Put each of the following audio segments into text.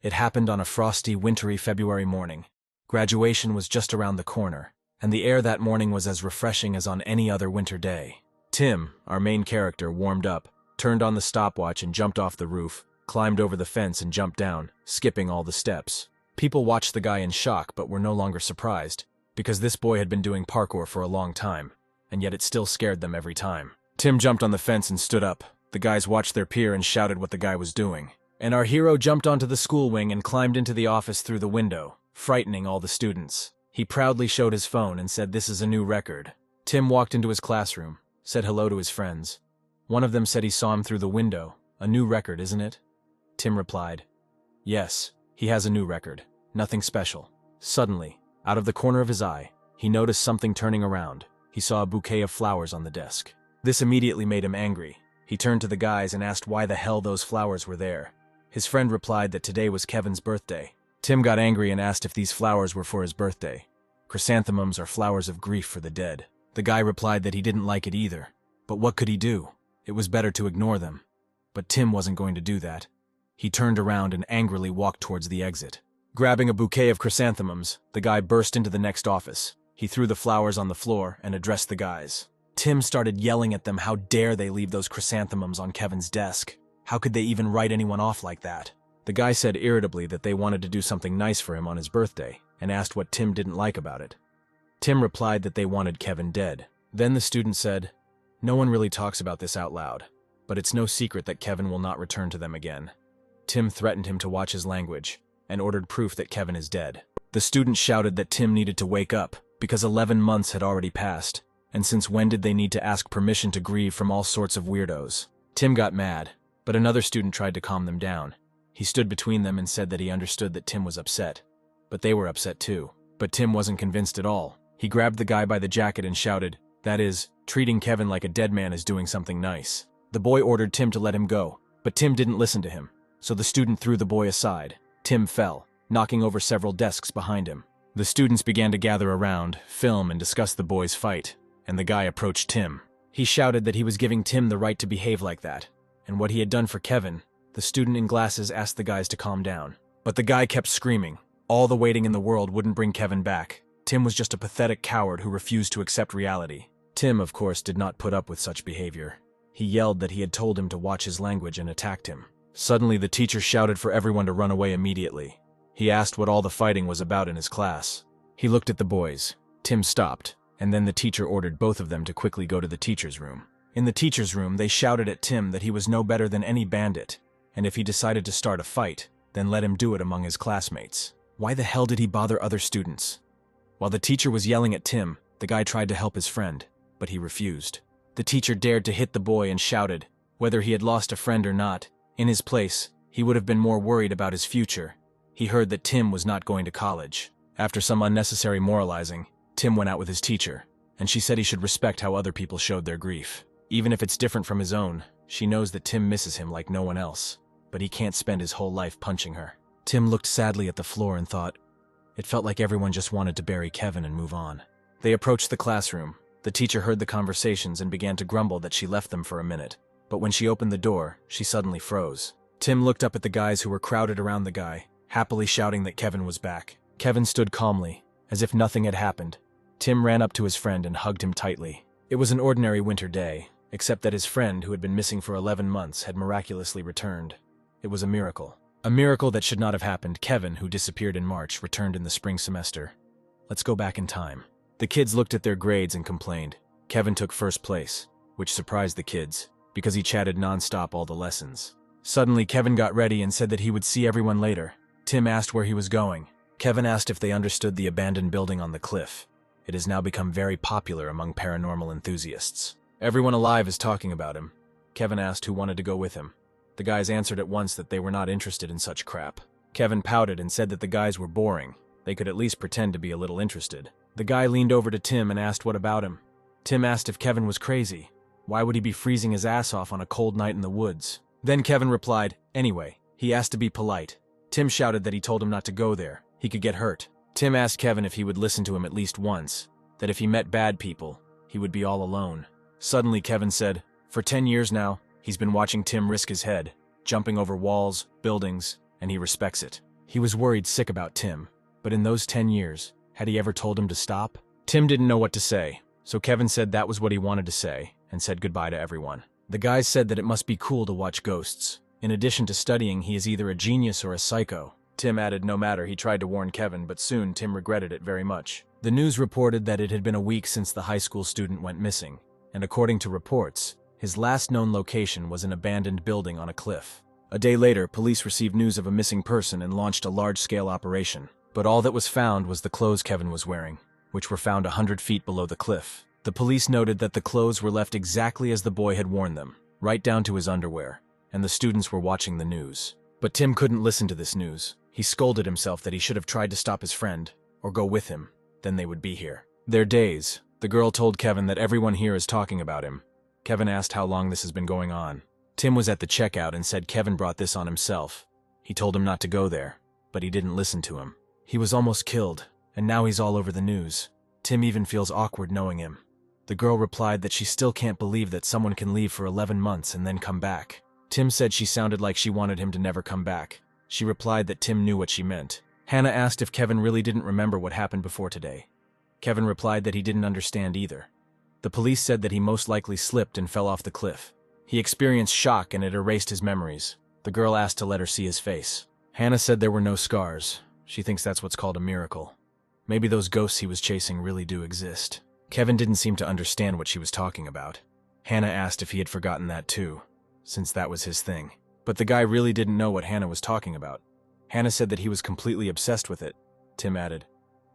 It happened on a frosty, wintry February morning. Graduation was just around the corner, and the air that morning was as refreshing as on any other winter day. Tim, our main character, warmed up, turned on the stopwatch and jumped off the roof, climbed over the fence and jumped down, skipping all the steps. People watched the guy in shock but were no longer surprised, because this boy had been doing parkour for a long time, and yet it still scared them every time. Tim jumped on the fence and stood up. The guys watched their peer and shouted what the guy was doing. And our hero jumped onto the school wing and climbed into the office through the window, frightening all the students. He proudly showed his phone and said, "This is a new record." Tim walked into his classroom, said hello to his friends. One of them said he saw him through the window. "A new record, isn't it?" Tim replied, "Yes, he has a new record. Nothing special." Suddenly, out of the corner of his eye, he noticed something turning around. He saw a bouquet of flowers on the desk. This immediately made him angry. He turned to the guys and asked why the hell those flowers were there. His friend replied that today was Kevin's birthday. Tim got angry and asked if these flowers were for his birthday. Chrysanthemums are flowers of grief for the dead. The guy replied that he didn't like it either. But what could he do? It was better to ignore them. But Tim wasn't going to do that. He turned around and angrily walked towards the exit. Grabbing a bouquet of chrysanthemums, the guy burst into the next office. He threw the flowers on the floor and addressed the guys. Tim started yelling at them how dare they leave those chrysanthemums on Kevin's desk. How could they even write anyone off like that? The guy said irritably that they wanted to do something nice for him on his birthday and asked what Tim didn't like about it. Tim replied that they wanted Kevin dead. Then the student said, "No one really talks about this out loud, but it's no secret that Kevin will not return to them again." Tim threatened him to watch his language and ordered proof that Kevin is dead. The student shouted that Tim needed to wake up because 11 months had already passed, and since when did they need to ask permission to grieve from all sorts of weirdos? Tim got mad, but another student tried to calm them down. He stood between them and said that he understood that Tim was upset, but they were upset too. But Tim wasn't convinced at all. He grabbed the guy by the jacket and shouted, "That is, treating Kevin like a dead man is doing something nice." The boy ordered Tim to let him go, but Tim didn't listen to him, so the student threw the boy aside. Tim fell, knocking over several desks behind him. The students began to gather around, film, and discuss the boy's fight, and the guy approached Tim. He shouted that he was giving Tim the right to behave like that, and what he had done for Kevin. The student in glasses asked the guys to calm down, but the guy kept screaming. All the waiting in the world wouldn't bring Kevin back. Tim was just a pathetic coward who refused to accept reality. Tim, of course, did not put up with such behavior. He yelled that he had told him to watch his language and attacked him. Suddenly, the teacher shouted for everyone to run away immediately. He asked what all the fighting was about in his class. He looked at the boys. Tim stopped, and then the teacher ordered both of them to quickly go to the teacher's room. In the teacher's room, they shouted at Tim that he was no better than any bandit, and if he decided to start a fight, then let him do it among his classmates. Why the hell did he bother other students? While the teacher was yelling at Tim, the guy tried to help his friend, but he refused. The teacher dared to hit the boy and shouted, whether he had lost a friend or not. In his place, he would have been more worried about his future. He heard that Tim was not going to college. After some unnecessary moralizing, Tim went out with his teacher, and she said he should respect how other people showed their grief. Even if it's different from his own, she knows that Tim misses him like no one else, but he can't spend his whole life punching her. Tim looked sadly at the floor and thought, it felt like everyone just wanted to bury Kevin and move on. They approached the classroom. The teacher heard the conversations and began to grumble that she left them for a minute, but when she opened the door, she suddenly froze. Tim looked up at the guys who were crowded around the guy, happily shouting that Kevin was back. Kevin stood calmly, as if nothing had happened. Tim ran up to his friend and hugged him tightly. It was an ordinary winter day, except that his friend, who had been missing for 11 months, had miraculously returned. It was a miracle. A miracle that should not have happened. Kevin, who disappeared in March, returned in the spring semester. Let's go back in time. The kids looked at their grades and complained. Kevin took first place, which surprised the kids, because he chatted nonstop all the lessons. Suddenly, Kevin got ready and said that he would see everyone later. Tim asked where he was going. Kevin asked if they understood the abandoned building on the cliff. It has now become very popular among paranormal enthusiasts. Everyone alive is talking about him. Kevin asked who wanted to go with him. The guys answered at once that they were not interested in such crap. Kevin pouted and said that the guys were boring. They could at least pretend to be a little interested. The guy leaned over to Tim and asked what about him. Tim asked if Kevin was crazy. Why would he be freezing his ass off on a cold night in the woods? Then Kevin replied, anyway, he asked to be polite. Tim shouted that he told him not to go there. He could get hurt. Tim asked Kevin if he would listen to him at least once, that if he met bad people, he would be all alone. Suddenly, Kevin said, for 10 years now, he's been watching Tim risk his head, jumping over walls, buildings, and he respects it. He was worried sick about Tim, but in those 10 years, had he ever told him to stop? Tim didn't know what to say, so Kevin said that was what he wanted to say, and said goodbye to everyone. The guys said that it must be cool to watch ghosts. In addition to studying, he is either a genius or a psycho. Tim added no matter, he tried to warn Kevin, but soon Tim regretted it very much. The news reported that it had been a week since the high school student went missing, and according to reports, his last known location was an abandoned building on a cliff. A day later, police received news of a missing person and launched a large-scale operation. But all that was found was the clothes Kevin was wearing, which were found 100 feet below the cliff. The police noted that the clothes were left exactly as the boy had worn them, right down to his underwear, and the students were watching the news. But Tim couldn't listen to this news. He scolded himself that he should have tried to stop his friend, or go with him, then they would be here. Their days, the girl told Kevin that everyone here is talking about him. Kevin asked how long this has been going on. Tim was at the checkout and said Kevin brought this on himself. He told him not to go there, but he didn't listen to him. He was almost killed, and now he's all over the news. Tim even feels awkward knowing him. The girl replied that she still can't believe that someone can leave for 11 months and then come back. Tim said she sounded like she wanted him to never come back. She replied that Tim knew what she meant. Hannah asked if Kevin really didn't remember what happened before today. Kevin replied that he didn't understand either. The police said that he most likely slipped and fell off the cliff. He experienced shock and it erased his memories. The girl asked to let her see his face. Hannah said there were no scars. She thinks that's what's called a miracle. Maybe those ghosts he was chasing really do exist. Kevin didn't seem to understand what she was talking about. Hannah asked if he had forgotten that too, since that was his thing. But the guy really didn't know what Hannah was talking about. Hannah said that he was completely obsessed with it. Tim added,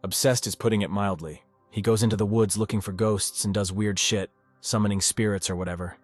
"Obsessed is putting it mildly. He goes into the woods looking for ghosts and does weird shit, summoning spirits or whatever.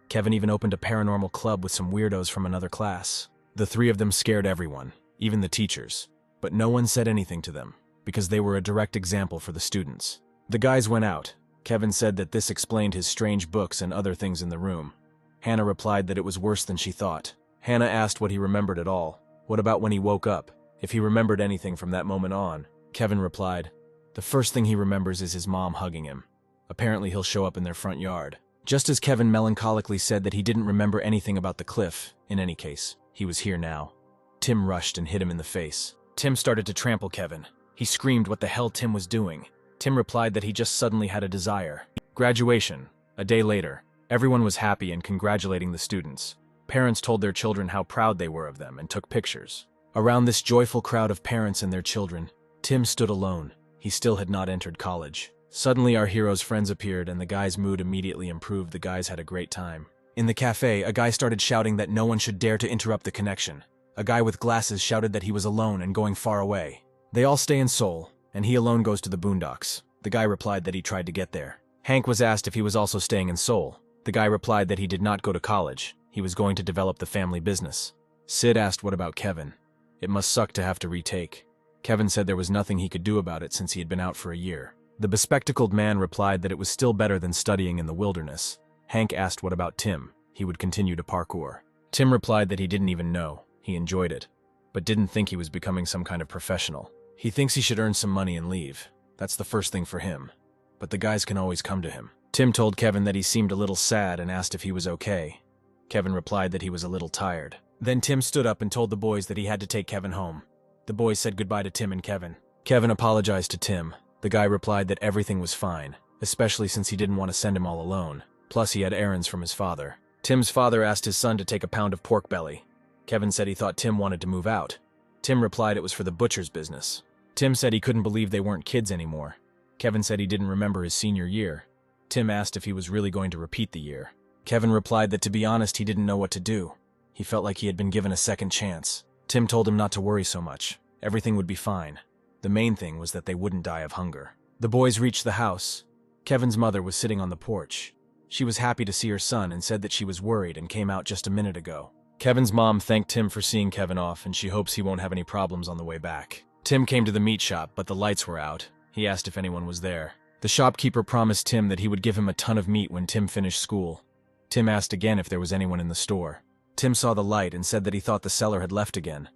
Kevin even opened a paranormal club with some weirdos from another class. The three of them scared everyone, even the teachers. But no one said anything to them, because they were a direct example for the students." The guys went out. Kevin said that this explained his strange books and other things in the room. Hannah replied that it was worse than she thought. Hannah asked what he remembered at all. What about when he woke up? If he remembered anything from that moment on? Kevin replied, the first thing he remembers is his mom hugging him. Apparently he'll show up in their front yard. Just as Kevin melancholically said that he didn't remember anything about the cliff, in any case, he was here now. Tim rushed and hit him in the face. Tim started to trample Kevin. He screamed what the hell Tim was doing. Tim replied that he just suddenly had a desire. Graduation. A day later, everyone was happy and congratulating the students. Parents told their children how proud they were of them and took pictures. Around this joyful crowd of parents and their children, Tim stood alone. He still had not entered college. Suddenly our hero's friends appeared and the guy's mood immediately improved. The guys had a great time. In the cafe, a guy started shouting that no one should dare to interrupt the connection. A guy with glasses shouted that he was alone and going far away. They all stay in Seoul, and he alone goes to the boondocks. The guy replied that he tried to get there. Hank was asked if he was also staying in Seoul. The guy replied that he did not go to college. He was going to develop the family business. Sid asked what about Kevin. It must suck to have to retake. Kevin said there was nothing he could do about it since he had been out for a year. The bespectacled man replied that it was still better than studying in the wilderness. Hank asked what about Tim. He would continue to parkour. Tim replied that he didn't even know. He enjoyed it, but didn't think he was becoming some kind of professional. He thinks he should earn some money and leave. That's the first thing for him. But the guys can always come to him. Tim told Kevin that he seemed a little sad and asked if he was okay. Kevin replied that he was a little tired. Then Tim stood up and told the boys that he had to take Kevin home. The boys said goodbye to Tim and Kevin. Kevin apologized to Tim. The guy replied that everything was fine, especially since he didn't want to send him all alone. Plus he had errands from his father. Tim's father asked his son to take a pound of pork belly. Kevin said he thought Tim wanted to move out. Tim replied it was for the butcher's business. Tim said he couldn't believe they weren't kids anymore. Kevin said he didn't remember his senior year. Tim asked if he was really going to repeat the year. Kevin replied that to be honest he didn't know what to do. He felt like he had been given a second chance. Tim told him not to worry so much. Everything would be fine. The main thing was that they wouldn't die of hunger. The boys reached the house. Kevin's mother was sitting on the porch. She was happy to see her son and said that she was worried and came out just a minute ago. Kevin's mom thanked Tim for seeing Kevin off and she hopes he won't have any problems on the way back. Tim came to the meat shop, but the lights were out. He asked if anyone was there. The shopkeeper promised Tim that he would give him a ton of meat when Tim finished school. Tim asked again if there was anyone in the store. Tim saw the light and said that he thought the seller had left again.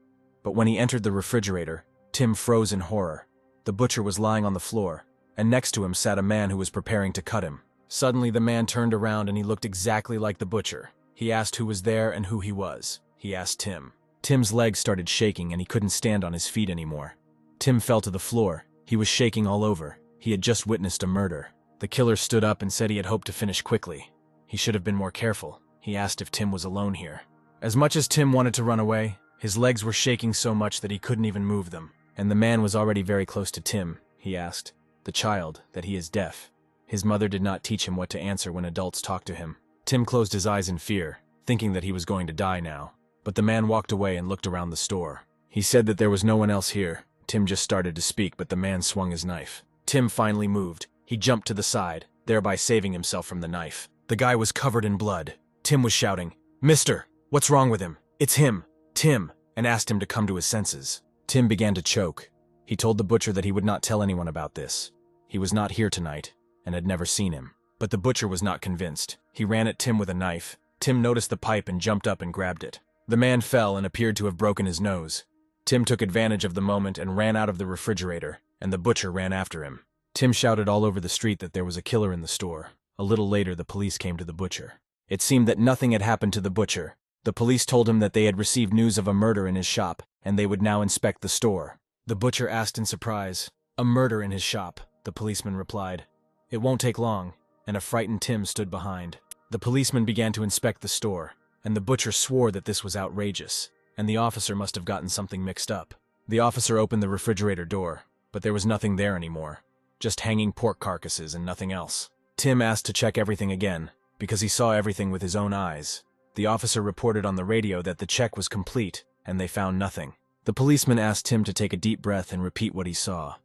But when he entered the refrigerator, Tim froze in horror. The butcher was lying on the floor, and next to him sat a man who was preparing to cut him. Suddenly the man turned around and he looked exactly like the butcher. He asked who was there and who he was. He asked Tim. Tim's legs started shaking and he couldn't stand on his feet anymore. Tim fell to the floor. He was shaking all over. He had just witnessed a murder. The killer stood up and said he had hoped to finish quickly. He should have been more careful. He asked if Tim was alone here. As much as Tim wanted to run away, his legs were shaking so much that he couldn't even move them. And the man was already very close to Tim. He asked the child that he is deaf. His mother did not teach him what to answer when adults talked to him. Tim closed his eyes in fear, thinking that he was going to die now. But the man walked away and looked around the store. He said that there was no one else here. Tim just started to speak, but the man swung his knife. Tim finally moved. He jumped to the side, thereby saving himself from the knife. The guy was covered in blood. Tim was shouting, "Mister, what's wrong with him? It's him, Tim," and asked him to come to his senses. Tim began to choke. He told the butcher that he would not tell anyone about this. He was not here tonight and had never seen him. But the butcher was not convinced. He ran at Tim with a knife. Tim noticed the pipe and jumped up and grabbed it. The man fell and appeared to have broken his nose. Tim took advantage of the moment and ran out of the refrigerator, and the butcher ran after him. Tim shouted all over the street that there was a killer in the store. A little later, the police came to the butcher. It seemed that nothing had happened to the butcher. The police told him that they had received news of a murder in his shop, and they would now inspect the store. The butcher asked in surprise, "A murder in his shop?" The policeman replied, "It won't take long," and a frightened Tim stood behind. The policeman began to inspect the store, and the butcher swore that this was outrageous, and the officer must have gotten something mixed up. The officer opened the refrigerator door, but there was nothing there anymore, just hanging pork carcasses and nothing else. Tim asked to check everything again, because he saw everything with his own eyes. The officer reported on the radio that the check was complete, and they found nothing. The policeman asked Tim to take a deep breath and repeat what he saw.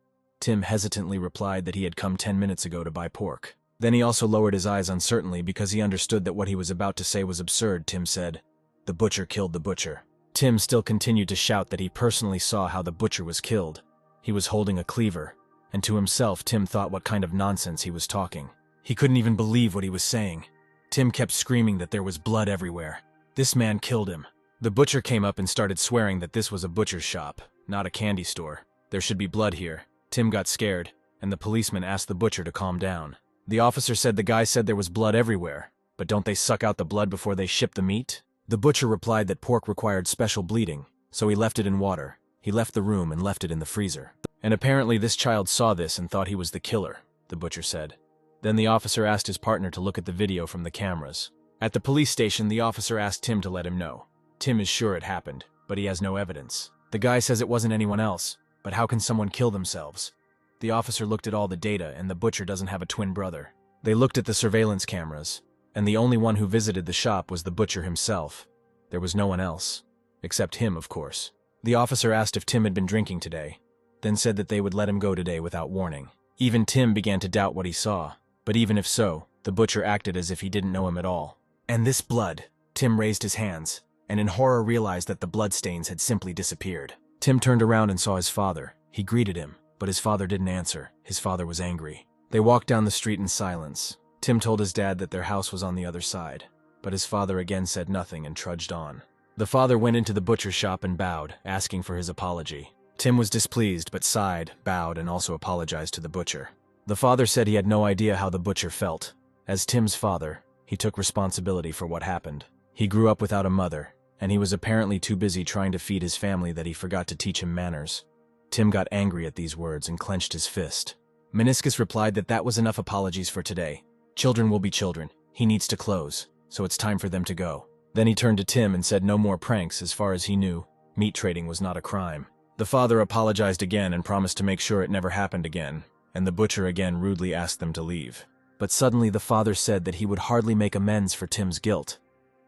Tim hesitantly replied that he had come 10 minutes ago to buy pork. Then he also lowered his eyes uncertainly because he understood that what he was about to say was absurd. Tim said, "The butcher killed the butcher." Tim still continued to shout that he personally saw how the butcher was killed. He was holding a cleaver, and to himself Tim thought what kind of nonsense he was talking. He couldn't even believe what he was saying. Tim kept screaming that there was blood everywhere. This man killed him. The butcher came up and started swearing that this was a butcher's shop, not a candy store. There should be blood here. Tim got scared, and the policeman asked the butcher to calm down. The officer said the guy said there was blood everywhere, but don't they suck out the blood before they ship the meat? The butcher replied that pork required special bleeding, so he left it in water. He left the room and left it in the freezer. And apparently this child saw this and thought he was the killer, the butcher said. Then the officer asked his partner to look at the video from the cameras. At the police station, the officer asked Tim to let him know. Tim is sure it happened, but he has no evidence. The guy says it wasn't anyone else, but how can someone kill themselves? The officer looked at all the data, and the butcher doesn't have a twin brother. They looked at the surveillance cameras, and the only one who visited the shop was the butcher himself. There was no one else. Except him, of course. The officer asked if Tim had been drinking today, then said that they would let him go today without warning. Even Tim began to doubt what he saw, but even if so, the butcher acted as if he didn't know him at all. And this blood. Tim raised his hands, and in horror realized that the bloodstains had simply disappeared. Tim turned around and saw his father. He greeted him, but his father didn't answer. His father was angry. They walked down the street in silence. Tim told his dad that their house was on the other side, but his father again said nothing and trudged on. The father went into the butcher's shop and bowed, asking for his apology. Tim was displeased but sighed, bowed, and also apologized to the butcher. The father said he had no idea how the butcher felt. As Tim's father, he took responsibility for what happened. He grew up without a mother, and he was apparently too busy trying to feed his family that he forgot to teach him manners. Tim got angry at these words and clenched his fist. Meniscus replied that that was enough apologies for today. Children will be children. He needs to close, so it's time for them to go. Then he turned to Tim and said no more pranks. As far as he knew, meat trading was not a crime. The father apologized again and promised to make sure it never happened again, and the butcher again rudely asked them to leave. But suddenly the father said that he would hardly make amends for Tim's guilt,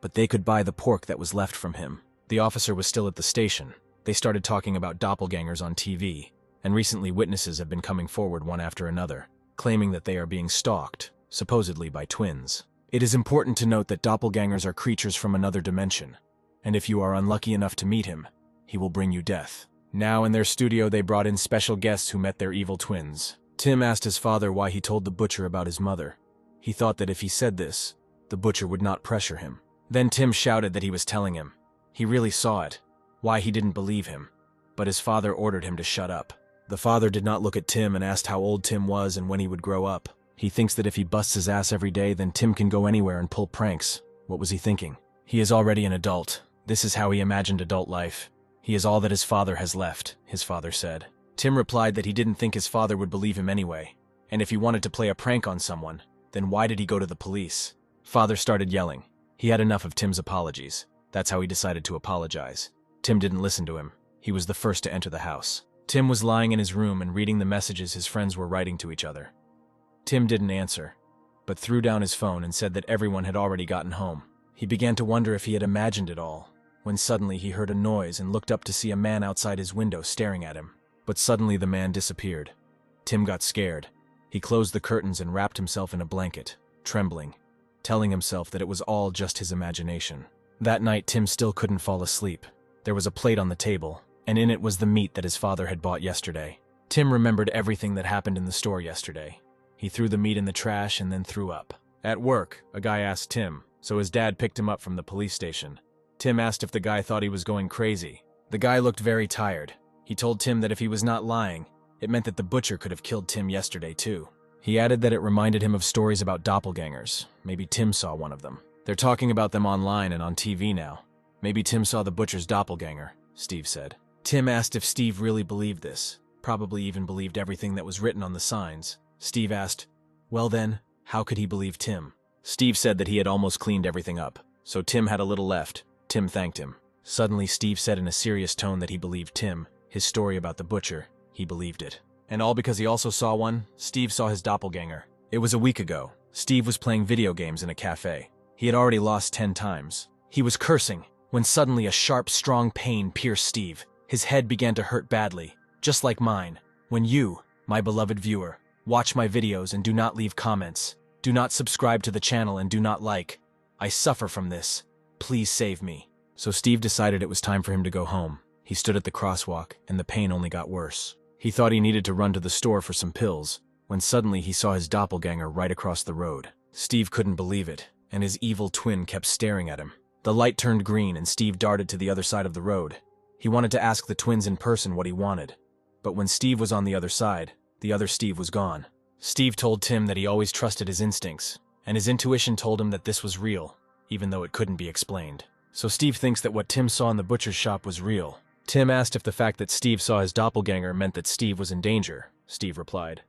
but they could buy the pork that was left from him. The officer was still at the station. They started talking about doppelgangers on TV, and recently witnesses have been coming forward one after another, claiming that they are being stalked, supposedly by twins. It is important to note that doppelgangers are creatures from another dimension, and if you are unlucky enough to meet him, he will bring you death. Now in their studio they brought in special guests who met their evil twins. Tim asked his father why he told the butcher about his mother. He thought that if he said this, the butcher would not pressure him. Then Tim shouted that he was telling him. He really saw it. Why he didn't believe him. But his father ordered him to shut up. The father did not look at Tim and asked how old Tim was and when he would grow up. He thinks that if he busts his ass every day, then Tim can go anywhere and pull pranks. What was he thinking? He is already an adult. This is how he imagined adult life. He is all that his father has left, his father said. Tim replied that he didn't think his father would believe him anyway, and if he wanted to play a prank on someone, then why did he go to the police? Father started yelling. He had enough of Tim's apologies. That's how he decided to apologize. Tim didn't listen to him. He was the first to enter the house. Tim was lying in his room and reading the messages his friends were writing to each other. Tim didn't answer, but threw down his phone and said that everyone had already gotten home. He began to wonder if he had imagined it all, when suddenly he heard a noise and looked up to see a man outside his window staring at him. But suddenly the man disappeared. Tim got scared. He closed the curtains and wrapped himself in a blanket, trembling, telling himself that it was all just his imagination. That night, Tim still couldn't fall asleep. There was a plate on the table, and in it was the meat that his father had bought yesterday. Tim remembered everything that happened in the store yesterday. He threw the meat in the trash and then threw up. At work, a guy asked Tim, so his dad picked him up from the police station. Tim asked if the guy thought he was going crazy. The guy looked very tired. He told Tim that if he was not lying, it meant that the butcher could have killed Tim yesterday too. He added that it reminded him of stories about doppelgangers. Maybe Tim saw one of them. They're talking about them online and on TV now. Maybe Tim saw the butcher's doppelganger, Steve said. Tim asked if Steve really believed this, probably even believed everything that was written on the signs. Steve asked, well then, how could he believe Tim? Steve said that he had almost cleaned everything up, so Tim had a little left. Tim thanked him. Suddenly Steve said in a serious tone that he believed Tim, his story about the butcher, he believed it. And all because he also saw one. Steve saw his doppelganger. It was a week ago. Steve was playing video games in a cafe. He had already lost 10 times. He was cursing, when suddenly a sharp, strong pain pierced Steve. His head began to hurt badly, just like mine. When you, my beloved viewer, watch my videos and do not leave comments, do not subscribe to the channel and do not like, I suffer from this. Please save me. So Steve decided it was time for him to go home. He stood at the crosswalk, and the pain only got worse. He thought he needed to run to the store for some pills, when suddenly he saw his doppelganger right across the road. Steve couldn't believe it, and his evil twin kept staring at him. The light turned green and Steve darted to the other side of the road. He wanted to ask the twins in person what he wanted. But when Steve was on the other side, the other Steve was gone. Steve told Tim that he always trusted his instincts, and his intuition told him that this was real, even though it couldn't be explained. So Steve thinks that what Tim saw in the butcher's shop was real. Tim asked if the fact that Steve saw his doppelganger meant that Steve was in danger. Steve replied,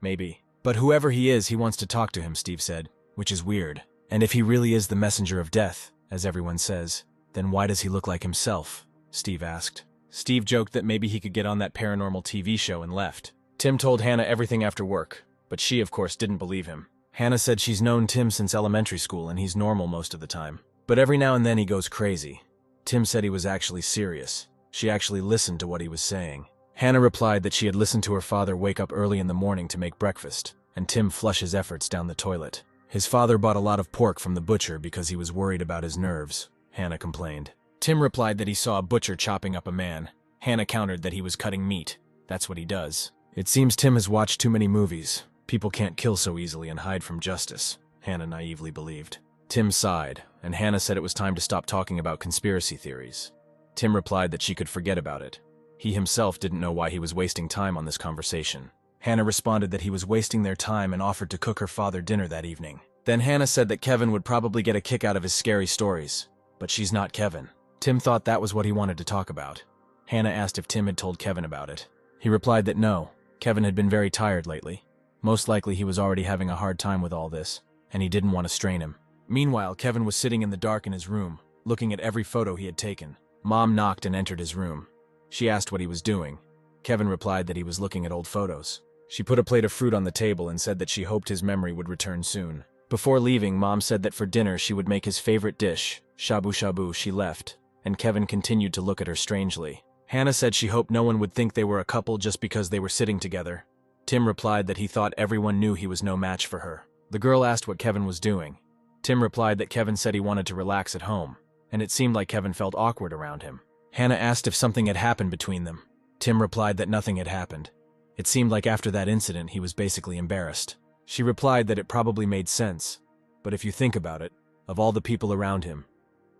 maybe. But whoever he is, he wants to talk to him, Steve said, which is weird. And if he really is the messenger of death, as everyone says, then why does he look like himself? Steve asked. Steve joked that maybe he could get on that paranormal TV show and left. Tim told Hannah everything after work, but she, of course, didn't believe him. Hannah said she's known Tim since elementary school and he's normal most of the time. But every now and then he goes crazy. Tim said he was actually serious. She actually listened to what he was saying. Hannah replied that she had listened to her father wake up early in the morning to make breakfast, and Tim flush his efforts down the toilet. His father bought a lot of pork from the butcher because he was worried about his nerves, Hannah complained. Tim replied that he saw a butcher chopping up a man. Hannah countered that he was cutting meat. That's what he does. It seems Tim has watched too many movies. People can't kill so easily and hide from justice, Hannah naively believed. Tim sighed, and Hannah said it was time to stop talking about conspiracy theories. Tim replied that she could forget about it. He himself didn't know why he was wasting time on this conversation. Hannah responded that he was wasting their time and offered to cook her father dinner that evening. Then Hannah said that Kevin would probably get a kick out of his scary stories. But she's not Kevin. Tim thought that was what he wanted to talk about. Hannah asked if Tim had told Kevin about it. He replied that no, Kevin had been very tired lately. Most likely he was already having a hard time with all this, and he didn't want to strain him. Meanwhile, Kevin was sitting in the dark in his room, looking at every photo he had taken. Mom knocked and entered his room. She asked what he was doing. Kevin replied that he was looking at old photos. She put a plate of fruit on the table and said that she hoped his memory would return soon. Before leaving, Mom said that for dinner she would make his favorite dish, shabu shabu. She left, and Kevin continued to look at her strangely. Hannah said she hoped no one would think they were a couple just because they were sitting together. Tim replied that he thought everyone knew he was no match for her. The girl asked what Kevin was doing. Tim replied that Kevin said he wanted to relax at home, and it seemed like Kevin felt awkward around him. Hannah asked if something had happened between them. Tim replied that nothing had happened. It seemed like after that incident he was basically embarrassed. She replied that it probably made sense, but if you think about it, of all the people around him,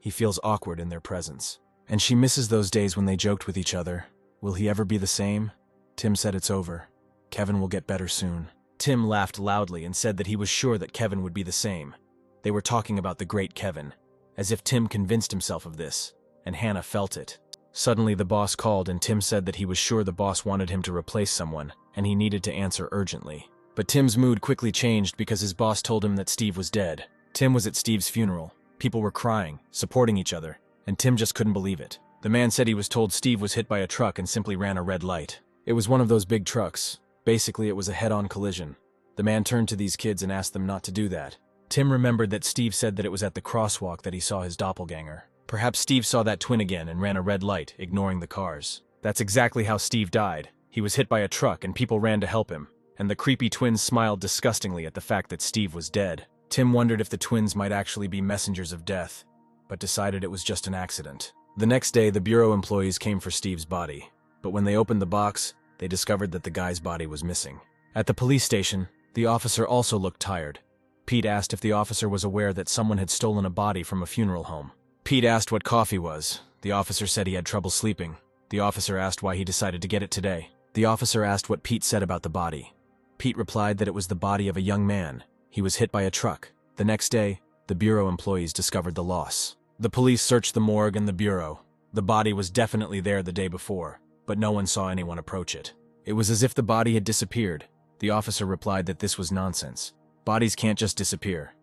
he feels awkward in their presence. And she misses those days when they joked with each other. Will he ever be the same? Tim said it's over. Kevin will get better soon. Tim laughed loudly and said that he was sure that Kevin would be the same. They were talking about the great Kevin, as if Tim convinced himself of this, and Hannah felt it. Suddenly the boss called and Tim said that he was sure the boss wanted him to replace someone, and he needed to answer urgently. But Tim's mood quickly changed because his boss told him that Steve was dead. Tim was at Steve's funeral. People were crying, supporting each other, and Tim just couldn't believe it. The man said he was told Steve was hit by a truck and simply ran a red light. It was one of those big trucks. Basically, it was a head-on collision. The man turned to these kids and asked them not to do that. Tim remembered that Steve said that it was at the crosswalk that he saw his doppelganger. Perhaps Steve saw that twin again and ran a red light, ignoring the cars. That's exactly how Steve died. He was hit by a truck and people ran to help him, and the creepy twins smiled disgustingly at the fact that Steve was dead. Tim wondered if the twins might actually be messengers of death, but decided it was just an accident. The next day, the bureau employees came for Steve's body, but when they opened the box, they discovered that the guy's body was missing. At the police station, the officer also looked tired. Pete asked if the officer was aware that someone had stolen a body from a funeral home. Pete asked what coffee was. The officer said he had trouble sleeping. The officer asked why he decided to get it today. The officer asked what Pete said about the body. Pete replied that it was the body of a young man. He was hit by a truck. The next day, the bureau employees discovered the loss. The police searched the morgue and the bureau. The body was definitely there the day before, but no one saw anyone approach it. It was as if the body had disappeared. The officer replied that this was nonsense. Bodies can't just disappear.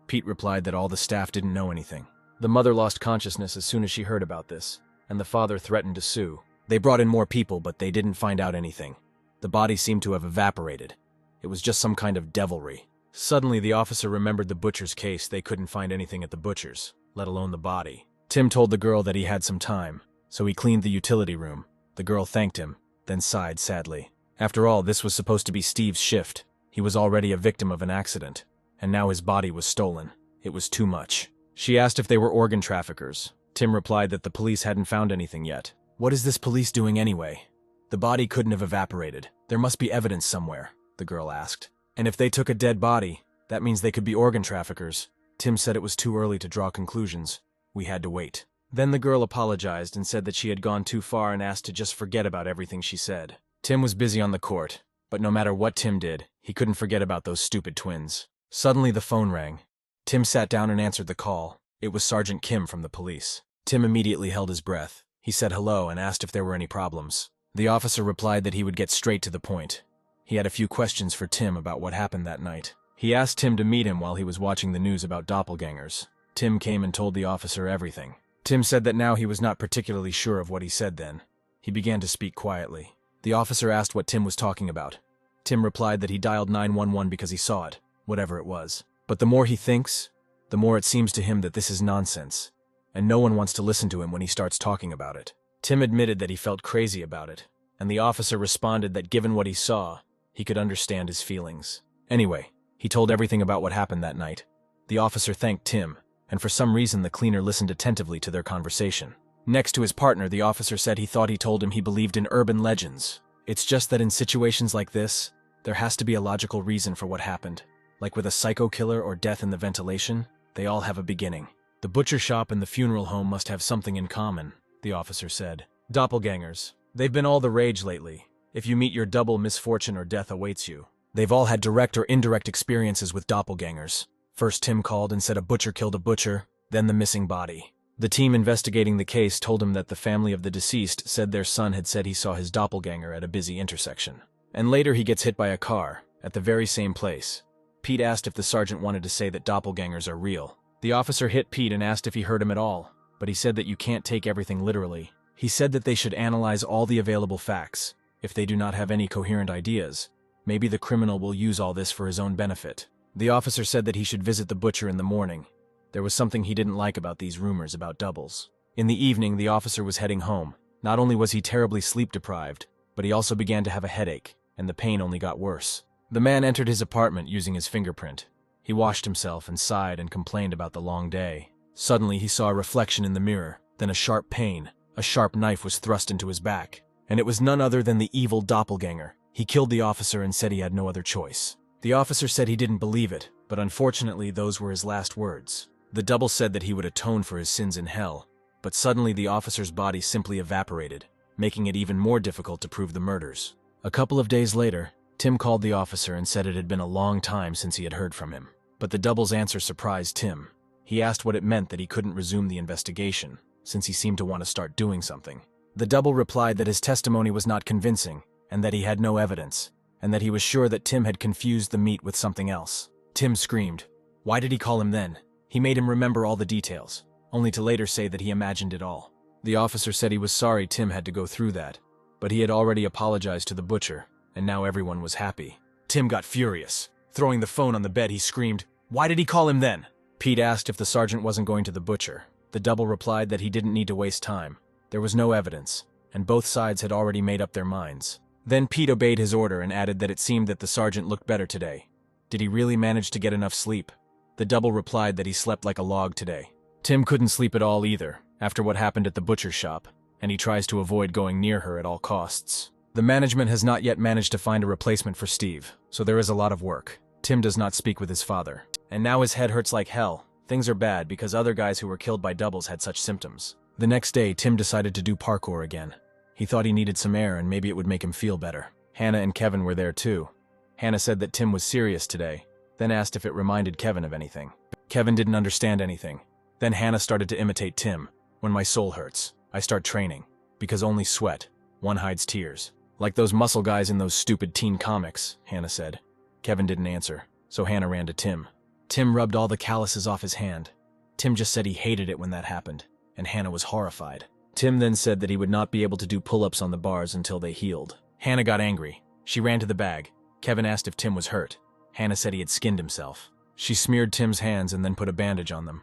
Pete replied that all the staff didn't know anything. The mother lost consciousness as soon as she heard about this, and the father threatened to sue. They brought in more people, but they didn't find out anything. The body seemed to have evaporated. It was just some kind of devilry. Suddenly, the officer remembered the butcher's case. They couldn't find anything at the butcher's, let alone the body. Tim told the girl that he had some time, so he cleaned the utility room. The girl thanked him, then sighed sadly. After all, this was supposed to be Steve's shift. He was already a victim of an accident, and now his body was stolen. It was too much. She asked if they were organ traffickers. Tim replied that the police hadn't found anything yet. What is this police doing anyway? The body couldn't have evaporated. There must be evidence somewhere, the girl asked. And if they took a dead body, that means they could be organ traffickers. Tim said it was too early to draw conclusions. We had to wait. Then the girl apologized and said that she had gone too far and asked to just forget about everything she said. Tim was busy on the court, but no matter what Tim did, he couldn't forget about those stupid twins. Suddenly the phone rang. Tim sat down and answered the call. It was Sergeant Kim from the police. Tim immediately held his breath. He said hello and asked if there were any problems. The officer replied that he would get straight to the point. He had a few questions for Tim about what happened that night. He asked Tim to meet him while he was watching the news about doppelgangers. Tim came and told the officer everything. Tim said that now he was not particularly sure of what he said then. He began to speak quietly. The officer asked what Tim was talking about. Tim replied that he dialed 911 because he saw it, whatever it was. But the more he thinks, the more it seems to him that this is nonsense, and no one wants to listen to him when he starts talking about it. Tim admitted that he felt crazy about it, and the officer responded that given what he saw, he could understand his feelings. Anyway, he told everything about what happened that night. The officer thanked Tim, and for some reason the cleaner listened attentively to their conversation. Next to his partner, the officer said he thought he told him he believed in urban legends. It's just that in situations like this, there has to be a logical reason for what happened. Like with a psycho killer or death in the ventilation, they all have a beginning. The butcher shop and the funeral home must have something in common, the officer said. Doppelgangers. They've been all the rage lately. If you meet your double, misfortune or death awaits you. They've all had direct or indirect experiences with doppelgangers. First Tim called and said a butcher killed a butcher, then the missing body. The team investigating the case told him that the family of the deceased said their son had said he saw his doppelganger at a busy intersection. And later he gets hit by a car, at the very same place. Pete asked if the sergeant wanted to say that doppelgangers are real. The officer hit Pete and asked if he heard him at all, but he said that you can't take everything literally. He said that they should analyze all the available facts. If they do not have any coherent ideas, maybe the criminal will use all this for his own benefit. The officer said that he should visit the butcher in the morning. There was something he didn't like about these rumors about doubles. In the evening, the officer was heading home. Not only was he terribly sleep-deprived, but he also began to have a headache, and the pain only got worse. The man entered his apartment using his fingerprint. He washed himself and sighed and complained about the long day. Suddenly, he saw a reflection in the mirror, then a sharp pain. A sharp knife was thrust into his back, and it was none other than the evil doppelganger. He killed the officer and said he had no other choice. The officer said he didn't believe it, but unfortunately those were his last words. The double said that he would atone for his sins in hell, but suddenly the officer's body simply evaporated, making it even more difficult to prove the murders. A couple of days later, Tim called the officer and said it had been a long time since he had heard from him. But the double's answer surprised Tim. He asked what it meant that he couldn't resume the investigation. since he seemed to want to start doing something. The double replied that his testimony was not convincing, and that he had no evidence, and that he was sure that Tim had confused the meat with something else. Tim screamed. Why did he call him then? He made him remember all the details, only to later say that he imagined it all. The officer said he was sorry Tim had to go through that, but he had already apologized to the butcher, and now everyone was happy. Tim got furious. Throwing the phone on the bed, he screamed, "Why did he call him then?" Pete asked if the sergeant wasn't going to the butcher. The double replied that he didn't need to waste time. There was no evidence, and both sides had already made up their minds. Then Pete obeyed his order and added that it seemed that the sergeant looked better today. Did he really manage to get enough sleep? The double replied that he slept like a log today. Tim couldn't sleep at all either, after what happened at the butcher's shop, and he tries to avoid going near her at all costs. The management has not yet managed to find a replacement for Steve, so there is a lot of work. Tim does not speak with his father. And now his head hurts like hell. Things are bad because other guys who were killed by doubles had such symptoms. The next day, Tim decided to do parkour again. He thought he needed some air and maybe it would make him feel better. Hannah and Kevin were there too. Hannah said that Tim was serious today, then asked if it reminded Kevin of anything. Kevin didn't understand anything. Then Hannah started to imitate Tim. When my soul hurts, I start training. Because only sweat, one hides tears. Like those muscle guys in those stupid teen comics, Hannah said. Kevin didn't answer, so Hannah ran to Tim. Tim rubbed all the calluses off his hand. Tim just said he hated it when that happened, and Hannah was horrified. Tim then said that he would not be able to do pull-ups on the bars until they healed. Hannah got angry. She ran to the bag. Kevin asked if Tim was hurt. Hannah said he had skinned himself. She smeared Tim's hands and then put a bandage on them.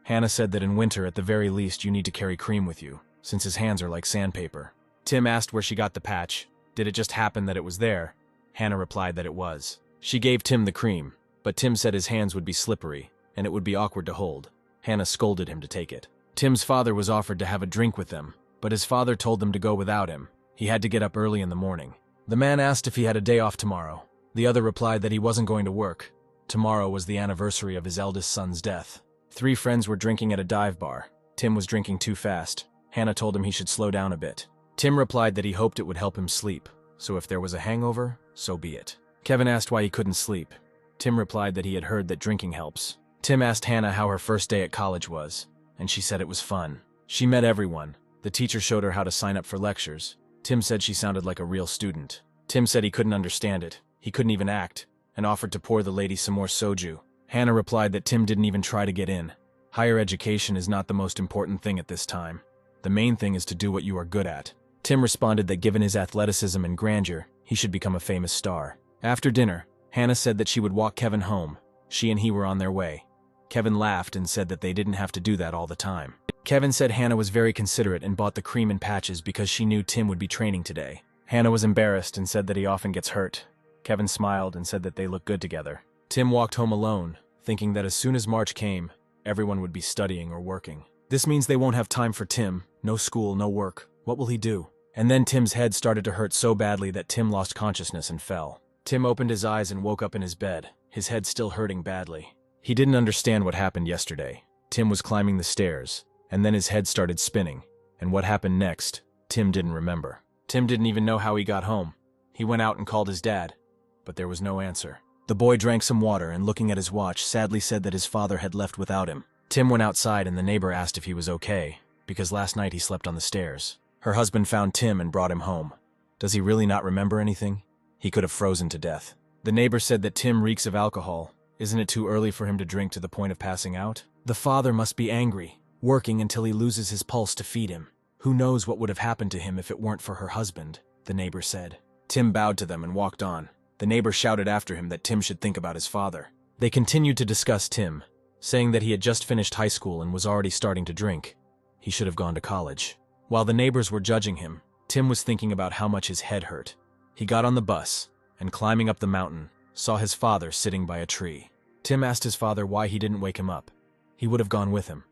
Hannah said that in winter, at the very least, you need to carry cream with you, since his hands are like sandpaper. Tim asked where she got the patch. Did it just happen that it was there? Hannah replied that it was. She gave Tim the cream, but Tim said his hands would be slippery, and it would be awkward to hold. Hannah scolded him to take it. Tim's father was offered to have a drink with them, but his father told them to go without him. He had to get up early in the morning. The man asked if he had a day off tomorrow. The other replied that he wasn't going to work. Tomorrow was the anniversary of his eldest son's death. 3 friends were drinking at a dive bar. Tim was drinking too fast. Hannah told him he should slow down a bit. Tim replied that he hoped it would help him sleep, so if there was a hangover, so be it. Kevin asked why he couldn't sleep. Tim replied that he had heard that drinking helps. Tim asked Hannah how her first day at college was, and she said it was fun. She met everyone. The teacher showed her how to sign up for lectures. Tim said she sounded like a real student. Tim said he couldn't understand it. He couldn't even act, and offered to pour the lady some more soju. Hannah replied that Tim didn't even try to get in. Higher education is not the most important thing at this time. The main thing is to do what you are good at. Tim responded that given his athleticism and grandeur, he should become a famous star. After dinner, Hannah said that she would walk Kevin home. She and he were on their way. Kevin laughed and said that they didn't have to do that all the time. Kevin said Hannah was very considerate and bought the cream and patches because she knew Tim would be training today. Hannah was embarrassed and said that he often gets hurt. Kevin smiled and said that they looked good together. Tim walked home alone, thinking that as soon as March came, everyone would be studying or working. This means they won't have time for Tim. No school, no work. What will he do? And then Tim's head started to hurt so badly that Tim lost consciousness and fell. Tim opened his eyes and woke up in his bed, his head still hurting badly. He didn't understand what happened yesterday. Tim was climbing the stairs, and then his head started spinning. And what happened next, Tim didn't remember. Tim didn't even know how he got home. He went out and called his dad, but there was no answer. The boy drank some water and, looking at his watch, sadly said that his father had left without him. Tim went outside and the neighbor asked if he was okay, because last night he slept on the stairs. Her husband found Tim and brought him home. Does he really not remember anything? He could have frozen to death. The neighbor said that Tim reeks of alcohol. Isn't it too early for him to drink to the point of passing out? The father must be angry, working until he loses his pulse to feed him. Who knows what would have happened to him if it weren't for her husband, the neighbor said. Tim bowed to them and walked on. The neighbor shouted after him that Tim should think about his father. They continued to discuss Tim, saying that he had just finished high school and was already starting to drink. He should have gone to college. While the neighbors were judging him, Tim was thinking about how much his head hurt. He got on the bus, and climbing up the mountain, saw his father sitting by a tree. Tim asked his father why he didn't wake him up. He would have gone with him.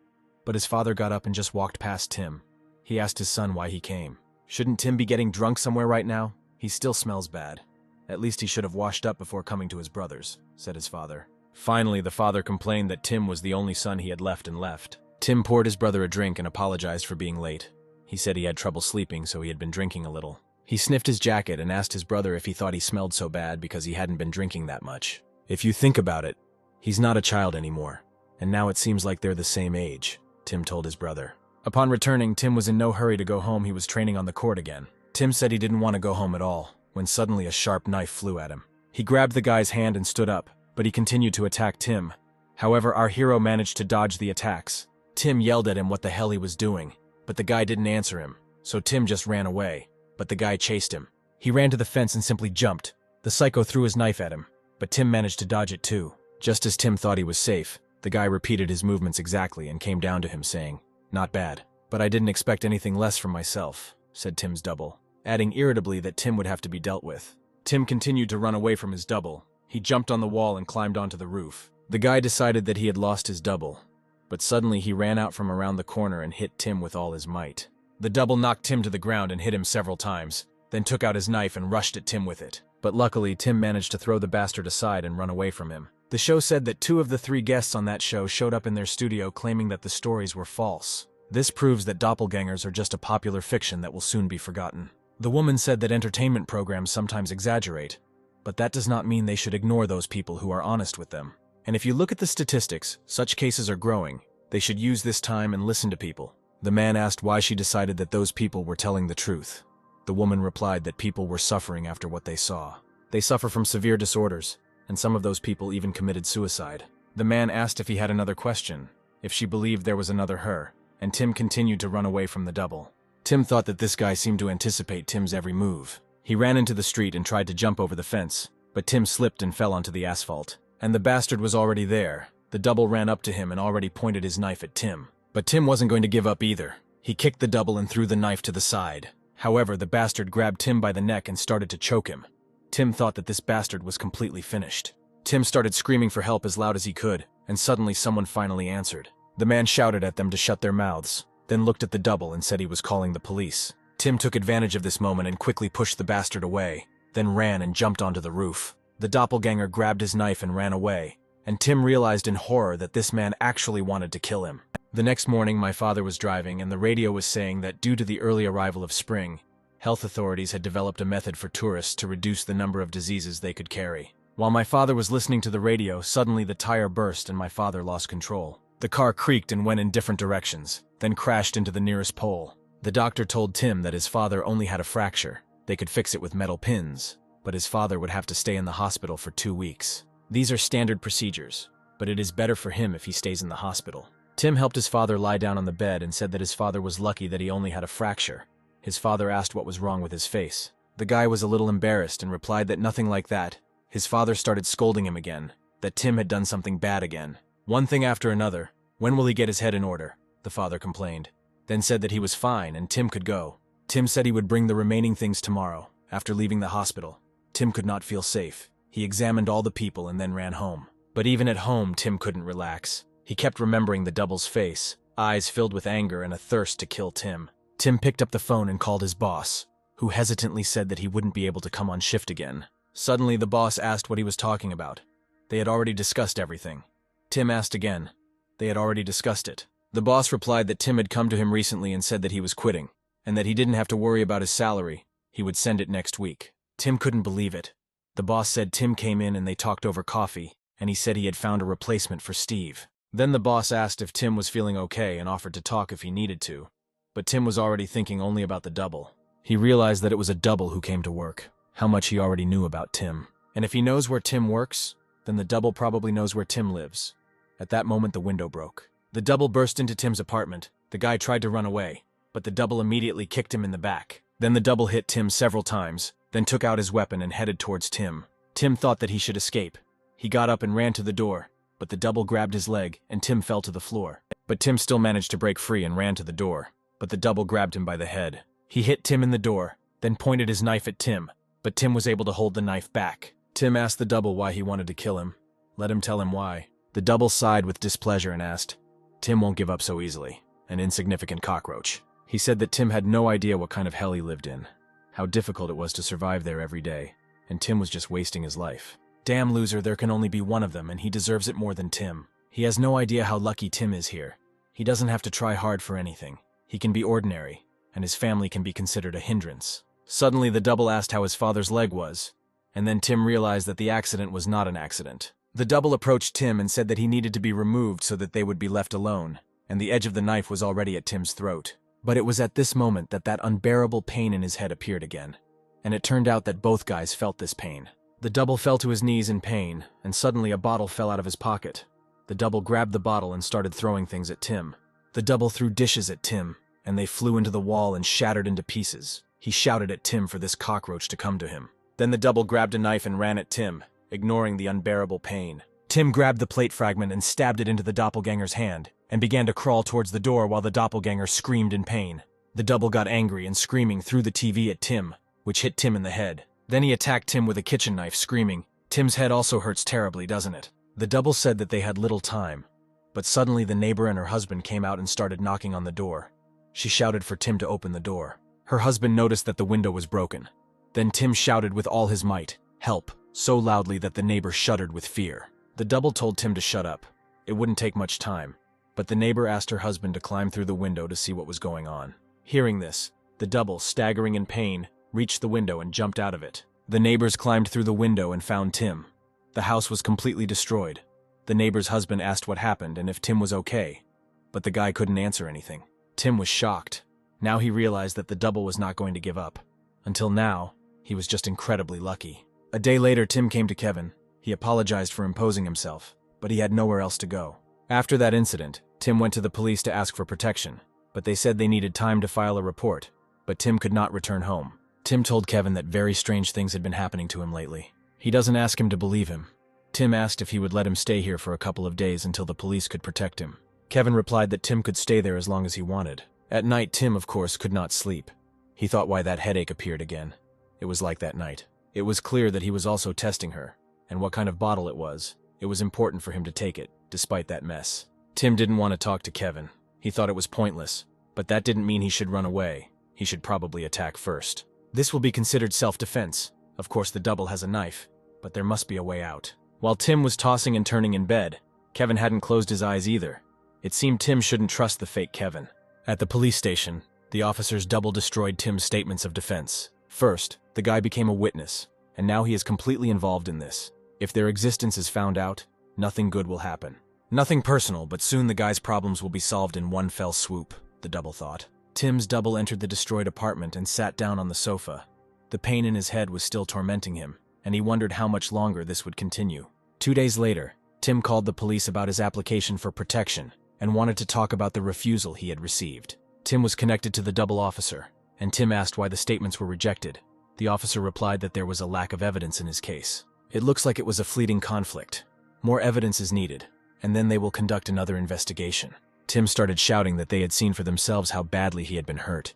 But his father got up and just walked past Tim. He asked his son why he came. Shouldn't Tim be getting drunk somewhere right now? He still smells bad. At least he should have washed up before coming to his brother's, said his father. Finally, the father complained that Tim was the only son he had left and left. Tim poured his brother a drink and apologized for being late. He said he had trouble sleeping, so he had been drinking a little. He sniffed his jacket and asked his brother if he thought he smelled so bad because he hadn't been drinking that much. If you think about it, he's not a child anymore, and now it seems like they're the same age, Tim told his brother. Upon returning, Tim was in no hurry to go home. He was training on the court again. Tim said he didn't want to go home at all, when suddenly a sharp knife flew at him. He grabbed the guy's hand and stood up, but he continued to attack Tim. However, our hero managed to dodge the attacks. Tim yelled at him what the hell he was doing, but the guy didn't answer him, so Tim just ran away, but the guy chased him. He ran to the fence and simply jumped. The psycho threw his knife at him, but Tim managed to dodge it too. Just as Tim thought he was safe, the guy repeated his movements exactly and came down to him saying, "Not bad, but I didn't expect anything less from myself," said Tim's double, adding irritably that Tim would have to be dealt with. Tim continued to run away from his double. He jumped on the wall and climbed onto the roof. The guy decided that he had lost his double, but suddenly he ran out from around the corner and hit Tim with all his might. The double knocked Tim to the ground and hit him several times, then took out his knife and rushed at Tim with it. But luckily, Tim managed to throw the bastard aside and run away from him. The show said that 2 of the 3 guests on that show showed up in their studio claiming that the stories were false. This proves that doppelgangers are just a popular fiction that will soon be forgotten. The woman said that entertainment programs sometimes exaggerate, but that does not mean they should ignore those people who are honest with them. And if you look at the statistics, such cases are growing. They should use this time and listen to people. The man asked why she decided that those people were telling the truth. The woman replied that people were suffering after what they saw. They suffer from severe disorders, and some of those people even committed suicide. The man asked if he had another question, if she believed there was another her, and Tim continued to run away from the double. Tim thought that this guy seemed to anticipate Tim's every move. He ran into the street and tried to jump over the fence, but Tim slipped and fell onto the asphalt. And the bastard was already there. The double ran up to him and already pointed his knife at Tim. But Tim wasn't going to give up either. He kicked the double and threw the knife to the side. However, the bastard grabbed Tim by the neck and started to choke him. Tim thought that this bastard was completely finished. Tim started screaming for help as loud as he could, and suddenly someone finally answered. The man shouted at them to shut their mouths, then looked at the double and said he was calling the police. Tim took advantage of this moment and quickly pushed the bastard away, then ran and jumped onto the roof. The doppelganger grabbed his knife and ran away, and Tim realized in horror that this man actually wanted to kill him. The next morning, my father was driving, and the radio was saying that due to the early arrival of spring, health authorities had developed a method for tourists to reduce the number of diseases they could carry. While my father was listening to the radio, suddenly the tire burst and my father lost control. The car creaked and went in different directions, then crashed into the nearest pole. The doctor told Tim that his father only had a fracture. They could fix it with metal pins, but his father would have to stay in the hospital for 2 weeks. These are standard procedures, but it is better for him if he stays in the hospital. Tim helped his father lie down on the bed and said that his father was lucky that he only had a fracture. His father asked what was wrong with his face. The guy was a little embarrassed and replied that nothing like that. His father started scolding him again, that Tim had done something bad again. One thing after another. When will he get his head in order? The father complained, then said that he was fine and Tim could go. Tim said he would bring the remaining things tomorrow, after leaving the hospital. Tim could not feel safe. He examined all the people and then ran home. But even at home, Tim couldn't relax. He kept remembering the double's face, eyes filled with anger and a thirst to kill Tim. Tim picked up the phone and called his boss, who hesitantly said that he wouldn't be able to come on shift again. Suddenly, the boss asked what he was talking about. They had already discussed everything. Tim asked again. They had already discussed it. The boss replied that Tim had come to him recently and said that he was quitting, and that he didn't have to worry about his salary. He would send it next week. Tim couldn't believe it. The boss said Tim came in and they talked over coffee, and he said he had found a replacement for Steve. Then the boss asked if Tim was feeling okay and offered to talk if he needed to. But Tim was already thinking only about the double. He realized that it was a double who came to work, how much he already knew about Tim. And if he knows where Tim works, then the double probably knows where Tim lives. At that moment, the window broke. The double burst into Tim's apartment. The guy tried to run away, but the double immediately kicked him in the back. Then the double hit Tim several times, then took out his weapon and headed towards Tim. Tim thought that he should escape. He got up and ran to the door, but the double grabbed his leg and Tim fell to the floor. But Tim still managed to break free and ran to the door, but the double grabbed him by the head. He hit Tim in the door, then pointed his knife at Tim, but Tim was able to hold the knife back. Tim asked the double why he wanted to kill him. Let him tell him why. The double sighed with displeasure and asked, "Tim won't give up so easily, an insignificant cockroach." He said that Tim had no idea what kind of hell he lived in, how difficult it was to survive there every day, and Tim was just wasting his life. Damn loser, there can only be one of them, and he deserves it more than Tim. He has no idea how lucky Tim is here. He doesn't have to try hard for anything. He can be ordinary, and his family can be considered a hindrance. Suddenly, the double asked how his father's leg was, and then Tim realized that the accident was not an accident. The double approached Tim and said that he needed to be removed so that they would be left alone. and the edge of the knife was already at Tim's throat. But it was at this moment that that unbearable pain in his head appeared again, and it turned out that both guys felt this pain. The double fell to his knees in pain, and suddenly a bottle fell out of his pocket. The double grabbed the bottle and started throwing things at Tim. The double threw dishes at Tim, and they flew into the wall and shattered into pieces. He shouted at Tim for this cockroach to come to him. Then the double grabbed a knife and ran at Tim, ignoring the unbearable pain. Tim grabbed the plate fragment and stabbed it into the doppelganger's hand, and began to crawl towards the door while the doppelganger screamed in pain. The double got angry and screaming threw the TV at Tim, which hit Tim in the head. Then he attacked Tim with a kitchen knife, screaming, "Tim's head also hurts terribly, doesn't it?" The double said that they had little time, but suddenly the neighbor and her husband came out and started knocking on the door. She shouted for Tim to open the door. Her husband noticed that the window was broken. Then Tim shouted with all his might, "Help," so loudly that the neighbor shuddered with fear. The double told Tim to shut up. It wouldn't take much time, but the neighbor asked her husband to climb through the window to see what was going on. Hearing this, the double, staggering in pain, reached the window and jumped out of it. The neighbors climbed through the window and found Tim. The house was completely destroyed. The neighbor's husband asked what happened and if Tim was okay, but the guy couldn't answer anything. Tim was shocked. Now he realized that the double was not going to give up. Until now, he was just incredibly lucky. A day later, Tim came to Kevin. He apologized for imposing himself, but he had nowhere else to go. After that incident, Tim went to the police to ask for protection, but they said they needed time to file a report, but Tim could not return home. Tim told Kevin that very strange things had been happening to him lately. He doesn't ask him to believe him. Tim asked if he would let him stay here for a couple of days until the police could protect him. Kevin replied that Tim could stay there as long as he wanted. At night, Tim, of course, could not sleep. He thought why that headache appeared again. It was like that night. It was clear that he was also testing her, and what kind of bottle it was. It was important for him to take it, despite that mess. Tim didn't want to talk to Kevin. He thought it was pointless, but that didn't mean he should run away. He should probably attack first. This will be considered self-defense. Of course, the double has a knife, but there must be a way out. While Tim was tossing and turning in bed, Kevin hadn't closed his eyes either. It seemed Tim shouldn't trust the fake Kevin. At the police station, the officers double destroyed Tim's statements of defense. First, the guy became a witness, and now he is completely involved in this. If their existence is found out, nothing good will happen. Nothing personal, but soon the guy's problems will be solved in one fell swoop, the double thought. Tim's double entered the destroyed apartment and sat down on the sofa. The pain in his head was still tormenting him, and he wondered how much longer this would continue. 2 days later, Tim called the police about his application for protection and wanted to talk about the refusal he had received. Tim was connected to the double officer, and Tim asked why the statements were rejected. The officer replied that there was a lack of evidence in his case. It looks like it was a fleeting conflict. More evidence is needed, and then they will conduct another investigation. Tim started shouting that they had seen for themselves how badly he had been hurt,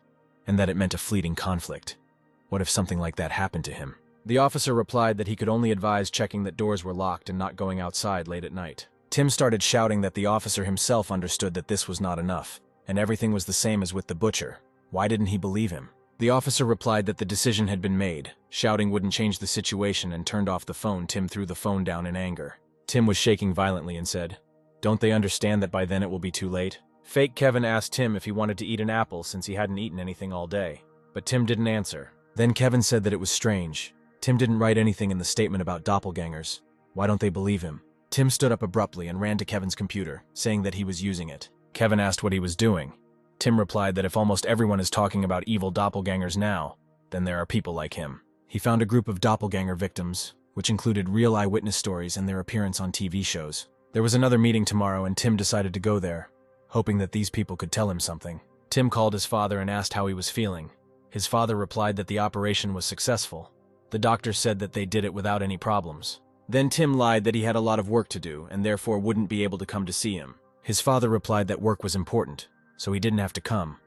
and that it meant a fleeting conflict. What if something like that happened to him? The officer replied that he could only advise checking that doors were locked and not going outside late at night. Tim started shouting that the officer himself understood that this was not enough, and everything was the same as with the butcher. Why didn't he believe him? The officer replied that the decision had been made. Shouting wouldn't change the situation and turned off the phone. Tim threw the phone down in anger. Tim was shaking violently and said, "Don't they understand that by then it will be too late?" Fake Kevin asked Tim if he wanted to eat an apple since he hadn't eaten anything all day, but Tim didn't answer. Then Kevin said that it was strange. Tim didn't write anything in the statement about doppelgangers. Why don't they believe him? Tim stood up abruptly and ran to Kevin's computer, saying that he was using it. Kevin asked what he was doing. Tim replied that if almost everyone is talking about evil doppelgangers now, then there are people like him. He found a group of doppelganger victims, which included real eyewitness stories and their appearance on TV shows. There was another meeting tomorrow and Tim decided to go there, hoping that these people could tell him something. Tim called his father and asked how he was feeling. His father replied that the operation was successful. The doctor said that they did it without any problems. Then Tim lied that he had a lot of work to do and therefore wouldn't be able to come to see him. His father replied that work was important, so he didn't have to come.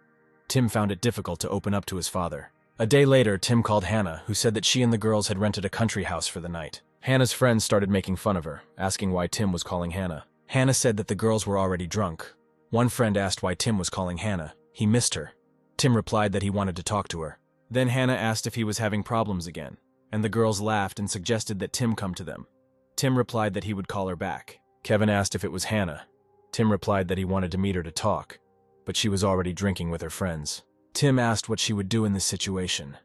Tim found it difficult to open up to his father. A day later, Tim called Hannah, who said that she and the girls had rented a country house for the night. Hannah's friends started making fun of her, asking why Tim was calling Hannah. Hannah said that the girls were already drunk. One friend asked why Tim was calling Hannah. He missed her. Tim replied that he wanted to talk to her. Then Hannah asked if he was having problems again, and the girls laughed and suggested that Tim come to them. Tim replied that he would call her back. Kevin asked if it was Hannah. Tim replied that he wanted to meet her to talk, but she was already drinking with her friends. Tim asked what she would do in this situation.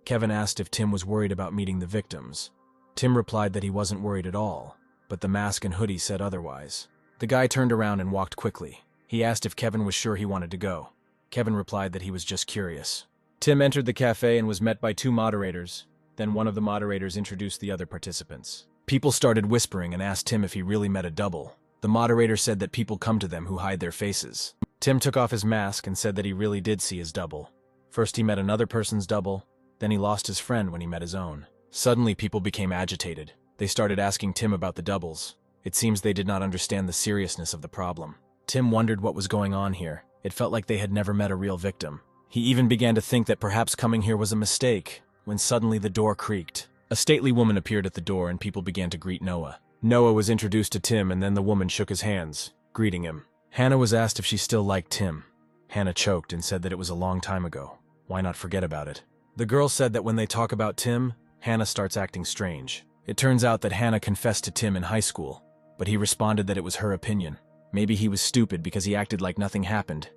Kevin asked if Tim was worried about meeting the victims. Tim replied that he wasn't worried at all, but the mask and hoodie said otherwise. The guy turned around and walked quickly. He asked if Kevin was sure he wanted to go. Kevin replied that he was just curious. Tim entered the cafe and was met by two moderators. Then one of the moderators introduced the other participants. People started whispering and asked Tim if he really met a double. The moderator said that people come to them who hide their faces. Tim took off his mask and said that he really did see his double. First he met another person's double, then he lost his friend when he met his own. Suddenly people became agitated. They started asking Tim about the doubles. It seems they did not understand the seriousness of the problem. Tim wondered what was going on here. It felt like they had never met a real victim. He even began to think that perhaps coming here was a mistake, when suddenly the door creaked. A stately woman appeared at the door and people began to greet Noah. Noah was introduced to Tim and then the woman shook his hands, greeting him. Hannah was asked if she still liked Tim. Hannah choked and said that it was a long time ago. Why not forget about it? The girl said that when they talk about Tim, Hannah starts acting strange. It turns out that Hannah confessed to Tim in high school, but he responded that it was her opinion. Maybe he was stupid because he acted like nothing happened.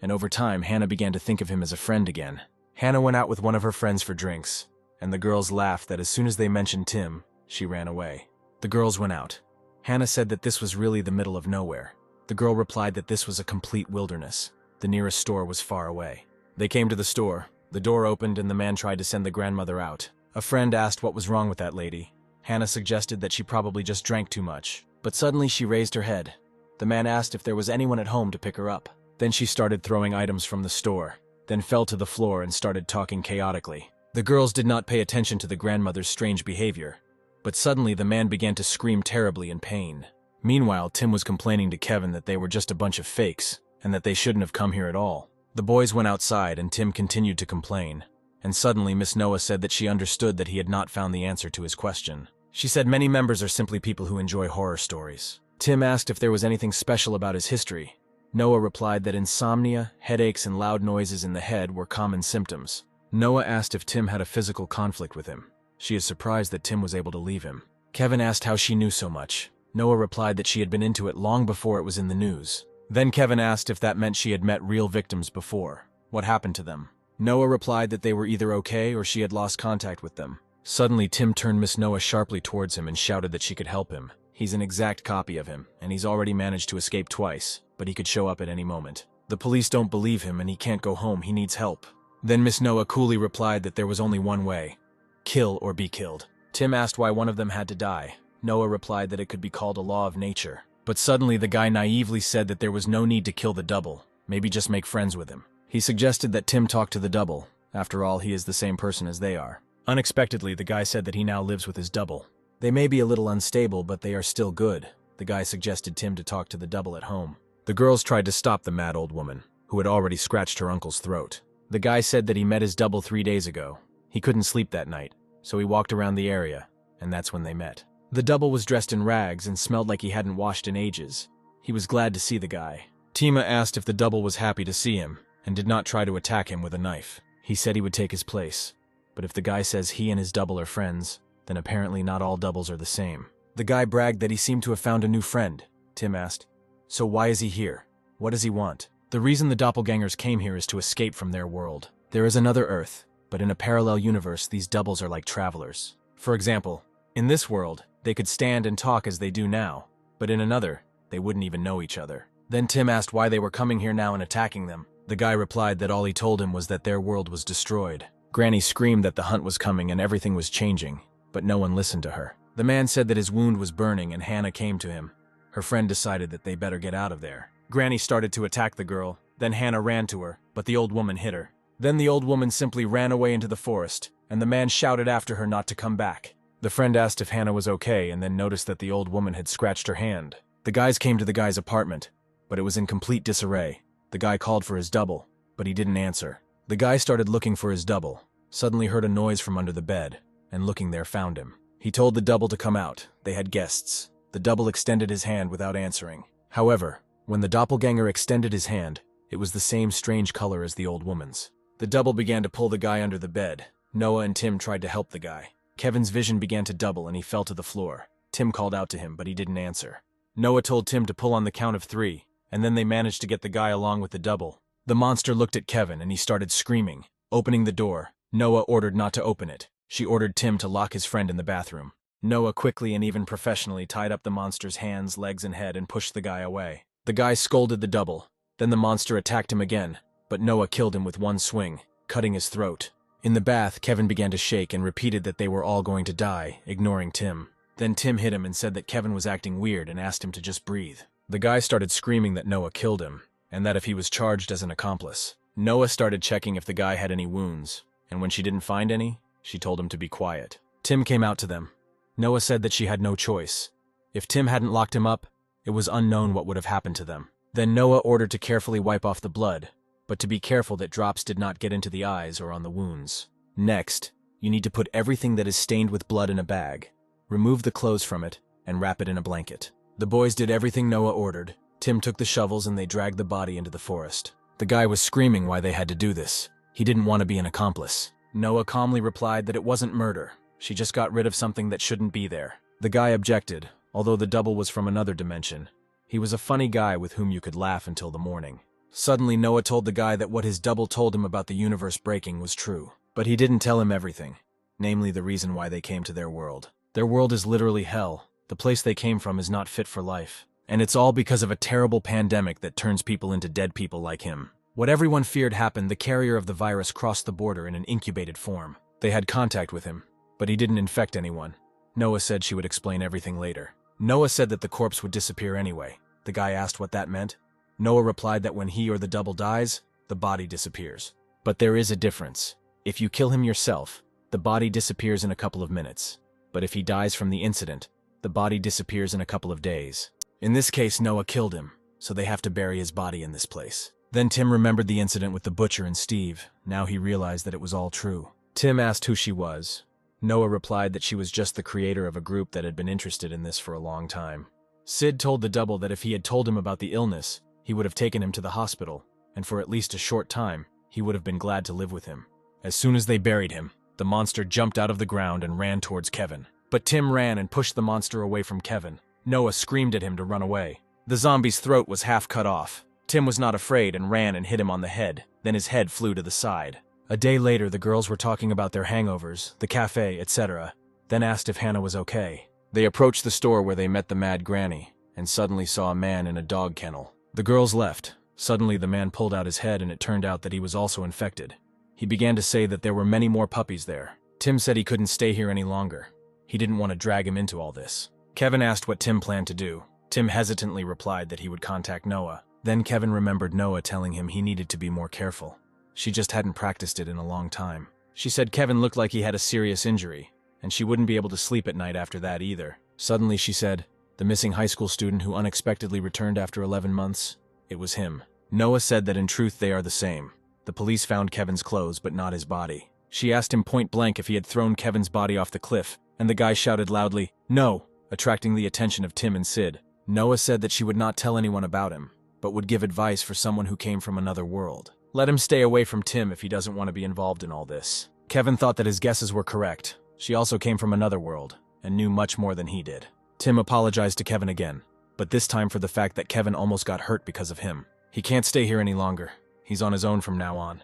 And over time, Hannah began to think of him as a friend again. Hannah went out with one of her friends for drinks, and the girls laughed that as soon as they mentioned Tim, she ran away. The girls went out. Hannah said that this was really the middle of nowhere. The girl replied that this was a complete wilderness. The nearest store was far away. They came to the store. The door opened and the man tried to send the grandmother out. A friend asked what was wrong with that lady. Hannah suggested that she probably just drank too much. But suddenly she raised her head. The man asked if there was anyone at home to pick her up. Then she started throwing items from the store, then fell to the floor and started talking chaotically. The girls did not pay attention to the grandmother's strange behavior, but suddenly the man began to scream terribly in pain. Meanwhile, Tim was complaining to Kevin that they were just a bunch of fakes, and that they shouldn't have come here at all. The boys went outside and Tim continued to complain, and suddenly Miss Noah said that she understood that he had not found the answer to his question. She said many members are simply people who enjoy horror stories. Tim asked if there was anything special about his history. Noah replied that insomnia, headaches, and loud noises in the head were common symptoms. Noah asked if Tim had a physical conflict with him. She is surprised that Tim was able to leave him. Kevin asked how she knew so much. Noah replied that she had been into it long before it was in the news. Then Kevin asked if that meant she had met real victims before. What happened to them? Noah replied that they were either okay or she had lost contact with them. Suddenly, Tim turned Miss Noah sharply towards him and shouted that she could help him. He's an exact copy of him, and he's already managed to escape twice, but he could show up at any moment. The police don't believe him and he can't go home, he needs help. Then Miss Noah coolly replied that there was only one way: kill or be killed. Tim asked why one of them had to die. Noah replied that it could be called a law of nature. But suddenly the guy naively said that there was no need to kill the double, maybe just make friends with him. He suggested that Tim talk to the double. After all, he is the same person as they are. Unexpectedly, the guy said that he now lives with his double. They may be a little unstable, but they are still good. The guy suggested Tim to talk to the double at home. The girls tried to stop the mad old woman, who had already scratched her uncle's throat. The guy said that he met his double 3 days ago. He couldn't sleep that night, so he walked around the area, and that's when they met. The double was dressed in rags and smelled like he hadn't washed in ages. He was glad to see the guy. Tima asked if the double was happy to see him, and did not try to attack him with a knife. He said he would take his place. But if the guy says he and his double are friends, then apparently not all doubles are the same. The guy bragged that he seemed to have found a new friend. Tim asked, "So why is he here? What does he want?" The reason the doppelgangers came here is to escape from their world. There is another Earth, but in a parallel universe, these doubles are like travelers. For example, in this world, they could stand and talk as they do now, but in another, they wouldn't even know each other. Then Tim asked why they were coming here now and attacking them. The guy replied that all he told him was that their world was destroyed. Granny screamed that the hunt was coming and everything was changing, but no one listened to her. The man said that his wound was burning and Hannah came to him. Her friend decided that they better get out of there. Granny started to attack the girl, then Hannah ran to her, but the old woman hit her. Then the old woman simply ran away into the forest, and the man shouted after her not to come back. The friend asked if Hannah was okay and then noticed that the old woman had scratched her hand. The guys came to the guy's apartment, but it was in complete disarray. The guy called for his double, but he didn't answer. The guy started looking for his double, suddenly heard a noise from under the bed, and looking there found him. He told the double to come out. They had guests. The double extended his hand without answering. However, when the doppelganger extended his hand, it was the same strange color as the old woman's. The double began to pull the guy under the bed. Noah and Tim tried to help the guy. Kevin's vision began to double and he fell to the floor. Tim called out to him, but he didn't answer. Noah told Tim to pull on the count of 3, and then they managed to get the guy along with the double. The monster looked at Kevin and he started screaming. Opening the door, Noah ordered not to open it. She ordered Tim to lock his friend in the bathroom. Noah quickly and even professionally tied up the monster's hands, legs, and head and pushed the guy away. The guy scolded the double, Then the monster attacked him again, but Noah killed him with one swing, cutting his throat. In the bath, Kevin began to shake and repeated that they were all going to die, ignoring Tim. Then Tim hit him and said that Kevin was acting weird and asked him to just breathe. The guy started screaming that Noah killed him, and that if he was charged as an accomplice. Noah started checking if the guy had any wounds, and when she didn't find any, she told him to be quiet. Tim came out to them. Noah said that she had no choice. If Tim hadn't locked him up, it was unknown what would have happened to them. Then Noah ordered to carefully wipe off the blood, but to be careful that drops did not get into the eyes or on the wounds. Next, you need to put everything that is stained with blood in a bag, remove the clothes from it, and wrap it in a blanket. The boys did everything Noah ordered. Tim took the shovels and they dragged the body into the forest. The guy was screaming why they had to do this. He didn't want to be an accomplice. Noah calmly replied that it wasn't murder. She just got rid of something that shouldn't be there. The guy objected, although the double was from another dimension. He was a funny guy with whom you could laugh until the morning. Suddenly, Noah told the guy that what his double told him about the universe breaking was true. But he didn't tell him everything, namely the reason why they came to their world. Their world is literally hell. The place they came from is not fit for life. And it's all because of a terrible pandemic that turns people into dead people like him. What everyone feared happened. The carrier of the virus crossed the border in an incubated form. They had contact with him, but he didn't infect anyone. Noah said she would explain everything later. Noah said that the corpse would disappear anyway. The guy asked what that meant. Noah replied that when he or the double dies, the body disappears. But there is a difference. If you kill him yourself, the body disappears in a couple of minutes. But if he dies from the incident, the body disappears in a couple of days. In this case, Noah killed him, so they have to bury his body in this place. Then Tim remembered the incident with the butcher and Steve. Now he realized that it was all true. Tim asked who she was. Noah replied that she was just the creator of a group that had been interested in this for a long time. Sid told the double that if he had told him about the illness, he would have taken him to the hospital, and for at least a short time, he would have been glad to live with him. As soon as they buried him, the monster jumped out of the ground and ran towards Kevin. But Tim ran and pushed the monster away from Kevin. Noah screamed at him to run away. The zombie's throat was half cut off. Tim was not afraid and ran and hit him on the head. Then his head flew to the side. A day later, the girls were talking about their hangovers, the cafe, etc., then asked if Hannah was okay. They approached the store where they met the mad granny, and suddenly saw a man in a dog kennel. The girls left. Suddenly, the man pulled out his head and it turned out that he was also infected. He began to say that there were many more puppies there. Tim said he couldn't stay here any longer. He didn't want to drag him into all this. Kevin asked what Tim planned to do. Tim hesitantly replied that he would contact Noah. Then Kevin remembered Noah telling him he needed to be more careful. She just hadn't practiced it in a long time. She said Kevin looked like he had a serious injury, and she wouldn't be able to sleep at night after that either. Suddenly, she said, the missing high school student who unexpectedly returned after 11 months, it was him. Noah said that in truth they are the same. The police found Kevin's clothes, but not his body. She asked him point blank if he had thrown Kevin's body off the cliff, and the guy shouted loudly, "No!" attracting the attention of Tim and Sid. Noah said that she would not tell anyone about him, but would give advice for someone who came from another world. Let him stay away from Tim if he doesn't want to be involved in all this. Kevin thought that his guesses were correct. She also came from another world, and knew much more than he did. Tim apologized to Kevin again, but this time for the fact that Kevin almost got hurt because of him. He can't stay here any longer. He's on his own from now on.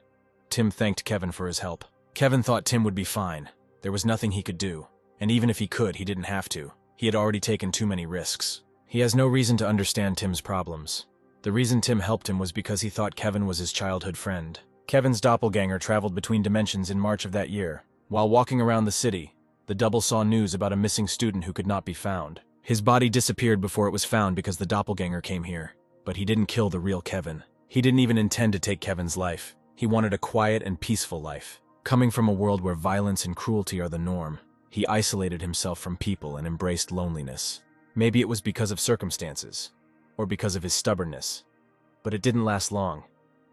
Tim thanked Kevin for his help. Kevin thought Tim would be fine. There was nothing he could do, and even if he could, he didn't have to. He had already taken too many risks. He has no reason to understand Tim's problems. The reason Tim helped him was because he thought Kevin was his childhood friend. Kevin's doppelganger traveled between dimensions in March of that year. While walking around the city, the double saw news about a missing student who could not be found. His body disappeared before it was found because the doppelganger came here. But he didn't kill the real Kevin. He didn't even intend to take Kevin's life. He wanted a quiet and peaceful life. Coming from a world where violence and cruelty are the norm, he isolated himself from people and embraced loneliness. Maybe it was because of circumstances, or because of his stubbornness. But it didn't last long.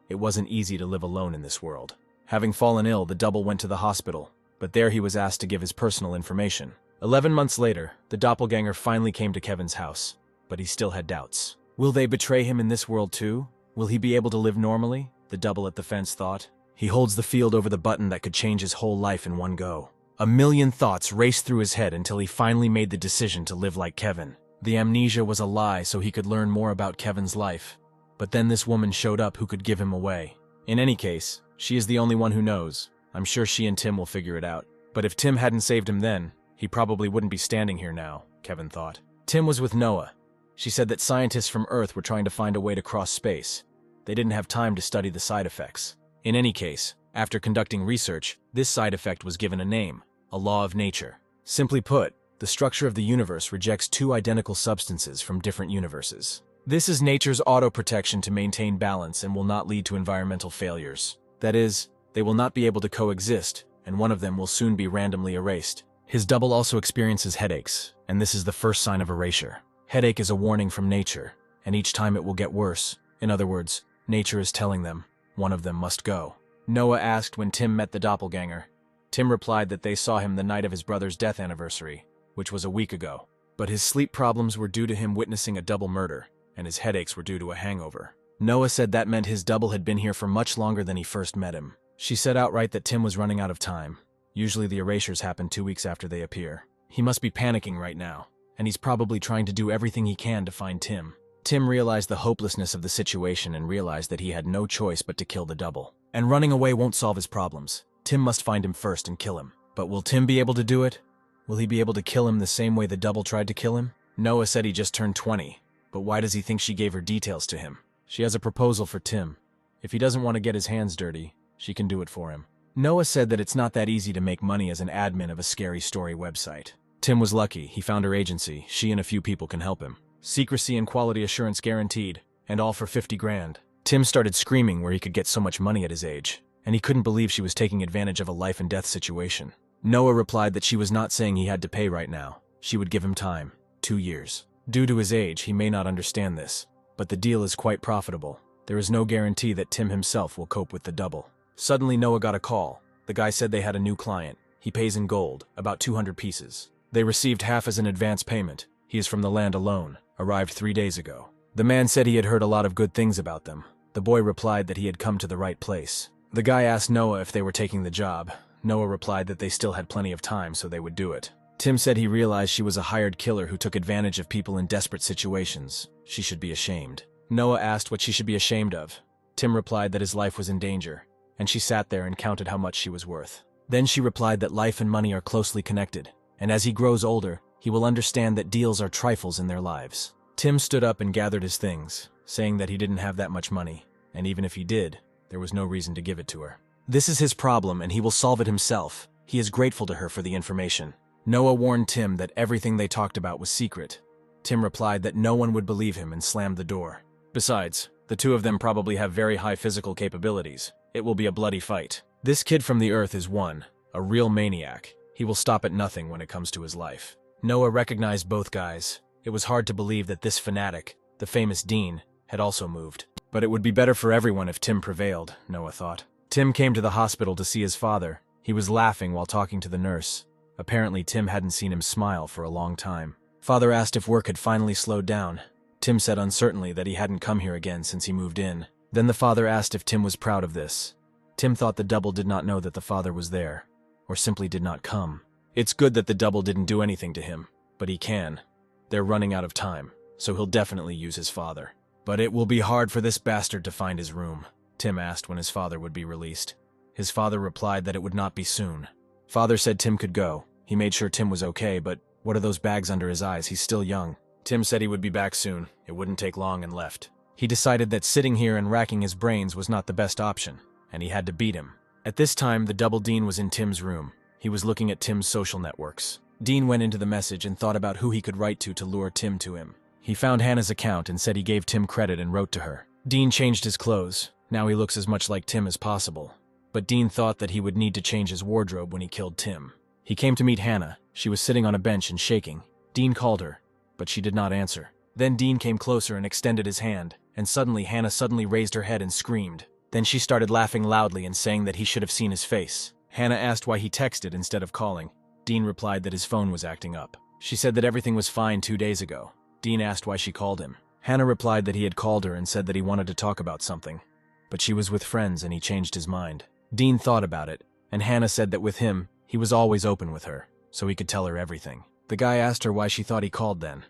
It wasn't easy to live alone in this world. Having fallen ill, the double went to the hospital, but there he was asked to give his personal information. 11 months later, the doppelganger finally came to Kevin's house, but he still had doubts. Will they betray him in this world too? Will he be able to live normally? The double at the fence thought. He holds the field over the button that could change his whole life in one go. A million thoughts raced through his head until he finally made the decision to live like Kevin. The amnesia was a lie so he could learn more about Kevin's life. But then this woman showed up who could give him away. In any case, she is the only one who knows. I'm sure she and Tim will figure it out. But if Tim hadn't saved him then, he probably wouldn't be standing here now, Kevin thought. Tim was with Noah. She said that scientists from Earth were trying to find a way to cross space. They didn't have time to study the side effects. In any case, after conducting research, this side effect was given a name, a law of nature. Simply put, the structure of the universe rejects two identical substances from different universes. This is nature's auto-protection to maintain balance and will not lead to environmental failures. That is, they will not be able to coexist, and one of them will soon be randomly erased. His double also experiences headaches, and this is the first sign of erasure. Headache is a warning from nature, and each time it will get worse. In other words, nature is telling them, one of them must go. Noah asked when Tim met the doppelganger. Tim replied that they saw him the night of his brother's death anniversary, which was a week ago. But his sleep problems were due to him witnessing a double murder, and his headaches were due to a hangover. Noah said that meant his double had been here for much longer than he first met him. She said outright that Tim was running out of time. Usually the erasures happen 2 weeks after they appear. He must be panicking right now, and he's probably trying to do everything he can to find Tim. Tim realized the hopelessness of the situation and realized that he had no choice but to kill the double. And running away won't solve his problems. Tim must find him first and kill him. But will Tim be able to do it? Will he be able to kill him the same way the double tried to kill him? Noah said he just turned 20, but why does he think she gave her details to him? She has a proposal for Tim. If he doesn't want to get his hands dirty, she can do it for him. Noah said that it's not that easy to make money as an admin of a scary story website. Tim was lucky. He found her agency. She and a few people can help him. Secrecy and quality assurance guaranteed, and all for 50 grand. Tim started screaming where he could get so much money at his age, and he couldn't believe she was taking advantage of a life and death situation. Noah replied that she was not saying he had to pay right now. She would give him time, 2 years. Due to his age, he may not understand this, but the deal is quite profitable. There is no guarantee that Tim himself will cope with the double. Suddenly Noah got a call. The guy said they had a new client. He pays in gold, about 200 pieces. They received half as an advance payment. He is from the land alone, arrived 3 days ago. The man said he had heard a lot of good things about them. The boy replied that he had come to the right place. The guy asked Noah if they were taking the job. Noah replied that they still had plenty of time, so they would do it. Tim said he realized she was a hired killer who took advantage of people in desperate situations. She should be ashamed. Noah asked what she should be ashamed of. Tim replied that his life was in danger, and she sat there and counted how much she was worth. Then she replied that life and money are closely connected, and as he grows older, he will understand that deals are trifles in their lives. Tim stood up and gathered his things, saying that he didn't have that much money, and even if he did, there was no reason to give it to her. This is his problem, and he will solve it himself. He is grateful to her for the information. Noah warned Tim that everything they talked about was secret. Tim replied that no one would believe him and slammed the door. Besides, the two of them probably have very high physical capabilities. It will be a bloody fight. This kid from the earth is one, a real maniac. He will stop at nothing when it comes to his life. Noah recognized both guys. It was hard to believe that this fanatic, the famous Dean, had also moved. But it would be better for everyone if Tim prevailed, Noah thought. Tim came to the hospital to see his father. He was laughing while talking to the nurse. Apparently, Tim hadn't seen him smile for a long time. Father asked if work had finally slowed down. Tim said uncertainly that he hadn't come here again since he moved in. Then the father asked if Tim was proud of this. Tim thought the double did not know that the father was there, or simply did not come. It's good that the double didn't do anything to him, but he can. They're running out of time, so he'll definitely use his father. But it will be hard for this bastard to find his room, Tim asked when his father would be released. His father replied that it would not be soon. Father said Tim could go. He made sure Tim was okay, but what are those bags under his eyes? He's still young. Tim said he would be back soon. It wouldn't take long and left. He decided that sitting here and racking his brains was not the best option, and he had to beat him. At this time, the double Dean was in Tim's room. He was looking at Tim's social networks. Dean went into the message and thought about who he could write to lure Tim to him. He found Hannah's account and said he gave Tim credit and wrote to her. Dean changed his clothes. Now he looks as much like Tim as possible. But Dean thought that he would need to change his wardrobe when he killed Tim. He came to meet Hannah. She was sitting on a bench and shaking. Dean called her, but she did not answer. Then Dean came closer and extended his hand, and suddenly Hannah suddenly raised her head and screamed. Then she started laughing loudly and saying that he should have seen his face. Hannah asked why he texted instead of calling. Dean replied that his phone was acting up. She said that everything was fine 2 days ago. Dean asked why she called him. Hannah replied that he had called her and said that he wanted to talk about something. But she was with friends and he changed his mind. Dean thought about it, and Hannah said that with him, he was always open with her, so he could tell her everything. The guy asked her why she thought he called then.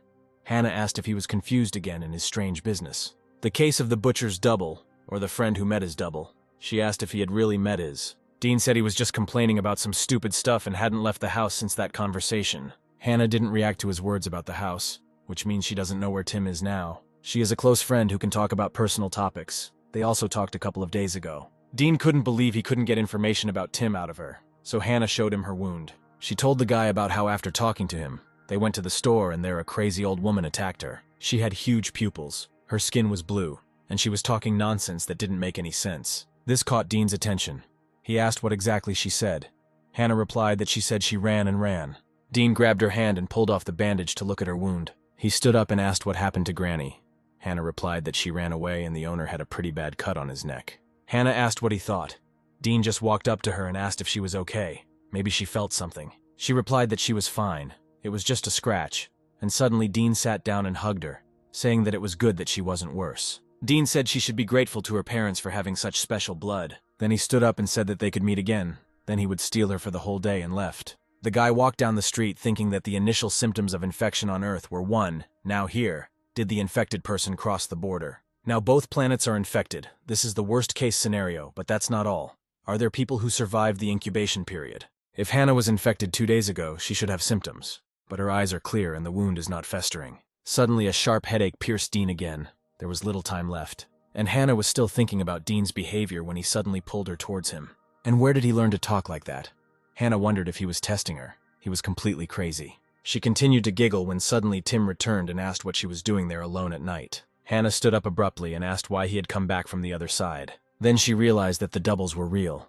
Hannah asked if he was confused again in his strange business. The case of the butcher's double, or the friend who met his double. She asked if he had really met his. Dean said he was just complaining about some stupid stuff and hadn't left the house since that conversation. Hannah didn't react to his words about the house, which means she doesn't know where Tim is now. She is a close friend who can talk about personal topics. They also talked a couple of days ago. Dean couldn't believe he couldn't get information about Tim out of her, so Hannah showed him her wound. She told the guy about how after talking to him, they went to the store and there a crazy old woman attacked her. She had huge pupils, her skin was blue, and she was talking nonsense that didn't make any sense. This caught Dean's attention. He asked what exactly she said. Hannah replied that she said she ran and ran. Dean grabbed her hand and pulled off the bandage to look at her wound. He stood up and asked what happened to Granny. Hannah replied that she ran away and the owner had a pretty bad cut on his neck. Hannah asked what he thought. Dean just walked up to her and asked if she was okay. Maybe she felt something. She replied that she was fine. It was just a scratch. And suddenly Dean sat down and hugged her, saying that it was good that she wasn't worse. Dean said she should be grateful to her parents for having such special blood. Then he stood up and said that they could meet again. Then he would steal her for the whole day and left. The guy walked down the street thinking that the initial symptoms of infection on Earth were one. Now here, did the infected person cross the border? Now both planets are infected. This is the worst case scenario, but that's not all. Are there people who survived the incubation period? If Hannah was infected 2 days ago, she should have symptoms. But her eyes are clear and the wound is not festering. Suddenly a sharp headache pierced Dean again. There was little time left. And Hannah was still thinking about Dean's behavior when he suddenly pulled her towards him. And where did he learn to talk like that? Hannah wondered if he was testing her. He was completely crazy. She continued to giggle when suddenly Tim returned and asked what she was doing there alone at night. Hannah stood up abruptly and asked why he had come back from the other side. Then she realized that the doubles were real.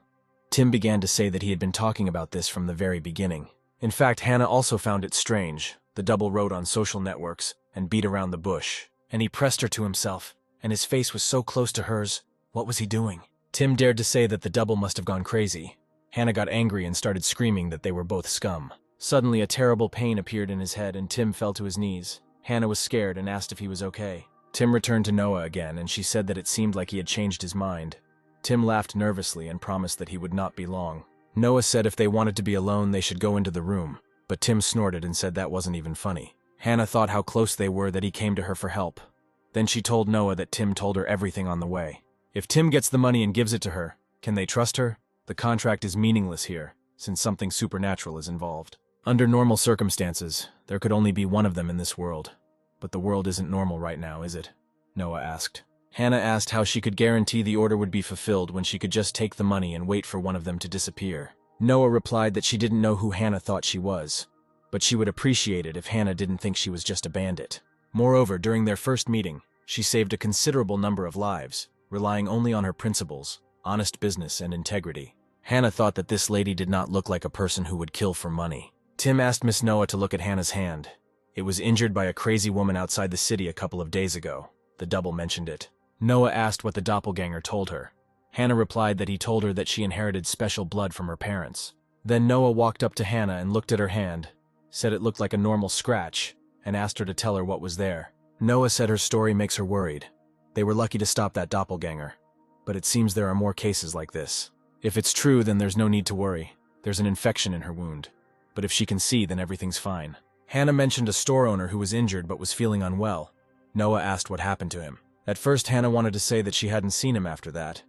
Tim began to say that he had been talking about this from the very beginning. In fact, Hannah also found it strange. The double wrote on social networks and beat around the bush. And he pressed her to himself, and his face was so close to hers. What was he doing? Tim dared to say that the double must have gone crazy. Hannah got angry and started screaming that they were both scum. Suddenly a terrible pain appeared in his head and Tim fell to his knees. Hannah was scared and asked if he was okay. Tim returned to Noah again and she said that it seemed like he had changed his mind. Tim laughed nervously and promised that he would not be long. Noah said if they wanted to be alone they should go into the room, but Tim snorted and said that wasn't even funny. Hannah thought how close they were that he came to her for help. Then she told Noah that Tim told her everything on the way. If Tim gets the money and gives it to her, can they trust her? The contract is meaningless here, since something supernatural is involved. Under normal circumstances, there could only be one of them in this world. But the world isn't normal right now, is it? Noah asked. Hannah asked how she could guarantee the order would be fulfilled when she could just take the money and wait for one of them to disappear. Noah replied that she didn't know who Hannah thought she was, but she would appreciate it if Hannah didn't think she was just a bandit. Moreover, during their first meeting, she saved a considerable number of lives, relying only on her principles, honest business, and integrity. Hannah thought that this lady did not look like a person who would kill for money. Tim asked Miss Noah to look at Hannah's hand. It was injured by a crazy woman outside the city a couple of days ago. The double mentioned it. Noah asked what the doppelganger told her. Hannah replied that he told her that she inherited special blood from her parents. Then Noah walked up to Hannah and looked at her hand, said it looked like a normal scratch, and asked her to tell her what was there. Noah said her story makes her worried. They were lucky to stop that doppelganger. But it seems there are more cases like this. If it's true, then there's no need to worry. There's an infection in her wound. But if she can see, then everything's fine. Hannah mentioned a store owner who was injured but was feeling unwell. Noah asked what happened to him. At first, Hannah wanted to say that she hadn't seen him after that,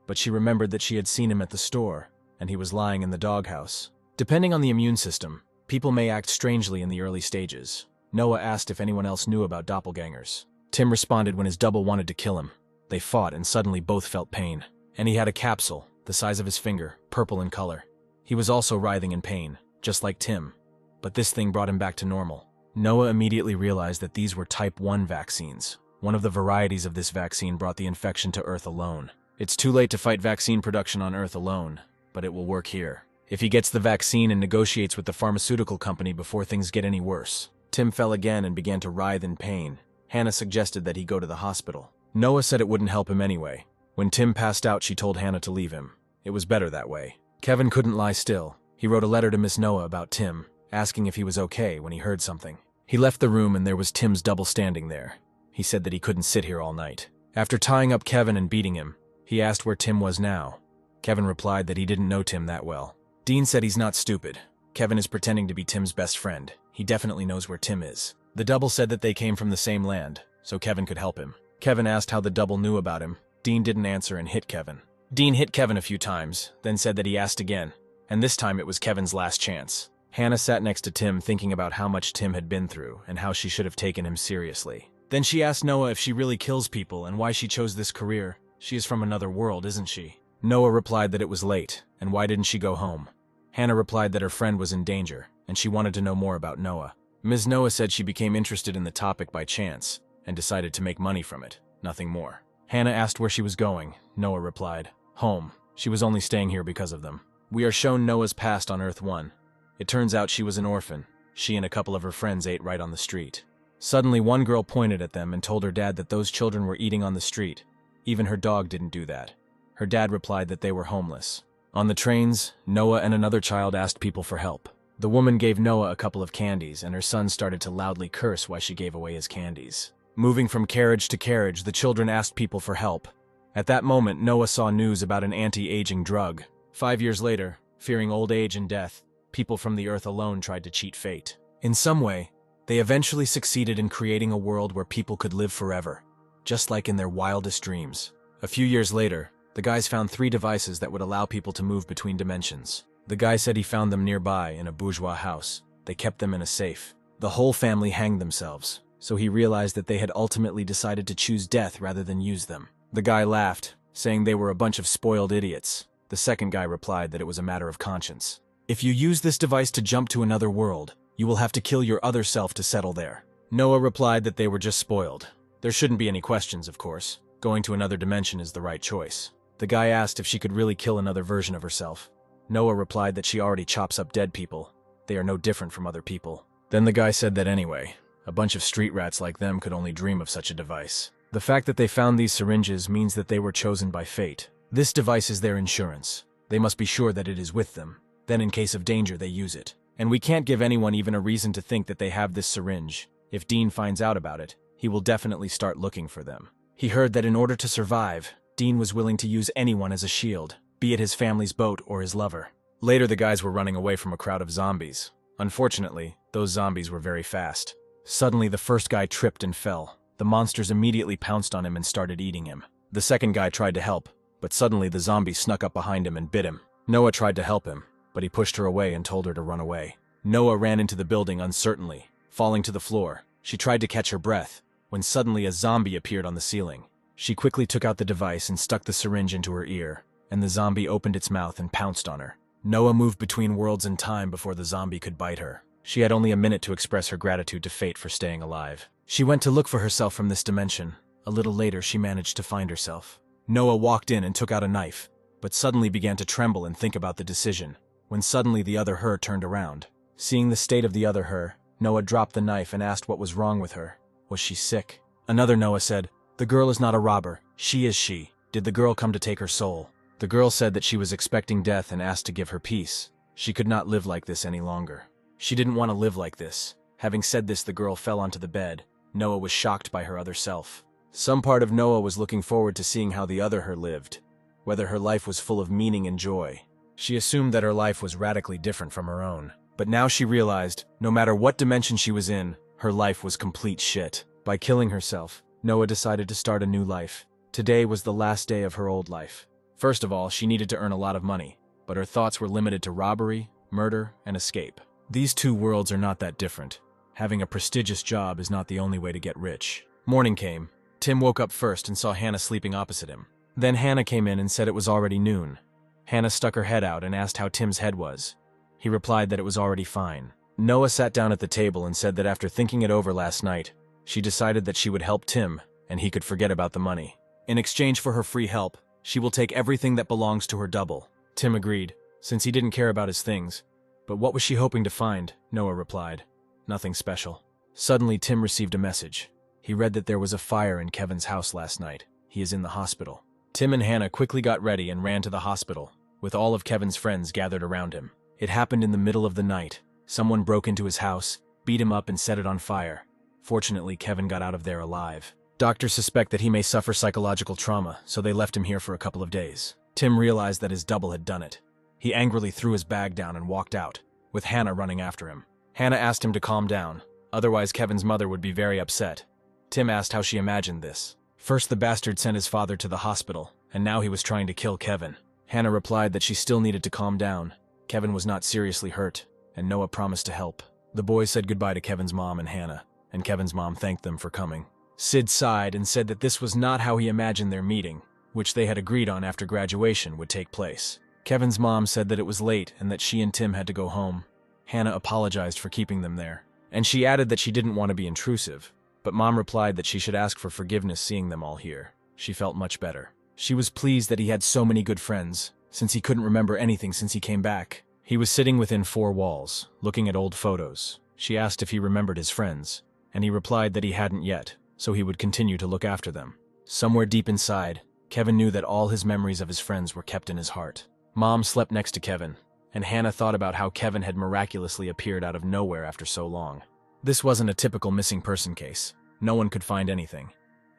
but she remembered that she had seen him at the store, and he was lying in the doghouse. Depending on the immune system, people may act strangely in the early stages. Noah asked if anyone else knew about doppelgangers. Tim responded when his double wanted to kill him. They fought and suddenly both felt pain. And he had a capsule, the size of his finger, purple in color. He was also writhing in pain, just like Tim. But this thing brought him back to normal. Noah immediately realized that these were type 1 vaccines. One of the varieties of this vaccine brought the infection to Earth alone. It's too late to fight vaccine production on Earth alone, but it will work here. If he gets the vaccine and negotiates with the pharmaceutical company before things get any worse. Tim fell again and began to writhe in pain. Hannah suggested that he go to the hospital. Noah said it wouldn't help him anyway. When Tim passed out, she told Hannah to leave him. It was better that way. Kevin couldn't lie still. He wrote a letter to Miss Noah about Tim, asking if he was okay when he heard something. He left the room and there was Tim's double standing there. He said that he couldn't sit here all night. After tying up Kevin and beating him, he asked where Tim was now. Kevin replied that he didn't know Tim that well. Dean said he's not stupid. Kevin is pretending to be Tim's best friend. He definitely knows where Tim is. The double said that they came from the same land, so Kevin could help him. Kevin asked how the double knew about him. Dean didn't answer and hit Kevin. Dean hit Kevin a few times, then said that he asked again, and this time it was Kevin's last chance. Hannah sat next to Tim thinking about how much Tim had been through and how she should have taken him seriously. Then she asked Noah if she really kills people and why she chose this career. She is from another world, isn't she? Noah replied that it was late, and why didn't she go home? Hannah replied that her friend was in danger, and she wanted to know more about Noah. Ms. Noah said she became interested in the topic by chance, and decided to make money from it, nothing more. Hannah asked where she was going. Noah replied, home. She was only staying here because of them. We are shown Noah's past on Earth 1. It turns out she was an orphan. She and a couple of her friends ate right on the street. Suddenly, one girl pointed at them and told her dad that those children were eating on the street. Even her dog didn't do that. Her dad replied that they were homeless. On the trains, Noah and another child asked people for help. The woman gave Noah a couple of candies, and her son started to loudly curse while she gave away his candies. Moving from carriage to carriage, the children asked people for help. At that moment, Noah saw news about an anti-aging drug. 5 years later, fearing old age and death, people from the Earth alone tried to cheat fate. In some way, they eventually succeeded in creating a world where people could live forever, just like in their wildest dreams. A few years later, the guys found 3 devices that would allow people to move between dimensions. The guy said he found them nearby in a bourgeois house. They kept them in a safe. The whole family hanged themselves, so he realized that they had ultimately decided to choose death rather than use them. The guy laughed, saying they were a bunch of spoiled idiots. The second guy replied that it was a matter of conscience. If you use this device to jump to another world, you will have to kill your other self to settle there. Noah replied that they were just spoiled. There shouldn't be any questions, of course. Going to another dimension is the right choice. The guy asked if she could really kill another version of herself. Noah replied that she already chops up dead people. They are no different from other people. Then the guy said that anyway, a bunch of street rats like them could only dream of such a device. The fact that they found these syringes means that they were chosen by fate. This device is their insurance. They must be sure that it is with them. Then in case of danger, they use it. And we can't give anyone even a reason to think that they have this syringe. If Dean finds out about it, he will definitely start looking for them. He heard that in order to survive, Dean was willing to use anyone as a shield, be it his family's boat or his lover. Later, the guys were running away from a crowd of zombies. Unfortunately, those zombies were very fast. Suddenly, the first guy tripped and fell. The monsters immediately pounced on him and started eating him. The second guy tried to help, but suddenly the zombie snuck up behind him and bit him. Noah tried to help him, but he pushed her away and told her to run away. Noah ran into the building uncertainly, falling to the floor. She tried to catch her breath, when suddenly a zombie appeared on the ceiling. She quickly took out the device and stuck the syringe into her ear, and the zombie opened its mouth and pounced on her. Noah moved between worlds and time before the zombie could bite her. She had only a minute to express her gratitude to fate for staying alive. She went to look for herself from this dimension. A little later, she managed to find herself. Noah walked in and took out a knife, but suddenly began to tremble and think about the decision, when suddenly the other her turned around. Seeing the state of the other her, Noah dropped the knife and asked what was wrong with her. Was she sick? Another Noah said, "The girl is not a robber. She is she. Did the girl come to take her soul?" The girl said that she was expecting death and asked to give her peace. She could not live like this any longer. She didn't want to live like this. Having said this, the girl fell onto the bed. Noah was shocked by her other self. Some part of Noah was looking forward to seeing how the other her lived, whether her life was full of meaning and joy. She assumed that her life was radically different from her own. But now she realized, no matter what dimension she was in, her life was complete shit. By killing herself, Noah decided to start a new life. Today was the last day of her old life. First of all, she needed to earn a lot of money, but her thoughts were limited to robbery, murder, and escape. These two worlds are not that different. Having a prestigious job is not the only way to get rich. Morning came. Tim woke up first and saw Hannah sleeping opposite him. Then Hannah came in and said it was already noon. Hannah stuck her head out and asked how Tim's head was. He replied that it was already fine. Noah sat down at the table and said that after thinking it over last night, she decided that she would help Tim and he could forget about the money. In exchange for her free help, she will take everything that belongs to her double. Tim agreed, since he didn't care about his things. But what was she hoping to find? Noah replied. Nothing special. Suddenly, Tim received a message. He read that there was a fire in Kevin's house last night. He is in the hospital. Tim and Hannah quickly got ready and ran to the hospital, with all of Kevin's friends gathered around him. It happened in the middle of the night. Someone broke into his house, beat him up and set it on fire. Fortunately, Kevin got out of there alive. Doctors suspect that he may suffer psychological trauma, so they left him here for a couple of days. Tim realized that his double had done it. He angrily threw his bag down and walked out, with Hannah running after him. Hannah asked him to calm down, otherwise Kevin's mother would be very upset. Tim asked how she imagined this. First, the bastard sent his father to the hospital, and now he was trying to kill Kevin. Hannah replied that she still needed to calm down. Kevin was not seriously hurt, and Noah promised to help. The boys said goodbye to Kevin's mom and Hannah, and Kevin's mom thanked them for coming. Sid sighed and said that this was not how he imagined their meeting. which they had agreed on after graduation would take place. Kevin's mom said that it was late and that she and Tim had to go home. Hannah apologized for keeping them there, and she added that she didn't want to be intrusive, but Mom replied that she should ask for forgiveness seeing them all here. She felt much better. She was pleased that he had so many good friends, since he couldn't remember anything since he came back. He was sitting within 4 walls, looking at old photos. She asked if he remembered his friends, and he replied that he hadn't yet, so he would continue to look after them. Somewhere deep inside, Kevin knew that all his memories of his friends were kept in his heart. Mom slept next to Kevin, and Hannah thought about how Kevin had miraculously appeared out of nowhere after so long. This wasn't a typical missing person case. No one could find anything.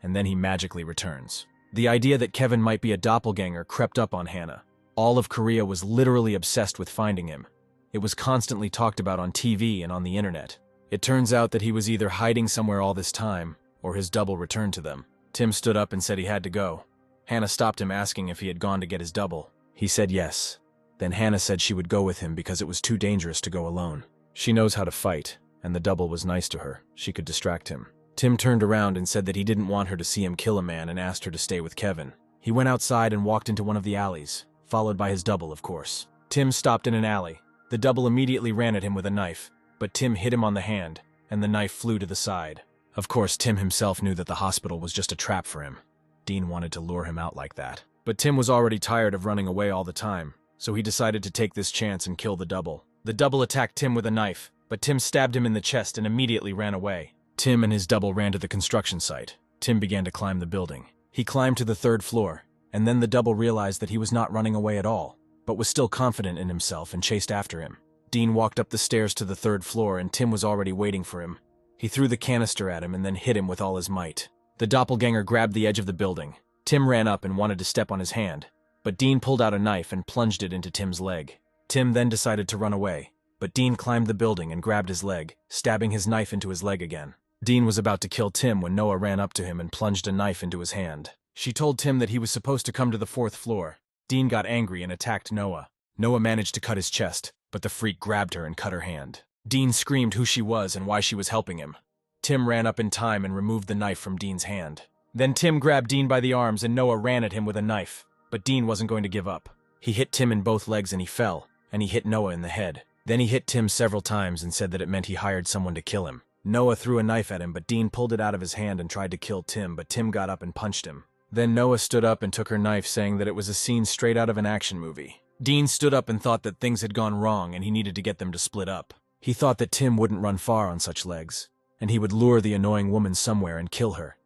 And then he magically returns. The idea that Kevin might be a doppelganger crept up on Hannah. All of Korea was literally obsessed with finding him. It was constantly talked about on TV and on the internet. It turns out that he was either hiding somewhere all this time, or his double returned to them. Tim stood up and said he had to go. Hannah stopped him asking if he had gone to get his double. He said yes. Then Hannah said she would go with him because it was too dangerous to go alone. She knows how to fight, and the double was nice to her. She could distract him. Tim turned around and said that he didn't want her to see him kill a man and asked her to stay with Kevin. He went outside and walked into one of the alleys, followed by his double, of course. Tim stopped in an alley. The double immediately ran at him with a knife, but Tim hit him on the hand, and the knife flew to the side. Of course, Tim himself knew that the hospital was just a trap for him. Dean wanted to lure him out like that. But Tim was already tired of running away all the time, so he decided to take this chance and kill the double. The double attacked Tim with a knife, but Tim stabbed him in the chest and immediately ran away. Tim and his double ran to the construction site. Tim began to climb the building. He climbed to the 3rd floor, and then the double realized that he was not running away at all, but was still confident in himself and chased after him. Dean walked up the stairs to the 3rd floor and Tim was already waiting for him. He threw the canister at him and then hit him with all his might. The doppelganger grabbed the edge of the building. Tim ran up and wanted to step on his hand, but Dean pulled out a knife and plunged it into Tim's leg. Tim then decided to run away, but Dean climbed the building and grabbed his leg, stabbing his knife into his leg again. Dean was about to kill Tim when Noah ran up to him and plunged a knife into his hand. She told Tim that he was supposed to come to the 4th floor. Dean got angry and attacked Noah. Noah managed to cut his chest, but the freak grabbed her and cut her hand. Dean screamed who she was and why she was helping him. Tim ran up in time and removed the knife from Dean's hand. Then Tim grabbed Dean by the arms and Noah ran at him with a knife, but Dean wasn't going to give up. He hit Tim in both legs and he fell, and he hit Noah in the head. Then he hit Tim several times and said that it meant he hired someone to kill him. Noah threw a knife at him, but Dean pulled it out of his hand and tried to kill Tim, but Tim got up and punched him. Then Noah stood up and took her knife, saying that it was a scene straight out of an action movie. Dean stood up and thought that things had gone wrong and he needed to get them to split up. He thought that Tim wouldn't run far on such legs, and he would lure the annoying woman somewhere and kill her.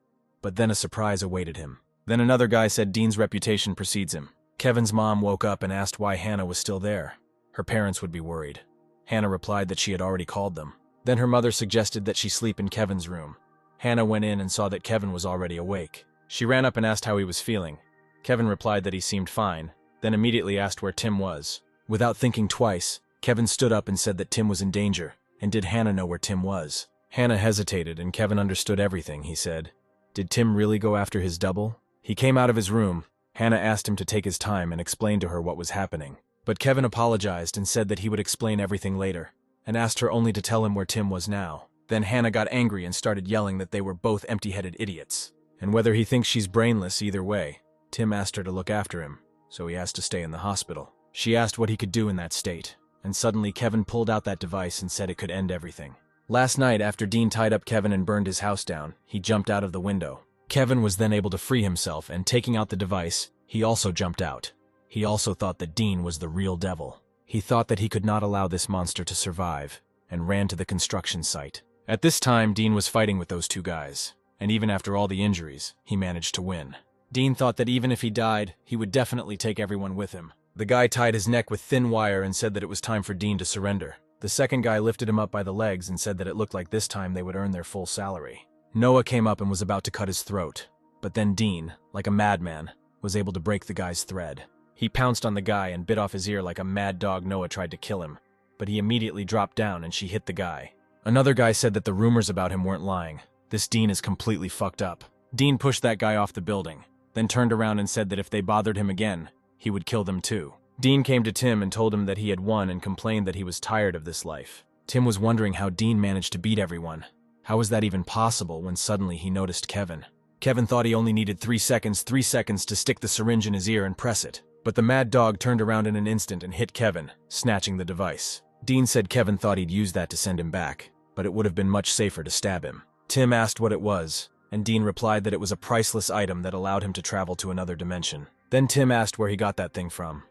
But then a surprise awaited him. Then another guy said Dean's reputation precedes him. Kevin's mom woke up and asked why Hannah was still there. Her parents would be worried. Hannah replied that she had already called them. Then her mother suggested that she sleep in Kevin's room. Hannah went in and saw that Kevin was already awake. She ran up and asked how he was feeling. Kevin replied that he seemed fine, then immediately asked where Tim was. Without thinking twice, Kevin stood up and said that Tim was in danger, and did Hannah know where Tim was? Hannah hesitated and Kevin understood everything, he said. Did Tim really go after his double? He came out of his room. Hannah asked him to take his time and explain to her what was happening. But Kevin apologized and said that he would explain everything later, and asked her only to tell him where Tim was now. Then Hannah got angry and started yelling that they were both empty-headed idiots, and whether he thinks she's brainless either way. Tim asked her to look after him, so he asked to stay in the hospital. She asked what he could do in that state, and suddenly Kevin pulled out that device and said it could end everything. Last night, after Dean tied up Kevin and burned his house down, he jumped out of the window. Kevin was then able to free himself, and taking out the device, he also jumped out. He also thought that Dean was the real devil. He thought that he could not allow this monster to survive, and ran to the construction site. At this time, Dean was fighting with those two guys, and even after all the injuries, he managed to win. Dean thought that even if he died, he would definitely take everyone with him. The guy tied his neck with thin wire and said that it was time for Dean to surrender. The second guy lifted him up by the legs and said that it looked like this time they would earn their full salary. Noah came up and was about to cut his throat, but then Dean, like a madman, was able to break the guy's thread. He pounced on the guy and bit off his ear like a mad dog. Noah tried to kill him, but he immediately dropped down and she hit the guy. Another guy said that the rumors about him weren't lying. This Dean is completely fucked up. Dean pushed that guy off the building, then turned around and said that if they bothered him again, he would kill them too. Dean came to Tim and told him that he had won and complained that he was tired of this life. Tim was wondering how Dean managed to beat everyone. How was that even possible when suddenly he noticed Kevin? Kevin thought he only needed 3 seconds to stick the syringe in his ear and press it. But the mad dog turned around in an instant and hit Kevin, snatching the device. Dean said Kevin thought he'd use that to send him back, but it would have been much safer to stab him. Tim asked what it was, and Dean replied that it was a priceless item that allowed him to travel to another dimension. Then Tim asked where he got that thing from.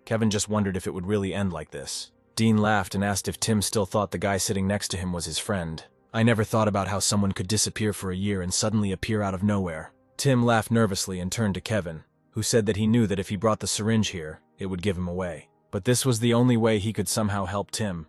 Kevin just wondered if it would really end like this. Dean laughed and asked if Tim still thought the guy sitting next to him was his friend. I never thought about how someone could disappear for a year and suddenly appear out of nowhere. Tim laughed nervously and turned to Kevin, who said that he knew that if he brought the syringe here, it would give him away. But this was the only way he could somehow help Tim,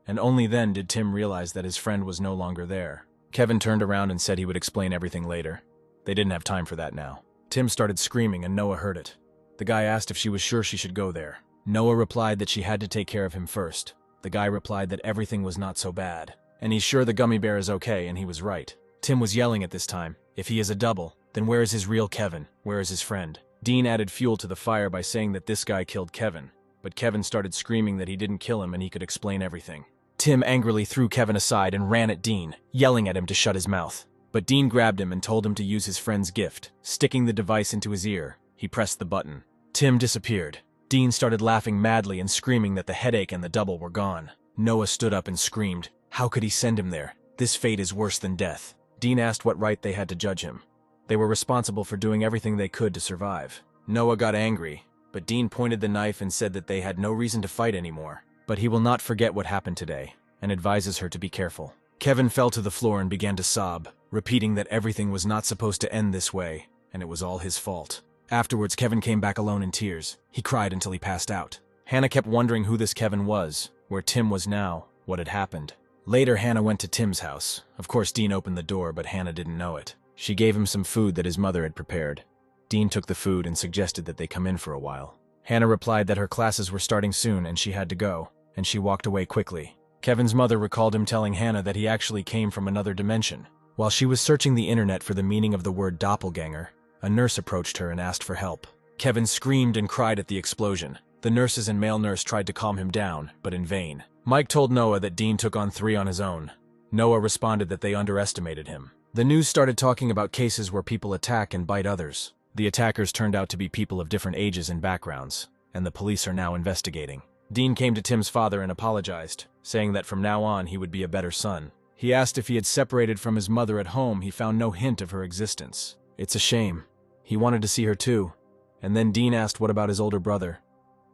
and only then did Tim realize that his friend was no longer there. Kevin turned around and said he would explain everything later. They didn't have time for that now. Tim started screaming and Noah heard it. The guy asked if she was sure she should go there. Noah replied that she had to take care of him first. The guy replied that everything was not so bad, and he's sure the gummy bear is okay, and he was right. Tim was yelling at this time, if he is a double, then where is his real Kevin? Where is his friend? Dean added fuel to the fire by saying that this guy killed Kevin, but Kevin started screaming that he didn't kill him and he could explain everything. Tim angrily threw Kevin aside and ran at Dean, yelling at him to shut his mouth. But Dean grabbed him and told him to use his friend's gift. Sticking the device into his ear, he pressed the button. Tim disappeared. Dean started laughing madly and screaming that the headache and the double were gone. Noah stood up and screamed, how could he send him there? This fate is worse than death. Dean asked what right they had to judge him. They were responsible for doing everything they could to survive. Noah got angry, but Dean pointed the knife and said that they had no reason to fight anymore. But he will not forget what happened today, and advises her to be careful. Kevin fell to the floor and began to sob, repeating that everything was not supposed to end this way, and it was all his fault. Afterwards, Kevin came back alone in tears. He cried until he passed out. Hannah kept wondering who this Kevin was, where Tim was now, what had happened. Later, Hannah went to Tim's house. Of course, Dean opened the door, but Hannah didn't know it. She gave him some food that his mother had prepared. Dean took the food and suggested that they come in for a while. Hannah replied that her classes were starting soon and she had to go, and she walked away quickly. Kevin's mother recalled him telling Hannah that he actually came from another dimension. While she was searching the internet for the meaning of the word doppelganger, a nurse approached her and asked for help. Kevin screamed and cried at the explosion. The nurses and male nurse tried to calm him down, but in vain. Mike told Noah that Dean took on 3 on his own. Noah responded that they underestimated him. The news started talking about cases where people attack and bite others. The attackers turned out to be people of different ages and backgrounds, and the police are now investigating. Dean came to Tim's father and apologized, saying that from now on he would be a better son. He asked if he had separated from his mother at home. He found no hint of her existence. It's a shame. He wanted to see her too. And then Dean asked what about his older brother.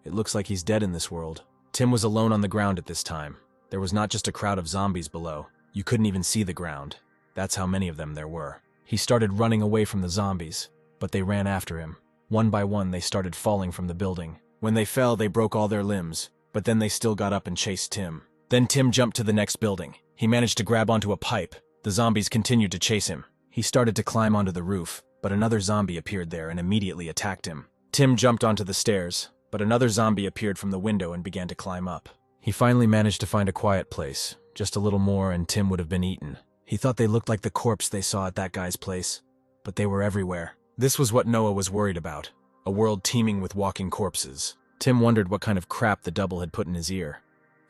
It looks like he's dead in this world. Tim was alone on the ground at this time. There was not just a crowd of zombies below. You couldn't even see the ground. That's how many of them there were. He started running away from the zombies, but they ran after him. One by one, they started falling from the building. When they fell, they broke all their limbs, but then they still got up and chased Tim. Then Tim jumped to the next building. He managed to grab onto a pipe. The zombies continued to chase him. He started to climb onto the roof, but another zombie appeared there and immediately attacked him. Tim jumped onto the stairs, but another zombie appeared from the window and began to climb up. He finally managed to find a quiet place. Just a little more and Tim would have been eaten. He thought they looked like the corpse they saw at that guy's place, but they were everywhere. This was what Noah was worried about, a world teeming with walking corpses. Tim wondered what kind of crap the double had put in his ear.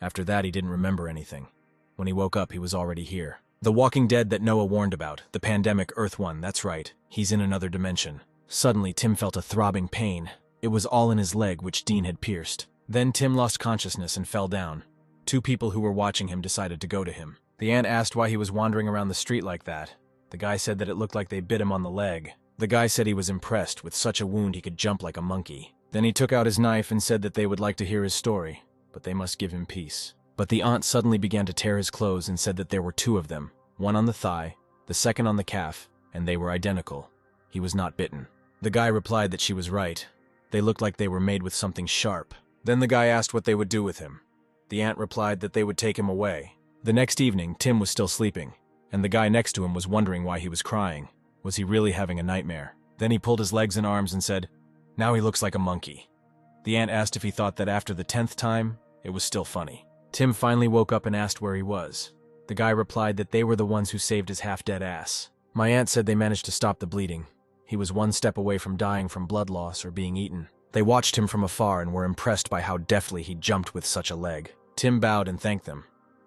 After that, he didn't remember anything. When he woke up, he was already here. The walking dead that Noah warned about, the pandemic Earth 1, that's right. He's in another dimension. Suddenly, Tim felt a throbbing pain. It was all in his leg, which Dean had pierced. Then Tim lost consciousness and fell down. 2 people who were watching him decided to go to him. The aunt asked why he was wandering around the street like that. The guy said that it looked like they bit him on the leg. The guy said he was impressed. With such a wound, he could jump like a monkey. Then he took out his knife and said that they would like to hear his story, but they must give him peace. But the aunt suddenly began to tear his clothes and said that there were 2 of them, one on the thigh, the second on the calf, and they were identical. He was not bitten. The guy replied that she was right. They looked like they were made with something sharp. Then the guy asked what they would do with him. The aunt replied that they would take him away. The next evening, Tim was still sleeping, and the guy next to him was wondering why he was crying. Was he really having a nightmare? Then he pulled his legs and arms and said, "Now he looks like a monkey." The aunt asked if he thought that after the 10th time, it was still funny. Tim finally woke up and asked where he was. The guy replied that they were the ones who saved his half-dead ass. My aunt said they managed to stop the bleeding. He was 1 step away from dying from blood loss or being eaten. They watched him from afar and were impressed by how deftly he jumped with such a leg. Tim bowed and thanked them.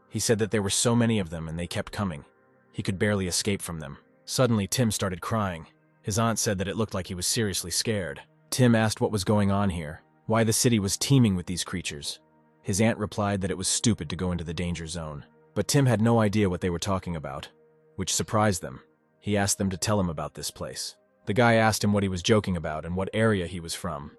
He said that there were so many of them and they kept coming. He could barely escape from them. Suddenly, Tim started crying. His aunt said that it looked like he was seriously scared. Tim asked what was going on here, why the city was teeming with these creatures. His aunt replied that it was stupid to go into the danger zone. But Tim had no idea what they were talking about, which surprised them. He asked them to tell him about this place. The guy asked him what he was joking about and what area he was from.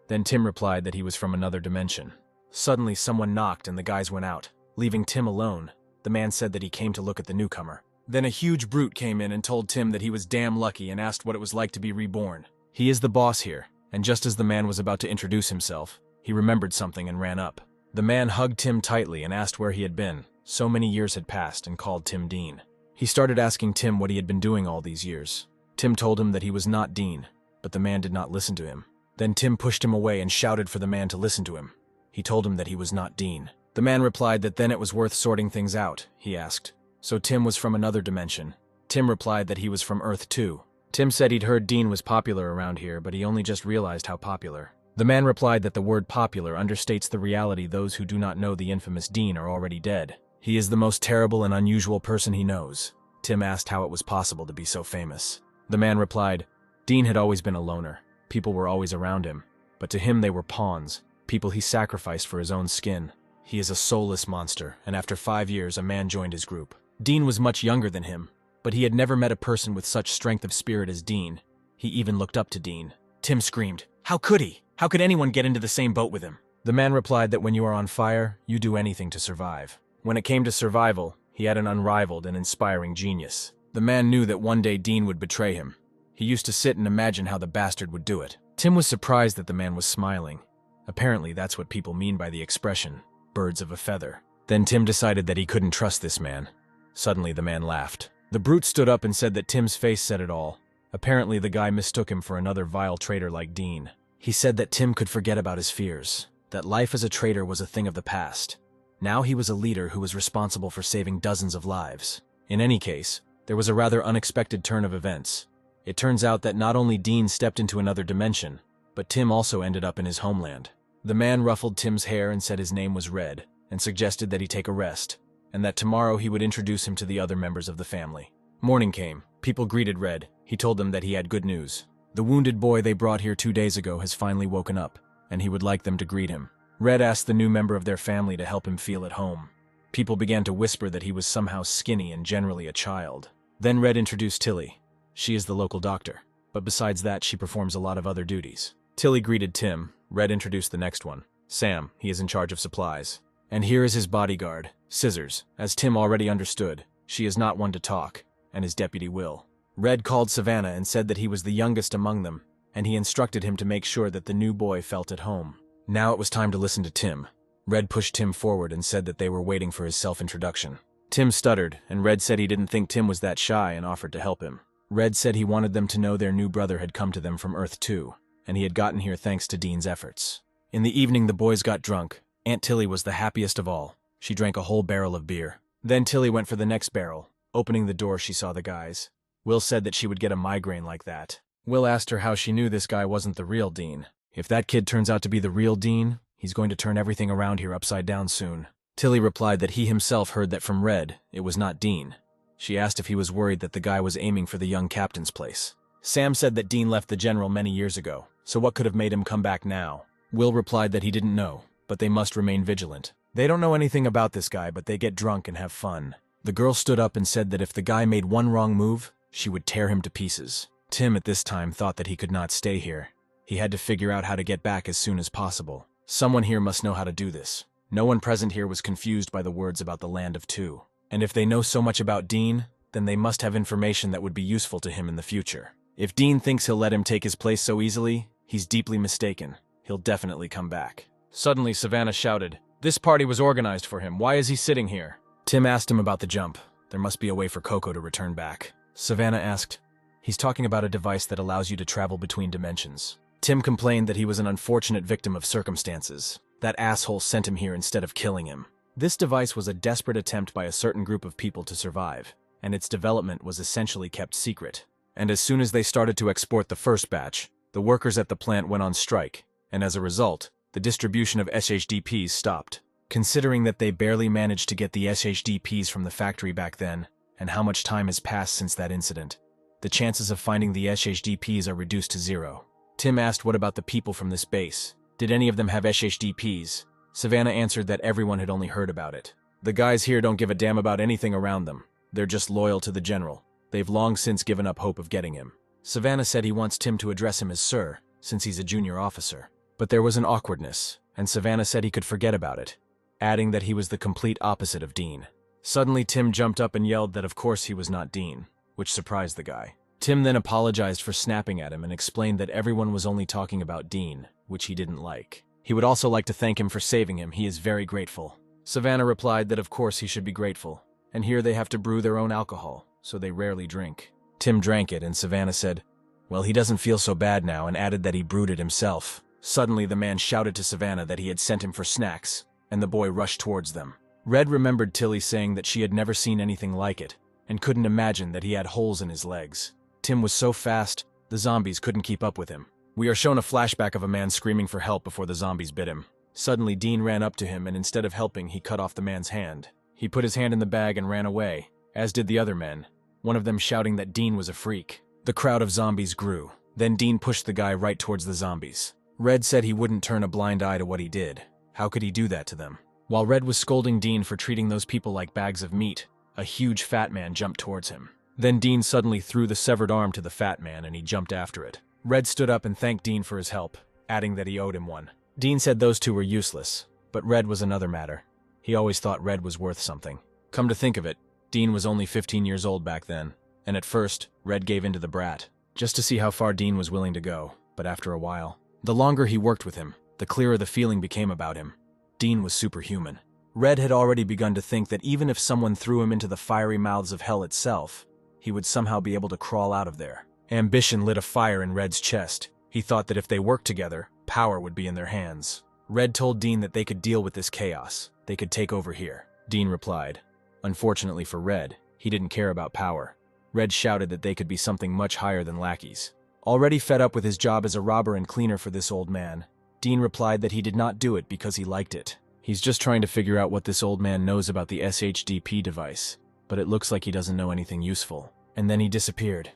Then Tim replied that he was from another dimension. Suddenly someone knocked and the guys went out, leaving Tim alone. The man said that he came to look at the newcomer. Then a huge brute came in and told Tim that he was damn lucky and asked what it was like to be reborn. He is the boss here, and just as the man was about to introduce himself, he remembered something and ran up. The man hugged Tim tightly and asked where he had been. So many years had passed and called Tim Dean. He started asking Tim what he had been doing all these years. Tim told him that he was not Dean, but the man did not listen to him. Then Tim pushed him away and shouted for the man to listen to him. He told him that he was not Dean. The man replied that then it was worth sorting things out, he asked. So Tim was from another dimension. Tim replied that he was from Earth 2. Tim said he'd heard Dean was popular around here, but he only just realized how popular. The man replied that the word popular understates the reality those who do not know the infamous Dean are already dead. He is the most terrible and unusual person he knows. Tim asked how it was possible to be so famous. The man replied, Dean had always been a loner. People were always around him, but to him they were pawns, people he sacrificed for his own skin. He is a soulless monster, and after 5 years a man joined his group. Dean was much younger than him, but he had never met a person with such strength of spirit as Dean. He even looked up to Dean. Tim screamed, "How could he? How could anyone get into the same boat with him?" The man replied that when you are on fire, you do anything to survive. When it came to survival, he had an unrivaled and inspiring genius. The man knew that one day Dean would betray him. He used to sit and imagine how the bastard would do it. Tim was surprised that the man was smiling. Apparently that's what people mean by the expression, birds of a feather. Then Tim decided that he couldn't trust this man. Suddenly the man laughed. The brute stood up and said that Tim's face said it all. Apparently the guy mistook him for another vile traitor like Dean. He said that Tim could forget about his fears, that life as a traitor was a thing of the past. Now he was a leader who was responsible for saving dozens of lives. In any case, there was a rather unexpected turn of events. It turns out that not only Dean stepped into another dimension, but Tim also ended up in his homeland. The man ruffled Tim's hair and said his name was Red, and suggested that he take a rest, and that tomorrow he would introduce him to the other members of the family. Morning came. People greeted Red. He told them that he had good news. The wounded boy they brought here 2 days ago has finally woken up, and he would like them to greet him. Red asked the new member of their family to help him feel at home. People began to whisper that he was somehow skinny and generally a child. Then Red introduced Tilly. She is the local doctor, but besides that she performs a lot of other duties. Tilly greeted Tim. Red introduced the next one. Sam, he is in charge of supplies. And here is his bodyguard, Scissors. As Tim already understood, she is not one to talk, and his deputy Will. Red called Savannah and said that he was the youngest among them, and he instructed him to make sure that the new boy felt at home. Now it was time to listen to Tim. Red pushed Tim forward and said that they were waiting for his self-introduction. Tim stuttered, and Red said he didn't think Tim was that shy and offered to help him. Red said he wanted them to know their new brother had come to them from Earth 2, and he had gotten here thanks to Dean's efforts. In the evening the boys got drunk. Aunt Tilly was the happiest of all. She drank a whole barrel of beer. Then Tilly went for the next barrel. Opening the door she saw the guys. Will said that she would get a migraine like that. Will asked her how she knew this guy wasn't the real Dean. If that kid turns out to be the real Dean, he's going to turn everything around here upside down soon. Tilly replied that he himself heard that from Red, it was not Dean. She asked if he was worried that the guy was aiming for the young captain's place. Sam said that Dean left the general many years ago, so what could have made him come back now? Will replied that he didn't know, but they must remain vigilant. They don't know anything about this guy, but they get drunk and have fun. The girl stood up and said that if the guy made one wrong move, she would tear him to pieces. Tim at this time thought that he could not stay here. He had to figure out how to get back as soon as possible. Someone here must know how to do this. No one present here was confused by the words about the Land of Two. And if they know so much about Dean, then they must have information that would be useful to him in the future. If Dean thinks he'll let him take his place so easily, he's deeply mistaken. He'll definitely come back. Suddenly, Savannah shouted, "This party was organized for him. Why is he sitting here?" Tim asked him about the jump. There must be a way for Coco to return back. Savannah asked, "He's talking about a device that allows you to travel between dimensions." Tim complained that he was an unfortunate victim of circumstances. That asshole sent him here instead of killing him. This device was a desperate attempt by a certain group of people to survive, and its development was essentially kept secret. And as soon as they started to export the first batch, the workers at the plant went on strike, and as a result, the distribution of SHDPs stopped. Considering that they barely managed to get the SHDPs from the factory back then, and how much time has passed since that incident, the chances of finding the SHDPs are reduced to 0. Tim asked what about the people from this base. Did any of them have SHDPs? Savannah answered that everyone had only heard about it. The guys here don't give a damn about anything around them. They're just loyal to the general. They've long since given up hope of getting him. Savannah said he wants Tim to address him as Sir, since he's a junior officer. But there was an awkwardness, and Savannah said he could forget about it, adding that he was the complete opposite of Dean. Suddenly Tim jumped up and yelled that of course he was not Dean, which surprised the guy. Tim then apologized for snapping at him and explained that everyone was only talking about Dean, which he didn't like. He would also like to thank him for saving him. He is very grateful. Savannah replied that of course he should be grateful, and here they have to brew their own alcohol, so they rarely drink. Tim drank it, and Savannah said, well, he doesn't feel so bad now, and added that he brewed it himself. Suddenly the man shouted to Savannah that he had sent him for snacks, and the boy rushed towards them. Red remembered Tilly saying that she had never seen anything like it, and couldn't imagine that he had holes in his legs. Tim was so fast, the zombies couldn't keep up with him. We are shown a flashback of a man screaming for help before the zombies bit him. Suddenly Dean ran up to him, and instead of helping, he cut off the man's hand. He put his hand in the bag and ran away, as did the other men, one of them shouting that Dean was a freak. The crowd of zombies grew. Then Dean pushed the guy right towards the zombies. Red said he wouldn't turn a blind eye to what he did. How could he do that to them? While Red was scolding Dean for treating those people like bags of meat, a huge fat man jumped towards him. Then Dean suddenly threw the severed arm to the fat man, and he jumped after it. Red stood up and thanked Dean for his help, adding that he owed him one. Dean said those two were useless, but Red was another matter. He always thought Red was worth something. Come to think of it, Dean was only 15 years old back then, and at first, Red gave in to the brat, just to see how far Dean was willing to go, but after a while, the longer he worked with him, the clearer the feeling became about him. Dean was superhuman. Red had already begun to think that even if someone threw him into the fiery mouths of hell itself, he would somehow be able to crawl out of there. Ambition lit a fire in Red's chest. He thought that if they worked together, power would be in their hands. Red told Dean that they could deal with this chaos. They could take over here. Dean replied. Unfortunately for Red, he didn't care about power. Red shouted that they could be something much higher than lackeys. Already fed up with his job as a robber and cleaner for this old man, Dean replied that he did not do it because he liked it. He's just trying to figure out what this old man knows about the SHDP device, but it looks like he doesn't know anything useful. And then he disappeared,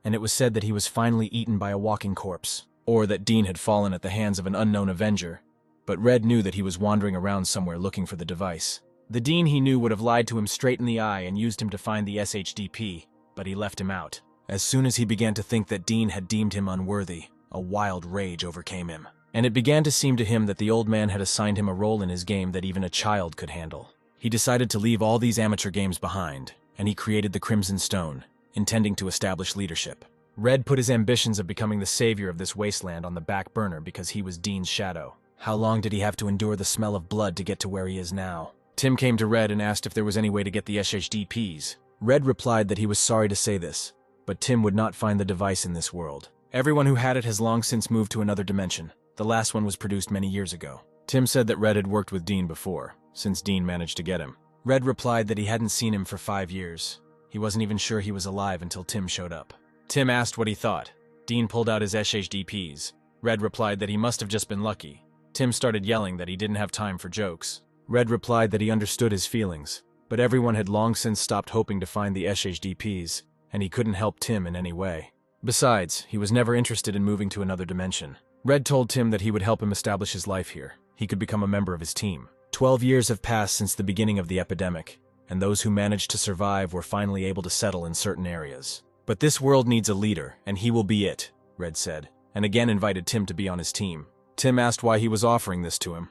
and it was said that he was finally eaten by a walking corpse, or that Dean had fallen at the hands of an unknown avenger, but Red knew that he was wandering around somewhere looking for the device. The Dean he knew would have lied to him straight in the eye and used him to find the SHDP, but he left him out. As soon as he began to think that Dean had deemed him unworthy, a wild rage overcame him, and it began to seem to him that the old man had assigned him a role in his game that even a child could handle. He decided to leave all these amateur games behind, and he created the Crimson Stone, intending to establish leadership. Red put his ambitions of becoming the savior of this wasteland on the back burner because he was Dean's shadow. How long did he have to endure the smell of blood to get to where he is now? Tim came to Red and asked if there was any way to get the SHDPs. Red replied that he was sorry to say this, but Tim would not find the device in this world. Everyone who had it has long since moved to another dimension. The last one was produced many years ago. Tim said that Red had worked with Dean before, since Dean managed to get him. Red replied that he hadn't seen him for 5 years. He wasn't even sure he was alive until Tim showed up. Tim asked what he thought. Dean pulled out his SHDPs. Red replied that he must have just been lucky. Tim started yelling that he didn't have time for jokes. Red replied that he understood his feelings, but everyone had long since stopped hoping to find the SHDPs, and he couldn't help Tim in any way. Besides, he was never interested in moving to another dimension. Red told Tim that he would help him establish his life here. He could become a member of his team. 12 years have passed since the beginning of the epidemic, and those who managed to survive were finally able to settle in certain areas. But this world needs a leader, and he will be it, Red said, and again invited Tim to be on his team. Tim asked why he was offering this to him.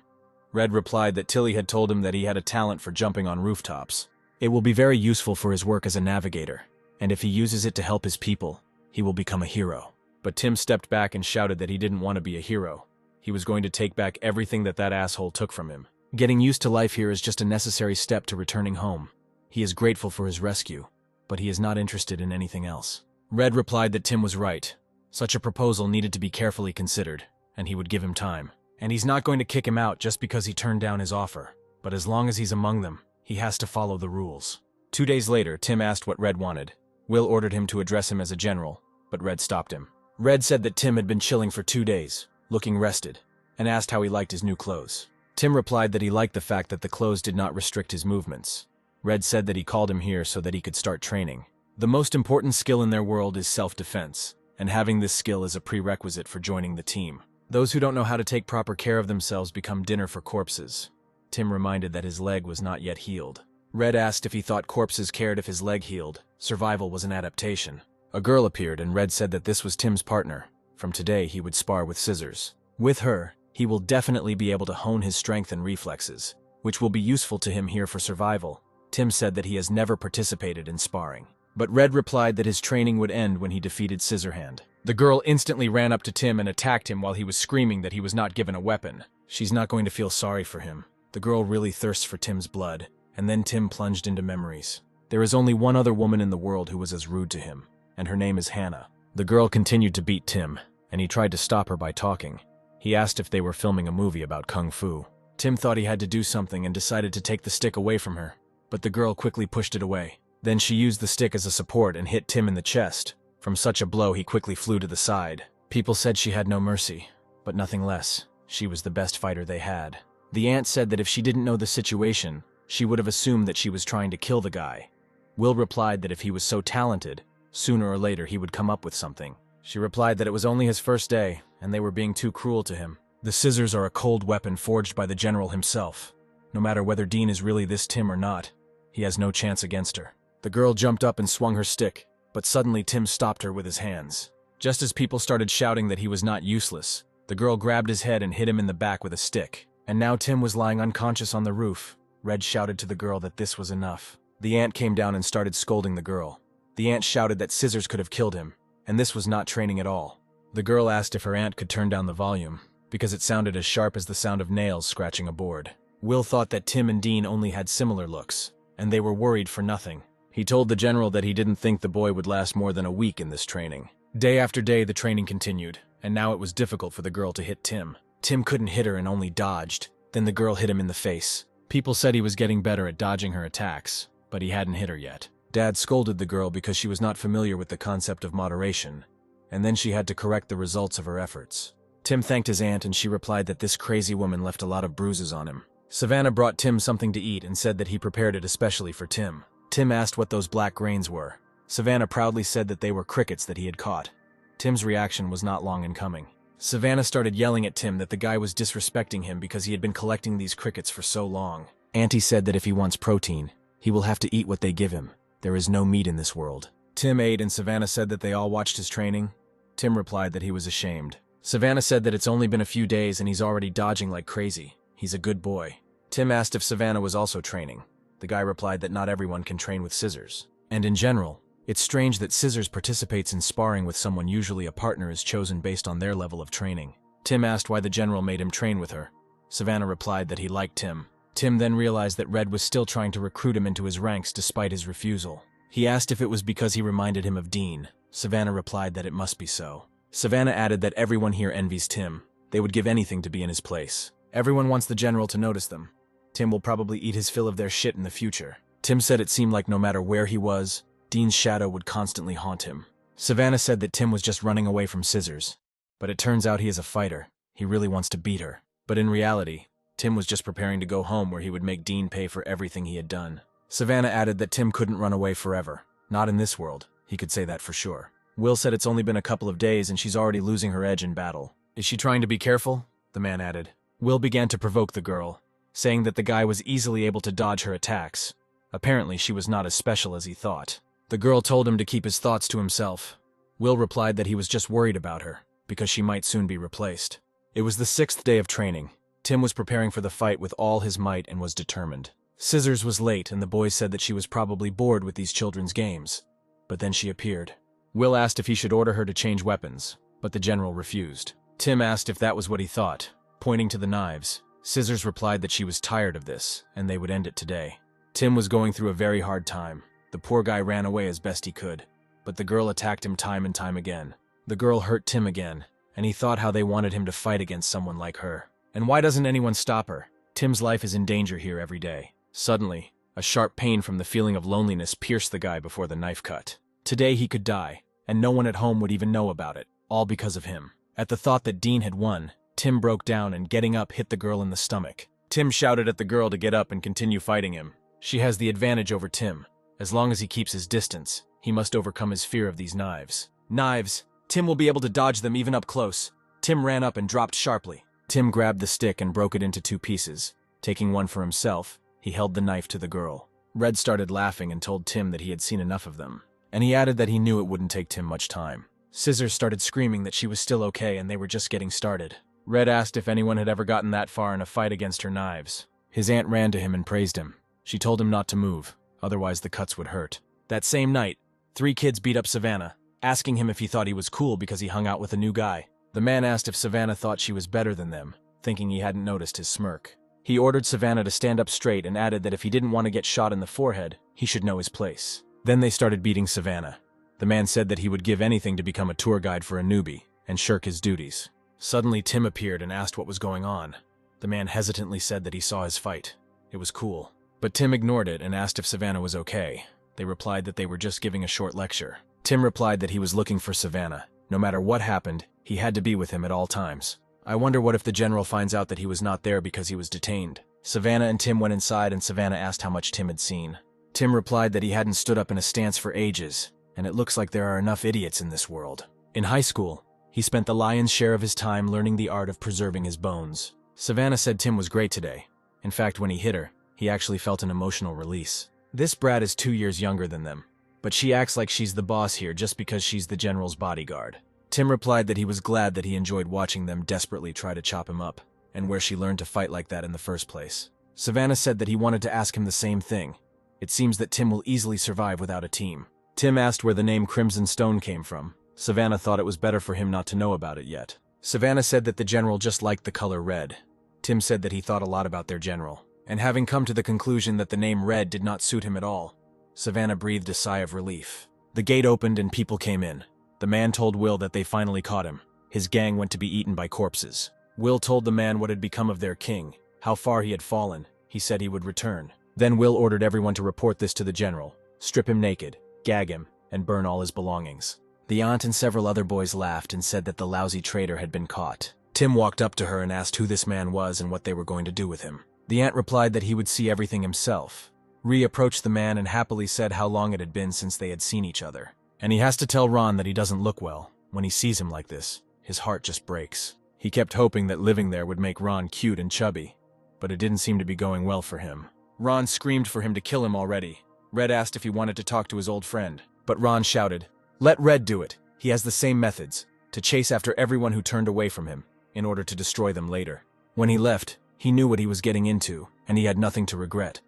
Red replied that Tilly had told him that he had a talent for jumping on rooftops. It will be very useful for his work as a navigator, and if he uses it to help his people, he will become a hero. But Tim stepped back and shouted that he didn't want to be a hero. He was going to take back everything that asshole took from him. Getting used to life here is just a necessary step to returning home. He is grateful for his rescue, but he is not interested in anything else. Red replied that Tim was right. Such a proposal needed to be carefully considered, and he would give him time. And he's not going to kick him out just because he turned down his offer. But as long as he's among them, he has to follow the rules. 2 days later, Tim asked what Red wanted. Will ordered him to address him as a general, but Red stopped him. Red said that Tim had been chilling for 2 days, looking rested, and asked how he liked his new clothes. Tim replied that he liked the fact that the clothes did not restrict his movements. Red said that he called him here so that he could start training, The most important skill in their world is self-defense, and having this skill is a prerequisite for joining the team. Those who don't know how to take proper care of themselves become dinner for corpses. Tim reminded that his leg was not yet healed. Red asked if he thought corpses cared if his leg healed. Survival was an adaptation. A girl appeared and Red said that this was Tim's partner. From today, he would spar with Scissors. With her, he will definitely be able to hone his strength and reflexes, which will be useful to him here for survival. Tim said that he has never participated in sparring. But Red replied that his training would end when he defeated Scissorhand. The girl instantly ran up to Tim and attacked him while he was screaming that he was not given a weapon. She's not going to feel sorry for him. The girl really thirsts for Tim's blood, and then Tim plunged into memories. There is only one other woman in the world who was as rude to him, and her name is Hannah. The girl continued to beat Tim, and he tried to stop her by talking. He asked if they were filming a movie about kung fu. Tim thought he had to do something and decided to take the stick away from her, but the girl quickly pushed it away. Then she used the stick as a support and hit Tim in the chest. From such a blow, he quickly flew to the side. People said she had no mercy, but nothing less. She was the best fighter they had. The aunt said that if she didn't know the situation, she would have assumed that she was trying to kill the guy. Will replied that if he was so talented, sooner or later he would come up with something. She replied that it was only his first day, and they were being too cruel to him. The scissors are a cold weapon forged by the general himself. No matter whether Dean is really this Tim or not, he has no chance against her. The girl jumped up and swung her stick, but suddenly Tim stopped her with his hands. Just as people started shouting that he was not useless, the girl grabbed his head and hit him in the back with a stick. And now Tim was lying unconscious on the roof. Red shouted to the girl that this was enough. The aunt came down and started scolding the girl. The aunt shouted that Scissors could have killed him, and this was not training at all. The girl asked if her aunt could turn down the volume, because it sounded as sharp as the sound of nails scratching a board. Will thought that Tim and Dean only had similar looks, and they were worried for nothing. He told the general that he didn't think the boy would last more than a week in this training. Day after day, the training continued, and now it was difficult for the girl to hit Tim. Tim couldn't hit her and only dodged. Then the girl hit him in the face. People said he was getting better at dodging her attacks, but he hadn't hit her yet. Dad scolded the girl because she was not familiar with the concept of moderation, and then she had to correct the results of her efforts. Tim thanked his aunt and she replied that this crazy woman left a lot of bruises on him. Savannah brought Tim something to eat and said that he prepared it especially for Tim. Tim asked what those black grains were. Savannah proudly said that they were crickets that he had caught. Tim's reaction was not long in coming. Savannah started yelling at Tim that the guy was disrespecting him because he had been collecting these crickets for so long. Auntie said that if he wants protein, he will have to eat what they give him. There is no meat in this world. Tim ate and Savannah said that they all watched his training. Tim replied that he was ashamed. Savannah said that it's only been a few days and he's already dodging like crazy. He's a good boy. Tim asked if Savannah was also training. The guy replied that not everyone can train with Scissors. And in general, it's strange that Scissors participates in sparring with someone. Usually a partner is chosen based on their level of training. Tim asked why the general made him train with her. Savannah replied that he liked Tim. Tim then realized that Red was still trying to recruit him into his ranks despite his refusal. He asked if it was because he reminded him of Dean. Savannah replied that it must be so. Savannah added that everyone here envies Tim. They would give anything to be in his place. Everyone wants the general to notice them. Tim will probably eat his fill of their shit in the future. Tim said it seemed like no matter where he was, Dean's shadow would constantly haunt him. Savannah said that Tim was just running away from Scissors. But it turns out he is a fighter. He really wants to beat her. But in reality, Tim was just preparing to go home where he would make Dean pay for everything he had done. Savannah added that Tim couldn't run away forever. Not in this world. He could say that for sure. Will said it's only been a couple of days and she's already losing her edge in battle. Is she trying to be careful? The man added. Will began to provoke the girl, saying that the guy was easily able to dodge her attacks. Apparently she was not as special as he thought. The girl told him to keep his thoughts to himself. Will replied that he was just worried about her, because she might soon be replaced. It was the 6th day of training. Tim was preparing for the fight with all his might and was determined. Scissors was late and the boys said that she was probably bored with these children's games. But then she appeared. Will asked if he should order her to change weapons, but the general refused. Tim asked if that was what he thought, pointing to the knives. Scissors replied that she was tired of this, and they would end it today. Tim was going through a very hard time. The poor guy ran away as best he could, but the girl attacked him time and time again. The girl hurt Tim again, and he thought how they wanted him to fight against someone like her. And why doesn't anyone stop her? Tim's life is in danger here every day. Suddenly, a sharp pain from the feeling of loneliness pierced the guy before the knife cut. Today he could die, and no one at home would even know about it, all because of him. At the thought that Dean had won, Tim broke down and getting up hit the girl in the stomach. Tim shouted at the girl to get up and continue fighting him. She has the advantage over Tim. As long as he keeps his distance, He must overcome his fear of these knives. Knives! Tim will be able to dodge them even up close. Tim ran up and dropped sharply. Tim grabbed the stick and broke it into 2 pieces. Taking one for himself, he held the knife to the girl. Red started laughing and told Tim that he had seen enough of them. And he added that he knew it wouldn't take Tim much time. Scissors started screaming that she was still okay and they were just getting started. Red asked if anyone had ever gotten that far in a fight against her knives. His aunt ran to him and praised him. She told him not to move, otherwise the cuts would hurt. That same night, 3 kids beat up Savannah, asking him if he thought he was cool because he hung out with a new guy. The man asked if Savannah thought she was better than them, thinking he hadn't noticed his smirk. He ordered Savannah to stand up straight and added that if he didn't want to get shot in the forehead, he should know his place. Then they started beating Savannah. The man said that he would give anything to become a tour guide for a newbie and shirk his duties. Suddenly Tim appeared and asked what was going on. The man hesitantly said that he saw his fight. It was cool. But Tim ignored it and asked if Savannah was okay. They replied that they were just giving a short lecture. Tim replied that he was looking for Savannah. No matter what happened, he had to be with him at all times. I wonder what if the general finds out that he was not there because he was detained. Savannah and Tim went inside and Savannah asked how much Tim had seen. Tim replied that he hadn't stood up in a stance for ages, and it looks like there are enough idiots in this world. In high school, he spent the lion's share of his time learning the art of preserving his bones. Savannah said Tim was great today. In fact, when he hit her, he actually felt an emotional release. This brat is 2 years younger than them, but she acts like she's the boss here just because she's the general's bodyguard. Tim replied that he was glad that he enjoyed watching them desperately try to chop him up, and where she learned to fight like that in the first place. Savannah said that he wanted to ask him the same thing. It seems that Tim will easily survive without a team. Tim asked where the name Crimson Stone came from. Savannah thought it was better for him not to know about it yet. Savannah said that the general just liked the color red. Tim said that he thought a lot about their general, and having come to the conclusion that the name Red did not suit him at all, Savannah breathed a sigh of relief. The gate opened and people came in. The man told Will that they finally caught him. His gang went to be eaten by corpses. Will told the man what had become of their king, how far he had fallen. He said he would return. Then Will ordered everyone to report this to the general, strip him naked, gag him, and burn all his belongings. The aunt and several other boys laughed and said that the lousy traitor had been caught. Tim walked up to her and asked who this man was and what they were going to do with him. The aunt replied that he would see everything himself. Ree approached the man and happily said how long it had been since they had seen each other. And he has to tell Ron that he doesn't look well. When he sees him like this, his heart just breaks. He kept hoping that living there would make Ron cute and chubby, but it didn't seem to be going well for him. Ron screamed for him to kill him already. Red asked if he wanted to talk to his old friend, but Ron shouted, "Let Red do it. He has the same methods, to chase after everyone who turned away from him, in order to destroy them later." When he left, he knew what he was getting into, and he had nothing to regret.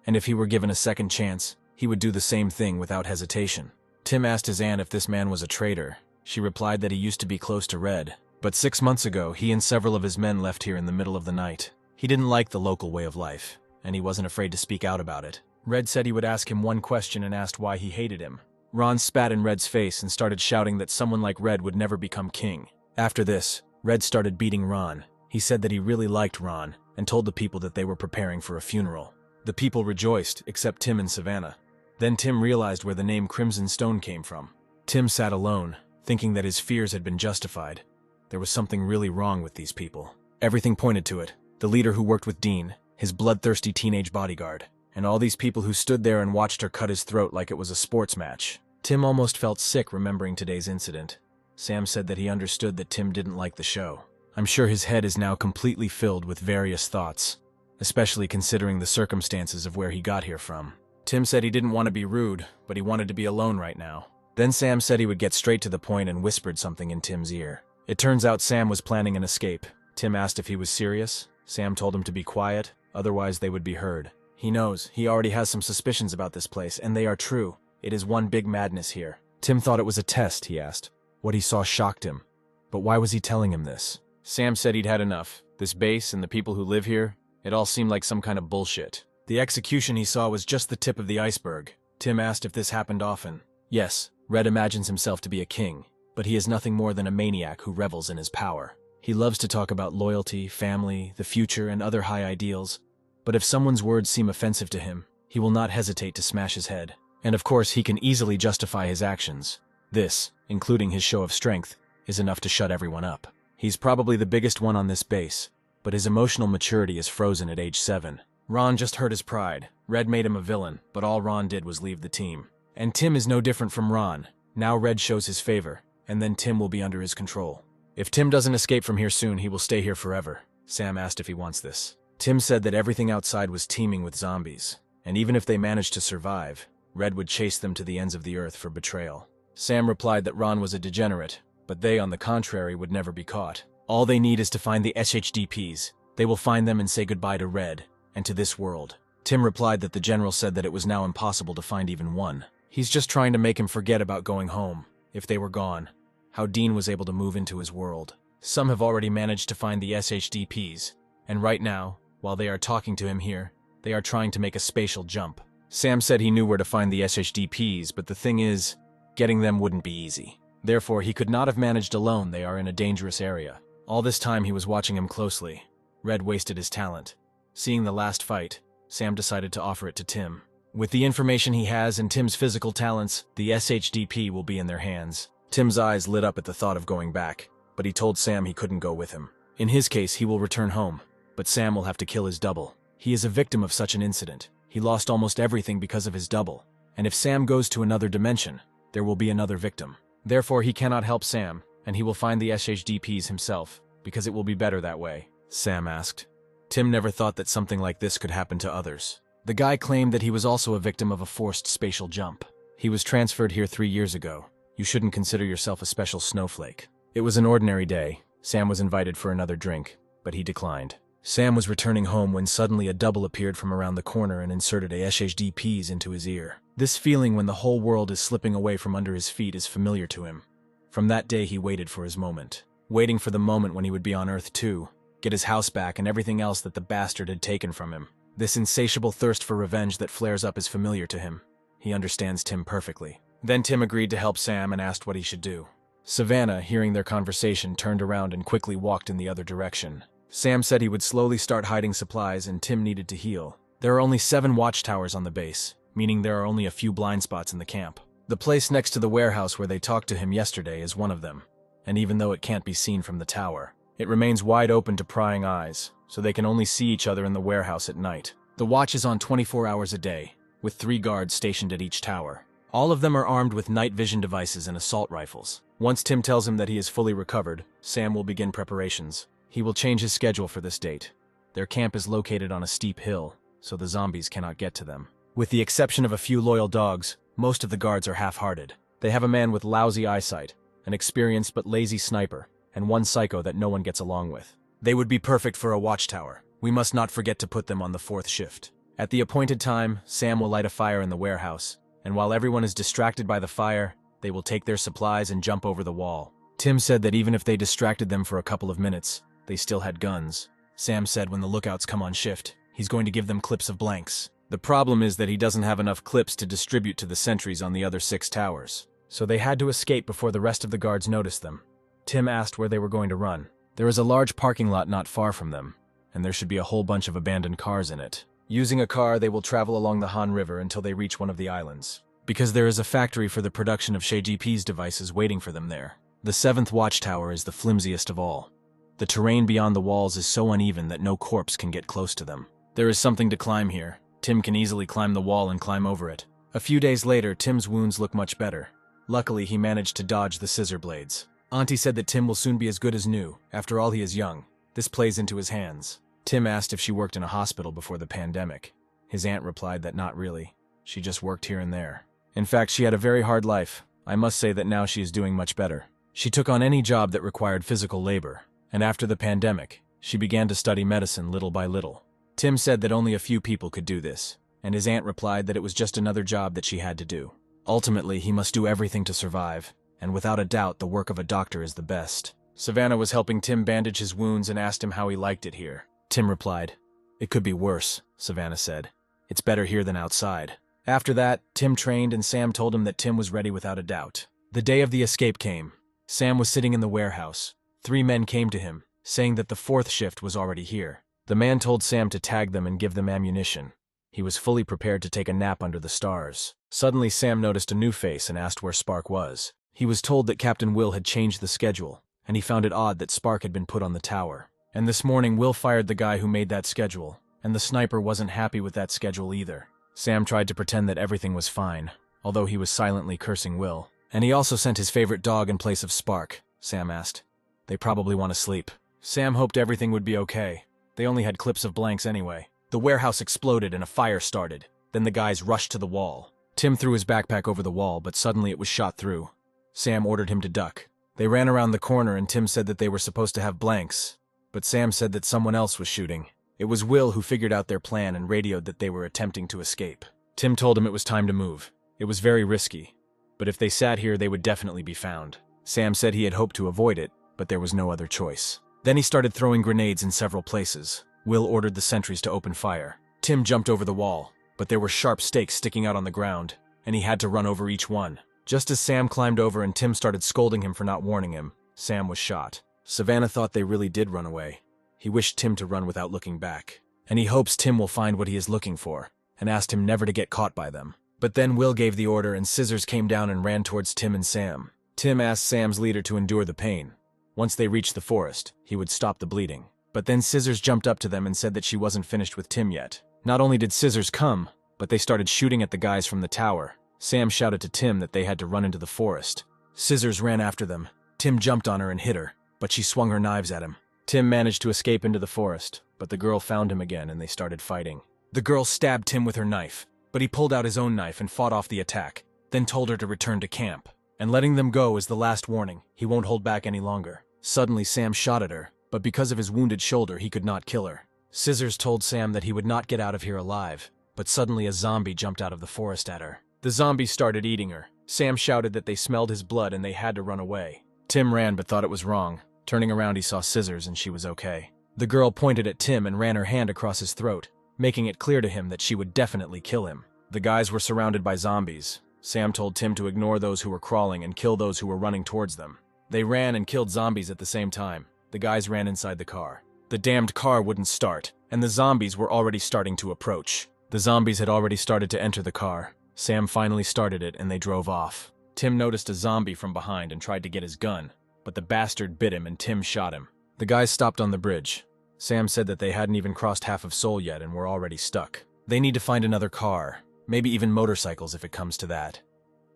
And if he were given a second chance, he would do the same thing without hesitation. Tim asked his aunt if this man was a traitor. She replied that he used to be close to Red, but 6 months ago, he and several of his men left here in the middle of the night. He didn't like the local way of life, and he wasn't afraid to speak out about it. Red said he would ask him one question and asked why he hated him. Ron spat in Red's face and started shouting that someone like Red would never become king. After this, Red started beating Ron. He said that he really liked Ron and told the people that they were preparing for a funeral. The people rejoiced, except Tim and Savannah. Then Tim realized where the name Crimson Stone came from. Tim sat alone, thinking that his fears had been justified. There was something really wrong with these people. Everything pointed to it. The leader who worked with Dean, his bloodthirsty teenage bodyguard, and all these people who stood there and watched her cut his throat like it was a sports match. Tim almost felt sick remembering today's incident. Sam said that he understood that Tim didn't like the show. I'm sure his head is now completely filled with various thoughts, especially considering the circumstances of where he got here from. Tim said he didn't want to be rude, but he wanted to be alone right now. Then Sam said he would get straight to the point and whispered something in Tim's ear. It turns out Sam was planning an escape. Tim asked if he was serious. Sam told him to be quiet, otherwise they would be heard. He knows, he already has some suspicions about this place, and they are true. It is one big madness here. Tim thought it was a test, he asked. What he saw shocked him. But why was he telling him this? Sam said he'd had enough. This base and the people who live here, it all seemed like some kind of bullshit. The execution he saw was just the tip of the iceberg. Tim asked if this happened often. Yes, Red imagines himself to be a king, but he is nothing more than a maniac who revels in his power. He loves to talk about loyalty, family, the future, and other high ideals, but if someone's words seem offensive to him, he will not hesitate to smash his head. And of course, he can easily justify his actions. This, including his show of strength, is enough to shut everyone up. He's probably the biggest one on this base, but his emotional maturity is frozen at age 7. Ron just hurt his pride. Red made him a villain, but all Ron did was leave the team. And Tim is no different from Ron. Now Red shows his favor, and then Tim will be under his control. If Tim doesn't escape from here soon, he will stay here forever. Sam asked if he wants this. Tim said that everything outside was teeming with zombies, and even if they managed to survive, Red would chase them to the ends of the earth for betrayal. Sam replied that Ron was a degenerate, but they, on the contrary, would never be caught. All they need is to find the SHDPs. They will find them and say goodbye to Red, and to this world. Tim replied that the general said that it was now impossible to find even one. He's just trying to make him forget about going home, if they were gone. How Dean was able to move into his world. Some have already managed to find the SHDPs, and right now, while they are talking to him here, they are trying to make a spatial jump. Sam said he knew where to find the SHDPs, but the thing is, getting them wouldn't be easy. Therefore, he could not have managed alone. They are in a dangerous area. All this time he was watching him closely. Red wasted his talent. Seeing the last fight, Sam decided to offer it to Tim. With the information he has and Tim's physical talents, the SHDP will be in their hands. Tim's eyes lit up at the thought of going back, but he told Sam he couldn't go with him. In his case, he will return home, but Sam will have to kill his double. He is a victim of such an incident. He lost almost everything because of his double, and if Sam goes to another dimension, there will be another victim. Therefore, he cannot help Sam, and he will find the SHDPs himself, because it will be better that way. Sam asked. Tim never thought that something like this could happen to others. The guy claimed that he was also a victim of a forced spatial jump. He was transferred here 3 years ago. You shouldn't consider yourself a special snowflake. It was an ordinary day. Sam was invited for another drink, but he declined. Sam was returning home when suddenly a double appeared from around the corner and inserted a SHDPs into his ear. This feeling when the whole world is slipping away from under his feet is familiar to him. From that day he waited for his moment. Waiting for the moment when he would be on Earth too, get his house back and everything else that the bastard had taken from him. This insatiable thirst for revenge that flares up is familiar to him. He understands Tim perfectly. Then Tim agreed to help Sam and asked what he should do. Savannah, hearing their conversation, turned around and quickly walked in the other direction. Sam said he would slowly start hiding supplies and Tim needed to heal. There are only 7 watchtowers on the base, meaning there are only a few blind spots in the camp. The place next to the warehouse where they talked to him yesterday is one of them, and even though it can't be seen from the tower, it remains wide open to prying eyes, so they can only see each other in the warehouse at night. The watch is on 24 hours a day, with 3 guards stationed at each tower. All of them are armed with night vision devices and assault rifles. Once Tim tells him that he is fully recovered, Sam will begin preparations. He will change his schedule for this date. Their camp is located on a steep hill, so the zombies cannot get to them. With the exception of a few loyal dogs, most of the guards are half-hearted. They have a man with lousy eyesight, an experienced but lazy sniper, and one psycho that no one gets along with. They would be perfect for a watchtower. We must not forget to put them on the 4th shift. At the appointed time, Sam will light a fire in the warehouse, and while everyone is distracted by the fire, they will take their supplies and jump over the wall. Tim said that even if they distracted them for a couple of minutes, they still had guns. Sam said when the lookouts come on shift, he's going to give them clips of blanks. The problem is that he doesn't have enough clips to distribute to the sentries on the other 6 towers, so they had to escape before the rest of the guards noticed them. Tim asked where they were going to run. There is a large parking lot not far from them, and there should be a whole bunch of abandoned cars in it. Using a car, they will travel along the Han River until they reach one of the islands, because there is a factory for the production of SHDPs devices waiting for them there. The 7th watchtower is the flimsiest of all. The terrain beyond the walls is so uneven that no corpse can get close to them. There is something to climb here. Tim can easily climb the wall and climb over it. A few days later, Tim's wounds look much better. Luckily, he managed to dodge the scissor blades. Auntie said that Tim will soon be as good as new. After all, he is young. This plays into his hands. Tim asked if she worked in a hospital before the pandemic. His aunt replied that not really. She just worked here and there. In fact, she had a very hard life. I must say that now she is doing much better. She took on any job that required physical labor, and after the pandemic, she began to study medicine little by little. Tim said that only a few people could do this, and his aunt replied that it was just another job that she had to do. Ultimately, he must do everything to survive, and without a doubt, the work of a doctor is the best. Savannah was helping Tim bandage his wounds and asked him how he liked it here. Tim replied, "It could be worse," Savannah said. "It's better here than outside." After that, Tim trained and Sam told him that Tim was ready without a doubt. The day of the escape came. Sam was sitting in the warehouse. 3 men came to him, saying that the 4th shift was already here. The man told Sam to tag them and give them ammunition. He was fully prepared to take a nap under the stars. Suddenly, Sam noticed a new face and asked where Spark was. He was told that Captain Will had changed the schedule, and he found it odd that Spark had been put on the tower. And this morning, Will fired the guy who made that schedule, and the sniper wasn't happy with that schedule either. Sam tried to pretend that everything was fine, although he was silently cursing Will. And he also sent his favorite dog in place of Spark, Sam asked. They probably want to sleep. Sam hoped everything would be okay. They only had clips of blanks anyway. The warehouse exploded and a fire started. Then the guys rushed to the wall. Tim threw his backpack over the wall, but suddenly it was shot through. Sam ordered him to duck. They ran around the corner and Tim said that they were supposed to have blanks, but Sam said that someone else was shooting. It was Will who figured out their plan and radioed that they were attempting to escape. Tim told him it was time to move. It was very risky, but if they sat here, they would definitely be found. Sam said he had hoped to avoid it, but there was no other choice. Then he started throwing grenades in several places. Will ordered the sentries to open fire. Tim jumped over the wall, but there were sharp stakes sticking out on the ground, and he had to run over each one. Just as Sam climbed over and Tim started scolding him for not warning him, Sam was shot. Savannah thought they really did run away. He wished Tim to run without looking back, and he hopes Tim will find what he is looking for, and asked him never to get caught by them. But then Will gave the order and Scissors came down and ran towards Tim and Sam. Tim asked Sam's leader to endure the pain. Once they reached the forest, he would stop the bleeding. But then Scissors jumped up to them and said that she wasn't finished with Tim yet. Not only did Scissors come, but they started shooting at the guys from the tower. Sam shouted to Tim that they had to run into the forest. Scissors ran after them. Tim jumped on her and hit her, but she swung her knives at him. Tim managed to escape into the forest, but the girl found him again and they started fighting. The girl stabbed Tim with her knife, but he pulled out his own knife and fought off the attack, then told her to return to camp. And letting them go is the last warning. He won't hold back any longer. Suddenly Sam shot at her, but because of his wounded shoulder he could not kill her. Scissors told Sam that he would not get out of here alive, but suddenly a zombie jumped out of the forest at her. The zombies started eating her. Sam shouted that they smelled his blood and they had to run away. Tim ran but thought it was wrong. Turning around he saw Scissors and she was okay. The girl pointed at Tim and ran her hand across his throat, making it clear to him that she would definitely kill him. The guys were surrounded by zombies. Sam told Tim to ignore those who were crawling and kill those who were running towards them. They ran and killed zombies at the same time. The guys ran inside the car. The damned car wouldn't start, and the zombies were already starting to approach. The zombies had already started to enter the car. Sam finally started it and they drove off. Tim noticed a zombie from behind and tried to get his gun, but the bastard bit him and Tim shot him. The guys stopped on the bridge. Sam said that they hadn't even crossed half of Seoul yet and were already stuck. They need to find another car, maybe even motorcycles if it comes to that.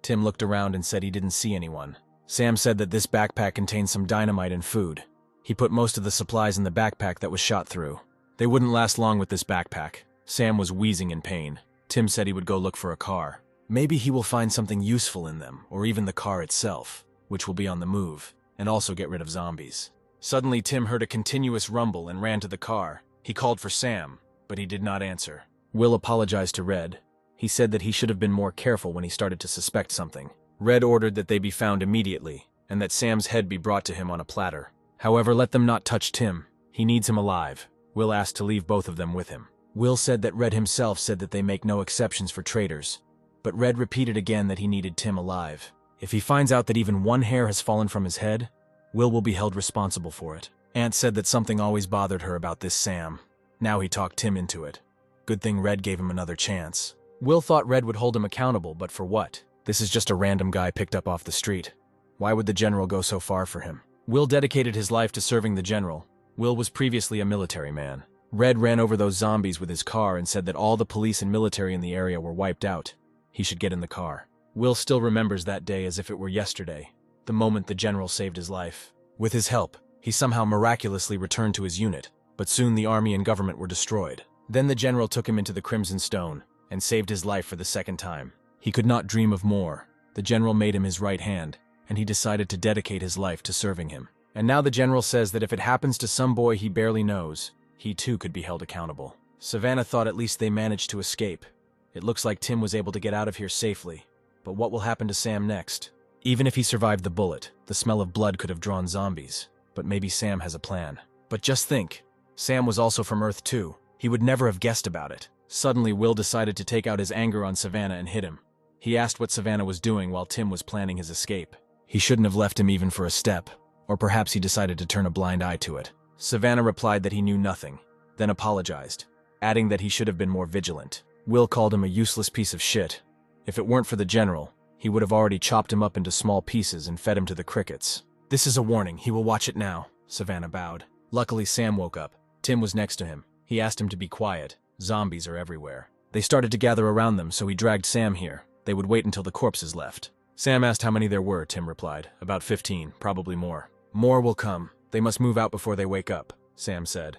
Tim looked around and said he didn't see anyone. Sam said that this backpack contained some dynamite and food. He put most of the supplies in the backpack that was shot through. They wouldn't last long with this backpack. Sam was wheezing in pain. Tim said he would go look for a car. Maybe he will find something useful in them, or even the car itself, which will be on the move, and also get rid of zombies. Suddenly Tim heard a continuous rumble and ran to the car. He called for Sam, but he did not answer. Will apologized to Red. He said that he should have been more careful when he started to suspect something. Red ordered that they be found immediately, and that Sam's head be brought to him on a platter. However, let them not touch Tim. He needs him alive. Will asked to leave both of them with him. Will said that Red himself said that they make no exceptions for traitors, but Red repeated again that he needed Tim alive. If he finds out that even one hair has fallen from his head, Will be held responsible for it. Aunt said that something always bothered her about this Sam. Now he talked Tim into it. Good thing Red gave him another chance. Will thought Red would hold him accountable, but for what? This is just a random guy picked up off the street. Why would the general go so far for him? Will dedicated his life to serving the general. Will was previously a military man. Red ran over those zombies with his car and said that all the police and military in the area were wiped out. He should get in the car. Will still remembers that day as if it were yesterday, the moment the general saved his life. With his help, he somehow miraculously returned to his unit, but soon the army and government were destroyed. Then the general took him into the Crimson Stone and saved his life for the second time. He could not dream of more. The general made him his right hand, and he decided to dedicate his life to serving him. And now the general says that if it happens to some boy he barely knows, he too could be held accountable. Savannah thought at least they managed to escape. It looks like Tim was able to get out of here safely. But what will happen to Sam next? Even if he survived the bullet, the smell of blood could have drawn zombies. But maybe Sam has a plan. But just think, Sam was also from Earth too. He would never have guessed about it. Suddenly, Will decided to take out his anger on Savannah and hit him. He asked what Savannah was doing while Tim was planning his escape. He shouldn't have left him even for a step. Or perhaps he decided to turn a blind eye to it. Savannah replied that he knew nothing, then apologized, adding that he should have been more vigilant. Will called him a useless piece of shit. If it weren't for the general, he would have already chopped him up into small pieces and fed him to the crickets. This is a warning, he will watch it now, Savannah bowed. Luckily, Sam woke up. Tim was next to him. He asked him to be quiet. Zombies are everywhere. They started to gather around them, so he dragged Sam here. They would wait until the corpses left. Sam asked how many there were, Tim replied. About 15, probably more. More will come. They must move out before they wake up, Sam said.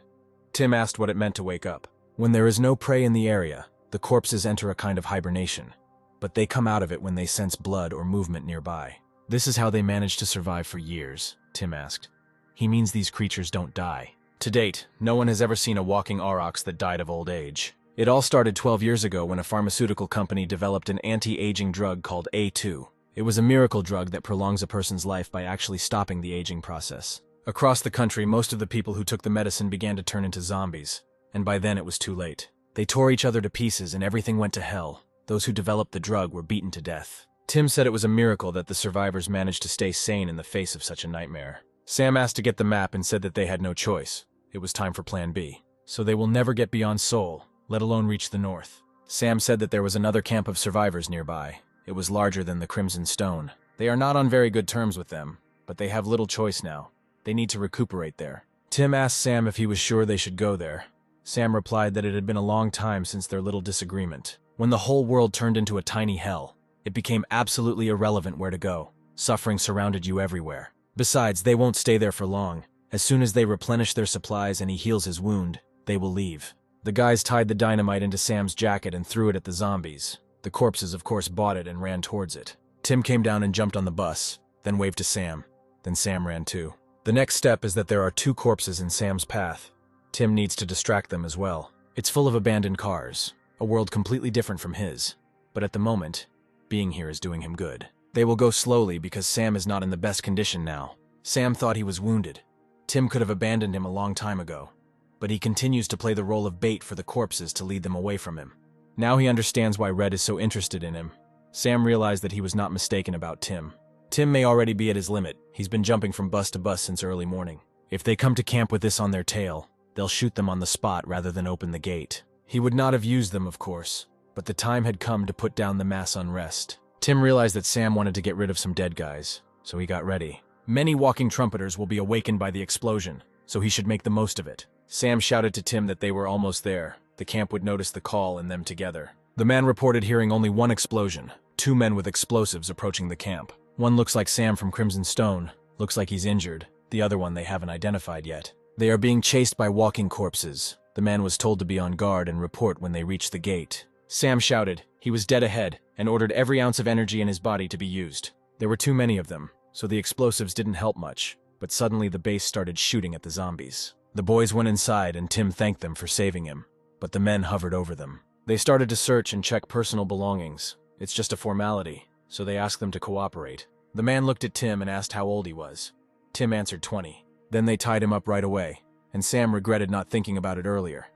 Tim asked what it meant to wake up. When there is no prey in the area, the corpses enter a kind of hibernation. But they come out of it when they sense blood or movement nearby. This is how they manage to survive for years, Tim asked. He means these creatures don't die. To date, no one has ever seen a walking aurochs that died of old age. It all started 12 years ago when a pharmaceutical company developed an anti-aging drug called A2. It was a miracle drug that prolongs a person's life by actually stopping the aging process. Across the country, most of the people who took the medicine began to turn into zombies, and by then it was too late. They tore each other to pieces and everything went to hell. Those who developed the drug were beaten to death. Tim said it was a miracle that the survivors managed to stay sane in the face of such a nightmare. Sam asked to get the map and said that they had no choice. It was time for Plan B. So they will never get beyond Seoul, let alone reach the north. Sam said that there was another camp of survivors nearby. It was larger than the Crimson Stone. They are not on very good terms with them, but they have little choice now. They need to recuperate there. Tim asked Sam if he was sure they should go there. Sam replied that it had been a long time since their little disagreement. When the whole world turned into a tiny hell, it became absolutely irrelevant where to go. Suffering surrounded you everywhere. Besides, they won't stay there for long. As soon as they replenish their supplies and he heals his wound, they will leave. The guys tied the dynamite into Sam's jacket and threw it at the zombies. The corpses, of course, bought it and ran towards it. Tim came down and jumped on the bus, then waved to Sam. Then Sam ran too. The next step is that there are 2 corpses in Sam's path. Tim needs to distract them as well. It's full of abandoned cars, a world completely different from his. But at the moment, being here is doing him good. They will go slowly because Sam is not in the best condition now. Sam thought he was wounded. Tim could have abandoned him a long time ago. But he continues to play the role of bait for the corpses to lead them away from him. Now he understands why Red is so interested in him. Sam realized that he was not mistaken about Tim. Tim may already be at his limit. He's been jumping from bus to bus since early morning. If they come to camp with this on their tail, they'll shoot them on the spot rather than open the gate. He would not have used them, of course, but the time had come to put down the mass unrest. Tim realized that Sam wanted to get rid of some dead guys, so he got ready. Many walking trumpeters will be awakened by the explosion, so he should make the most of it. Sam shouted to Tim that they were almost there. The camp would notice the call and them together. The man reported hearing only one explosion, 2 men with explosives approaching the camp. One looks like Sam from Crimson Stone, looks like he's injured. The other one they haven't identified yet. They are being chased by walking corpses. The man was told to be on guard and report when they reach the gate. Sam shouted. He was dead ahead and ordered every ounce of energy in his body to be used. There were too many of them, so the explosives didn't help much, but suddenly the base started shooting at the zombies. The boys went inside and Tim thanked them for saving him, but the men hovered over them. They started to search and check personal belongings. It's just a formality, so they asked them to cooperate. The man looked at Tim and asked how old he was. Tim answered 20. Then they tied him up right away, and Sam regretted not thinking about it earlier.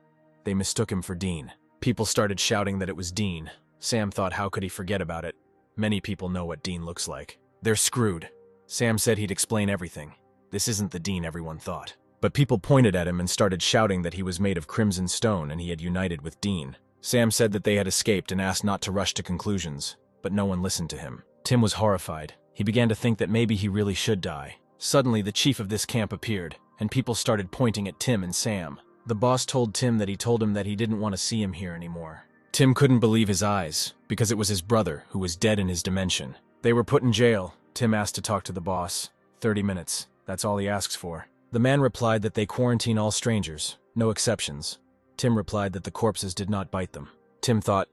They mistook him for Dean. People started shouting that it was Dean. Sam thought how could he forget about it? Many people know what Dean looks like. They're screwed. Sam said he'd explain everything. This isn't the Dean everyone thought. But people pointed at him and started shouting that he was made of crimson stone and he had united with Dean. Sam said that they had escaped and asked not to rush to conclusions, but no one listened to him. Tim was horrified. He began to think that maybe he really should die. Suddenly, the chief of this camp appeared, and people started pointing at Tim and Sam. The boss told Tim that he told him that he didn't want to see him here anymore. Tim couldn't believe his eyes, because it was his brother who was dead in his dimension. They were put in jail. Tim asked to talk to the boss. 30 minutes. That's all he asks for. The man replied that they quarantine all strangers, no exceptions. Tim replied that the corpses did not bite them. Tim thought,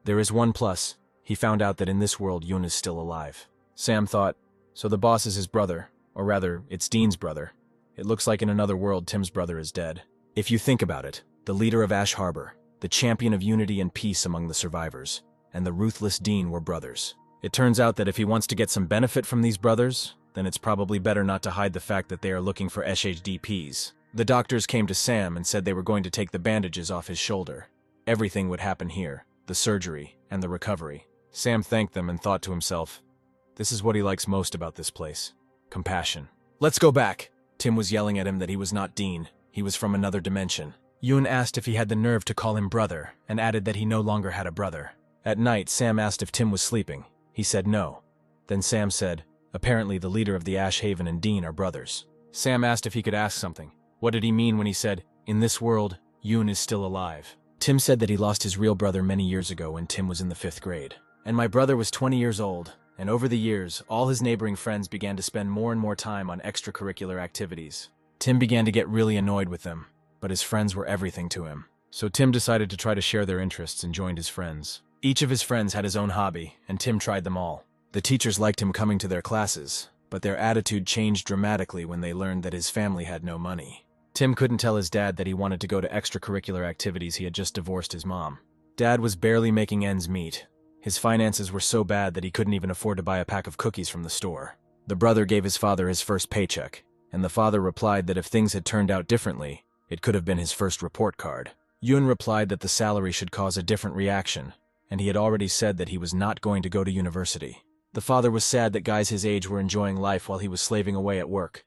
there is one plus. He found out that in this world Yoon is still alive. Sam thought, so the boss is his brother, or rather, it's Dean's brother. It looks like in another world Tim's brother is dead. If you think about it, the leader of Ash Harbor, the champion of unity and peace among the survivors, and the ruthless Dean were brothers. It turns out that if he wants to get some benefit from these brothers, then it's probably better not to hide the fact that they are looking for SHDPs. The doctors came to Sam and said they were going to take the bandages off his shoulder. Everything would happen here, the surgery and the recovery. Sam thanked them and thought to himself, this is what he likes most about this place. Compassion. Let's go back. Tim was yelling at him that he was not Dean. He was from another dimension. Yoon asked if he had the nerve to call him brother, and added that he no longer had a brother. At night, Sam asked if Tim was sleeping. He said no. Then Sam said, apparently the leader of the Ash Haven and Dean are brothers. Sam asked if he could ask something. What did he mean when he said, in this world, Yoon is still alive? Tim said that he lost his real brother many years ago when Tim was in the 5th grade. And my brother was 20 years old, and over the years, all his neighboring friends began to spend more and more time on extracurricular activities. Tim began to get really annoyed with them, but his friends were everything to him. So Tim decided to try to share their interests and joined his friends. Each of his friends had his own hobby, and Tim tried them all. The teachers liked him coming to their classes, but their attitude changed dramatically when they learned that his family had no money. Tim couldn't tell his dad that he wanted to go to extracurricular activities. He had just divorced his mom. Dad was barely making ends meet. His finances were so bad that he couldn't even afford to buy a pack of cookies from the store. The brother gave his father his first paycheck, and the father replied that if things had turned out differently, it could have been his first report card. Yoon replied that the salary should cause a different reaction, and he had already said that he was not going to go to university. The father was sad that guys his age were enjoying life while he was slaving away at work.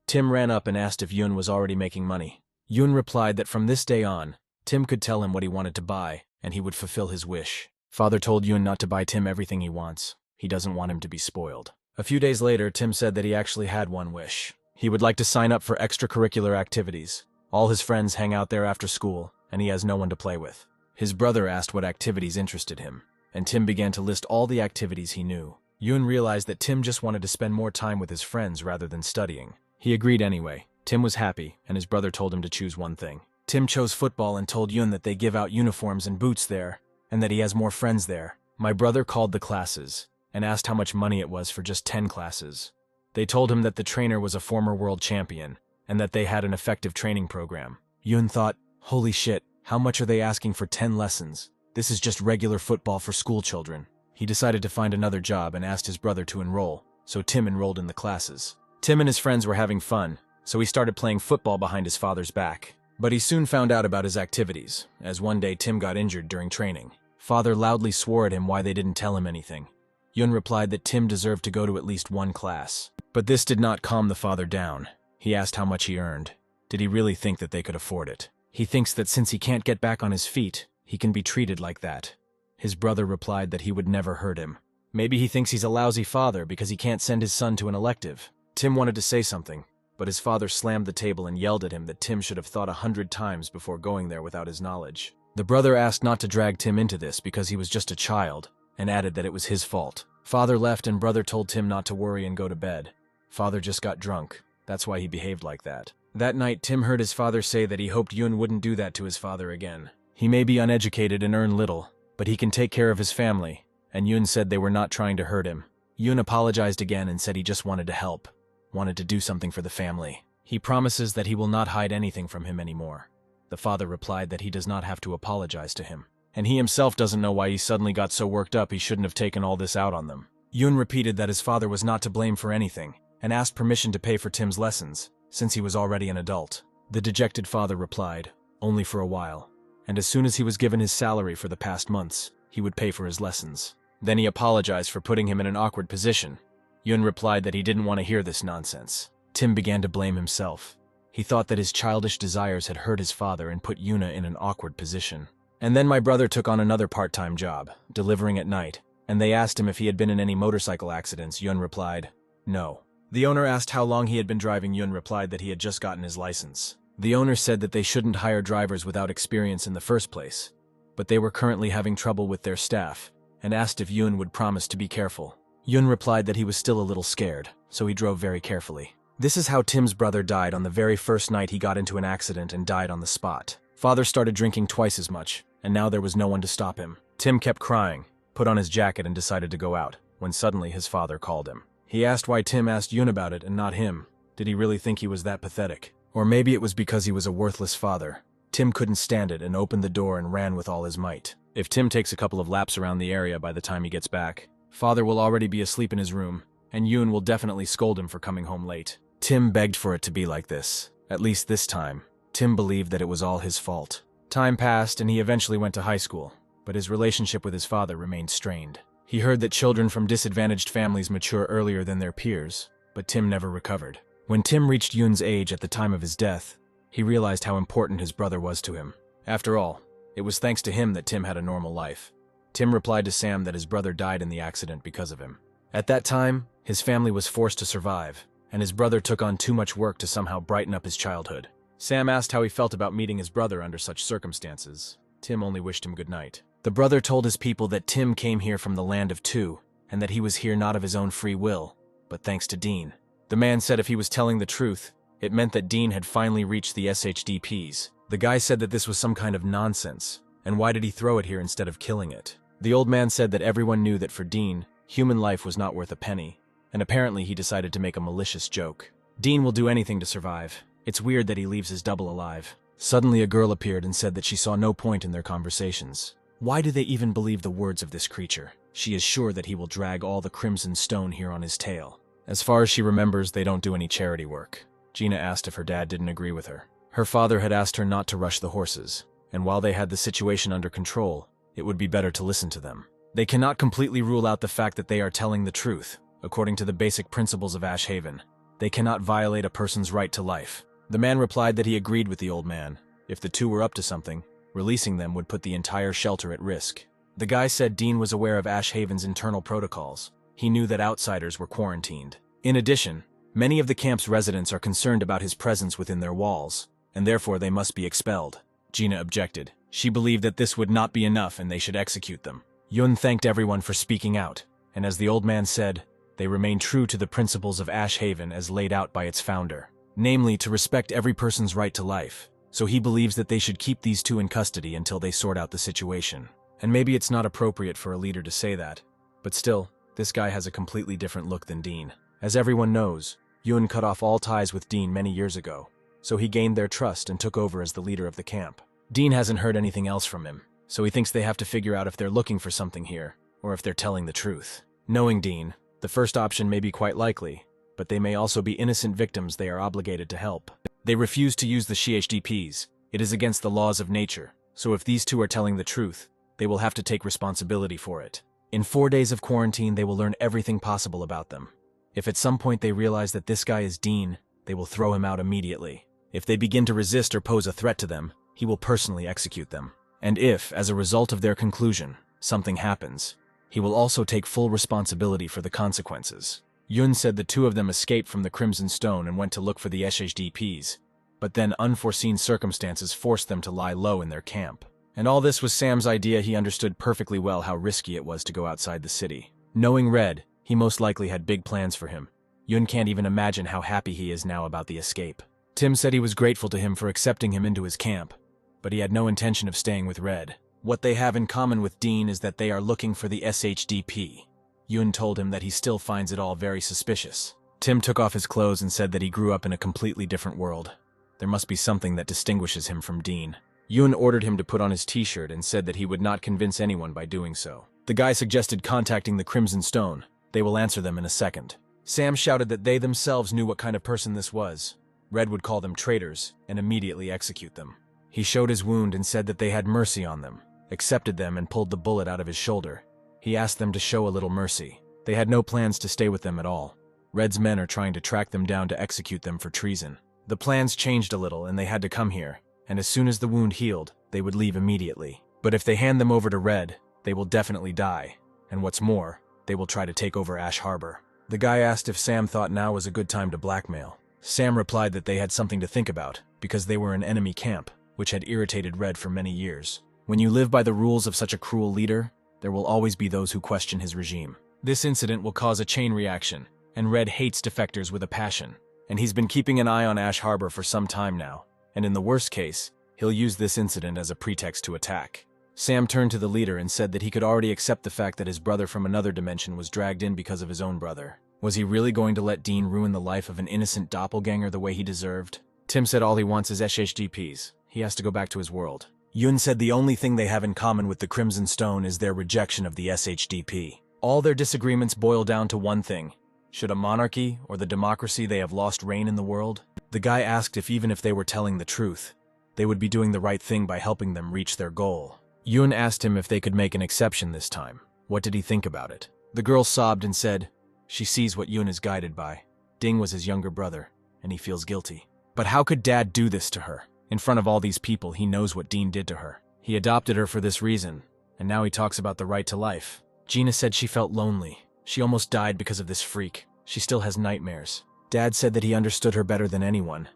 Tim ran up and asked if Yoon was already making money. Yoon replied that from this day on, Tim could tell him what he wanted to buy, and he would fulfill his wish. Father told Yoon not to buy Tim everything he wants. He doesn't want him to be spoiled. A few days later, Tim said that he actually had one wish. He would like to sign up for extracurricular activities. All his friends hang out there after school, and he has no one to play with. His brother asked what activities interested him, and Tim began to list all the activities he knew. Yoon realized that Tim just wanted to spend more time with his friends rather than studying. He agreed anyway. Tim was happy, and his brother told him to choose one thing. Tim chose football and told Yoon that they give out uniforms and boots there, and that he has more friends there. My brother called the classes, and asked how much money it was for just 10 classes. They told him that the trainer was a former world champion, and that they had an effective training program. Yoon thought, holy shit, how much are they asking for 10 lessons? This is just regular football for school children. He decided to find another job and asked his brother to enroll, so Tim enrolled in the classes. Tim and his friends were having fun, so he started playing football behind his father's back. But he soon found out about his activities, as one day Tim got injured during training. Father loudly swore at him why they didn't tell him anything. Yoon replied that Tim deserved to go to at least one class. But this did not calm the father down. He asked how much he earned. Did he really think that they could afford it? He thinks that since he can't get back on his feet, he can be treated like that. His brother replied that he would never hurt him. Maybe he thinks he's a lousy father because he can't send his son to an elective. Tim wanted to say something, but his father slammed the table and yelled at him that Tim should have thought 100 times before going there without his knowledge. The brother asked not to drag Tim into this because he was just a child, and added that it was his fault. Father left and brother told Tim not to worry and go to bed. Father just got drunk. That's why he behaved like that. That night, Tim heard his father say that he hoped Yoon wouldn't do that to his father again. He may be uneducated and earn little, but he can take care of his family, and Yoon said they were not trying to hurt him. Yoon apologized again and said he just wanted to help, wanted to do something for the family. He promises that he will not hide anything from him anymore. The father replied that he does not have to apologize to him, and he himself doesn't know why he suddenly got so worked up he shouldn't have taken all this out on them. Yoon repeated that his father was not to blame for anything, and asked permission to pay for Tim's lessons, since he was already an adult. The dejected father replied, only for a while, and as soon as he was given his salary for the past months, he would pay for his lessons. Then he apologized for putting him in an awkward position. Yoon replied that he didn't want to hear this nonsense. Tim began to blame himself. He thought that his childish desires had hurt his father and put Yoona in an awkward position. And then my brother took on another part-time job, delivering at night, and they asked him if he had been in any motorcycle accidents. Yoon replied, no. The owner asked how long he had been driving. Yoon replied that he had just gotten his license. The owner said that they shouldn't hire drivers without experience in the first place, but they were currently having trouble with their staff, and asked if Yoon would promise to be careful. Yoon replied that he was still a little scared, so he drove very carefully. This is how Tim's brother died on the very first night he got into an accident and died on the spot. Father started drinking twice as much, and now there was no one to stop him. Tim kept crying, put on his jacket and decided to go out, when suddenly his father called him. He asked why Tim asked Yoon about it and not him. Did he really think he was that pathetic? Or maybe it was because he was a worthless father. Tim couldn't stand it and opened the door and ran with all his might. If Tim takes a couple of laps around the area by the time he gets back, Father will already be asleep in his room, and Yoon will definitely scold him for coming home late. Tim begged for it to be like this. At least this time, Tim believed that it was all his fault. Time passed and he eventually went to high school, but his relationship with his father remained strained. He heard that children from disadvantaged families mature earlier than their peers, but Tim never recovered. When Tim reached Yoon's age at the time of his death, he realized how important his brother was to him. After all, it was thanks to him that Tim had a normal life. Tim replied to Sam that his brother died in the accident because of him. At that time, his family was forced to survive, and his brother took on too much work to somehow brighten up his childhood. Sam asked how he felt about meeting his brother under such circumstances. Tim only wished him good night. The brother told his people that Tim came here from the land of two, and that he was here not of his own free will, but thanks to Dean. The man said if he was telling the truth, it meant that Dean had finally reached the SHDPs. The guy said that this was some kind of nonsense, and why did he throw it here instead of killing it? The old man said that everyone knew that for Dean, human life was not worth a penny, and apparently he decided to make a malicious joke. Dean will do anything to survive. It's weird that he leaves his double alive. Suddenly a girl appeared and said that she saw no point in their conversations. Why do they even believe the words of this creature? She is sure that he will drag all the crimson stone here on his tail. As far as she remembers, they don't do any charity work. Gina asked if her dad didn't agree with her. Her father had asked her not to rush the horses, and while they had the situation under control, it would be better to listen to them. They cannot completely rule out the fact that they are telling the truth. According to the basic principles of Ash Haven, they cannot violate a person's right to life. The man replied that he agreed with the old man. If the two were up to something, releasing them would put the entire shelter at risk. The guy said Dean was aware of Ash Haven's internal protocols. He knew that outsiders were quarantined. In addition, many of the camp's residents are concerned about his presence within their walls, and therefore they must be expelled. Gina objected. She believed that this would not be enough and they should execute them. Yun thanked everyone for speaking out, and as the old man said, they remain true to the principles of Ash Haven as laid out by its founder, namely to respect every person's right to life. So he believes that they should keep these two in custody until they sort out the situation. And maybe it's not appropriate for a leader to say that, but still, this guy has a completely different look than Dean. As everyone knows, Yun cut off all ties with Dean many years ago, so he gained their trust and took over as the leader of the camp. Dean hasn't heard anything else from him, so he thinks they have to figure out if they're looking for something here, or if they're telling the truth. Knowing Dean, the first option may be quite likely, but they may also be innocent victims they are obligated to help. They refuse to use the SHDPs. It is against the laws of nature, so if these two are telling the truth, they will have to take responsibility for it. In 4 days of quarantine, they will learn everything possible about them. If at some point they realize that this guy is Dean, they will throw him out immediately. If they begin to resist or pose a threat to them, he will personally execute them. And if, as a result of their conclusion, something happens, he will also take full responsibility for the consequences. Yun said the two of them escaped from the Crimson Stone and went to look for the SHDPs, but then unforeseen circumstances forced them to lie low in their camp. And all this was Sam's idea. He understood perfectly well how risky it was to go outside the city. Knowing Red, he most likely had big plans for him. Yun can't even imagine how happy he is now about the escape. Tim said he was grateful to him for accepting him into his camp, but he had no intention of staying with Red. What they have in common with Dean is that they are looking for the SHDP. Yun told him that he still finds it all very suspicious. Tim took off his clothes and said that he grew up in a completely different world. There must be something that distinguishes him from Dean. Yun ordered him to put on his t-shirt and said that he would not convince anyone by doing so. The guy suggested contacting the Crimson Stone. They will answer them in a second. Sam shouted that they themselves knew what kind of person this was. Red would call them traitors and immediately execute them. He showed his wound and said that they had mercy on them, accepted them and pulled the bullet out of his shoulder. He asked them to show a little mercy. They had no plans to stay with them at all. Red's men are trying to track them down to execute them for treason. The plans changed a little and they had to come here, and as soon as the wound healed, they would leave immediately. But if they hand them over to Red, they will definitely die, and what's more, they will try to take over Ash Harbor. The guy asked if Sam thought now was a good time to blackmail. Sam replied that they had something to think about, because they were an enemy camp, which had irritated Red for many years. When you live by the rules of such a cruel leader, there will always be those who question his regime. This incident will cause a chain reaction, and Red hates defectors with a passion, and he's been keeping an eye on Ash Harbor for some time now, and in the worst case, he'll use this incident as a pretext to attack. Sam turned to the leader and said that he could already accept the fact that his brother from another dimension was dragged in because of his own brother. Was he really going to let Dean ruin the life of an innocent doppelganger the way he deserved? Tim said all he wants is SHDPs. He has to go back to his world. Yun said the only thing they have in common with the Crimson Stone is their rejection of the SHDP. All their disagreements boil down to one thing. Should a monarchy or the democracy they have lost reign in the world? The guy asked if even if they were telling the truth, they would be doing the right thing by helping them reach their goal. Yun asked him if they could make an exception this time. What did he think about it? The girl sobbed and said she sees what Yun is guided by. Ding was his younger brother, and he feels guilty. But how could Dad do this to her? In front of all these people, he knows what Dean did to her. He adopted her for this reason, and now he talks about the right to life. Gina said she felt lonely. She almost died because of this freak. She still has nightmares. Dad said that he understood her better than anyone,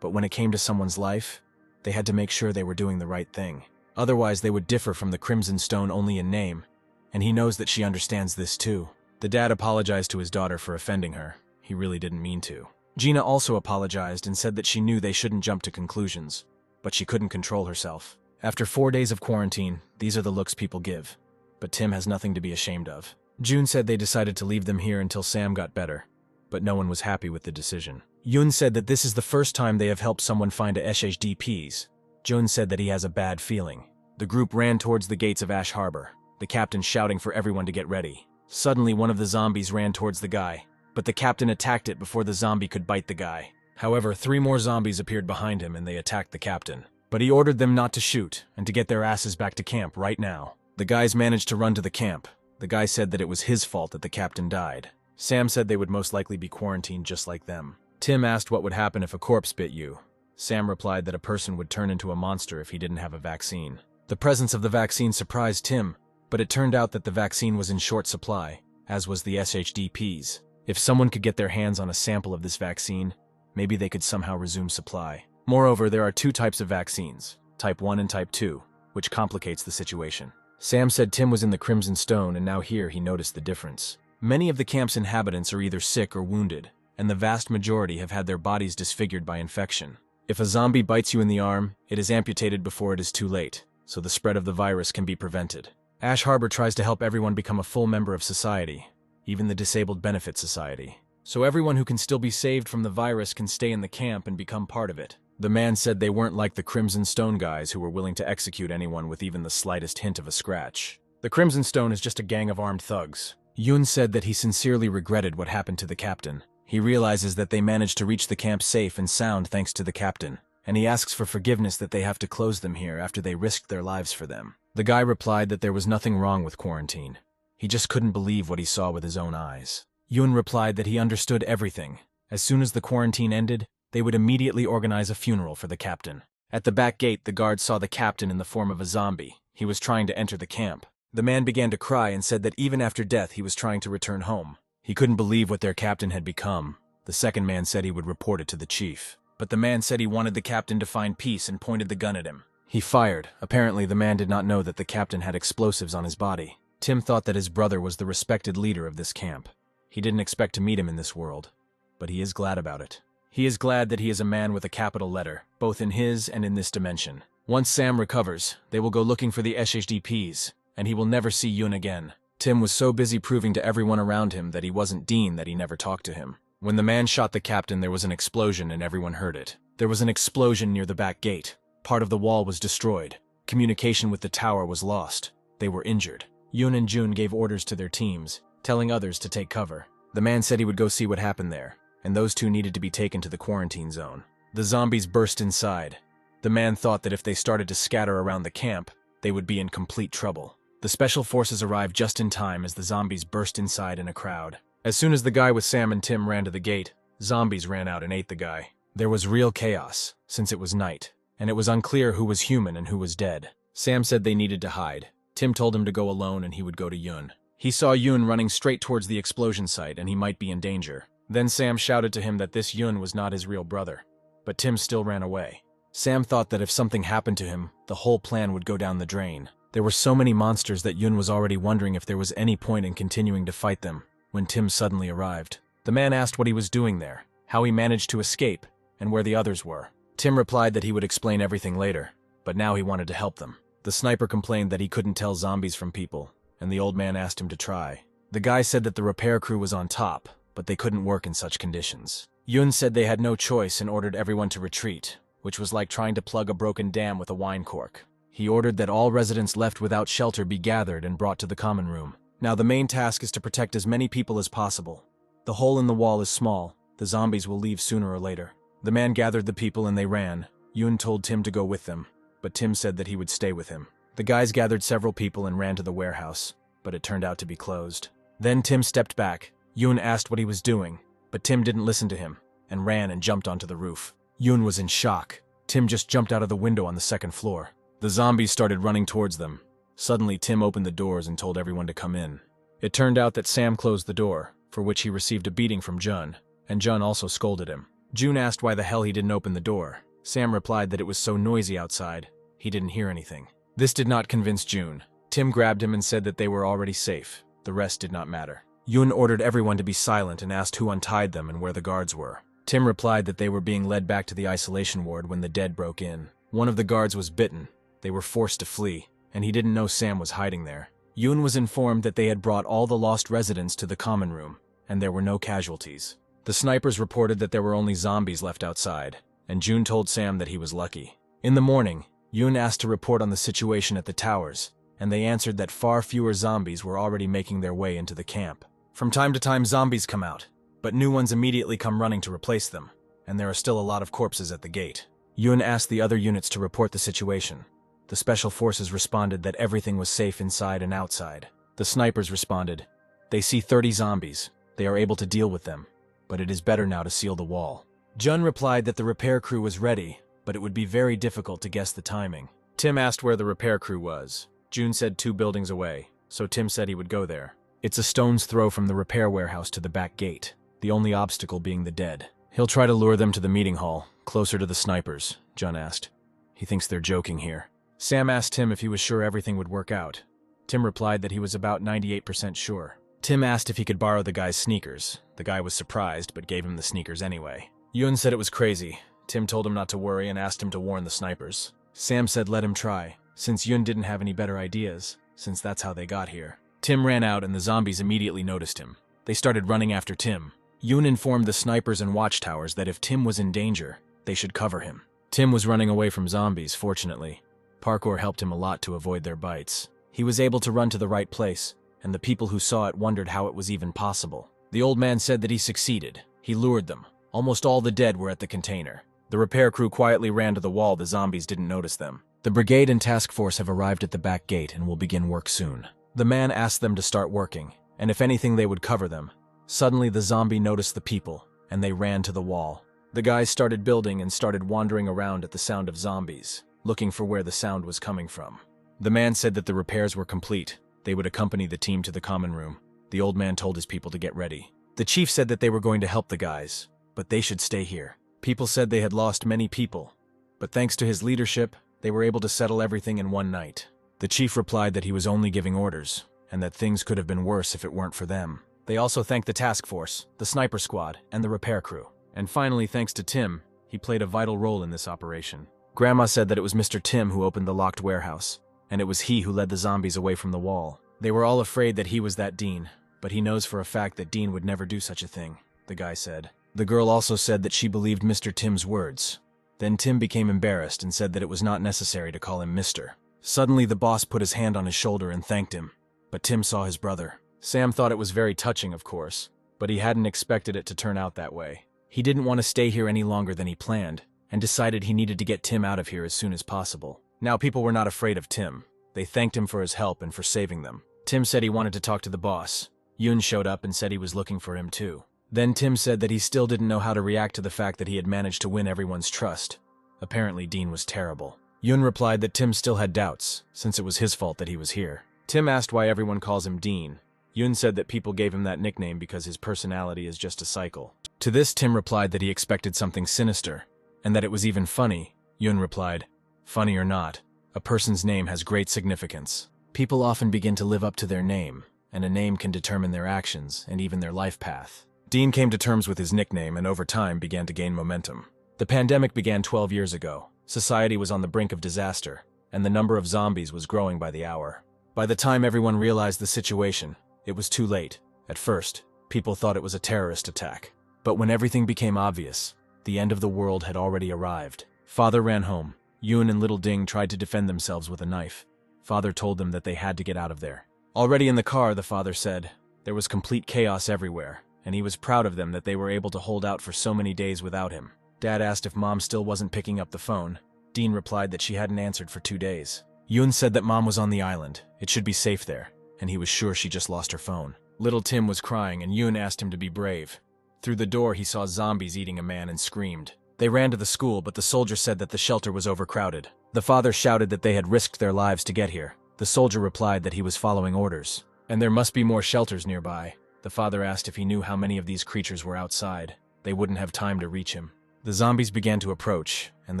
but when it came to someone's life, they had to make sure they were doing the right thing. Otherwise, they would differ from the Crimson Stone only in name, and he knows that she understands this too. The dad apologized to his daughter for offending her. He really didn't mean to. Gina also apologized and said that she knew they shouldn't jump to conclusions, but she couldn't control herself. After 4 days of quarantine, these are the looks people give. But Tim has nothing to be ashamed of. June said they decided to leave them here until Sam got better, but no one was happy with the decision. Yoon said that this is the first time they have helped someone find a SHDPs. June said that he has a bad feeling. The group ran towards the gates of Ash Harbor, the captain shouting for everyone to get ready. Suddenly, one of the zombies ran towards the guy, but the captain attacked it before the zombie could bite the guy. However, 3 more zombies appeared behind him and they attacked the captain. But he ordered them not to shoot and to get their asses back to camp right now. The guys managed to run to the camp. The guy said that it was his fault that the captain died. Sam said they would most likely be quarantined just like them. Tim asked what would happen if a corpse bit you. Sam replied that a person would turn into a monster if he didn't have a vaccine. The presence of the vaccine surprised Tim, but it turned out that the vaccine was in short supply, as was the SHDPs. If someone could get their hands on a sample of this vaccine, maybe they could somehow resume supply. Moreover, there are 2 types of vaccines, Type 1 and Type 2, which complicates the situation. Sam said Tim was in the Crimson Stone, and now here he noticed the difference. Many of the camp's inhabitants are either sick or wounded, and the vast majority have had their bodies disfigured by infection. If a zombie bites you in the arm, it is amputated before it is too late, so the spread of the virus can be prevented. Ash Harbor tries to help everyone become a full member of society, even the Disabled Benefit Society. So everyone who can still be saved from the virus can stay in the camp and become part of it. The man said they weren't like the Crimson Stone guys who were willing to execute anyone with even the slightest hint of a scratch. The Crimson Stone is just a gang of armed thugs. Yoon said that he sincerely regretted what happened to the captain. He realizes that they managed to reach the camp safe and sound thanks to the captain, and he asks for forgiveness that they have to close them here after they risked their lives for them. The guy replied that there was nothing wrong with quarantine. He just couldn't believe what he saw with his own eyes. Yoon replied that he understood everything. As soon as the quarantine ended, they would immediately organize a funeral for the captain. At the back gate, the guards saw the captain in the form of a zombie. He was trying to enter the camp. The man began to cry and said that even after death he was trying to return home. He couldn't believe what their captain had become. The second man said he would report it to the chief. But the man said he wanted the captain to find peace and pointed the gun at him. He fired. Apparently, the man did not know that the captain had explosives on his body. Tim thought that his brother was the respected leader of this camp. He didn't expect to meet him in this world, but he is glad about it. He is glad that he is a man with a capital letter, both in his and in this dimension. Once Sam recovers, they will go looking for the SHDPs, and he will never see Yoon again. Tim was so busy proving to everyone around him that he wasn't Dean that he never talked to him. When the man shot the captain, there was an explosion and everyone heard it. There was an explosion near the back gate. Part of the wall was destroyed. Communication with the tower was lost. They were injured. Yoon and June gave orders to their teams, telling others to take cover. The man said he would go see what happened there, and those 2 needed to be taken to the quarantine zone. The zombies burst inside. The man thought that if they started to scatter around the camp, they would be in complete trouble. The special forces arrived just in time as the zombies burst inside in a crowd. As soon as the guy with Sam and Tim ran to the gate, zombies ran out and ate the guy. There was real chaos, since it was night, and it was unclear who was human and who was dead. Sam said they needed to hide. Tim told him to go alone and he would go to Yoon. He saw Yoon running straight towards the explosion site and he might be in danger. Then Sam shouted to him that this Yoon was not his real brother, but Tim still ran away. Sam thought that if something happened to him, the whole plan would go down the drain. There were so many monsters that Yoon was already wondering if there was any point in continuing to fight them, when Tim suddenly arrived. The man asked what he was doing there, how he managed to escape, and where the others were. Tim replied that he would explain everything later, but now he wanted to help them. The sniper complained that he couldn't tell zombies from people, and the old man asked him to try. The guy said that the repair crew was on top, but they couldn't work in such conditions. Yoon said they had no choice and ordered everyone to retreat, which was like trying to plug a broken dam with a wine cork. He ordered that all residents left without shelter be gathered and brought to the common room. Now the main task is to protect as many people as possible. The hole in the wall is small. The zombies will leave sooner or later. The man gathered the people and they ran. Yoon told Tim to go with them, but Tim said that he would stay with him. The guys gathered several people and ran to the warehouse, but it turned out to be closed. Then Tim stepped back. Yoon asked what he was doing, but Tim didn't listen to him, and ran and jumped onto the roof. Yoon was in shock. Tim just jumped out of the window on the second floor. The zombies started running towards them. Suddenly, Tim opened the doors and told everyone to come in. It turned out that Sam closed the door, for which he received a beating from Jun, and Jun also scolded him. June asked why the hell he didn't open the door. Sam replied that it was so noisy outside, he didn't hear anything. This did not convince June. Tim grabbed him and said that they were already safe. The rest did not matter. Yoon ordered everyone to be silent and asked who untied them and where the guards were. Tim replied that they were being led back to the isolation ward when the dead broke in. One of the guards was bitten. They were forced to flee, and he didn't know Sam was hiding there. Yoon was informed that they had brought all the lost residents to the common room, and there were no casualties. The snipers reported that there were only zombies left outside, and June told Sam that he was lucky. In the morning, Yoon asked to report on the situation at the towers, and they answered that far fewer zombies were already making their way into the camp. From time to time zombies come out, but new ones immediately come running to replace them, and there are still a lot of corpses at the gate. Yoon asked the other units to report the situation. The special forces responded that everything was safe inside and outside. The snipers responded, "They see 30 zombies. They are able to deal with them, but it is better now to seal the wall." Jun replied that the repair crew was ready, but it would be very difficult to guess the timing. Tim asked where the repair crew was. June said 2 buildings away, so Tim said he would go there. It's a stone's throw from the repair warehouse to the back gate, the only obstacle being the dead. He'll try to lure them to the meeting hall, closer to the snipers, Jun asked. He thinks they're joking here. Sam asked Tim if he was sure everything would work out. Tim replied that he was about 98% sure. Tim asked if he could borrow the guy's sneakers. The guy was surprised, but gave him the sneakers anyway. Yoon said it was crazy. Tim told him not to worry and asked him to warn the snipers. Sam said let him try, since Yoon didn't have any better ideas, since that's how they got here. Tim ran out and the zombies immediately noticed him. They started running after Tim. Yoon informed the snipers and watchtowers that if Tim was in danger, they should cover him. Tim was running away from zombies, fortunately. Parkour helped him a lot to avoid their bites. He was able to run to the right place, and the people who saw it wondered how it was even possible. The old man said that he succeeded. He lured them. Almost all the dead were at the container. The repair crew quietly ran to the wall. The zombies didn't notice them. The brigade and task force have arrived at the back gate and will begin work soon. The man asked them to start working, and if anything they would cover them. Suddenly the zombie noticed the people, and they ran to the wall. The guys started building and started wandering around at the sound of zombies, looking for where the sound was coming from. The man said that the repairs were complete. They would accompany the team to the common room. The old man told his people to get ready. The chief said that they were going to help the guys, but they should stay here. People said they had lost many people, but thanks to his leadership, they were able to settle everything in one night. The chief replied that he was only giving orders, and that things could have been worse if it weren't for them. They also thanked the task force, the sniper squad, and the repair crew. And finally, thanks to Tim, he played a vital role in this operation. Grandma said that it was Mr. Tim who opened the locked warehouse, and it was he who led the zombies away from the wall. They were all afraid that he was that Dean, but he knows for a fact that Dean would never do such a thing, the guy said. The girl also said that she believed Mr. Tim's words. Then Tim became embarrassed and said that it was not necessary to call him Mr. Suddenly the boss put his hand on his shoulder and thanked him, but Tim saw his brother. Sam thought it was very touching, of course, but he hadn't expected it to turn out that way. He didn't want to stay here any longer than he planned, and decided he needed to get Tim out of here as soon as possible. Now people were not afraid of Tim. They thanked him for his help and for saving them. Tim said he wanted to talk to the boss. Yoon showed up and said he was looking for him too. Then Tim said that he still didn't know how to react to the fact that he had managed to win everyone's trust. Apparently Dean was terrible. Yoon replied that Tim still had doubts, since it was his fault that he was here. Tim asked why everyone calls him Dean. Yoon said that people gave him that nickname because his personality is just a cycle. To this, Tim replied that he expected something sinister, and that it was even funny. Yoon replied, "Funny or not, a person's name has great significance. People often begin to live up to their name, and a name can determine their actions and even their life path." Dean came to terms with his nickname and over time began to gain momentum. The pandemic began 12 years ago. Society was on the brink of disaster, and the number of zombies was growing by the hour. By the time everyone realized the situation, it was too late. At first, people thought it was a terrorist attack. But when everything became obvious, the end of the world had already arrived. Father ran home. Yoon and little Ding tried to defend themselves with a knife. Father told them that they had to get out of there. Already in the car, the father said, there was complete chaos everywhere, and he was proud of them that they were able to hold out for so many days without him. Dad asked if Mom still wasn't picking up the phone. Dean replied that she hadn't answered for 2 days. Yoon said that Mom was on the island. It should be safe there, and he was sure she just lost her phone. Little Tim was crying, and Yoon asked him to be brave. Through the door, he saw zombies eating a man and screamed. They ran to the school, but the soldier said that the shelter was overcrowded. The father shouted that they had risked their lives to get here. The soldier replied that he was following orders, and there must be more shelters nearby. The father asked if he knew how many of these creatures were outside. They wouldn't have time to reach him. The zombies began to approach, and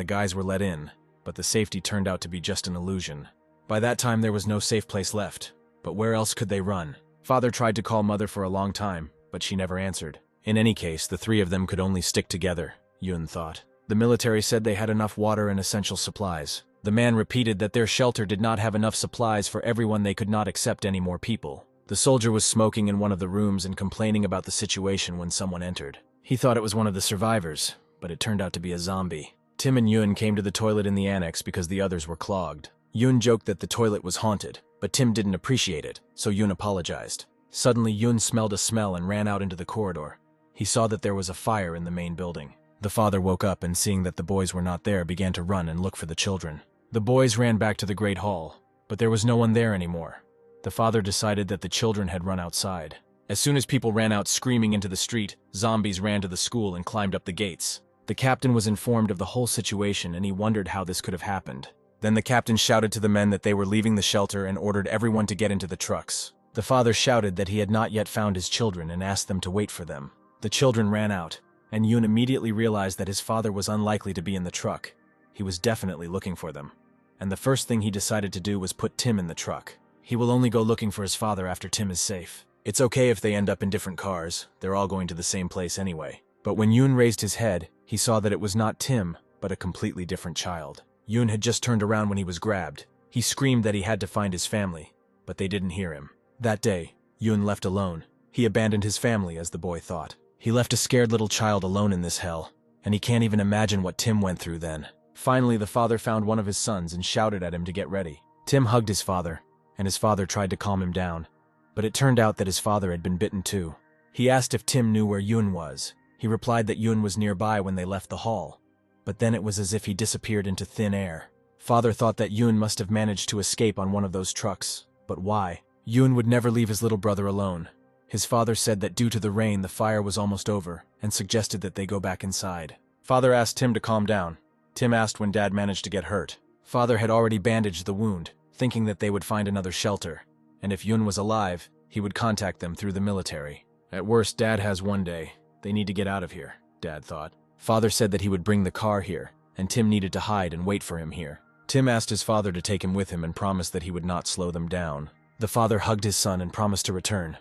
the guys were let in, but the safety turned out to be just an illusion. By that time there was no safe place left, but where else could they run? Father tried to call Mother for a long time, but she never answered. In any case, the three of them could only stick together, Yun thought. The military said they had enough water and essential supplies. The man repeated that their shelter did not have enough supplies for everyone. They could not accept any more people. The soldier was smoking in one of the rooms and complaining about the situation when someone entered. He thought it was one of the survivors, but it turned out to be a zombie. Tim and Yun came to the toilet in the annex because the others were clogged. Yun joked that the toilet was haunted, but Tim didn't appreciate it, so Yun apologized. Suddenly, Yun smelled a smell and ran out into the corridor. He saw that there was a fire in the main building. The father woke up and, seeing that the boys were not there, began to run and look for the children. The boys ran back to the Great Hall, but there was no one there anymore. The father decided that the children had run outside. As soon as people ran out screaming into the street, zombies ran to the school and climbed up the gates. The captain was informed of the whole situation and he wondered how this could have happened. Then the captain shouted to the men that they were leaving the shelter and ordered everyone to get into the trucks. The father shouted that he had not yet found his children and asked them to wait for them. The children ran out, and Yun immediately realized that his father was unlikely to be in the truck. He was definitely looking for them. And the first thing he decided to do was put Tim in the truck. He will only go looking for his father after Tim is safe. It's okay if they end up in different cars, they're all going to the same place anyway. But when Yun raised his head, he saw that it was not Tim, but a completely different child. Yun had just turned around when he was grabbed. He screamed that he had to find his family, but they didn't hear him. That day, Yun left alone. He abandoned his family, as the boy thought. He left a scared little child alone in this hell, and he can't even imagine what Tim went through then. Finally, the father found one of his sons and shouted at him to get ready. Tim hugged his father, and his father tried to calm him down, but it turned out that his father had been bitten too. He asked if Tim knew where Yun was. He replied that Yun was nearby when they left the hall, but then it was as if he disappeared into thin air. Father thought that Yun must have managed to escape on one of those trucks, but why? Yun would never leave his little brother alone. His father said that due to the rain, the fire was almost over, and suggested that they go back inside. Father asked Tim to calm down. Tim asked when Dad managed to get hurt. Father had already bandaged the wound, thinking that they would find another shelter, and if Yun was alive, he would contact them through the military. At worst, Dad has one day. They need to get out of here, Dad thought. Father said that he would bring the car here, and Tim needed to hide and wait for him here. Tim asked his father to take him with him and promised that he would not slow them down. The father hugged his son and promised to return,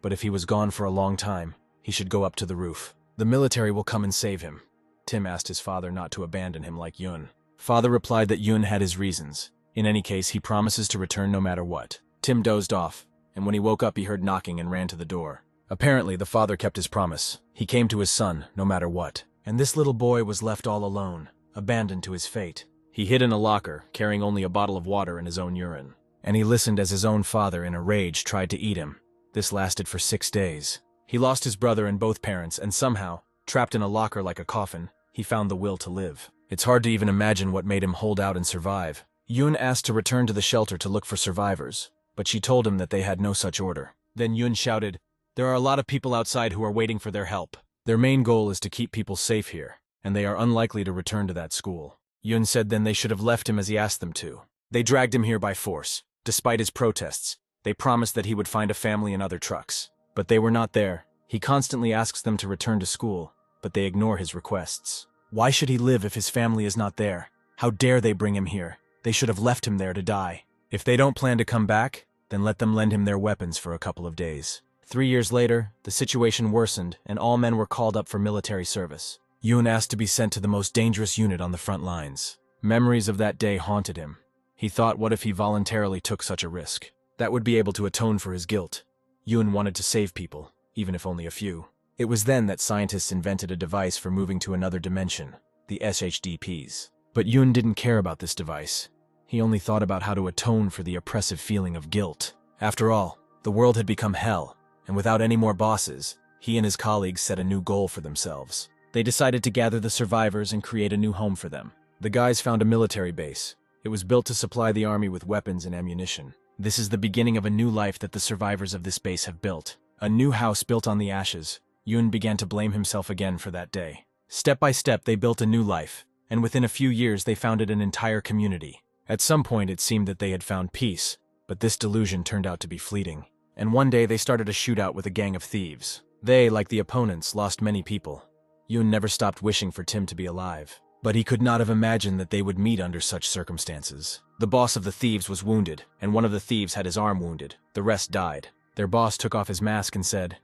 but if he was gone for a long time, he should go up to the roof. The military will come and save him. Tim asked his father not to abandon him like Yun. Father replied that Yun had his reasons. In any case, he promises to return no matter what. Tim dozed off, and when he woke up he heard knocking and ran to the door. Apparently, the father kept his promise. He came to his son, no matter what. And this little boy was left all alone, abandoned to his fate. He hid in a locker, carrying only a bottle of water and his own urine. And he listened as his own father, in a rage, tried to eat him. This lasted for 6 days. He lost his brother and both parents, and somehow, trapped in a locker like a coffin, he found the will to live. It's hard to even imagine what made him hold out and survive. Yun asked to return to the shelter to look for survivors, but she told him that they had no such order. Then Yun shouted, "There are a lot of people outside who are waiting for their help. Their main goal is to keep people safe here, and they are unlikely to return to that school." Yun said then they should have left him as he asked them to. They dragged him here by force. Despite his protests, they promised that he would find a family in other trucks. But they were not there. He constantly asks them to return to school, but they ignore his requests. Why should he live if his family is not there? How dare they bring him here? They should have left him there to die. If they don't plan to come back, then let them lend him their weapons for a couple of days. 3 years later, the situation worsened and all men were called up for military service. Yun asked to be sent to the most dangerous unit on the front lines. Memories of that day haunted him. He thought, what if he voluntarily took such a risk? That would be able to atone for his guilt. Yun wanted to save people, even if only a few. It was then that scientists invented a device for moving to another dimension, the SHDPs. But Yun didn't care about this device. He only thought about how to atone for the oppressive feeling of guilt. After all, the world had become hell, and without any more bosses, he and his colleagues set a new goal for themselves. They decided to gather the survivors and create a new home for them. The guys found a military base. It was built to supply the army with weapons and ammunition. This is the beginning of a new life that the survivors of this base have built. A new house built on the ashes. Yun began to blame himself again for that day. Step by step, they built a new life, and within a few years they founded an entire community. At some point it seemed that they had found peace, but this delusion turned out to be fleeting. And one day they started a shootout with a gang of thieves. They, like the opponents, lost many people. Yun never stopped wishing for Tim to be alive. But he could not have imagined that they would meet under such circumstances. The boss of the thieves was wounded, and one of the thieves had his arm wounded. The rest died. Their boss took off his mask and said,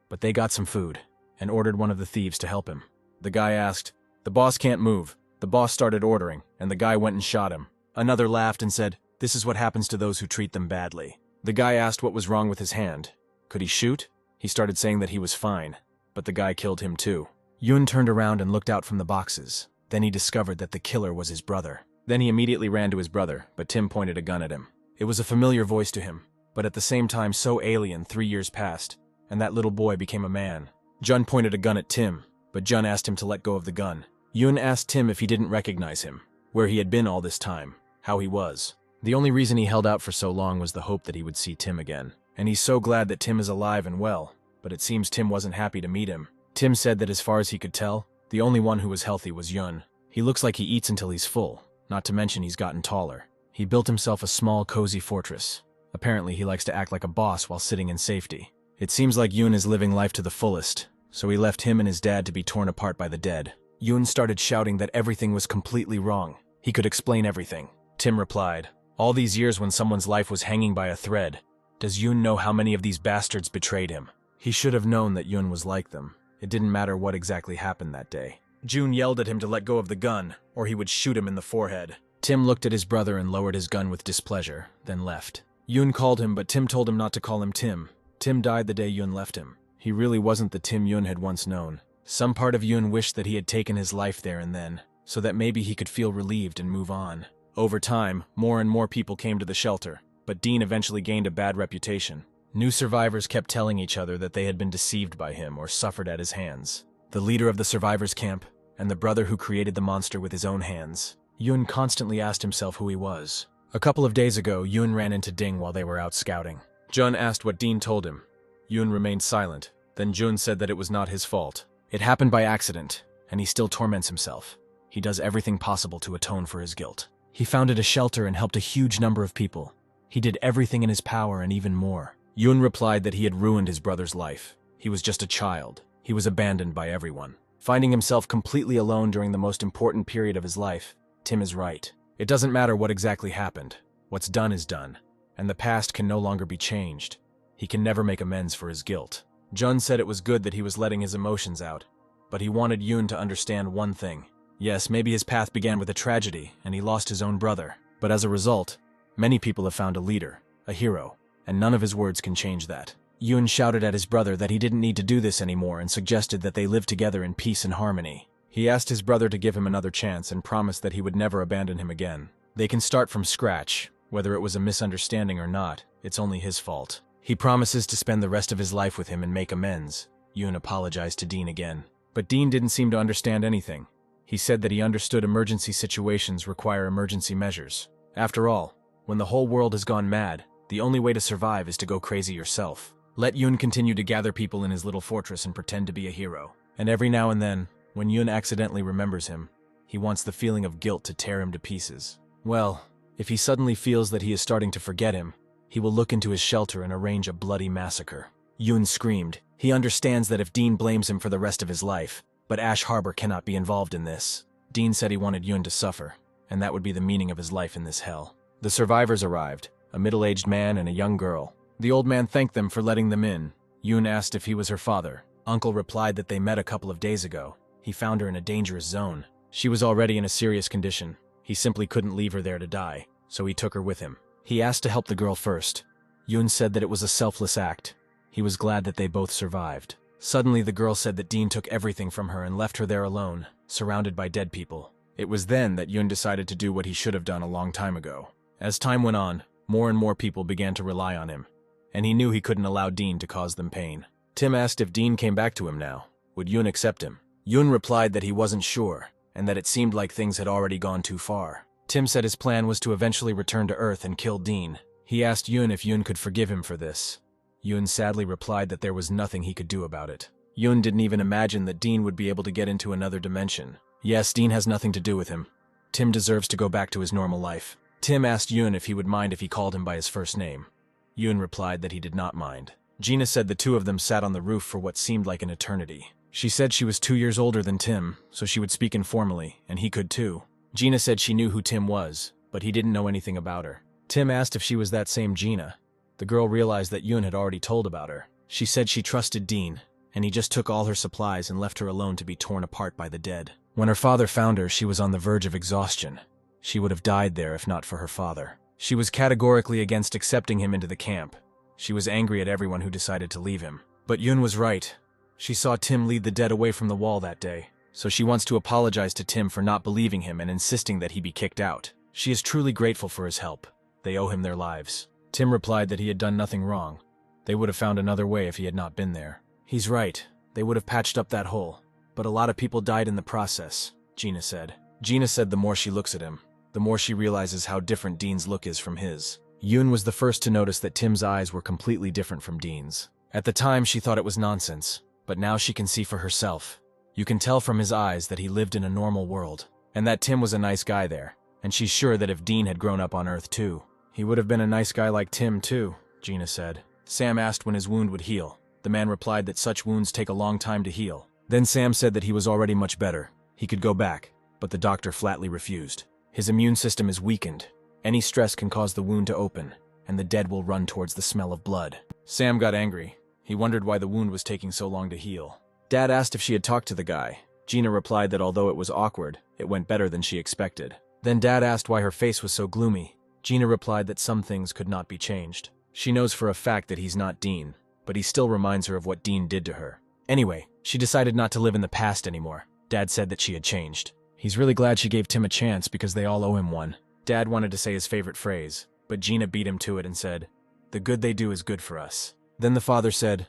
"But they got some food," and ordered one of the thieves to help him. The guy asked, "The boss can't move." The boss started ordering, and the guy went and shot him. Another laughed and said, "This is what happens to those who treat them badly." The guy asked what was wrong with his hand. Could he shoot? He started saying that he was fine, but the guy killed him too. Yoon turned around and looked out from the boxes. Then he discovered that the killer was his brother. Then he immediately ran to his brother, but Tim pointed a gun at him. It was a familiar voice to him, but at the same time so alien. 3 years passed, and that little boy became a man. Jun pointed a gun at Tim, but Jun asked him to let go of the gun. Yoon asked Tim if he didn't recognize him, where he had been all this time, how he was. The only reason he held out for so long was the hope that he would see Tim again. And he's so glad that Tim is alive and well, but it seems Tim wasn't happy to meet him. Tim said that as far as he could tell, the only one who was healthy was Yun. He looks like he eats until he's full, not to mention he's gotten taller. He built himself a small, cozy fortress. Apparently he likes to act like a boss while sitting in safety. It seems like Yun is living life to the fullest, so he left him and his dad to be torn apart by the dead. Yun started shouting that everything was completely wrong. He could explain everything. Tim replied, "All these years when someone's life was hanging by a thread, does Yun know how many of these bastards betrayed him?" He should have known that Yun was like them. It didn't matter what exactly happened that day. Jun yelled at him to let go of the gun, or he would shoot him in the forehead. Tim looked at his brother and lowered his gun with displeasure, then left. Yun called him, but Tim told him not to call him Tim. Tim died the day Yun left him. He really wasn't the Tim Yun had once known. Some part of Yun wished that he had taken his life there and then, so that maybe he could feel relieved and move on. Over time, more and more people came to the shelter, but Dean eventually gained a bad reputation. New survivors kept telling each other that they had been deceived by him or suffered at his hands. The leader of the survivors' camp, and the brother who created the monster with his own hands. Yun constantly asked himself who he was. A couple of days ago, Yun ran into Ding while they were out scouting. Jun asked what Dean told him. Yun remained silent. Then Jun said that it was not his fault. It happened by accident, and he still torments himself. He does everything possible to atone for his guilt. He founded a shelter and helped a huge number of people. He did everything in his power and even more. Yun replied that he had ruined his brother's life. He was just a child. He was abandoned by everyone. Finding himself completely alone during the most important period of his life, Tim is right. It doesn't matter what exactly happened. What's done is done, and the past can no longer be changed. He can never make amends for his guilt. Jun said it was good that he was letting his emotions out, but he wanted Yun to understand one thing. Yes, maybe his path began with a tragedy, and he lost his own brother, but as a result, many people have found a leader, a hero, and none of his words can change that. Yun shouted at his brother that he didn't need to do this anymore and suggested that they live together in peace and harmony. He asked his brother to give him another chance and promised that he would never abandon him again. They can start from scratch. Whether it was a misunderstanding or not, it's only his fault. He promises to spend the rest of his life with him and make amends. Yun apologized to Dean again. But Dean didn't seem to understand anything. He said that he understood emergency situations require emergency measures. After all, when the whole world has gone mad, the only way to survive is to go crazy yourself. Let Yun continue to gather people in his little fortress and pretend to be a hero. And every now and then, when Yun accidentally remembers him, he wants the feeling of guilt to tear him to pieces. Well, if he suddenly feels that he is starting to forget him, he will look into his shelter and arrange a bloody massacre. Yun screamed. He understands that if Dean blames him for the rest of his life, but Ash Harbor cannot be involved in this. Dean said he wanted Yun to suffer, and that would be the meaning of his life in this hell. The survivors arrived, a middle-aged man and a young girl. The old man thanked them for letting them in. Yun asked if he was her father. Uncle replied that they met a couple of days ago. He found her in a dangerous zone. She was already in a serious condition. He simply couldn't leave her there to die, so he took her with him. He asked to help the girl first. Yun said that it was a selfless act. He was glad that they both survived. Suddenly the girl said that Dean took everything from her and left her there alone, surrounded by dead people. It was then that Yun decided to do what he should have done a long time ago. As time went on, more and more people began to rely on him, and he knew he couldn't allow Dean to cause them pain. Tim asked if Dean came back to him now. Would Yun accept him? Yun replied that he wasn't sure, and that it seemed like things had already gone too far. Tim said his plan was to eventually return to Earth and kill Dean. He asked Yun if Yun could forgive him for this. Yun sadly replied that there was nothing he could do about it. Yun didn't even imagine that Dean would be able to get into another dimension. Yes, Dean has nothing to do with him. Tim deserves to go back to his normal life. Tim asked Yun if he would mind if he called him by his first name. Yun replied that he did not mind. Gina said the two of them sat on the roof for what seemed like an eternity. She said she was 2 years older than Tim, so she would speak informally, and he could too. Gina said she knew who Tim was, but he didn't know anything about her. Tim asked if she was that same Gina. The girl realized that Yoon had already told about her. She said she trusted Dean, and he just took all her supplies and left her alone to be torn apart by the dead. When her father found her, she was on the verge of exhaustion. She would have died there if not for her father. She was categorically against accepting him into the camp. She was angry at everyone who decided to leave him. But Yoon was right. She saw Tim lead the dead away from the wall that day, so she wants to apologize to Tim for not believing him and insisting that he be kicked out. She is truly grateful for his help. They owe him their lives. Tim replied that he had done nothing wrong. They would have found another way if he had not been there. He's right. They would have patched up that hole. But a lot of people died in the process, Gina said. Gina said the more she looks at him, the more she realizes how different Dean's look is from his. Yoon was the first to notice that Tim's eyes were completely different from Dean's. At the time, she thought it was nonsense, but now she can see for herself. You can tell from his eyes that he lived in a normal world, and that Tim was a nice guy there, and she's sure that if Dean had grown up on Earth too, he would have been a nice guy like Tim too, Gina said. Sam asked when his wound would heal. The man replied that such wounds take a long time to heal. Then Sam said that he was already much better. He could go back, but the doctor flatly refused. His immune system is weakened. Any stress can cause the wound to open, and the dead will run towards the smell of blood. Sam got angry. He wondered why the wound was taking so long to heal. Dad asked if she had talked to the guy. Gina replied that although it was awkward, it went better than she expected. Then Dad asked why her face was so gloomy. Gina replied that some things could not be changed. She knows for a fact that he's not Dean, but he still reminds her of what Dean did to her. Anyway, she decided not to live in the past anymore. Dad said that she had changed. He's really glad she gave Tim a chance because they all owe him one. Dad wanted to say his favorite phrase, but Gina beat him to it and said, "The good they do is good for us." Then the father said,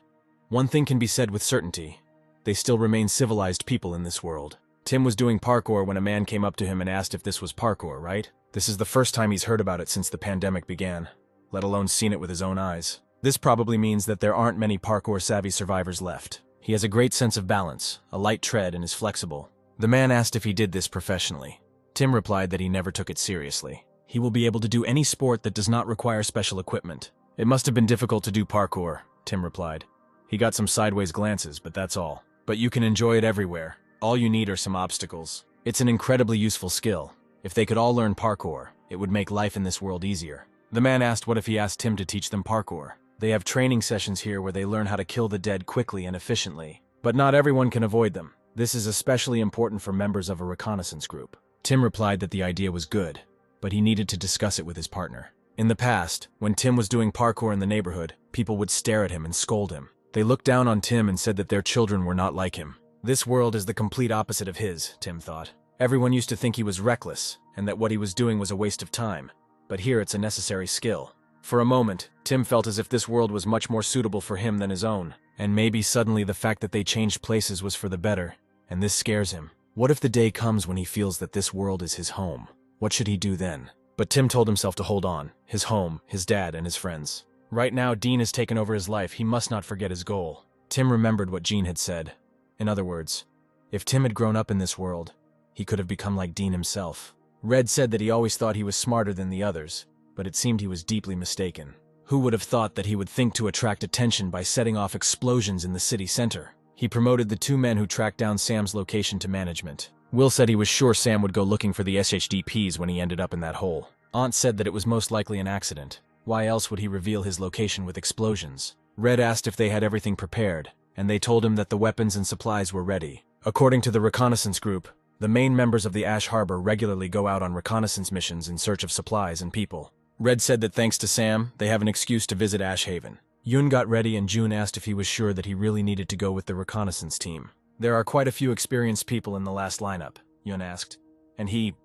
"One thing can be said with certainty. They still remain civilized people in this world." Tim was doing parkour when a man came up to him and asked if this was parkour, right? This is the first time he's heard about it since the pandemic began, let alone seen it with his own eyes. This probably means that there aren't many parkour-savvy survivors left. He has a great sense of balance, a light tread, and is flexible. The man asked if he did this professionally. Tim replied that he never took it seriously. He will be able to do any sport that does not require special equipment. It must have been difficult to do parkour, Tim replied. He got some sideways glances, but that's all. But you can enjoy it everywhere. All you need are some obstacles. It's an incredibly useful skill. If they could all learn parkour, it would make life in this world easier. The man asked what if he asked Tim to teach them parkour. They have training sessions here where they learn how to kill the dead quickly and efficiently. But not everyone can avoid them. This is especially important for members of a reconnaissance group. Tim replied that the idea was good, but he needed to discuss it with his partner. In the past, when Tim was doing parkour in the neighborhood, people would stare at him and scold him. They looked down on Tim and said that their children were not like him. This world is the complete opposite of his, Tim thought. Everyone used to think he was reckless, and that what he was doing was a waste of time. But here it's a necessary skill. For a moment, Tim felt as if this world was much more suitable for him than his own, and maybe suddenly the fact that they changed places was for the better, and this scares him. What if the day comes when he feels that this world is his home? What should he do then? But Tim told himself to hold on. His home, his dad, and his friends. Right now, Dean has taken over his life. He must not forget his goal. Tim remembered what Jean had said. In other words, if Tim had grown up in this world, he could have become like Dean himself. Red said that he always thought he was smarter than the others, but it seemed he was deeply mistaken. Who would have thought that he would think to attract attention by setting off explosions in the city center? He promoted the 2 men who tracked down Sam's location to management. Will said he was sure Sam would go looking for the SHDPs when he ended up in that hole. Aunt said that it was most likely an accident. Why else would he reveal his location with explosions? Red asked if they had everything prepared, and they told him that the weapons and supplies were ready. According to the reconnaissance group, the main members of the Ash Harbor regularly go out on reconnaissance missions in search of supplies and people. Red said that thanks to Sam, they have an excuse to visit Ash Haven. Yoon got ready and June asked if he was sure that he really needed to go with the reconnaissance team. There are quite a few experienced people in the last lineup, Yoon asked. And he,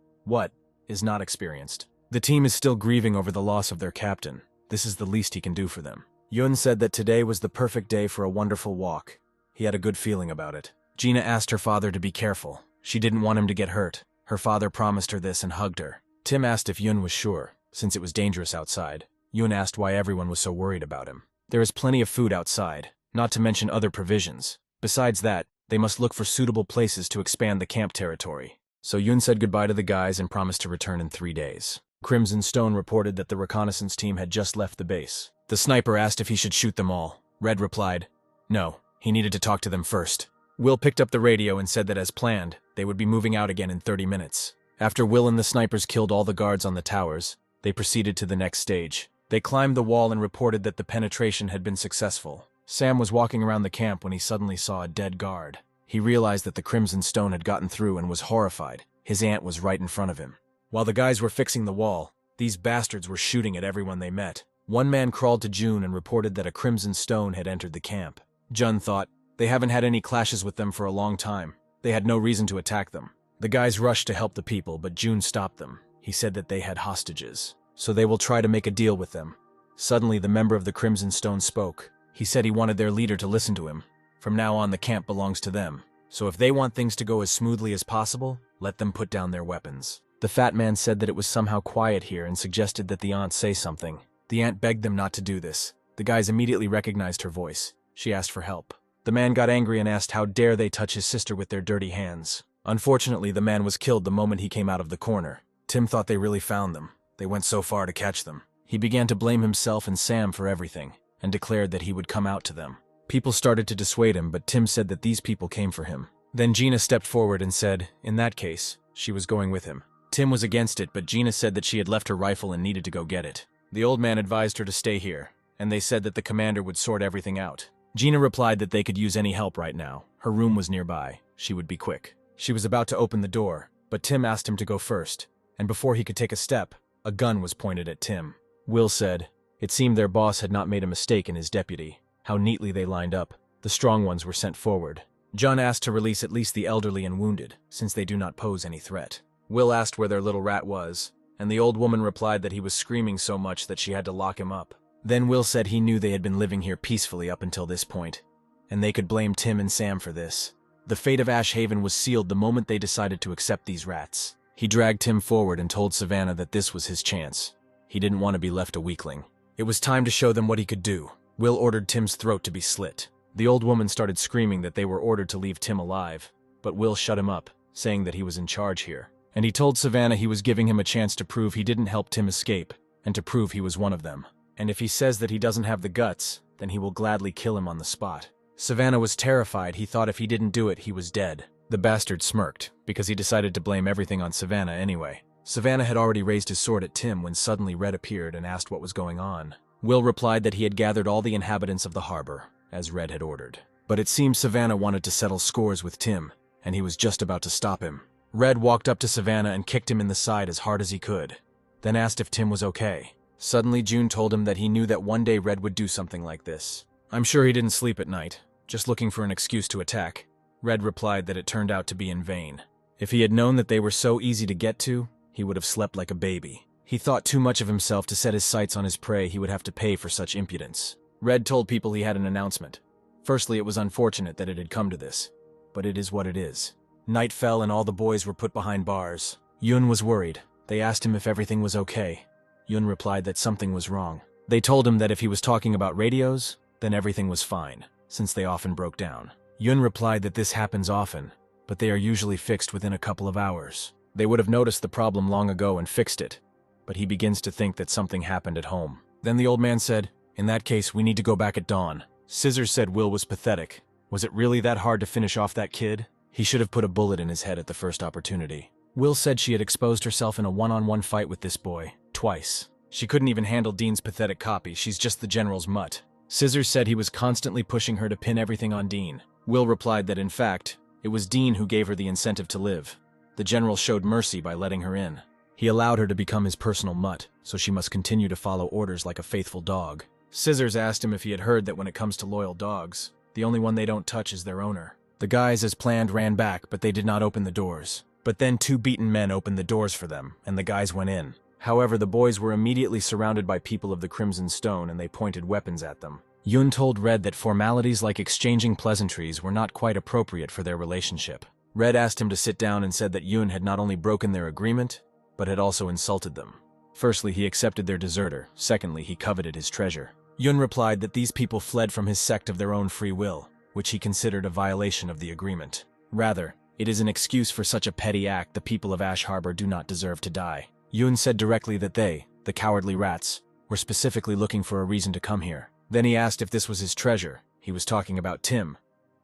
is not experienced. The team is still grieving over the loss of their captain. This is the least he can do for them. Yoon said that today was the perfect day for a wonderful walk. He had a good feeling about it. Gina asked her father to be careful. She didn't want him to get hurt. Her father promised her this and hugged her. Tim asked if Yoon was sure, since it was dangerous outside. Yoon asked why everyone was so worried about him. There is plenty of food outside, not to mention other provisions. Besides that, they must look for suitable places to expand the camp territory. So Yoon said goodbye to the guys and promised to return in 3 days. Crimson Stone reported that the reconnaissance team had just left the base. The sniper asked if he should shoot them all. Red replied, no, he needed to talk to them first. Will picked up the radio and said that as planned, they would be moving out again in 30 minutes. After Will and the snipers killed all the guards on the towers, they proceeded to the next stage. They climbed the wall and reported that the penetration had been successful. Sam was walking around the camp when he suddenly saw a dead guard. He realized that the Crimson Stone had gotten through and was horrified. His aunt was right in front of him. While the guys were fixing the wall, these bastards were shooting at everyone they met. One man crawled to June and reported that a Crimson Stone had entered the camp. Jun thought, they haven't had any clashes with them for a long time. They had no reason to attack them. The guys rushed to help the people, but June stopped them. He said that they had hostages, so they will try to make a deal with them. Suddenly, the member of the Crimson Stone spoke. He said he wanted their leader to listen to him. From now on, the camp belongs to them. So if they want things to go as smoothly as possible, let them put down their weapons. The fat man said that it was somehow quiet here and suggested that the aunt say something. The aunt begged them not to do this. The guys immediately recognized her voice. She asked for help. The man got angry and asked how dare they touch his sister with their dirty hands. Unfortunately, the man was killed the moment he came out of the corner. Tim thought they really found them. They went so far to catch them. He began to blame himself and Sam for everything, and declared that he would come out to them. People started to dissuade him, but Tim said that these people came for him. Then Gina stepped forward and said, in that case, she was going with him. Tim was against it, but Gina said that she had left her rifle and needed to go get it. The old man advised her to stay here, and they said that the commander would sort everything out. Gina replied that they could use any help right now. Her room was nearby. She would be quick. She was about to open the door, but Tim asked him to go first, and before he could take a step, a gun was pointed at Tim. Will said, it seemed their boss had not made a mistake in his deputy. How neatly they lined up. The strong ones were sent forward. John asked to release at least the elderly and wounded, since they do not pose any threat. Will asked where their little rat was, and the old woman replied that he was screaming so much that she had to lock him up. Then Will said he knew they had been living here peacefully up until this point, and they could blame Tim and Sam for this. The fate of Ash Haven was sealed the moment they decided to accept these rats. He dragged Tim forward and told Savannah that this was his chance. He didn't want to be left a weakling. It was time to show them what he could do. Will ordered Tim's throat to be slit. The old woman started screaming that they were ordered to leave Tim alive, but Will shut him up, saying that he was in charge here. And he told Savannah he was giving him a chance to prove he didn't help Tim escape, and to prove he was one of them. And if he says that he doesn't have the guts, then he will gladly kill him on the spot. Savannah was terrified. He thought if he didn't do it, he was dead. The bastard smirked, because he decided to blame everything on Savannah anyway. Savannah had already raised his sword at Tim when suddenly Red appeared and asked what was going on. Will replied that he had gathered all the inhabitants of the harbor, as Red had ordered. But it seemed Savannah wanted to settle scores with Tim, and he was just about to stop him. Red walked up to Savannah and kicked him in the side as hard as he could, then asked if Tim was okay. Suddenly June told him that he knew that one day Red would do something like this. I'm sure he didn't sleep at night, just looking for an excuse to attack. Red replied that it turned out to be in vain. If he had known that they were so easy to get to, he would have slept like a baby. He thought too much of himself to set his sights on his prey. He would have to pay for such impudence. Red told people he had an announcement. Firstly, it was unfortunate that it had come to this, but it is what it is. Night fell and all the boys were put behind bars. Yun was worried. They asked him if everything was okay. Yun replied that something was wrong. They told him that if he was talking about radios, then everything was fine, since they often broke down. Yun replied that this happens often, but they are usually fixed within a couple of hours. They would have noticed the problem long ago and fixed it, but he begins to think that something happened at home. Then the old man said, in that case, we need to go back at dawn. Scissors said Will was pathetic. Was it really that hard to finish off that kid? He should have put a bullet in his head at the first opportunity. Will said she had exposed herself in a one-on-one fight with this boy, twice. She couldn't even handle Dean's pathetic copy. She's just the general's mutt. Scissors said he was constantly pushing her to pin everything on Dean. Will replied that in fact, it was Dean who gave her the incentive to live. The general showed mercy by letting her in. He allowed her to become his personal mutt, so she must continue to follow orders like a faithful dog. Scissors asked him if he had heard that when it comes to loyal dogs, the only one they don't touch is their owner. The guys, as planned, ran back, but they did not open the doors. But then 2 beaten men opened the doors for them, and the guys went in. However, the boys were immediately surrounded by people of the Crimson Stone, and they pointed weapons at them. Yun told Red that formalities like exchanging pleasantries were not quite appropriate for their relationship. Red asked him to sit down and said that Yun had not only broken their agreement, but had also insulted them. Firstly, he accepted their deserter. Secondly, he coveted his treasure. Yun replied that these people fled from his sect of their own free will, which he considered a violation of the agreement. Rather, it is an excuse for such a petty act. The people of Ash Harbor do not deserve to die. Yun said directly that they, the cowardly rats, were specifically looking for a reason to come here. Then he asked if this was his treasure. He was talking about Tim.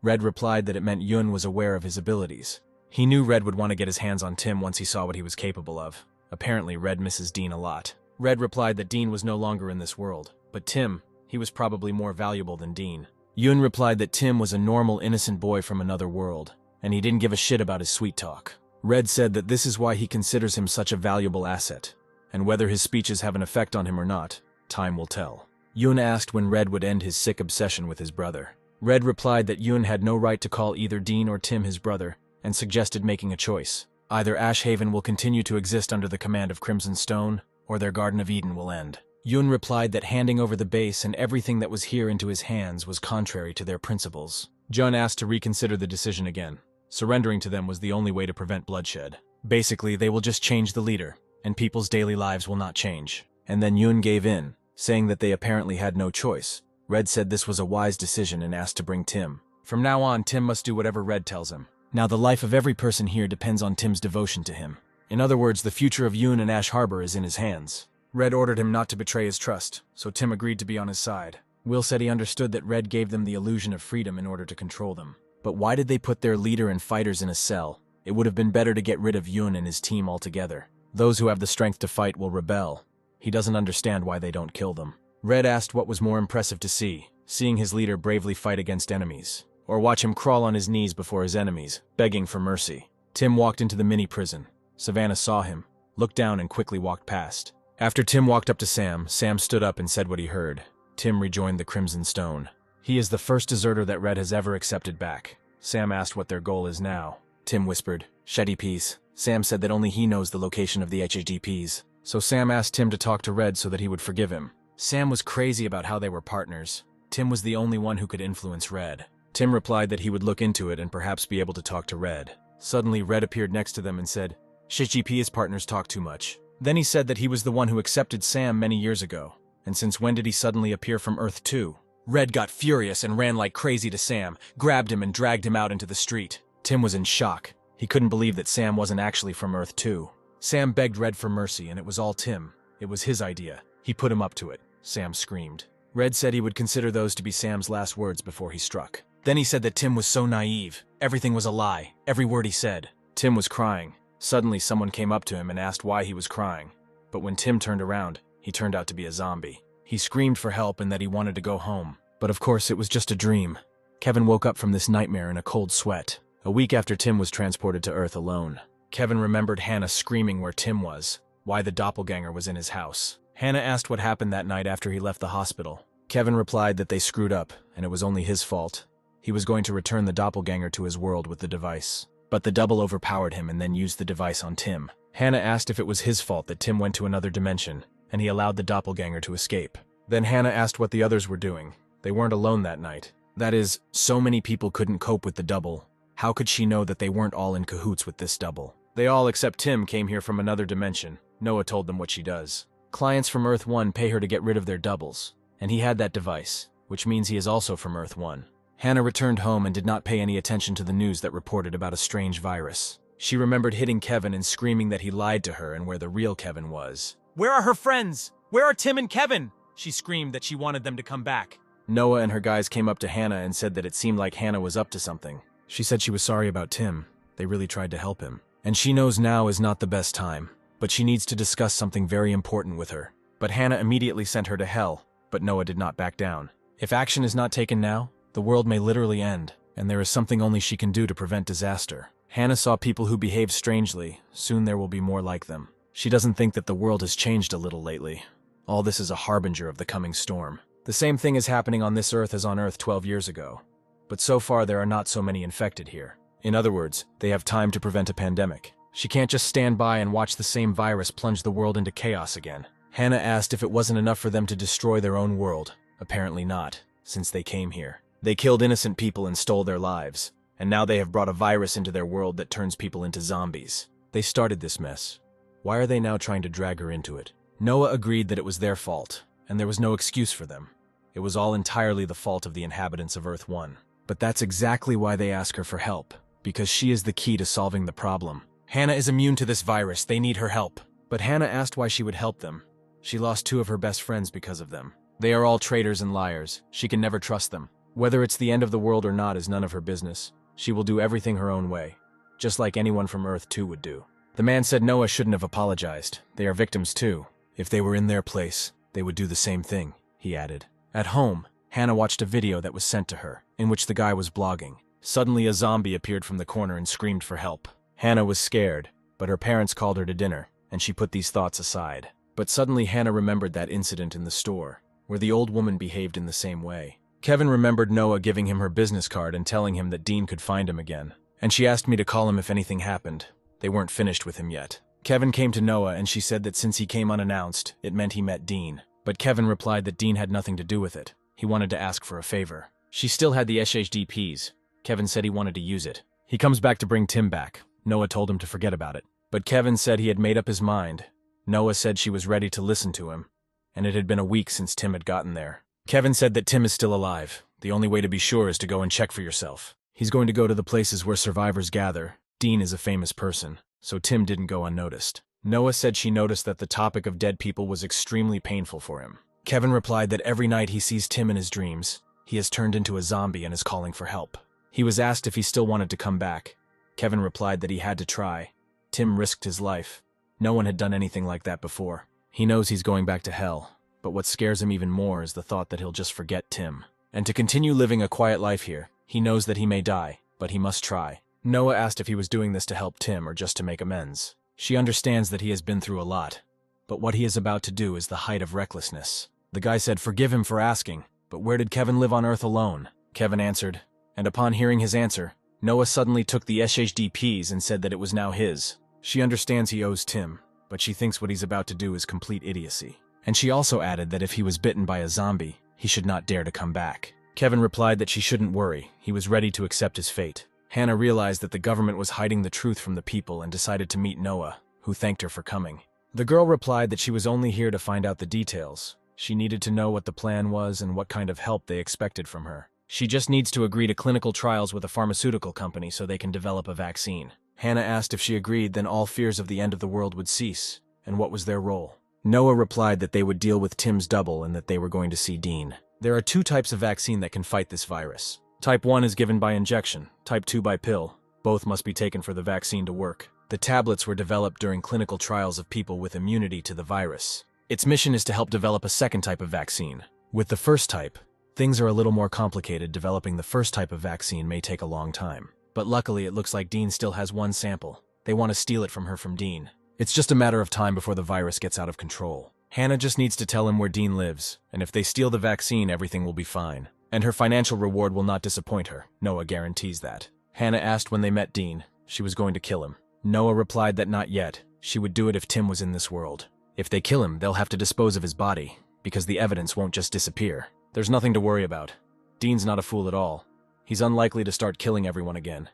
Red replied that it meant Yun was aware of his abilities. He knew Red would want to get his hands on Tim once he saw what he was capable of. Apparently, Red misses Dean a lot. Red replied that Dean was no longer in this world, but Tim, he was probably more valuable than Dean. Yun replied that Tim was a normal, innocent boy from another world, and he didn't give a shit about his sweet talk. Red said that this is why he considers him such a valuable asset, and whether his speeches have an effect on him or not, time will tell. Yun asked when Red would end his sick obsession with his brother. Red replied that Yun had no right to call either Dean or Tim his brother, and suggested making a choice. Either Ashhaven will continue to exist under the command of Crimson Stone, or their Garden of Eden will end. Yun replied that handing over the base and everything that was here into his hands was contrary to their principles. Jun asked to reconsider the decision again. Surrendering to them was the only way to prevent bloodshed. Basically, they will just change the leader, and people's daily lives will not change. And then Yun gave in, saying that they apparently had no choice. Red said this was a wise decision and asked to bring Tim. From now on, Tim must do whatever Red tells him. Now the life of every person here depends on Tim's devotion to him. In other words, the future of Yun and Ash Harbor is in his hands. Red ordered him not to betray his trust, so Tim agreed to be on his side. Will said he understood that Red gave them the illusion of freedom in order to control them. But why did they put their leader and fighters in a cell? It would have been better to get rid of Yun and his team altogether. Those who have the strength to fight will rebel. He doesn't understand why they don't kill them. Red asked what was more impressive to see, seeing his leader bravely fight against enemies, or watch him crawl on his knees before his enemies, begging for mercy. Tim walked into the mini-prison. Savannah saw him, looked down and quickly walked past. After Tim walked up to Sam stood up and said what he heard. Tim rejoined the Crimson Stone. He is the first deserter that Red has ever accepted back. Sam asked what their goal is now. Tim whispered, "HDPs." Sam said that only he knows the location of the HDPs. So Sam asked Tim to talk to Red so that he would forgive him. Sam was crazy about how they were partners. Tim was the only one who could influence Red. Tim replied that he would look into it and perhaps be able to talk to Red. Suddenly, Red appeared next to them and said, "HDP's partners talk too much." Then he said that he was the one who accepted Sam many years ago. And since when did he suddenly appear from Earth 2? Red got furious and ran like crazy to Sam, grabbed him and dragged him out into the street. Tim was in shock. He couldn't believe that Sam wasn't actually from Earth 2. Sam begged Red for mercy, and it was all Tim. It was his idea. He put him up to it. Sam screamed. Red said he would consider those to be Sam's last words before he struck. Then he said that Tim was so naive. Everything was a lie. Every word he said. Tim was crying. Suddenly, someone came up to him and asked why he was crying. But when Tim turned around, he turned out to be a zombie. He screamed for help and that he wanted to go home. But of course, it was just a dream. Kevin woke up from this nightmare in a cold sweat. A week after Tim was transported to Earth alone. Kevin remembered Hannah screaming where Tim was, why the doppelganger was in his house. Hannah asked what happened that night after he left the hospital. Kevin replied that they screwed up, and it was only his fault. He was going to return the doppelganger to his world with the device. But the double overpowered him and then used the device on Tim. Hannah asked if it was his fault that Tim went to another dimension, and he allowed the doppelganger to escape. Then Hannah asked what the others were doing. They weren't alone that night. That is, so many people couldn't cope with the double. How could she know that they weren't all in cahoots with this double? They all except Tim came here from another dimension. Noah told them what she does. Clients from Earth 1 pay her to get rid of their doubles. And he had that device, which means he is also from Earth 1. Hannah returned home and did not pay any attention to the news that reported about a strange virus. She remembered hitting Kevin and screaming that he lied to her and where the real Kevin was. "Where are her friends? Where are Tim and Kevin?" She screamed that she wanted them to come back. Noah and her guys came up to Hannah and said that it seemed like Hannah was up to something. She said she was sorry about Tim. They really tried to help him. And she knows now is not the best time, but she needs to discuss something very important with her. But Hannah immediately sent her to hell, but Noah did not back down. If action is not taken now, the world may literally end, and there is something only she can do to prevent disaster. Hannah saw people who behaved strangely. Soon there will be more like them. She doesn't think that the world has changed a little lately. All this is a harbinger of the coming storm. The same thing is happening on this Earth as on Earth 12 years ago. But so far there are not so many infected here. In other words, they have time to prevent a pandemic. She can't just stand by and watch the same virus plunge the world into chaos again. Hannah asked if it wasn't enough for them to destroy their own world. Apparently not, since they came here. They killed innocent people and stole their lives. And now they have brought a virus into their world that turns people into zombies. They started this mess. Why are they now trying to drag her into it? Noah agreed that it was their fault, and there was no excuse for them. It was all entirely the fault of the inhabitants of Earth 1. But that's exactly why they ask her for help, because she is the key to solving the problem. Hannah is immune to this virus. They need her help. But Hannah asked why she would help them. She lost 2 of her best friends because of them. They are all traitors and liars. She can never trust them. Whether it's the end of the world or not is none of her business. She will do everything her own way, just like anyone from Earth 2 would do. The man said Noah shouldn't have apologized. They are victims too. If they were in their place, they would do the same thing, he added. At home, Hannah watched a video that was sent to her, in which the guy was blogging. Suddenly a zombie appeared from the corner and screamed for help. Hannah was scared, but her parents called her to dinner, and she put these thoughts aside. But suddenly Hannah remembered that incident in the store, where the old woman behaved in the same way. Kevin remembered Noah giving him her business card and telling him that Dean could find him again. And she asked me to call him if anything happened. They weren't finished with him yet. Kevin came to Noah and she said that since he came unannounced, it meant he met Dean. But Kevin replied that Dean had nothing to do with it. He wanted to ask for a favor. She still had the SHDPs. Kevin said he wanted to use it. He comes back to bring Tim back. Noah told him to forget about it. But Kevin said he had made up his mind. Noah said she was ready to listen to him, and it had been a week since Tim had gotten there. Kevin said that Tim is still alive. The only way to be sure is to go and check for yourself. He's going to go to the places where survivors gather. Dean is a famous person, so Tim didn't go unnoticed. Noah said she noticed that the topic of dead people was extremely painful for him. Kevin replied that every night he sees Tim in his dreams, he has turned into a zombie and is calling for help. He was asked if he still wanted to come back. Kevin replied that he had to try. Tim risked his life. No one had done anything like that before. He knows he's going back to hell, but what scares him even more is the thought that he'll just forget Tim. And to continue living a quiet life here, he knows that he may die, but he must try. Noah asked if he was doing this to help Tim or just to make amends. She understands that he has been through a lot, but what he is about to do is the height of recklessness. The guy said forgive him for asking, but where did Kevin live on Earth alone? Kevin answered, and upon hearing his answer, Noah suddenly took the SHDPs and said that it was now his. She understands he owes Tim, but she thinks what he's about to do is complete idiocy. And she also added that if he was bitten by a zombie, he should not dare to come back. Kevin replied that she shouldn't worry, he was ready to accept his fate. Hannah realized that the government was hiding the truth from the people and decided to meet Noah, who thanked her for coming. The girl replied that she was only here to find out the details. She needed to know what the plan was and what kind of help they expected from her. She just needs to agree to clinical trials with a pharmaceutical company so they can develop a vaccine. Hannah asked if she agreed, then all fears of the end of the world would cease, and what was their role. Noah replied that they would deal with Tim's double and that they were going to see Dean. There are 2 types of vaccine that can fight this virus. Type 1 is given by injection, type 2 by pill. Both must be taken for the vaccine to work. The tablets were developed during clinical trials of people with immunity to the virus. Its mission is to help develop a second type of vaccine. With the first type, things are a little more complicated. Developing the first type of vaccine may take a long time. But luckily it looks like Dean still has one sample. They want to steal it from her from Dean. It's just a matter of time before the virus gets out of control. Hannah just needs to tell him where Dean lives, and if they steal the vaccine, everything will be fine. And her financial reward will not disappoint her. Noah guarantees that. Hannah asked when they met Dean. She was going to kill him. Noah replied that not yet. She would do it if Tim was in this world. If they kill him, they'll have to dispose of his body, because the evidence won't just disappear. There's nothing to worry about. Dean's not a fool at all. He's unlikely to start killing everyone again.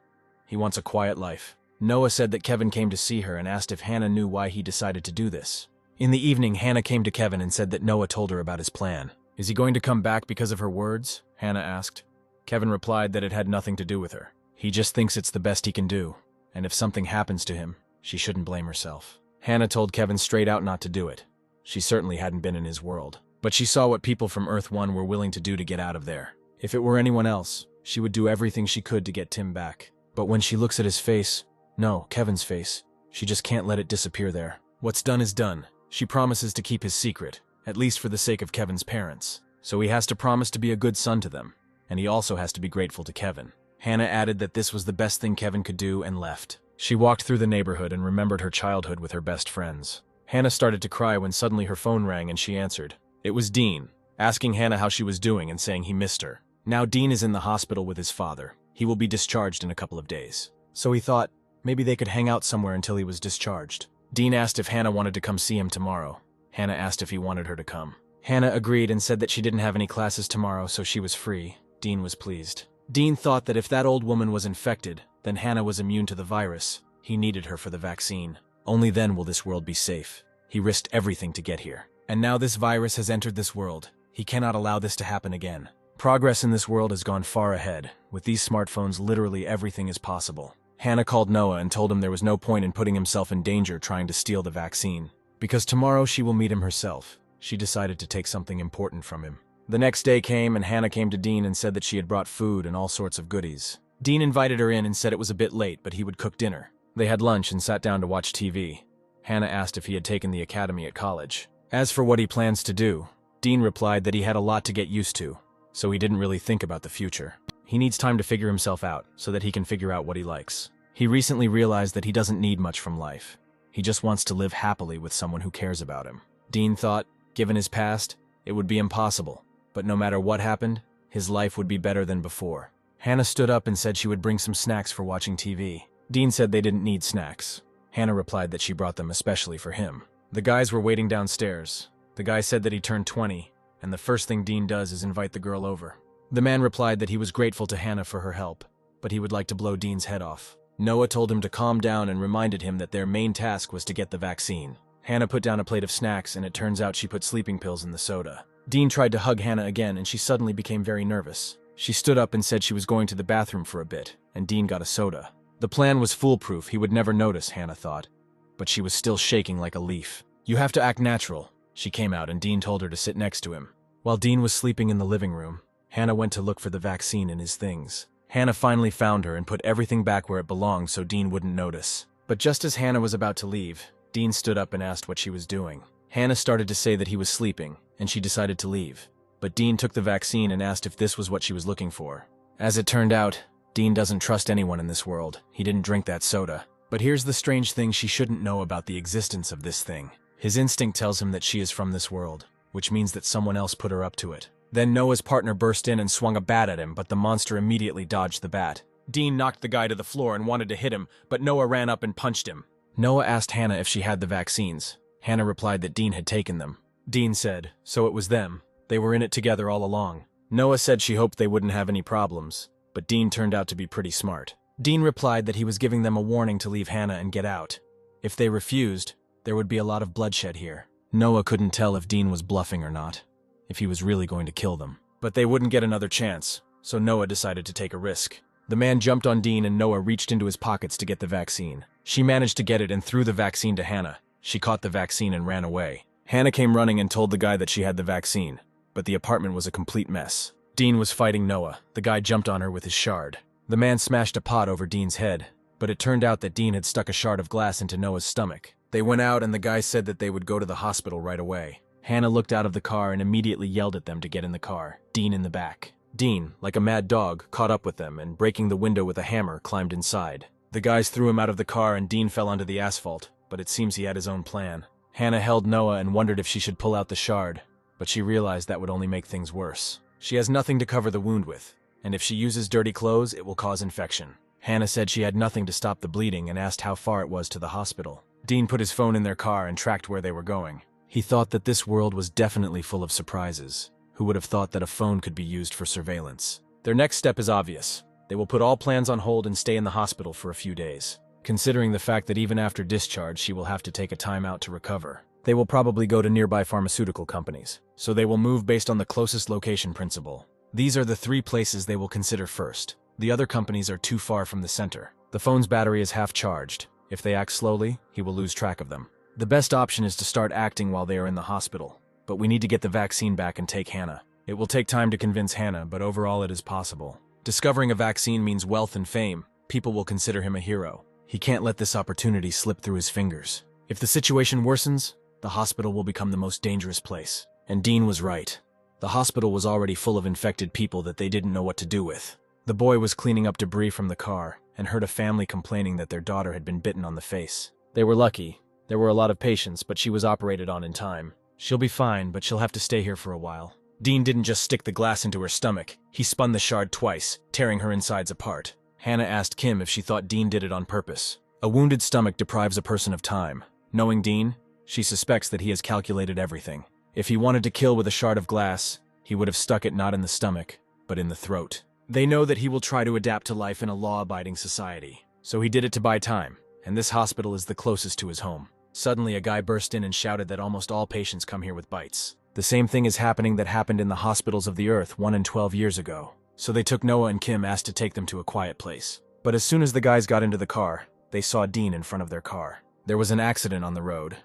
He wants a quiet life. Noah said that Kevin came to see her and asked if Hannah knew why he decided to do this. In the evening, Hannah came to Kevin and said that Noah told her about his plan. Is he going to come back because of her words? Hannah asked. Kevin replied that it had nothing to do with her. He just thinks it's the best he can do, and if something happens to him, she shouldn't blame herself. Hannah told Kevin straight out not to do it. She certainly hadn't been in his world. But she saw what people from Earth 1 were willing to do to get out of there. If it were anyone else, she would do everything she could to get Tim back. But when she looks at his face, no, Kevin's face, she just can't let it disappear there. What's done is done. She promises to keep his secret, at least for the sake of Kevin's parents. So he has to promise to be a good son to them, and he also has to be grateful to Kevin. Hannah added that this was the best thing Kevin could do and left. She walked through the neighborhood and remembered her childhood with her best friends. Hannah started to cry when suddenly her phone rang and she answered. It was Dean, asking Hannah how she was doing and saying he missed her. Now Dean is in the hospital with his father. He will be discharged in a couple of days. So he thought, maybe they could hang out somewhere until he was discharged. Dean asked if Hannah wanted to come see him tomorrow. Hannah asked if he wanted her to come. Hannah agreed and said that she didn't have any classes tomorrow, so she was free. Dean was pleased. Dean thought that if that old woman was infected, then Hannah was immune to the virus. He needed her for the vaccine. Only then will this world be safe. He risked everything to get here. And now this virus has entered this world. He cannot allow this to happen again. Progress in this world has gone far ahead. With these smartphones, literally everything is possible. Hannah called Noah and told him there was no point in putting himself in danger trying to steal the vaccine. Because tomorrow she will meet him herself. She decided to take something important from him. The next day came and Hannah came to Dean and said that she had brought food and all sorts of goodies. Dean invited her in and said it was a bit late, but he would cook dinner. They had lunch and sat down to watch TV. Hannah asked if he had taken the academy at college. As for what he plans to do, Dean replied that he had a lot to get used to, so he didn't really think about the future. He needs time to figure himself out so that he can figure out what he likes. He recently realized that he doesn't need much from life. He just wants to live happily with someone who cares about him. Dean thought, given his past, it would be impossible, but no matter what happened, his life would be better than before. Hannah stood up and said she would bring some snacks for watching TV. Dean said they didn't need snacks. Hannah replied that she brought them especially for him. The guys were waiting downstairs. The guy said that he turned 20, and the first thing Dean does is invite the girl over. The man replied that he was grateful to Hannah for her help, but he would like to blow Dean's head off. Noah told him to calm down and reminded him that their main task was to get the vaccine. Hannah put down a plate of snacks, and it turns out she put sleeping pills in the soda. Dean tried to hug Hannah again, and she suddenly became very nervous. She stood up and said she was going to the bathroom for a bit, and Dean got a soda. The plan was foolproof. He would never notice, Hannah thought. But she was still shaking like a leaf. "You have to act natural." She came out, and Dean told her to sit next to him. While Dean was sleeping in the living room, Hannah went to look for the vaccine in his things. Hannah finally found her and put everything back where it belonged so Dean wouldn't notice. But just as Hannah was about to leave, Dean stood up and asked what she was doing. Hannah started to say that he was sleeping, and she decided to leave. But Dean took the vaccine and asked if this was what she was looking for. As it turned out, Dean doesn't trust anyone in this world. He didn't drink that soda. But here's the strange thing: she shouldn't know about the existence of this thing. His instinct tells him that she is from this world, which means that someone else put her up to it. Then Noah's partner burst in and swung a bat at him, but the monster immediately dodged the bat. Dean knocked the guy to the floor and wanted to hit him, but Noah ran up and punched him. Noah asked Hannah if she had the vaccines. Hannah replied that Dean had taken them. Dean said, so it was them. They were in it together all along. Noah said she hoped they wouldn't have any problems, but Dean turned out to be pretty smart. Dean replied that he was giving them a warning to leave Hannah and get out. If they refused, there would be a lot of bloodshed here. Noah couldn't tell if Dean was bluffing or not, if he was really going to kill them. But they wouldn't get another chance, so Noah decided to take a risk. The man jumped on Dean and Noah reached into his pockets to get the vaccine. She managed to get it and threw the vaccine to Hannah. She caught the vaccine and ran away. Hannah came running and told the guy that she had the vaccine, but the apartment was a complete mess. Dean was fighting Noah. The guy jumped on her with his shard. The man smashed a pot over Dean's head, but it turned out that Dean had stuck a shard of glass into Noah's stomach. They went out and the guy said that they would go to the hospital right away. Hannah looked out of the car and immediately yelled at them to get in the car, Dean in the back. Dean, like a mad dog, caught up with them and, breaking the window with a hammer, climbed inside. The guys threw him out of the car and Dean fell onto the asphalt, but it seems he had his own plan. Hannah held Noah and wondered if she should pull out the shard, but she realized that would only make things worse. She has nothing to cover the wound with, and if she uses dirty clothes, it will cause infection. Hannah said she had nothing to stop the bleeding and asked how far it was to the hospital. Dean put his phone in their car and tracked where they were going. He thought that this world was definitely full of surprises. Who would have thought that a phone could be used for surveillance? Their next step is obvious. They will put all plans on hold and stay in the hospital for a few days. Considering the fact that even after discharge, she will have to take a time out to recover. They will probably go to nearby pharmaceutical companies, so they will move based on the closest location principle. These are the 3 places they will consider first. The other companies are too far from the center. The phone's battery is half charged. If they act slowly, he will lose track of them. The best option is to start acting while they are in the hospital, but we need to get the vaccine back and take Hannah. It will take time to convince Hannah, but overall it is possible. Discovering a vaccine means wealth and fame. People will consider him a hero. He can't let this opportunity slip through his fingers. If the situation worsens, the hospital will become the most dangerous place. And Dean was right. The hospital was already full of infected people that they didn't know what to do with. The boy was cleaning up debris from the car and heard a family complaining that their daughter had been bitten on the face. They were lucky. There were a lot of patients, but she was operated on in time. She'll be fine, but she'll have to stay here for a while. Dean didn't just stick the glass into her stomach. He spun the shard twice, tearing her insides apart. Hannah asked Kim if she thought Dean did it on purpose. A wounded stomach deprives a person of time. Knowing Dean, she suspects that he has calculated everything. If he wanted to kill with a shard of glass, he would have stuck it not in the stomach, but in the throat. They know that he will try to adapt to life in a law-abiding society, so he did it to buy time, and this hospital is the closest to his home. Suddenly, a guy burst in and shouted that almost all patients come here with bites. The same thing is happening that happened in the hospitals of the Earth 1 and 12 years ago. So they took Noah and Kim, asked to take them to a quiet place. But as soon as the guys got into the car, they saw Dean in front of their car. There was an accident on the road.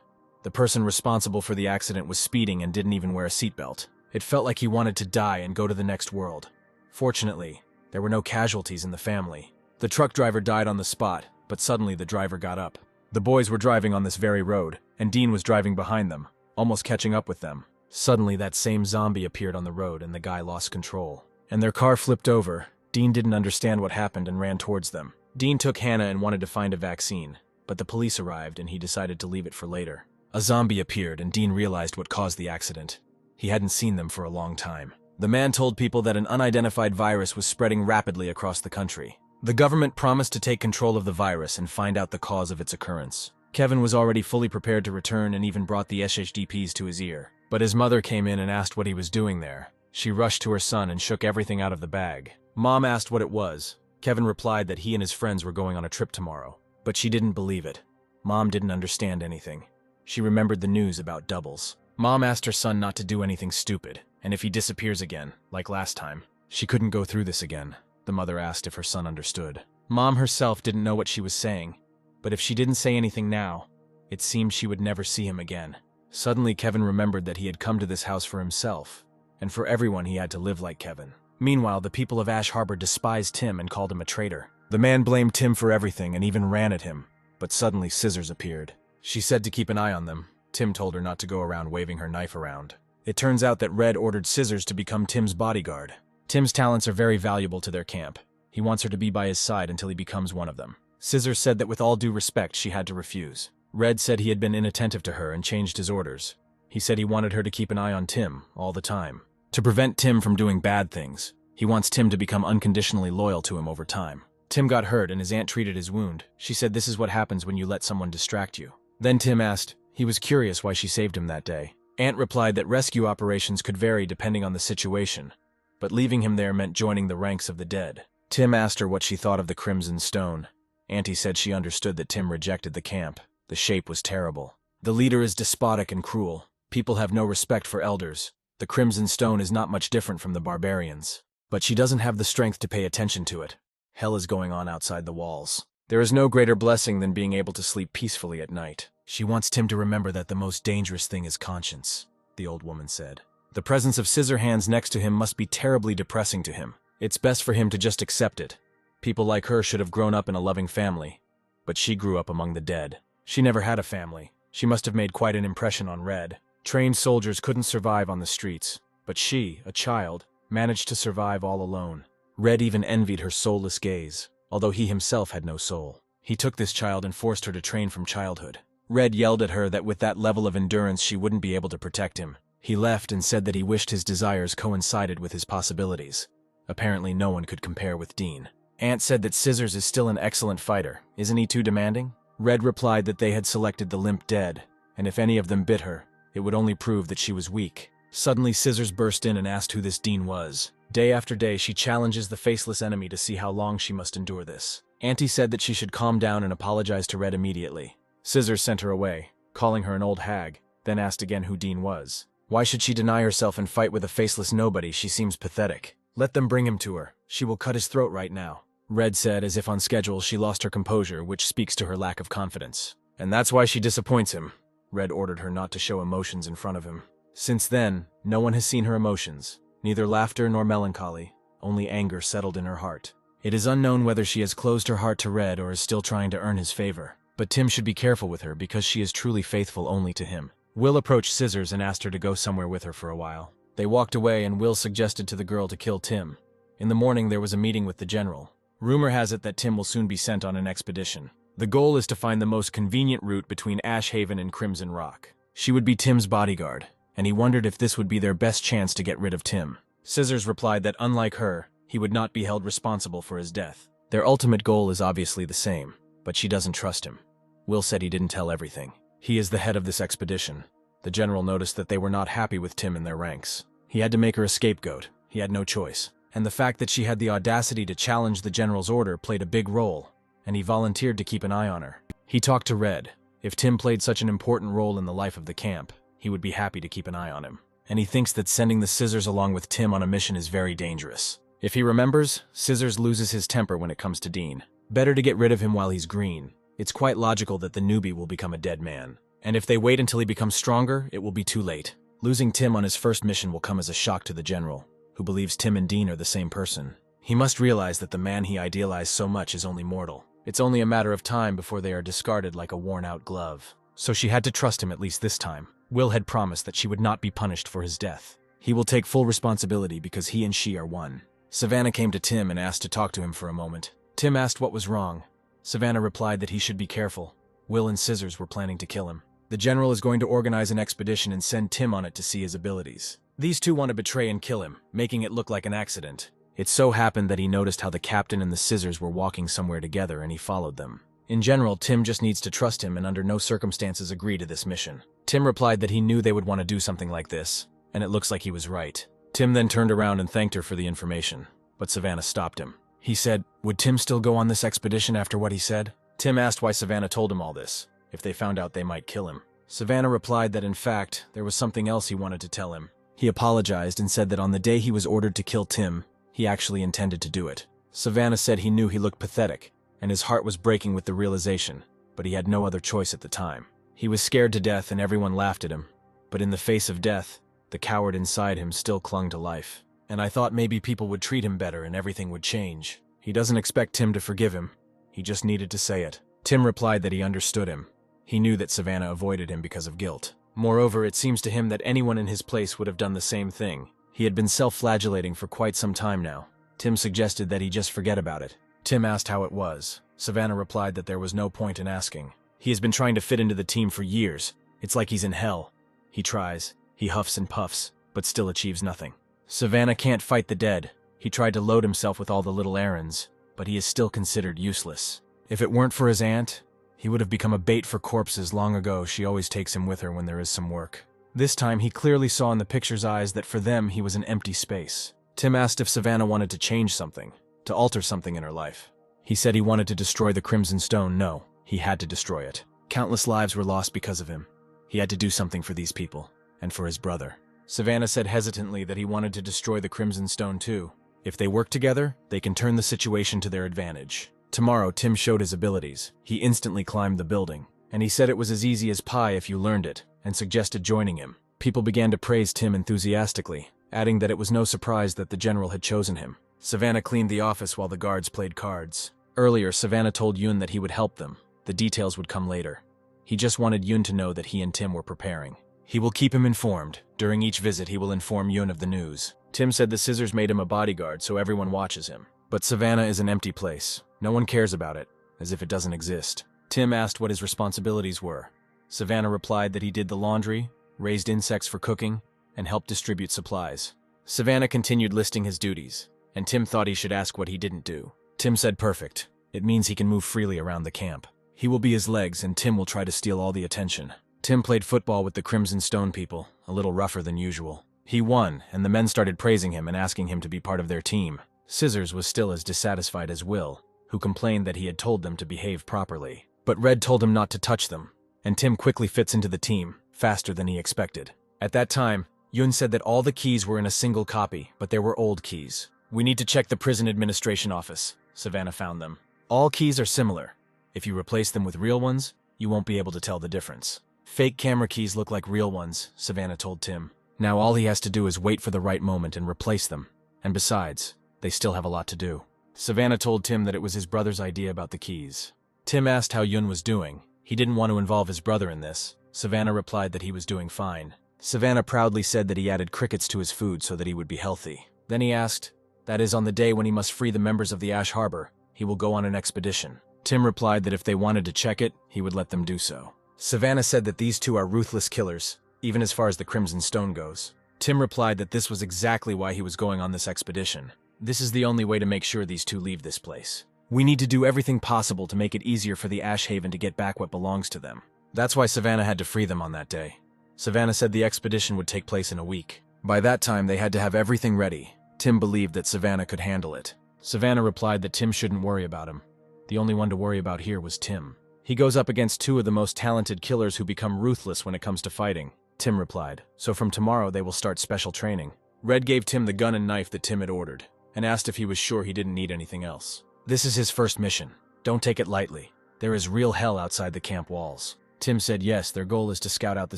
The person responsible for the accident was speeding and didn't even wear a seatbelt. It felt like he wanted to die and go to the next world. Fortunately, there were no casualties in the family. The truck driver died on the spot, but suddenly the driver got up. The boys were driving on this very road, and Dean was driving behind them, almost catching up with them. Suddenly, that same zombie appeared on the road and the guy lost control. And their car flipped over. Dean didn't understand what happened and ran towards them. Dean took Hannah and wanted to find a vaccine, but the police arrived and he decided to leave it for later. A zombie appeared and Dean realized what caused the accident. He hadn't seen them for a long time. The man told people that an unidentified virus was spreading rapidly across the country. The government promised to take control of the virus and find out the cause of its occurrence. Kevin was already fully prepared to return and even brought the SHDPs to his ear. But his mother came in and asked what he was doing there. She rushed to her son and shook everything out of the bag. Mom asked what it was. Kevin replied that he and his friends were going on a trip tomorrow. But she didn't believe it. Mom didn't understand anything. She remembered the news about doubles. Mom asked her son not to do anything stupid, and if he disappears again, like last time. She couldn't go through this again. The mother asked if her son understood. Mom herself didn't know what she was saying, but if she didn't say anything now, it seemed she would never see him again. Suddenly, Kevin remembered that he had come to this house for himself, and for everyone he had to live like Kevin. Meanwhile, the people of Ash Harbor despised Tim and called him a traitor. The man blamed Tim for everything and even ran at him, but suddenly Scissors appeared. She said to keep an eye on them. Tim told her not to go around waving her knife around. It turns out that Red ordered Scissors to become Tim's bodyguard. Tim's talents are very valuable to their camp. He wants her to be by his side until he becomes one of them. Scissors said that with all due respect, she had to refuse. Red said he had been inattentive to her and changed his orders. He said he wanted her to keep an eye on Tim all the time. To prevent Tim from doing bad things, he wants Tim to become unconditionally loyal to him over time. Tim got hurt and his aunt treated his wound. She said this is what happens when you let someone distract you. Then Tim asked, he was curious why she saved him that day. Aunt replied that rescue operations could vary depending on the situation, but leaving him there meant joining the ranks of the dead. Tim asked her what she thought of the Crimson Stone. Auntie said she understood that Tim rejected the camp. The shape was terrible. The leader is despotic and cruel. People have no respect for elders. The Crimson Stone is not much different from the barbarians. But she doesn't have the strength to pay attention to it. Hell is going on outside the walls. There is no greater blessing than being able to sleep peacefully at night. She wants Tim to remember that the most dangerous thing is conscience, the old woman said. The presence of Scissorhands next to him must be terribly depressing to him. It's best for him to just accept it. People like her should have grown up in a loving family, but she grew up among the dead. She never had a family. She must have made quite an impression on Red. Trained soldiers couldn't survive on the streets, but she, a child, managed to survive all alone. Red even envied her soulless gaze, although he himself had no soul. He took this child and forced her to train from childhood. Red yelled at her that with that level of endurance she wouldn't be able to protect him. He left and said that he wished his desires coincided with his possibilities. Apparently no one could compare with Dean. Aunt said that Scissors is still an excellent fighter. Isn't he too demanding? Red replied that they had selected the limp dead, and if any of them bit her, it would only prove that she was weak. Suddenly Scissors burst in and asked who this Dean was. Day after day she challenges the faceless enemy to see how long she must endure this. Auntie said that she should calm down and apologize to Red immediately. Scissors sent her away, calling her an old hag, then asked again who Dean was. Why should she deny herself and fight with a faceless nobody? She seems pathetic. Let them bring him to her. She will cut his throat right now. Red said, as if on schedule, she lost her composure, which speaks to her lack of confidence. And that's why she disappoints him. Red ordered her not to show emotions in front of him. Since then, no one has seen her emotions. Neither laughter nor melancholy. Only anger settled in her heart. It is unknown whether she has closed her heart to Red or is still trying to earn his favor. But Tim should be careful with her because she is truly faithful only to him. Will approached Scissors and asked her to go somewhere with her for a while. They walked away and Will suggested to the girl to kill Tim. In the morning there was a meeting with the general. Rumor has it that Tim will soon be sent on an expedition. The goal is to find the most convenient route between Ash Haven and Crimson Rock. She would be Tim's bodyguard, and he wondered if this would be their best chance to get rid of Tim. Scissors replied that unlike her, he would not be held responsible for his death. Their ultimate goal is obviously the same, but she doesn't trust him. Will said he didn't tell everything. He is the head of this expedition. The general noticed that they were not happy with Tim in their ranks. He had to make her a scapegoat. He had no choice. And the fact that she had the audacity to challenge the general's order played a big role, and he volunteered to keep an eye on her. He talked to Red. If Tim played such an important role in the life of the camp, he would be happy to keep an eye on him. And he thinks that sending the Scissors along with Tim on a mission is very dangerous. If he remembers, Scissors loses his temper when it comes to Dean. Better to get rid of him while he's green. It's quite logical that the newbie will become a dead man. And if they wait until he becomes stronger, it will be too late. Losing Tim on his first mission will come as a shock to the general, who believes Tim and Dean are the same person. He must realize that the man he idealized so much is only mortal. It's only a matter of time before they are discarded like a worn-out glove. So she had to trust him at least this time. Will had promised that she would not be punished for his death. He will take full responsibility because he and she are one. Savannah came to Tim and asked to talk to him for a moment. Tim asked what was wrong. Savannah replied that he should be careful. Will and Scissors were planning to kill him. The general is going to organize an expedition and send Tim on it to see his abilities. These two want to betray and kill him, making it look like an accident. It so happened that he noticed how the captain and the Scissors were walking somewhere together and he followed them. In general, Tim just needs to trust him and under no circumstances agree to this mission. Tim replied that he knew they would want to do something like this, and it looks like he was right. Tim then turned around and thanked her for the information, but Savannah stopped him. He said, would Tim still go on this expedition after what he said? Tim asked why Savannah told him all this. If they found out, they might kill him. Savannah replied that in fact, there was something else he wanted to tell him. He apologized and said that on the day he was ordered to kill Tim, he actually intended to do it. Savannah said he knew he looked pathetic, and his heart was breaking with the realization, but he had no other choice at the time. He was scared to death and everyone laughed at him, but in the face of death, the coward inside him still clung to life. And I thought maybe people would treat him better and everything would change. He doesn't expect Tim to forgive him. He just needed to say it. Tim replied that he understood him. He knew that Savannah avoided him because of guilt. Moreover, it seems to him that anyone in his place would have done the same thing. He had been self-flagellating for quite some time now. Tim suggested that he just forget about it. Tim asked how it was. Savannah replied that there was no point in asking. He has been trying to fit into the team for years. It's like he's in hell. He tries, he huffs and puffs, but still achieves nothing. Savannah can't fight the dead. He tried to load himself with all the little errands, but he is still considered useless. If it weren't for his aunt, he would have become a bait for corpses long ago. She always takes him with her when there is some work. This time he clearly saw in the picture's eyes that for them he was an empty space. Tim asked if Savannah wanted to change something, to alter something in her life. He said he wanted to destroy the Crimson Stone. No, he had to destroy it. Countless lives were lost because of him. He had to do something for these people, and for his brother. Savannah said hesitantly that he wanted to destroy the Crimson Stone too. If they work together, they can turn the situation to their advantage. Tomorrow, Tim showed his abilities. He instantly climbed the building, and he said it was as easy as pie if you learned it, and suggested joining him. People began to praise Tim enthusiastically, adding that it was no surprise that the general had chosen him. Savannah cleaned the office while the guards played cards. Earlier, Savannah told Yoon that he would help them. The details would come later. He just wanted Yoon to know that he and Tim were preparing. He will keep him informed. During each visit, he will inform Yoon of the news. Tim said the Scissors made him a bodyguard so everyone watches him. But Savannah is an empty place. No one cares about it, as if it doesn't exist. Tim asked what his responsibilities were. Savannah replied that he did the laundry, raised insects for cooking, and helped distribute supplies. Savannah continued listing his duties, and Tim thought he should ask what he didn't do. Tim said perfect. It means he can move freely around the camp. He will be his legs, and Tim will try to steal all the attention. Tim played football with the Crimson Stone people, a little rougher than usual. He won, and the men started praising him and asking him to be part of their team. Scissors was still as dissatisfied as Will, who complained that he had told them to behave properly. But Red told him not to touch them, and Tim quickly fits into the team, faster than he expected. At that time, Yoon said that all the keys were in a single copy, but there were old keys. We need to check the prison administration office. Savannah found them. All keys are similar. If you replace them with real ones, you won't be able to tell the difference. Fake camera keys look like real ones, Savannah told Tim. Now all he has to do is wait for the right moment and replace them. And besides, they still have a lot to do. Savannah told Tim that it was his brother's idea about the keys. Tim asked how Yoon was doing. He didn't want to involve his brother in this. Savannah replied that he was doing fine. Savannah proudly said that he added crickets to his food so that he would be healthy. Then he asked, that is on the day when he must free the members of the Ash Harbor, he will go on an expedition. Tim replied that if they wanted to check it, he would let them do so. Savannah said that these two are ruthless killers, even as far as the Crimson Stone goes. Tim replied that this was exactly why he was going on this expedition. This is the only way to make sure these two leave this place. We need to do everything possible to make it easier for the Ash Haven to get back what belongs to them. That's why Savannah had to free them on that day. Savannah said the expedition would take place in a week. By that time, they had to have everything ready. Tim believed that Savannah could handle it. Savannah replied that Tim shouldn't worry about him. The only one to worry about here was Tim. He goes up against two of the most talented killers who become ruthless when it comes to fighting. Tim replied, so from tomorrow they will start special training. Red gave Tim the gun and knife that Tim had ordered, and asked if he was sure he didn't need anything else. This is his first mission. Don't take it lightly. There is real hell outside the camp walls. Tim said yes, their goal is to scout out the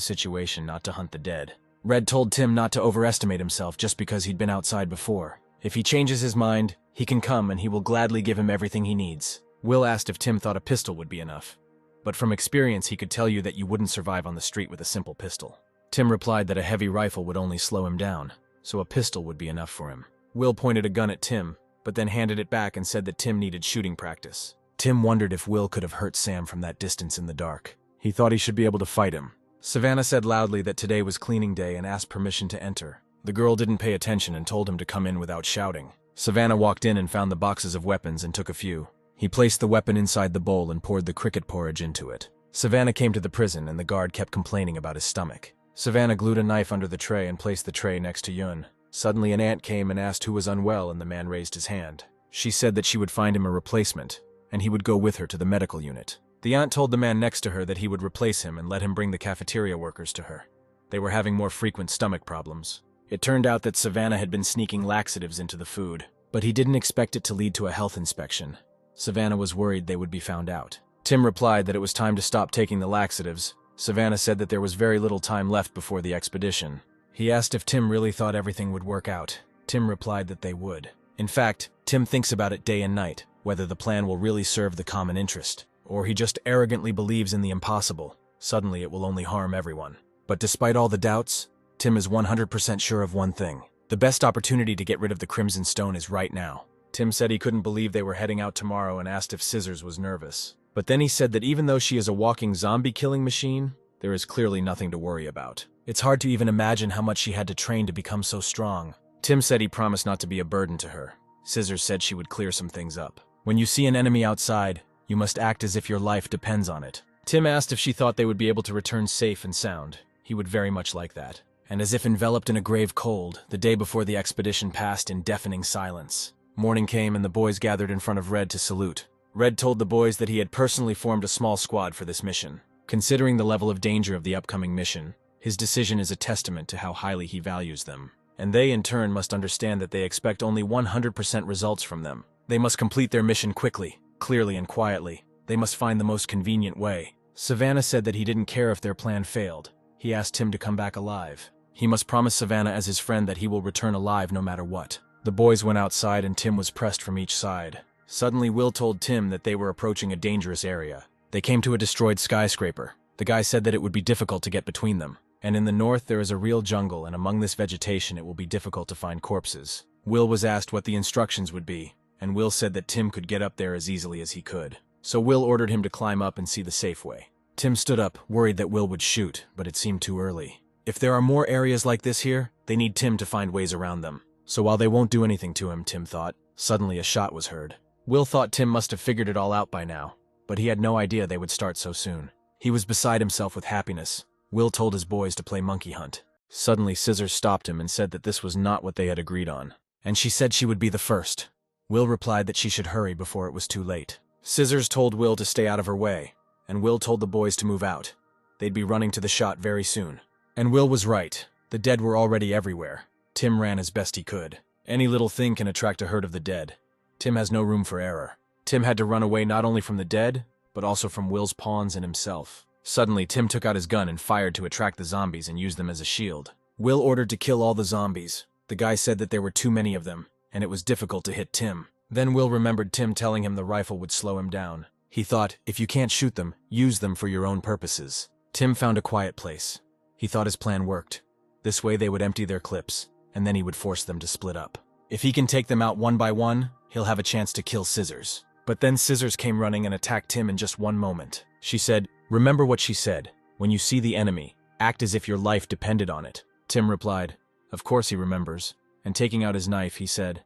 situation, not to hunt the dead. Red told Tim not to overestimate himself just because he'd been outside before. If he changes his mind, he can come and he will gladly give him everything he needs. Will asked if Tim thought a pistol would be enough. But from experience, he could tell you that you wouldn't survive on the street with a simple pistol. Tim replied that a heavy rifle would only slow him down, so a pistol would be enough for him. Will pointed a gun at Tim, but then handed it back and said that Tim needed shooting practice. Tim wondered if Will could have hurt Sam from that distance in the dark. He thought he should be able to fight him. Savannah said loudly that today was cleaning day and asked permission to enter. The girl didn't pay attention and told him to come in without shouting. Savannah walked in and found the boxes of weapons and took a few. He placed the weapon inside the bowl and poured the cricket porridge into it. Savannah came to the prison and the guard kept complaining about his stomach. Savannah glued a knife under the tray and placed the tray next to Yun. Suddenly an aunt came and asked who was unwell and the man raised his hand. She said that she would find him a replacement and he would go with her to the medical unit. The aunt told the man next to her that he would replace him and let him bring the cafeteria workers to her. They were having more frequent stomach problems. It turned out that Savannah had been sneaking laxatives into the food, but he didn't expect it to lead to a health inspection. Savannah was worried they would be found out. Tim replied that it was time to stop taking the laxatives. Savannah said that there was very little time left before the expedition. He asked if Tim really thought everything would work out. Tim replied that they would. In fact, Tim thinks about it day and night, whether the plan will really serve the common interest, or he just arrogantly believes in the impossible. Suddenly it will only harm everyone. But despite all the doubts, Tim is 100% sure of one thing. The best opportunity to get rid of the Crimson Stone is right now. Tim said he couldn't believe they were heading out tomorrow and asked if Scissors was nervous. But then he said that even though she is a walking zombie-killing machine, there is clearly nothing to worry about. It's hard to even imagine how much she had to train to become so strong. Tim said he promised not to be a burden to her. Scissors said she would clear some things up. When you see an enemy outside, you must act as if your life depends on it. Tim asked if she thought they would be able to return safe and sound. He would very much like that. And as if enveloped in a grave cold, the day before the expedition passed in deafening silence. Morning came and the boys gathered in front of Red to salute. Red told the boys that he had personally formed a small squad for this mission. Considering the level of danger of the upcoming mission, his decision is a testament to how highly he values them. And they, in turn, must understand that they expect only 100% results from them. They must complete their mission quickly, clearly and quietly. They must find the most convenient way. Savannah said that he didn't care if their plan failed. He asked Tim to come back alive. He must promise Savannah as his friend that he will return alive no matter what. The boys went outside and Tim was pressed from each side. Suddenly, Will told Tim that they were approaching a dangerous area. They came to a destroyed skyscraper. The guy said that it would be difficult to get between them. And in the north there is a real jungle, and among this vegetation it will be difficult to find corpses. Will was asked what the instructions would be, and Will said that Tim could get up there as easily as he could. So Will ordered him to climb up and see the safe way. Tim stood up, worried that Will would shoot, but it seemed too early. If there are more areas like this here, they need Tim to find ways around them. So while they won't do anything to him, Tim thought, suddenly a shot was heard. Will thought Tim must have figured it all out by now, but he had no idea they would start so soon. He was beside himself with happiness. Will told his boys to play monkey hunt. Suddenly Scissors stopped him and said that this was not what they had agreed on. And she said she would be the first. Will replied that she should hurry before it was too late. Scissors told Will to stay out of her way, and Will told the boys to move out. They'd be running to the shot very soon. And Will was right. The dead were already everywhere. Tim ran as best he could. Any little thing can attract a herd of the dead. Tim has no room for error. Tim had to run away not only from the dead, but also from Will's pawns and himself. Suddenly, Tim took out his gun and fired to attract the zombies and used them as a shield. Will ordered to kill all the zombies. The guy said that there were too many of them, and it was difficult to hit Tim. Then Will remembered Tim telling him the rifle would slow him down. He thought, if you can't shoot them, use them for your own purposes. Tim found a quiet place. He thought his plan worked. This way they would empty their clips, and then he would force them to split up. If he can take them out one by one, he'll have a chance to kill Scissors. But then Scissors came running and attacked Tim in just one moment. She said, remember what she said. When you see the enemy, act as if your life depended on it. Tim replied, of course he remembers. And taking out his knife, he said,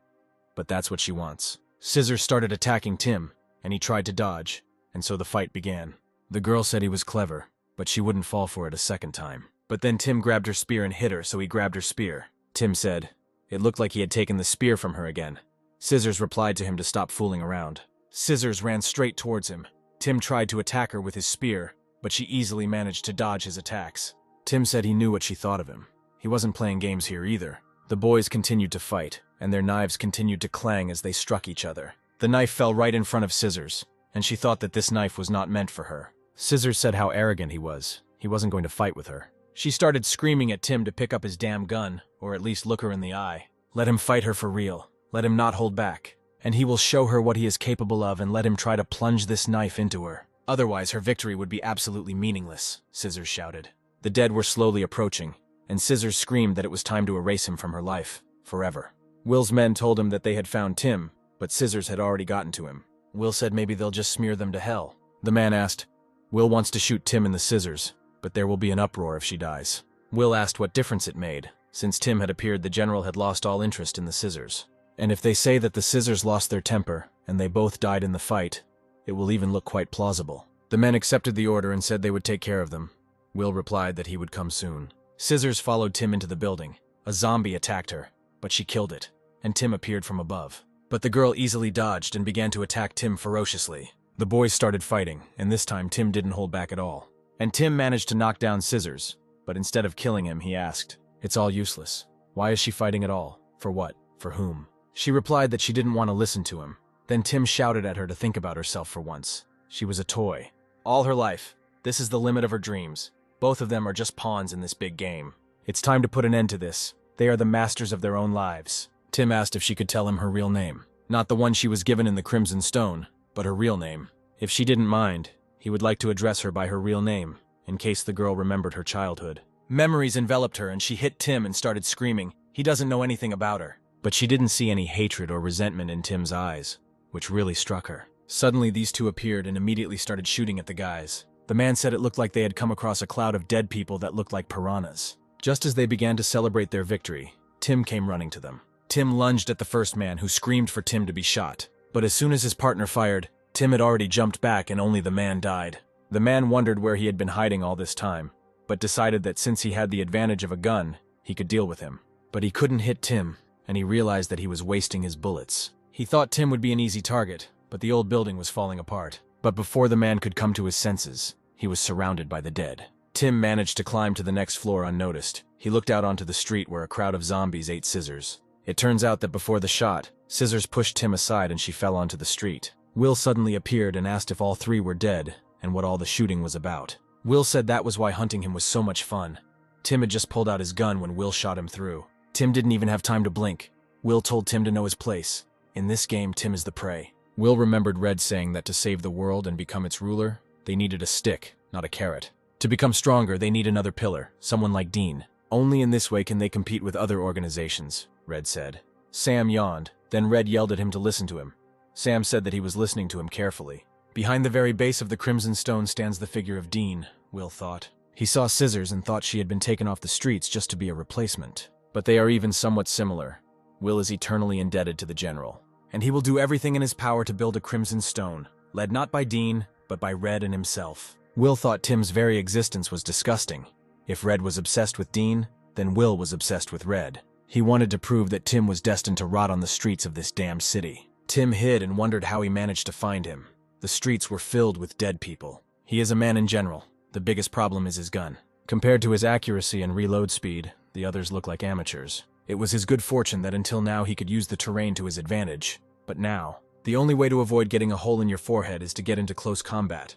but that's what she wants. Scissors started attacking Tim, and he tried to dodge, and so the fight began. The girl said he was clever, but she wouldn't fall for it a second time. But then Tim grabbed her spear and hit her, so he grabbed her spear. Tim said, it looked like he had taken the spear from her again. Scissors replied to him to stop fooling around. Scissors ran straight towards him. Tim tried to attack her with his spear, but she easily managed to dodge his attacks. Tim said he knew what she thought of him. He wasn't playing games here either. The boys continued to fight, and their knives continued to clang as they struck each other. The knife fell right in front of Scissors, and she thought that this knife was not meant for her. Scissors said how arrogant he was. He wasn't going to fight with her. She started screaming at Tim to pick up his damn gun, or at least look her in the eye. Let him fight her for real. Let him not hold back. And he will show her what he is capable of, and let him try to plunge this knife into her. Otherwise, her victory would be absolutely meaningless, Scissors shouted. The dead were slowly approaching, and Scissors screamed that it was time to erase him from her life, forever. Will's men told him that they had found Tim, but Scissors had already gotten to him. Will said maybe they'll just smear them to hell. The man asked, Will wants to shoot Tim in the scissors, but there will be an uproar if she dies. Will asked what difference it made. Since Tim had appeared, the general had lost all interest in the scissors. And if they say that the scissors lost their temper, and they both died in the fight, it will even look quite plausible. The men accepted the order and said they would take care of them. Will replied that he would come soon. Scissors followed Tim into the building. A zombie attacked her, but she killed it, and Tim appeared from above. But the girl easily dodged and began to attack Tim ferociously. The boys started fighting, and this time Tim didn't hold back at all. And Tim managed to knock down Scissors, but instead of killing him, he asked, It's all useless. Why is she fighting at all? For what? For whom? She replied that she didn't want to listen to him. Then Tim shouted at her to think about herself for once. She was a toy. All her life. This is the limit of her dreams. Both of them are just pawns in this big game. It's time to put an end to this. They are the masters of their own lives. Tim asked if she could tell him her real name. Not the one she was given in the Crimson Stone, but her real name. If she didn't mind, he would like to address her by her real name, in case the girl remembered her childhood. Memories enveloped her and she hit Tim and started screaming. He doesn't know anything about her. But she didn't see any hatred or resentment in Tim's eyes, which really struck her. Suddenly these two appeared and immediately started shooting at the guys. The man said it looked like they had come across a cloud of dead people that looked like piranhas. Just as they began to celebrate their victory, Tim came running to them. Tim lunged at the first man, who screamed for Tim to be shot. But as soon as his partner fired, Tim had already jumped back and only the man died. The man wondered where he had been hiding all this time, but decided that since he had the advantage of a gun, he could deal with him. But he couldn't hit Tim, and he realized that he was wasting his bullets. He thought Tim would be an easy target, but the old building was falling apart. But before the man could come to his senses, he was surrounded by the dead. Tim managed to climb to the next floor unnoticed. He looked out onto the street where a crowd of zombies ate Scissors. It turns out that before the shot, Scissors pushed Tim aside and she fell onto the street. Will suddenly appeared and asked if all three were dead and what all the shooting was about. Will said that was why hunting him was so much fun. Tim had just pulled out his gun when Will shot him through. Tim didn't even have time to blink. Will told Tim to know his place. In this game, Tim is the prey. Will remembered Red saying that to save the world and become its ruler, they needed a stick, not a carrot. To become stronger, they need another pillar, someone like Dean. Only in this way can they compete with other organizations, Red said. Sam yawned, then Red yelled at him to listen to him. Sam said that he was listening to him carefully. Behind the very base of the Crimson Stone stands the figure of Dean, Will thought. He saw Scissors and thought she had been taken off the streets just to be a replacement. But they are even somewhat similar. Will is eternally indebted to the general, and he will do everything in his power to build a Crimson Stone, led not by Dean, but by Red and himself. Will thought Tim's very existence was disgusting. If Red was obsessed with Dean, then Will was obsessed with Red. He wanted to prove that Tim was destined to rot on the streets of this damned city. Tim hid and wondered how he managed to find him. The streets were filled with dead people. He is a man in general. The biggest problem is his gun. Compared to his accuracy and reload speed, the others look like amateurs. It was his good fortune that until now he could use the terrain to his advantage. But now, the only way to avoid getting a hole in your forehead is to get into close combat.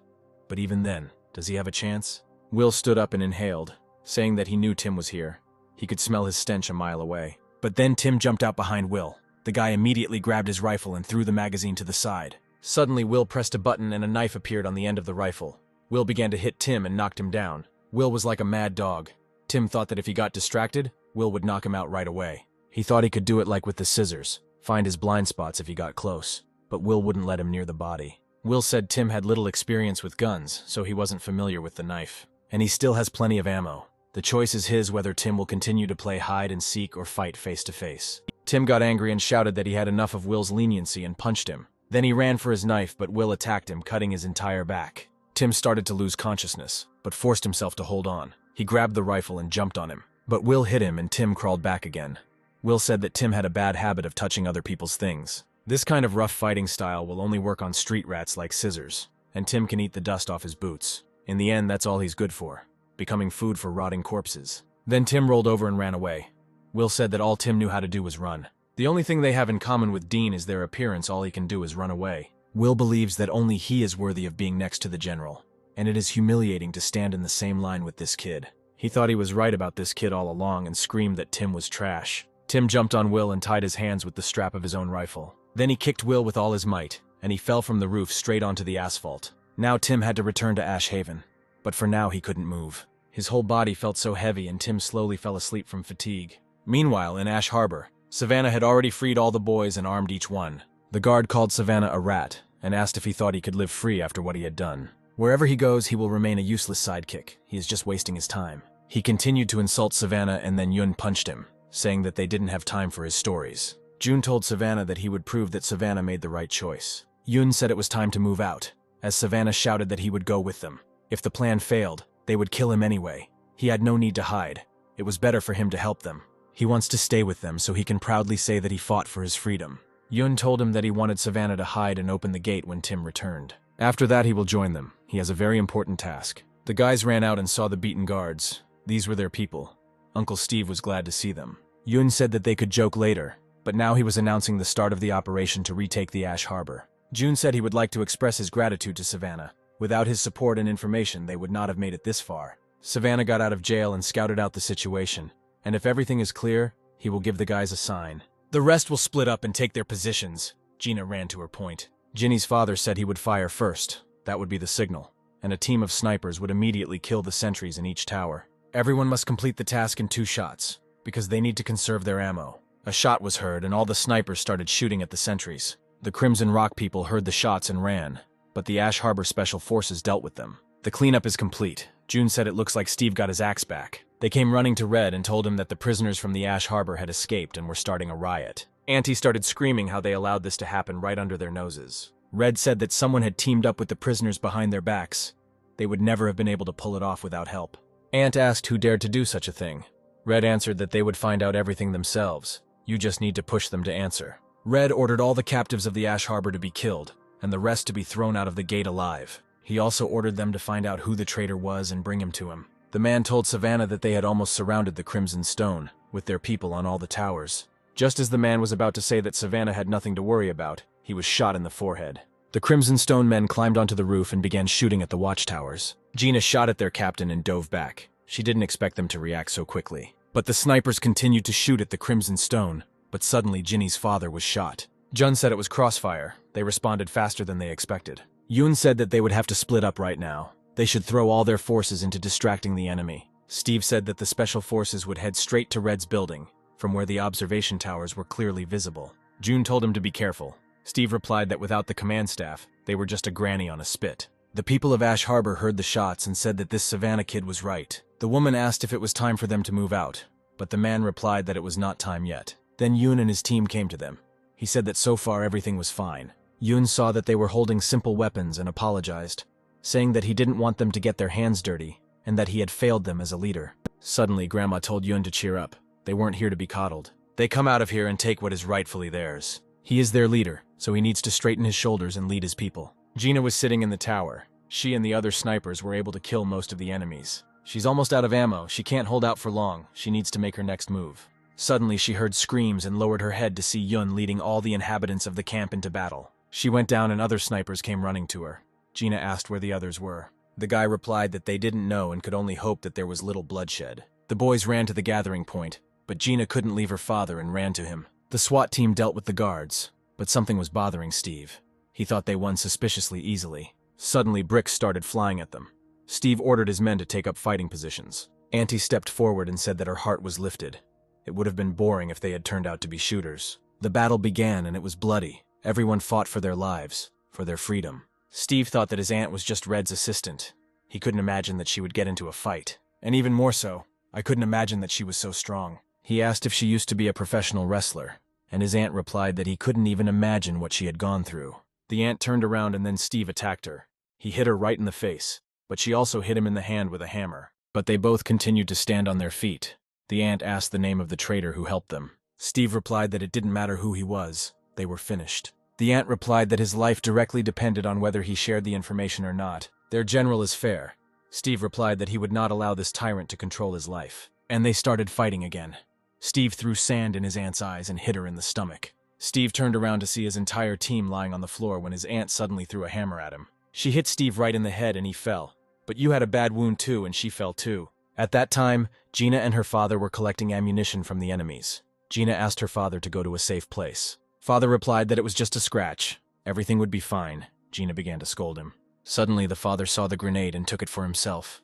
But even then, does he have a chance? Will stood up and inhaled, saying that he knew Tim was here. He could smell his stench a mile away. But then Tim jumped out behind Will. The guy immediately grabbed his rifle and threw the magazine to the side. Suddenly, Will pressed a button and a knife appeared on the end of the rifle. Will began to hit Tim and knocked him down. Will was like a mad dog. Tim thought that if he got distracted, Will would knock him out right away. He thought he could do it like with the scissors, find his blind spots if he got close. But Will wouldn't let him near the body. Will said Tim had little experience with guns, so he wasn't familiar with the knife. And he still has plenty of ammo. The choice is his whether Tim will continue to play hide and seek or fight face to face. Tim got angry and shouted that he had enough of Will's leniency and punched him. Then he ran for his knife, but Will attacked him, cutting his entire back. Tim started to lose consciousness, but forced himself to hold on. He grabbed the rifle and jumped on him. But Will hit him and Tim crawled back again. Will said that Tim had a bad habit of touching other people's things. This kind of rough fighting style will only work on street rats like Scissors, and Tim can eat the dust off his boots. In the end, that's all he's good for, becoming food for rotting corpses. Then Tim rolled over and ran away. Will said that all Tim knew how to do was run. The only thing they have in common with Dean is their appearance. All he can do is run away. Will believes that only he is worthy of being next to the general, and it is humiliating to stand in the same line with this kid. He thought he was right about this kid all along and screamed that Tim was trash. Tim jumped on Will and tied his hands with the strap of his own rifle. Then he kicked Will with all his might, and he fell from the roof straight onto the asphalt. Now Tim had to return to Ash Haven, but for now he couldn't move. His whole body felt so heavy and Tim slowly fell asleep from fatigue. Meanwhile, in Ash Harbor, Savannah had already freed all the boys and armed each one. The guard called Savannah a rat and asked if he thought he could live free after what he had done. Wherever he goes, he will remain a useless sidekick. He is just wasting his time. He continued to insult Savannah and then Yun punched him, saying that they didn't have time for his stories. Jun told Savannah that he would prove that Savannah made the right choice. Yun said it was time to move out, as Savannah shouted that he would go with them. If the plan failed, they would kill him anyway. He had no need to hide. It was better for him to help them. He wants to stay with them so he can proudly say that he fought for his freedom. Yun told him that he wanted Savannah to hide and open the gate when Tim returned. After that, he will join them. He has a very important task. The guys ran out and saw the beaten guards. These were their people. Uncle Steve was glad to see them. Yun said that they could joke later, but now he was announcing the start of the operation to retake the Ash Harbor. Jun said he would like to express his gratitude to Savannah. Without his support and information, they would not have made it this far. Savannah got out of jail and scouted out the situation, and if everything is clear, he will give the guys a sign. The rest will split up and take their positions. Gina ran to her point. Ginny's father said he would fire first. That would be the signal, and a team of snipers would immediately kill the sentries in each tower. Everyone must complete the task in 2 shots, because they need to conserve their ammo. A shot was heard and all the snipers started shooting at the sentries. The Crimson Rock people heard the shots and ran, but the Ash Harbor Special Forces dealt with them. The cleanup is complete. June said it looks like Steve got his axe back. They came running to Red and told him that the prisoners from the Ash Harbor had escaped and were starting a riot. Auntie started screaming how they allowed this to happen right under their noses. Red said that someone had teamed up with the prisoners behind their backs. They would never have been able to pull it off without help. Aunt asked who dared to do such a thing. Red answered that they would find out everything themselves. You just need to push them to answer. Red ordered all the captives of the Ash Harbor to be killed, and the rest to be thrown out of the gate alive. He also ordered them to find out who the traitor was and bring him to him. The man told Savannah that they had almost surrounded the Crimson Stone, with their people on all the towers. Just as the man was about to say that Savannah had nothing to worry about, he was shot in the forehead. The Crimson Stone men climbed onto the roof and began shooting at the watchtowers. Gina shot at their captain and dove back. She didn't expect them to react so quickly. But the snipers continued to shoot at the Crimson Stone, but suddenly Ginny's father was shot. Jun said it was crossfire. They responded faster than they expected. Yoon said that they would have to split up right now. They should throw all their forces into distracting the enemy. Steve said that the special forces would head straight to Red's building, from where the observation towers were clearly visible. June told him to be careful. Steve replied that without the command staff, they were just a granny on a spit. The people of Ash Harbor heard the shots and said that this Savannah kid was right. The woman asked if it was time for them to move out, but the man replied that it was not time yet. Then Yoon and his team came to them. He said that so far everything was fine. Yoon saw that they were holding simple weapons and apologized, saying that he didn't want them to get their hands dirty and that he had failed them as a leader. Suddenly, Grandma told Yoon to cheer up. They weren't here to be coddled. They come out of here and take what is rightfully theirs. He is their leader, so he needs to straighten his shoulders and lead his people. Gina was sitting in the tower. She and the other snipers were able to kill most of the enemies. She's almost out of ammo. She can't hold out for long. She needs to make her next move. Suddenly, she heard screams and lowered her head to see Yun leading all the inhabitants of the camp into battle. She went down and other snipers came running to her. Gina asked where the others were. The guy replied that they didn't know and could only hope that there was little bloodshed. The boys ran to the gathering point, but Gina couldn't leave her father and ran to him. The SWAT team dealt with the guards, but something was bothering Steve. He thought they won suspiciously easily. Suddenly, bricks started flying at them. Steve ordered his men to take up fighting positions. Auntie stepped forward and said that her heart was lifted. It would have been boring if they had turned out to be shooters. The battle began and it was bloody. Everyone fought for their lives, for their freedom. Steve thought that his aunt was just Red's assistant. He couldn't imagine that she would get into a fight. And even more so, I couldn't imagine that she was so strong. He asked if she used to be a professional wrestler, and his aunt replied that he couldn't even imagine what she had gone through. The aunt turned around and then Steve attacked her. He hit her right in the face, but she also hit him in the hand with a hammer. But they both continued to stand on their feet. The aunt asked the name of the traitor who helped them. Steve replied that it didn't matter who he was. They were finished. The aunt replied that his life directly depended on whether he shared the information or not. Their general is fair. Steve replied that he would not allow this tyrant to control his life. And they started fighting again. Steve threw sand in his aunt's eyes and hit her in the stomach. Steve turned around to see his entire team lying on the floor when his aunt suddenly threw a hammer at him. She hit Steve right in the head and he fell. But you had a bad wound too and she fell too. At that time, Gina and her father were collecting ammunition from the enemies. Gina asked her father to go to a safe place. Father replied that it was just a scratch. Everything would be fine. Gina began to scold him. Suddenly, the father saw the grenade and took it for himself.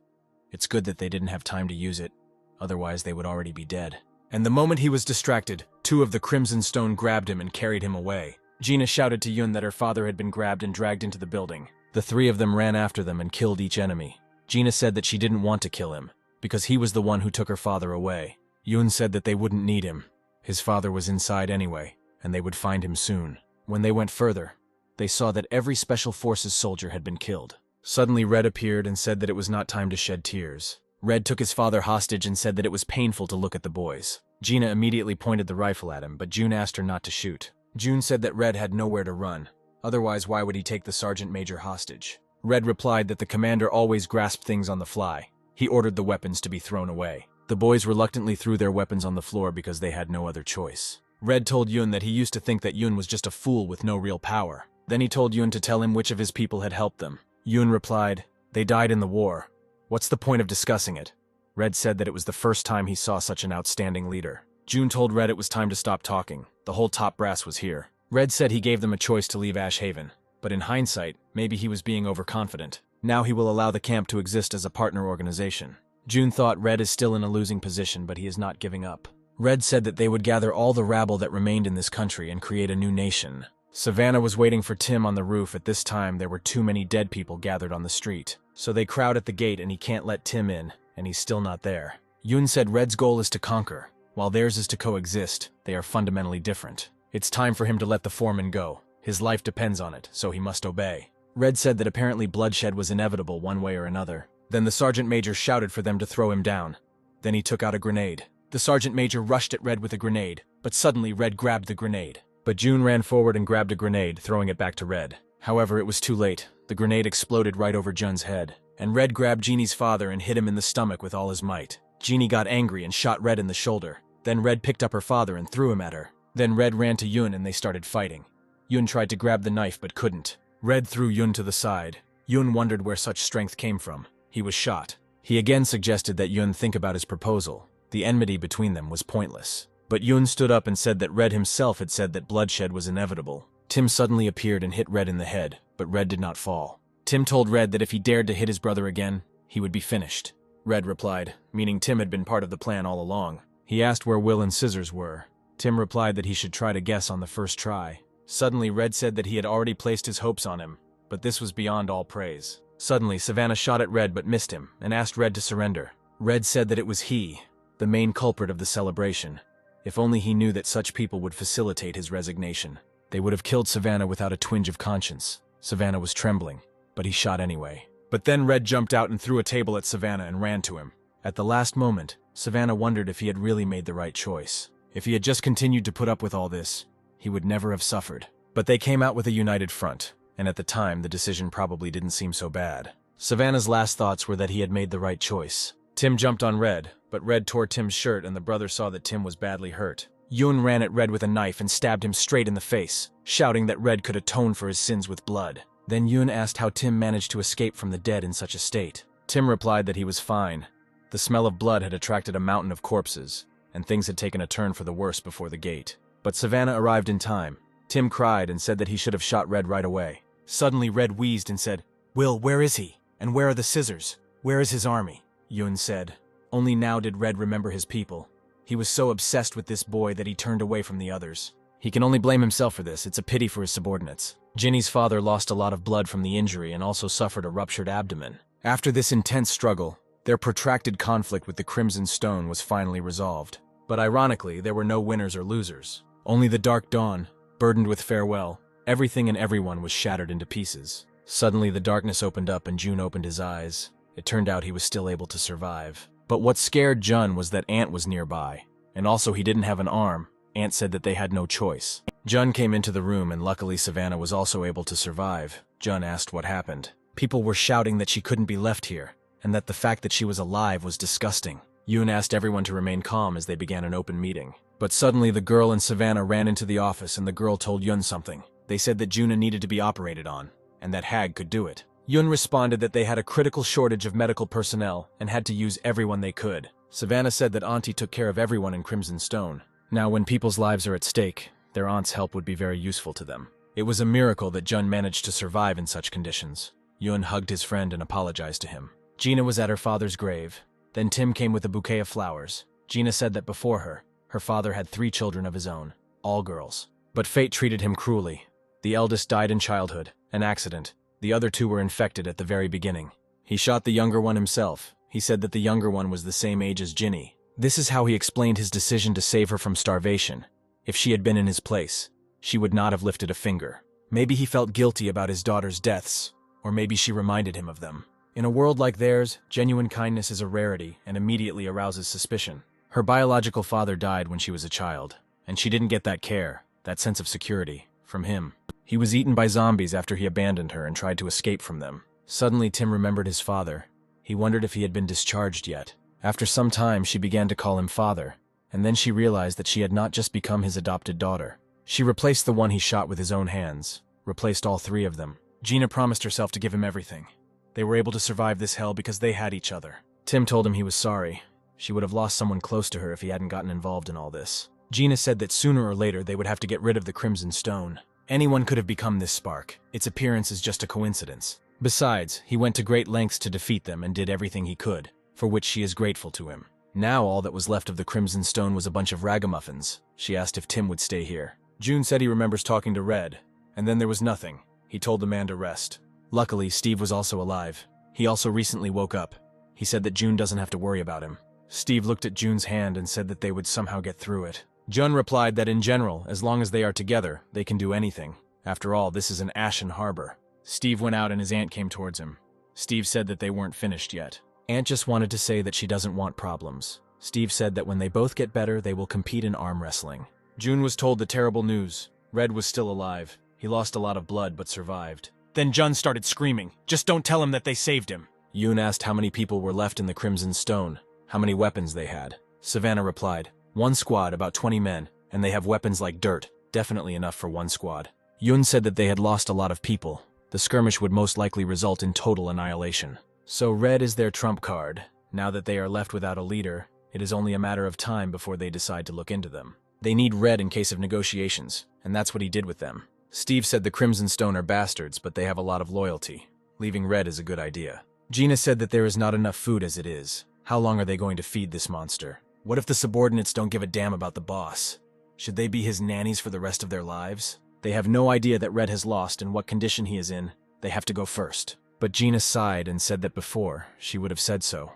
It's good that they didn't have time to use it, otherwise they would already be dead. And the moment he was distracted, 2 of the Crimson Stone grabbed him and carried him away. Gina shouted to Yun that her father had been grabbed and dragged into the building. The 3 of them ran after them and killed each enemy. Gina said that she didn't want to kill him, because he was the one who took her father away. Yun said that they wouldn't need him. His father was inside anyway, and they would find him soon. When they went further, they saw that every Special Forces soldier had been killed. Suddenly Red appeared and said that it was not time to shed tears. Red took his father hostage and said that it was painful to look at the boys. Gina immediately pointed the rifle at him, but June asked her not to shoot. June said that Red had nowhere to run. Otherwise, why would he take the sergeant major hostage? Red replied that the commander always grasped things on the fly. He ordered the weapons to be thrown away. The boys reluctantly threw their weapons on the floor because they had no other choice. Red told Yun that he used to think that Yun was just a fool with no real power. Then he told Yun to tell him which of his people had helped them. Yun replied, "They died in the war. What's the point of discussing it?" Red said that it was the first time he saw such an outstanding leader. June told Red it was time to stop talking. The whole top brass was here. Red said he gave them a choice to leave Ash Haven, but in hindsight, maybe he was being overconfident. Now he will allow the camp to exist as a partner organization. June thought Red is still in a losing position, but he is not giving up. Red said that they would gather all the rabble that remained in this country and create a new nation. Savannah was waiting for Tim on the roof. At this time, there were too many dead people gathered on the street. So they crowd at the gate and he can't let Tim in, and he's still not there. Yun said Red's goal is to conquer, while theirs is to coexist. They are fundamentally different. It's time for him to let the foreman go. His life depends on it, so he must obey. Red said that apparently bloodshed was inevitable one way or another. Then the sergeant major shouted for them to throw him down. Then he took out a grenade. The sergeant major rushed at Red with a grenade, but suddenly Red grabbed the grenade. But June ran forward and grabbed a grenade, throwing it back to Red. However, it was too late. The grenade exploded right over Jun's head, and Red grabbed Jeannie's father and hit him in the stomach with all his might. Jeannie got angry and shot Red in the shoulder. Then Red picked up her father and threw him at her. Then Red ran to Yun and they started fighting. Yun tried to grab the knife but couldn't. Red threw Yun to the side. Yun wondered where such strength came from. He was shot. He again suggested that Yun think about his proposal. The enmity between them was pointless. But Yun stood up and said that Red himself had said that bloodshed was inevitable. Tim suddenly appeared and hit Red in the head, but Red did not fall. Tim told Red that if he dared to hit his brother again, he would be finished. Red replied, meaning Tim had been part of the plan all along. He asked where Will and Scissors were. Tim replied that he should try to guess on the first try. Suddenly, Red said that he had already placed his hopes on him, but this was beyond all praise. Suddenly, Savannah shot at Red but missed him and asked Red to surrender. Red said that it was he, the main culprit of the celebration. If only he knew that such people would facilitate his resignation. They would have killed Savannah without a twinge of conscience. Savannah was trembling, but he shot anyway. But then Red jumped out and threw a table at Savannah and ran to him. At the last moment, Savannah wondered if he had really made the right choice. If he had just continued to put up with all this, he would never have suffered. But they came out with a united front, and at the time, the decision probably didn't seem so bad. Savannah's last thoughts were that he had made the right choice. Tim jumped on Red, but Red tore Tim's shirt and the brother saw that Tim was badly hurt. Yun ran at Red with a knife and stabbed him straight in the face, shouting that Red could atone for his sins with blood. Then Yun asked how Tim managed to escape from the dead in such a state. Tim replied that he was fine. The smell of blood had attracted a mountain of corpses, and things had taken a turn for the worse before the gate. But Savannah arrived in time. Tim cried and said that he should have shot Red right away. Suddenly Red wheezed and said, "Will, where is he? And where are the scissors? Where is his army?" Yun said. Only now did Red remember his people. He was so obsessed with this boy that he turned away from the others. He can only blame himself for this. It's a pity for his subordinates. Ginny's father lost a lot of blood from the injury and also suffered a ruptured abdomen. After this intense struggle, their protracted conflict with the Crimson Stone was finally resolved. But ironically, there were no winners or losers. Only the dark dawn, burdened with farewell. Everything and everyone was shattered into pieces. Suddenly the darkness opened up and June opened his eyes. It turned out he was still able to survive. But what scared Jun was that Ant was nearby. And also he didn't have an arm. Ant said that they had no choice. Jun came into the room and luckily Savannah was also able to survive. Jun asked what happened. People were shouting that she couldn't be left here, and that the fact that she was alive was disgusting. Yoon asked everyone to remain calm as they began an open meeting. But suddenly the girl and Savannah ran into the office and the girl told Yoon something. They said that Juna needed to be operated on, and that Hag could do it. Yun responded that they had a critical shortage of medical personnel and had to use everyone they could. Savannah said that Auntie took care of everyone in Crimson Stone. Now, when people's lives are at stake, their aunt's help would be very useful to them. It was a miracle that Jun managed to survive in such conditions. Yun hugged his friend and apologized to him. Gina was at her father's grave. Then Tim came with a bouquet of flowers. Gina said that before her father had 3 children of his own, all girls. But fate treated him cruelly. The eldest died in childhood, an accident. The other 2 were infected at the very beginning. He shot the younger one himself. He said that the younger one was the same age as Ginny. This is how he explained his decision to save her from starvation. If she had been in his place, she would not have lifted a finger. Maybe he felt guilty about his daughter's deaths, or maybe she reminded him of them. In a world like theirs, genuine kindness is a rarity and immediately arouses suspicion. Her biological father died when she was a child, and she didn't get that care, that sense of security, from him. He was eaten by zombies after he abandoned her and tried to escape from them. Suddenly, Tim remembered his father. He wondered if he had been discharged yet. After some time, she began to call him father, and then she realized that she had not just become his adopted daughter. She replaced the one he shot with his own hands, replaced all 3 of them. Gina promised herself to give him everything. They were able to survive this hell because they had each other. Tim told him he was sorry. She would have lost someone close to her if he hadn't gotten involved in all this. Gina said that sooner or later they would have to get rid of the Crimson Stone. Anyone could have become this spark. Its appearance is just a coincidence. Besides, he went to great lengths to defeat them and did everything he could, for which she is grateful to him. Now all that was left of the Crimson Stone was a bunch of ragamuffins. She asked if Tim would stay here. June said he remembers talking to Red, and then there was nothing. He told the man to rest. Luckily, Steve was also alive. He also recently woke up. He said that June doesn't have to worry about him. Steve looked at June's hand and said that they would somehow get through it. Jun replied that in general, as long as they are together, they can do anything. After all, this is an ashen harbor. Steve went out and his aunt came towards him. Steve said that they weren't finished yet. Aunt just wanted to say that she doesn't want problems. Steve said that when they both get better, they will compete in arm wrestling. June was told the terrible news. Red was still alive. He lost a lot of blood but survived. Then Jun started screaming, "Just don't tell him that they saved him." Yoon asked how many people were left in the Crimson Stone, how many weapons they had. Savannah replied, 1 squad, about 20 men, and they have weapons like dirt, definitely enough for 1 squad. Yoon said that they had lost a lot of people. The skirmish would most likely result in total annihilation. So Red is their trump card. Now that they are left without a leader, it is only a matter of time before they decide to look into them. They need Red in case of negotiations, and that's what he did with them. Steve said the Crimson Stone are bastards, but they have a lot of loyalty. Leaving Red is a good idea. Gina said that there is not enough food as it is. How long are they going to feed this monster? What if the subordinates don't give a damn about the boss? Should they be his nannies for the rest of their lives? They have no idea that Red has lost and what condition he is in. They have to go first. But Gina sighed and said that before, she would have said so.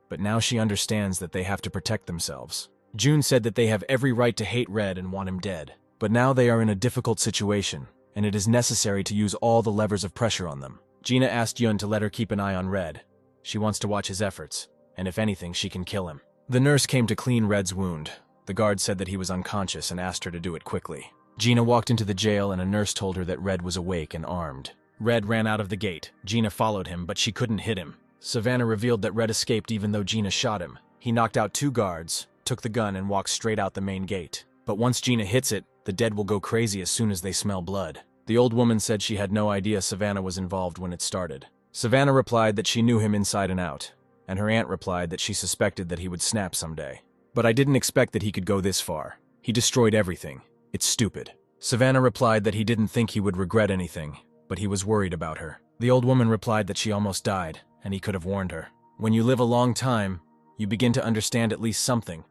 But now she understands that they have to protect themselves. June said that they have every right to hate Red and want him dead. But now they are in a difficult situation, and it is necessary to use all the levers of pressure on them. Gina asked Yun to let her keep an eye on Red. She wants to watch his efforts, and if anything, she can kill him. The nurse came to clean Red's wound. The guard said that he was unconscious and asked her to do it quickly. Gina walked into the jail and a nurse told her that Red was awake and armed. Red ran out of the gate. Gina followed him, but she couldn't hit him. Savannah revealed that Red escaped even though Gina shot him. He knocked out 2 guards, took the gun, and walked straight out the main gate. But once Gina hits it, the dead will go crazy as soon as they smell blood. The old woman said she had no idea Savannah was involved when it started. Savannah replied that she knew him inside and out, and her aunt replied that she suspected that he would snap someday. But I didn't expect that he could go this far. He destroyed everything. It's stupid. Savannah replied that he didn't think he would regret anything, but he was worried about her. The old woman replied that she almost died, and he could have warned her. When you live a long time, you begin to understand at least something,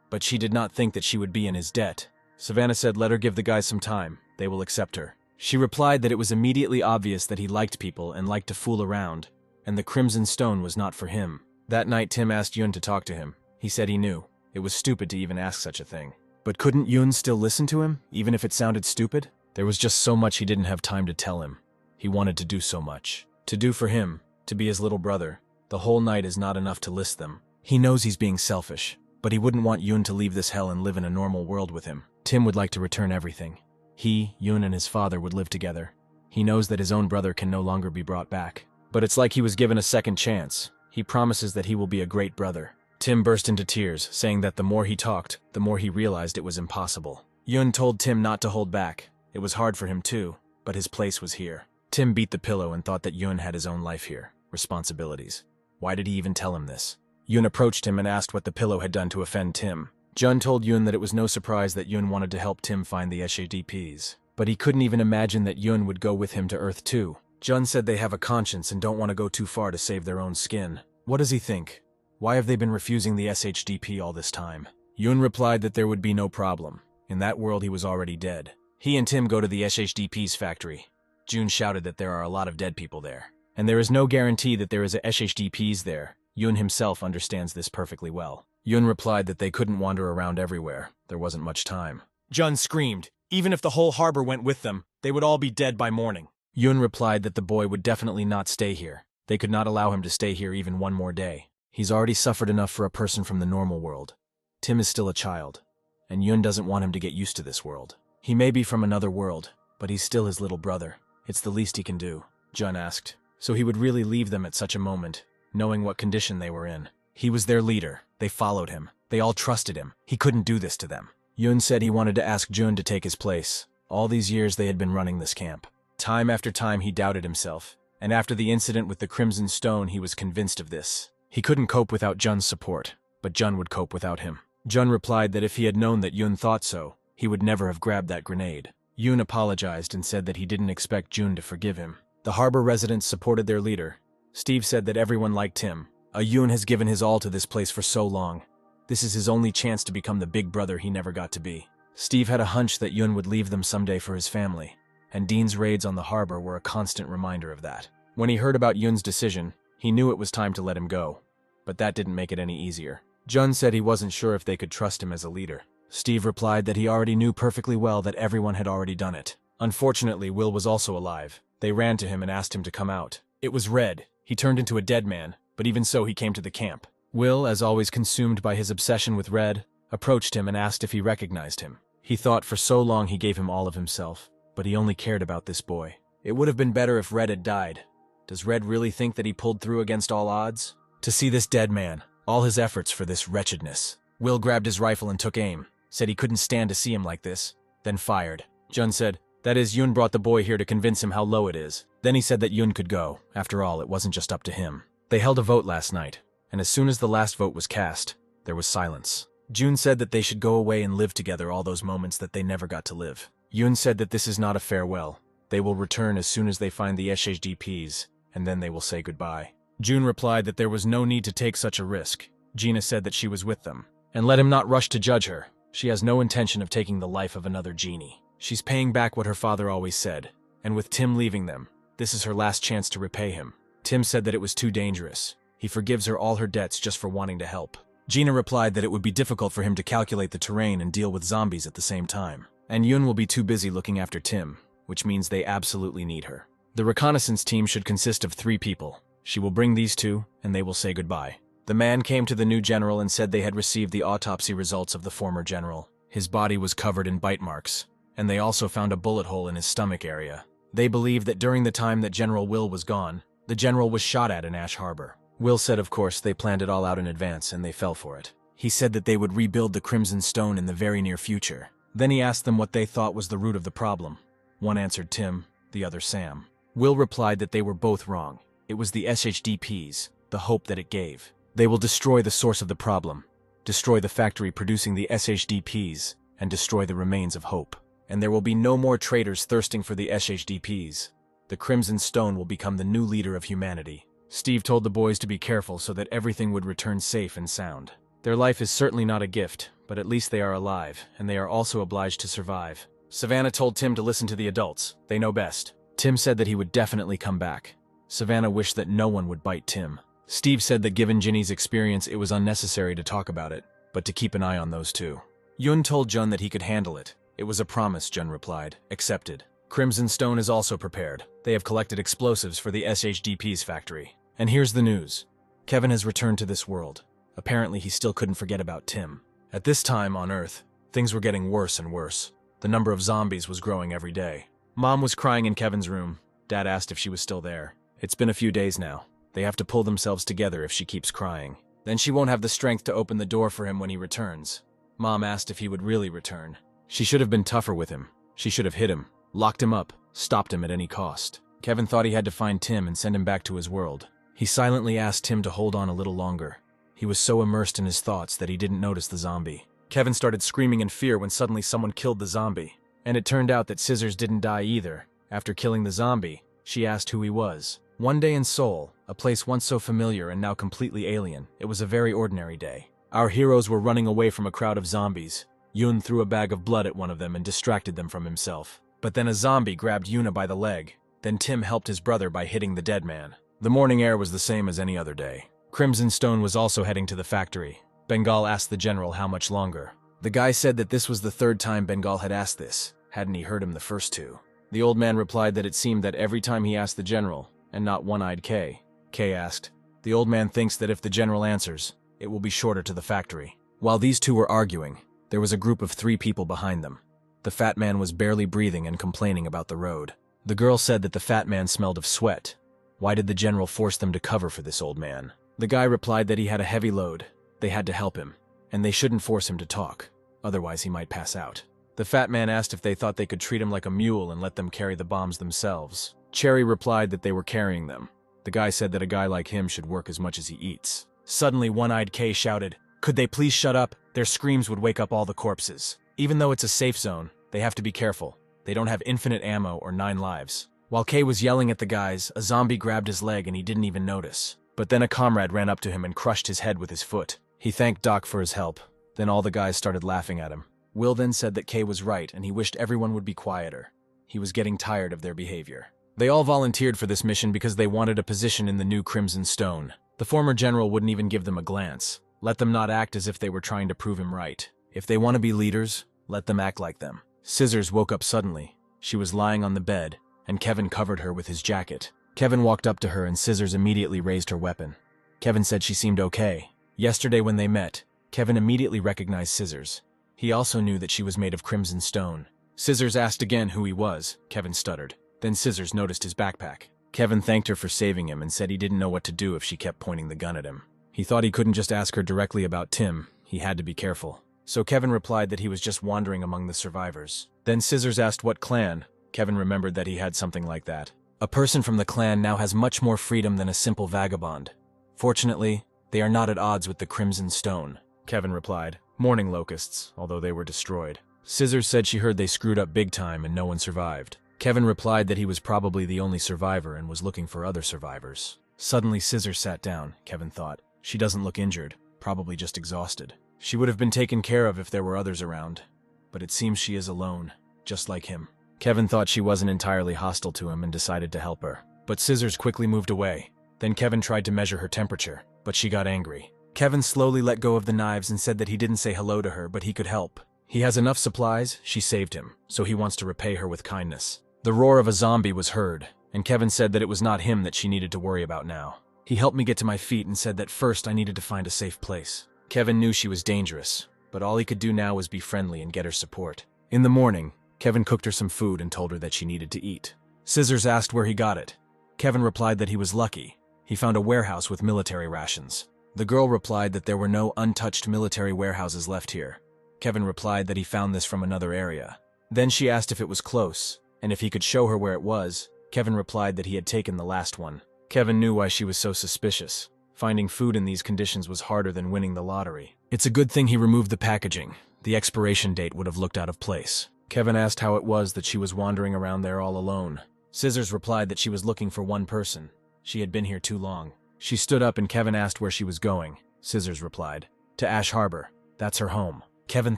but she did not think that she would be in his debt. Savannah said let her give the guys some time, they will accept her. She replied that it was immediately obvious that he liked people and liked to fool around, and the Crimson Stone was not for him. That night Tim asked Yun to talk to him. He said he knew. It was stupid to even ask such a thing. But couldn't Yun still listen to him, even if it sounded stupid? There was just so much he didn't have time to tell him. He wanted to do so much. To do for him, to be his little brother. The whole night is not enough to list them. He knows he's being selfish, but he wouldn't want Yun to leave this hell and live in a normal world with him. Tim would like to return everything. He, Yun, and his father would live together. He knows that his own brother can no longer be brought back. But it's like he was given a second chance. He promises that he will be a great brother. Tim burst into tears, saying that the more he talked, the more he realized it was impossible. Yun told Tim not to hold back. It was hard for him too, but his place was here. Tim beat the pillow and thought that Yun had his own life here, responsibilities. Why did he even tell him this? Yun approached him and asked what the pillow had done to offend Tim. Jun told Yun that it was no surprise that Yun wanted to help Tim find the SHDPs, but he couldn't even imagine that Yun would go with him to Earth too. Jun said they have a conscience and don't want to go too far to save their own skin. What does he think? Why have they been refusing the SHDP all this time? Yun replied that there would be no problem. In that world he was already dead. He and Tim go to the SHDP's factory. Jun shouted that there are a lot of dead people there, and there is no guarantee that there is a SHDPs there. Yun himself understands this perfectly well. Yun replied that they couldn't wander around everywhere. There wasn't much time. Jun screamed, even if the whole harbor went with them, they would all be dead by morning. Yun replied that the boy would definitely not stay here. They could not allow him to stay here even one more day. He's already suffered enough for a person from the normal world. Tim is still a child, and Yun doesn't want him to get used to this world. He may be from another world, but he's still his little brother. It's the least he can do, Jun asked. So he would really leave them at such a moment, knowing what condition they were in. He was their leader. They followed him. They all trusted him. He couldn't do this to them. Yun said he wanted to ask Jun to take his place. All these years they had been running this camp. Time after time he doubted himself, and after the incident with the Crimson Stone he was convinced of this. He couldn't cope without Jun's support, but Jun would cope without him. Jun replied that if he had known that Yun thought so, he would never have grabbed that grenade. Yun apologized and said that he didn't expect Jun to forgive him. The harbor residents supported their leader. Steve said that everyone liked him. Yun has given his all to this place for so long. This is his only chance to become the big brother he never got to be. Steve had a hunch that Yun would leave them someday for his family, and Dean's raids on the harbor were a constant reminder of that. When he heard about Yun's decision, he knew it was time to let him go, but that didn't make it any easier. Jun said he wasn't sure if they could trust him as a leader. Steve replied that he already knew perfectly well that everyone had already done it. Unfortunately, Will was also alive. They ran to him and asked him to come out. It was Red. He turned into a dead man, but even so he came to the camp. Will, as always consumed by his obsession with Red, approached him and asked if he recognized him. He thought for so long he gave him all of himself, but he only cared about this boy. It would have been better if Red had died. Does Red really think that he pulled through against all odds? To see this dead man, all his efforts for this wretchedness. Will grabbed his rifle and took aim, said he couldn't stand to see him like this, then fired. Jun said, that is, Yun brought the boy here to convince him how low it is. Then he said that Yun could go. After all, it wasn't just up to him. They held a vote last night, and as soon as the last vote was cast, there was silence. Jun said that they should go away and live together all those moments that they never got to live. Yun said that this is not a farewell. They will return as soon as they find the SHDPs, and then they will say goodbye. Jun replied that there was no need to take such a risk. Gina said that she was with them, and let him not rush to judge her. She has no intention of taking the life of another genie. She's paying back what her father always said, and with Tim leaving them, this is her last chance to repay him. Tim said that it was too dangerous. He forgives her all her debts just for wanting to help. Gina replied that it would be difficult for him to calculate the terrain and deal with zombies at the same time. And Yun will be too busy looking after Tim, which means they absolutely need her. The reconnaissance team should consist of 3 people. She will bring these 2, and they will say goodbye. The man came to the new general and said they had received the autopsy results of the former general. His body was covered in bite marks, and they also found a bullet hole in his stomach area. They believe that during the time that General Will was gone, the general was shot at in Ash Harbor. Will said of course they planned it all out in advance and they fell for it. He said that they would rebuild the Crimson Stone in the very near future. Then he asked them what they thought was the root of the problem. One answered Tim, the other Sam. Will replied that they were both wrong. It was the SHDPs, the hope that it gave. They will destroy the source of the problem, destroy the factory producing the SHDPs, and destroy the remains of hope. And there will be no more traitors thirsting for the SHDPs. The Crimson Stone will become the new leader of humanity. Steve told the boys to be careful so that everything would return safe and sound. Their life is certainly not a gift, but at least they are alive, and they are also obliged to survive. Savannah told Tim to listen to the adults. They know best. Tim said that he would definitely come back. Savannah wished that no one would bite Tim. Steve said that given Ginny's experience, it was unnecessary to talk about it, but to keep an eye on those 2. Yun told Jun that he could handle it. It was a promise, Jun replied. Accepted. Crimson Stone is also prepared. They have collected explosives for the SHDP's factory. And here's the news. Kevin has returned to this world. Apparently he still couldn't forget about Tim. At this time on Earth, things were getting worse and worse. The number of zombies was growing every day. Mom was crying in Kevin's room. Dad asked if she was still there. It's been a few days now. They have to pull themselves together if she keeps crying. Then she won't have the strength to open the door for him when he returns. Mom asked if he would really return. She should have been tougher with him. She should have hit him, locked him up, stopped him at any cost. Kevin thought he had to find Tim and send him back to his world. He silently asked Tim to hold on a little longer. He was so immersed in his thoughts that he didn't notice the zombie. Kevin started screaming in fear when suddenly someone killed the zombie. And it turned out that Scissors didn't die either. After killing the zombie, she asked who he was. One day in Seoul, a place once so familiar and now completely alien, it was a very ordinary day. Our heroes were running away from a crowd of zombies. Yoon threw a bag of blood at one of them and distracted them from himself. But then a zombie grabbed Yoona by the leg. Then Tim helped his brother by hitting the dead man. The morning air was the same as any other day. Crimson Stone was also heading to the factory. Bengal asked the general how much longer. The guy said that this was the third time Bengal had asked this. Hadn't he heard him the first two? The old man replied that it seemed that every time he asked the general, and not one-eyed K. K asked, "The old man thinks that if the general answers, it will be shorter to the factory." While these two were arguing, there was a group of 3 people behind them. The fat man was barely breathing and complaining about the road. The girl said that the fat man smelled of sweat. Why did the general force them to cover for this old man? The guy replied that he had a heavy load. They had to help him, and they shouldn't force him to talk. Otherwise he might pass out. The fat man asked if they thought they could treat him like a mule and let them carry the bombs themselves. Cherry replied that they were carrying them. The guy said that a guy like him should work as much as he eats. Suddenly one-eyed K shouted, "Could they please shut up? Their screams would wake up all the corpses. Even though it's a safe zone, they have to be careful. They don't have infinite ammo or 9 lives." While K was yelling at the guys, a zombie grabbed his leg and he didn't even notice. But then a comrade ran up to him and crushed his head with his foot. He thanked Doc for his help. Then all the guys started laughing at him. Will then said that K was right and he wished everyone would be quieter. He was getting tired of their behavior. They all volunteered for this mission because they wanted a position in the new Crimson Stone. The former general wouldn't even give them a glance. Let them not act as if they were trying to prove him right. If they want to be leaders, let them act like them. Scissors woke up suddenly. She was lying on the bed, and Kevin covered her with his jacket. Kevin walked up to her and Scissors immediately raised her weapon. Kevin said she seemed okay. Yesterday when they met, Kevin immediately recognized Scissors. He also knew that she was made of crimson stone. Scissors asked again who he was. Kevin stuttered. Then Scissors noticed his backpack. Kevin thanked her for saving him and said he didn't know what to do if she kept pointing the gun at him. He thought he couldn't just ask her directly about Tim. He had to be careful. So Kevin replied that he was just wandering among the survivors. Then Scissors asked what clan. Kevin remembered that he had something like that. A person from the clan now has much more freedom than a simple vagabond. Fortunately, they are not at odds with the Crimson Stone. Kevin replied, "Mourning locusts, although they were destroyed." Scissors said she heard they screwed up big time and no one survived. Kevin replied that he was probably the only survivor and was looking for other survivors. Suddenly Scissors sat down, Kevin thought. She doesn't look injured, probably just exhausted. She would have been taken care of if there were others around. But it seems she is alone, just like him. Kevin thought she wasn't entirely hostile to him and decided to help her. But Scissors quickly moved away. Then Kevin tried to measure her temperature, but she got angry. Kevin slowly let go of the knives and said that he didn't say hello to her, but he could help. He has enough supplies, she saved him, so he wants to repay her with kindness. The roar of a zombie was heard, and Kevin said that it was not him that she needed to worry about now. He helped me get to my feet and said that first I needed to find a safe place. Kevin knew she was dangerous, but all he could do now was be friendly and get her support. In the morning, Kevin cooked her some food and told her that she needed to eat. Scissors asked where he got it. Kevin replied that he was lucky. He found a warehouse with military rations. The girl replied that there were no untouched military warehouses left here. Kevin replied that he found this from another area. Then she asked if it was close, and if he could show her where it was. Kevin replied that he had taken the last one. Kevin knew why she was so suspicious. Finding food in these conditions was harder than winning the lottery. It's a good thing he removed the packaging. The expiration date would have looked out of place. Kevin asked how it was that she was wandering around there all alone. Scissors replied that she was looking for one person. She had been here too long. She stood up and Kevin asked where she was going. Scissors replied, "To Ash Harbor. That's her home." Kevin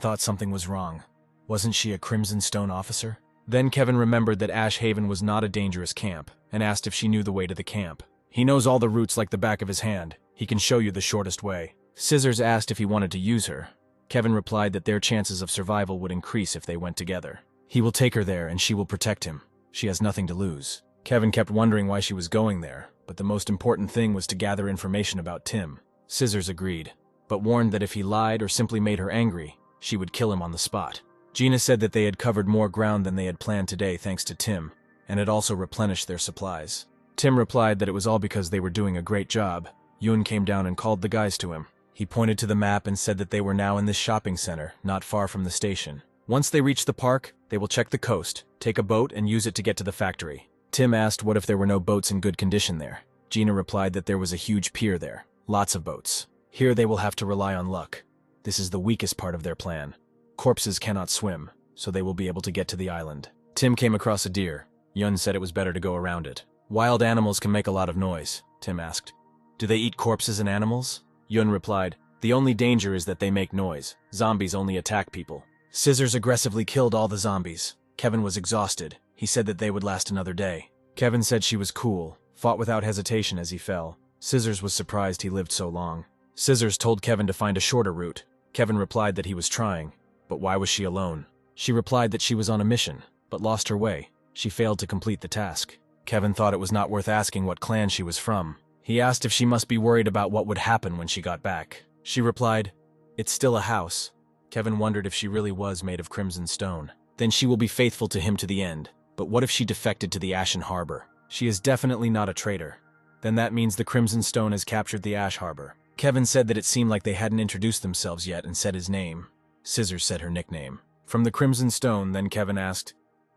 thought something was wrong. Wasn't she a Crimson Stone officer? Then Kevin remembered that Ash Haven was not a dangerous camp, and asked if she knew the way to the camp. "He knows all the routes like the back of his hand. He can show you the shortest way." Scissors asked if he wanted to use her. Kevin replied that their chances of survival would increase if they went together. He will take her there and she will protect him. She has nothing to lose. Kevin kept wondering why she was going there, but the most important thing was to gather information about Tim. Scissors agreed, but warned that if he lied or simply made her angry, she would kill him on the spot. Gina said that they had covered more ground than they had planned today thanks to Tim, and had also replenished their supplies. Tim replied that it was all because they were doing a great job. Yoon came down and called the guys to him. He pointed to the map and said that they were now in this shopping center, not far from the station. Once they reach the park, they will check the coast, take a boat, and use it to get to the factory. Tim asked what if there were no boats in good condition there. Gina replied that there was a huge pier there, lots of boats. Here they will have to rely on luck. This is the weakest part of their plan. Corpses cannot swim, so they will be able to get to the island. Tim came across a deer. Yun said it was better to go around it. Wild animals can make a lot of noise, Tim asked. Do they eat corpses and animals? Yun replied, the only danger is that they make noise. Zombies only attack people. Scissors aggressively killed all the zombies. Kevin was exhausted. He said that they would last another day. Kevin said she was cool, fought without hesitation as he fell. Scissors was surprised he lived so long. Scissors told Kevin to find a shorter route. Kevin replied that he was trying. But why was she alone? She replied that she was on a mission, but lost her way. She failed to complete the task. Kevin thought it was not worth asking what clan she was from. He asked if she must be worried about what would happen when she got back. She replied, it's still a house. Kevin wondered if she really was made of crimson stone. Then she will be faithful to him to the end. But what if she defected to the Ashen Harbor? She is definitely not a traitor. Then that means the Crimson Stone has captured the Ash Harbor. Kevin said that it seemed like they hadn't introduced themselves yet and said his name. Scissors said her nickname. From the Crimson Stone, then Kevin asked,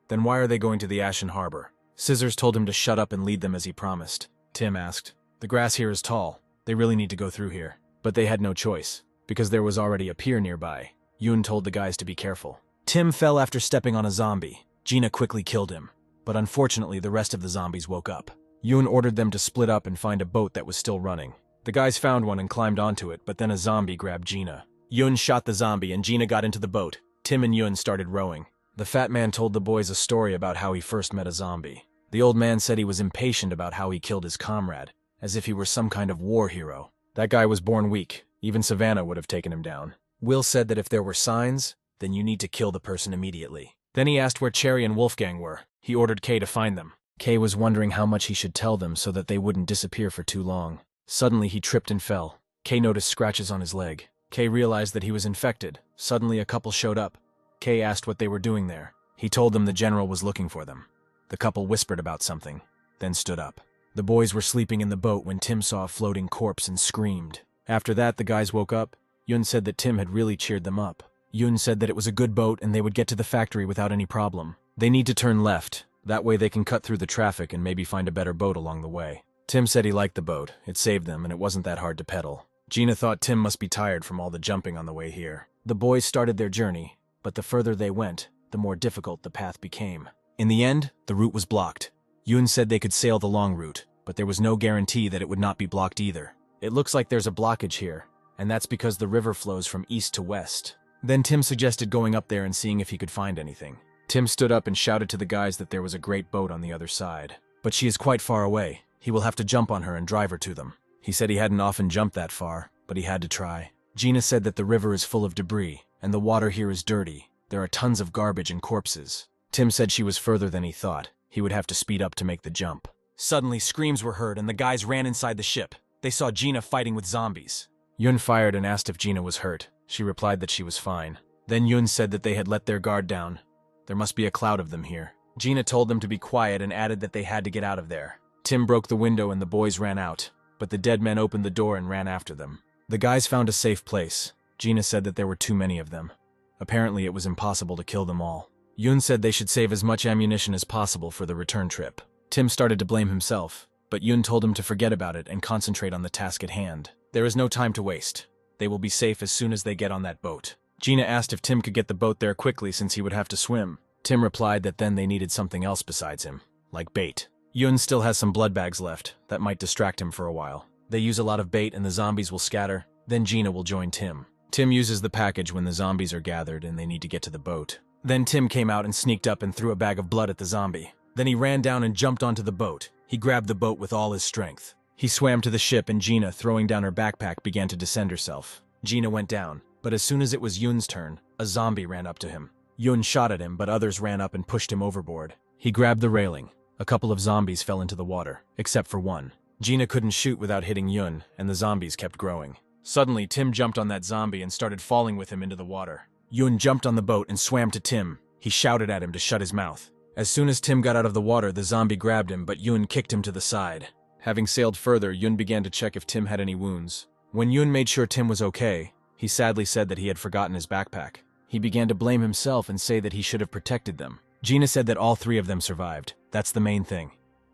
then why are they going to the Ashen Harbor? Scissors told him to shut up and lead them as he promised. Tim asked, the grass here is tall. They really need to go through here. But they had no choice, because there was already a pier nearby. Yun told the guys to be careful. Tim fell after stepping on a zombie. Gina quickly killed him. But unfortunately, the rest of the zombies woke up. Yun ordered them to split up and find a boat that was still running. The guys found one and climbed onto it, but then a zombie grabbed Gina. Yun shot the zombie and Gina got into the boat. Tim and Yun started rowing. The fat man told the boys a story about how he first met a zombie. The old man said he was impatient about how he killed his comrade, as if he were some kind of war hero. That guy was born weak. Even Savannah would have taken him down. Will said that if there were signs, then you need to kill the person immediately. Then he asked where Cherry and Wolfgang were. He ordered Kay to find them. Kay was wondering how much he should tell them so that they wouldn't disappear for too long. Suddenly he tripped and fell. Kay noticed scratches on his leg. Kay realized that he was infected. Suddenly a couple showed up. Kay asked what they were doing there. He told them the general was looking for them. The couple whispered about something, then stood up. The boys were sleeping in the boat when Tim saw a floating corpse and screamed. After that, the guys woke up. Yun said that Tim had really cheered them up. Yun said that it was a good boat and they would get to the factory without any problem. They need to turn left. That way they can cut through the traffic and maybe find a better boat along the way. Tim said he liked the boat. It saved them and it wasn't that hard to pedal. Gina thought Tim must be tired from all the jumping on the way here. The boys started their journey, but the further they went, the more difficult the path became. In the end, the route was blocked. Yun said they could sail the long route, but there was no guarantee that it would not be blocked either. It looks like there's a blockage here, and that's because the river flows from east to west. Then Tim suggested going up there and seeing if he could find anything. Tim stood up and shouted to the guys that there was a great boat on the other side. But she is quite far away. He will have to jump on her and drive her to them. He said he hadn't often jumped that far, but he had to try. Gina said that the river is full of debris, and the water here is dirty. There are tons of garbage and corpses. Tim said she was further than he thought. He would have to speed up to make the jump. Suddenly, screams were heard and the guys ran inside the ship. They saw Gina fighting with zombies. Yun fired and asked if Gina was hurt. She replied that she was fine. Then Yun said that they had let their guard down. There must be a cloud of them here. Gina told them to be quiet and added that they had to get out of there. Tim broke the window and the boys ran out, but the dead men opened the door and ran after them. The guys found a safe place. Gina said that there were too many of them. Apparently it was impossible to kill them all. Yun said they should save as much ammunition as possible for the return trip. Tim started to blame himself, but Yun told him to forget about it and concentrate on the task at hand. There is no time to waste. They will be safe as soon as they get on that boat. Gina asked if Tim could get the boat there quickly since he would have to swim. Tim replied that then they needed something else besides him, like bait. Yun still has some blood bags left that might distract him for a while. They use a lot of bait and the zombies will scatter. Then Gina will join Tim. Tim uses the package when the zombies are gathered and they need to get to the boat. Then Tim came out and sneaked up and threw a bag of blood at the zombie. Then he ran down and jumped onto the boat. He grabbed the boat with all his strength. He swam to the ship and Gina, throwing down her backpack, began to descend herself. Gina went down, but as soon as it was Yun's turn, a zombie ran up to him. Yun shot at him, but others ran up and pushed him overboard. He grabbed the railing. A couple of zombies fell into the water, except for one. Gina couldn't shoot without hitting Yun, and the zombies kept growing. Suddenly, Tim jumped on that zombie and started falling with him into the water. Yun jumped on the boat and swam to Tim. He shouted at him to shut his mouth. As soon as Tim got out of the water, the zombie grabbed him, but Yun kicked him to the side. Having sailed further, Yun began to check if Tim had any wounds. When Yun made sure Tim was okay, he sadly said that he had forgotten his backpack. He began to blame himself and say that he should have protected them. Gina said that all three of them survived. That's the main thing.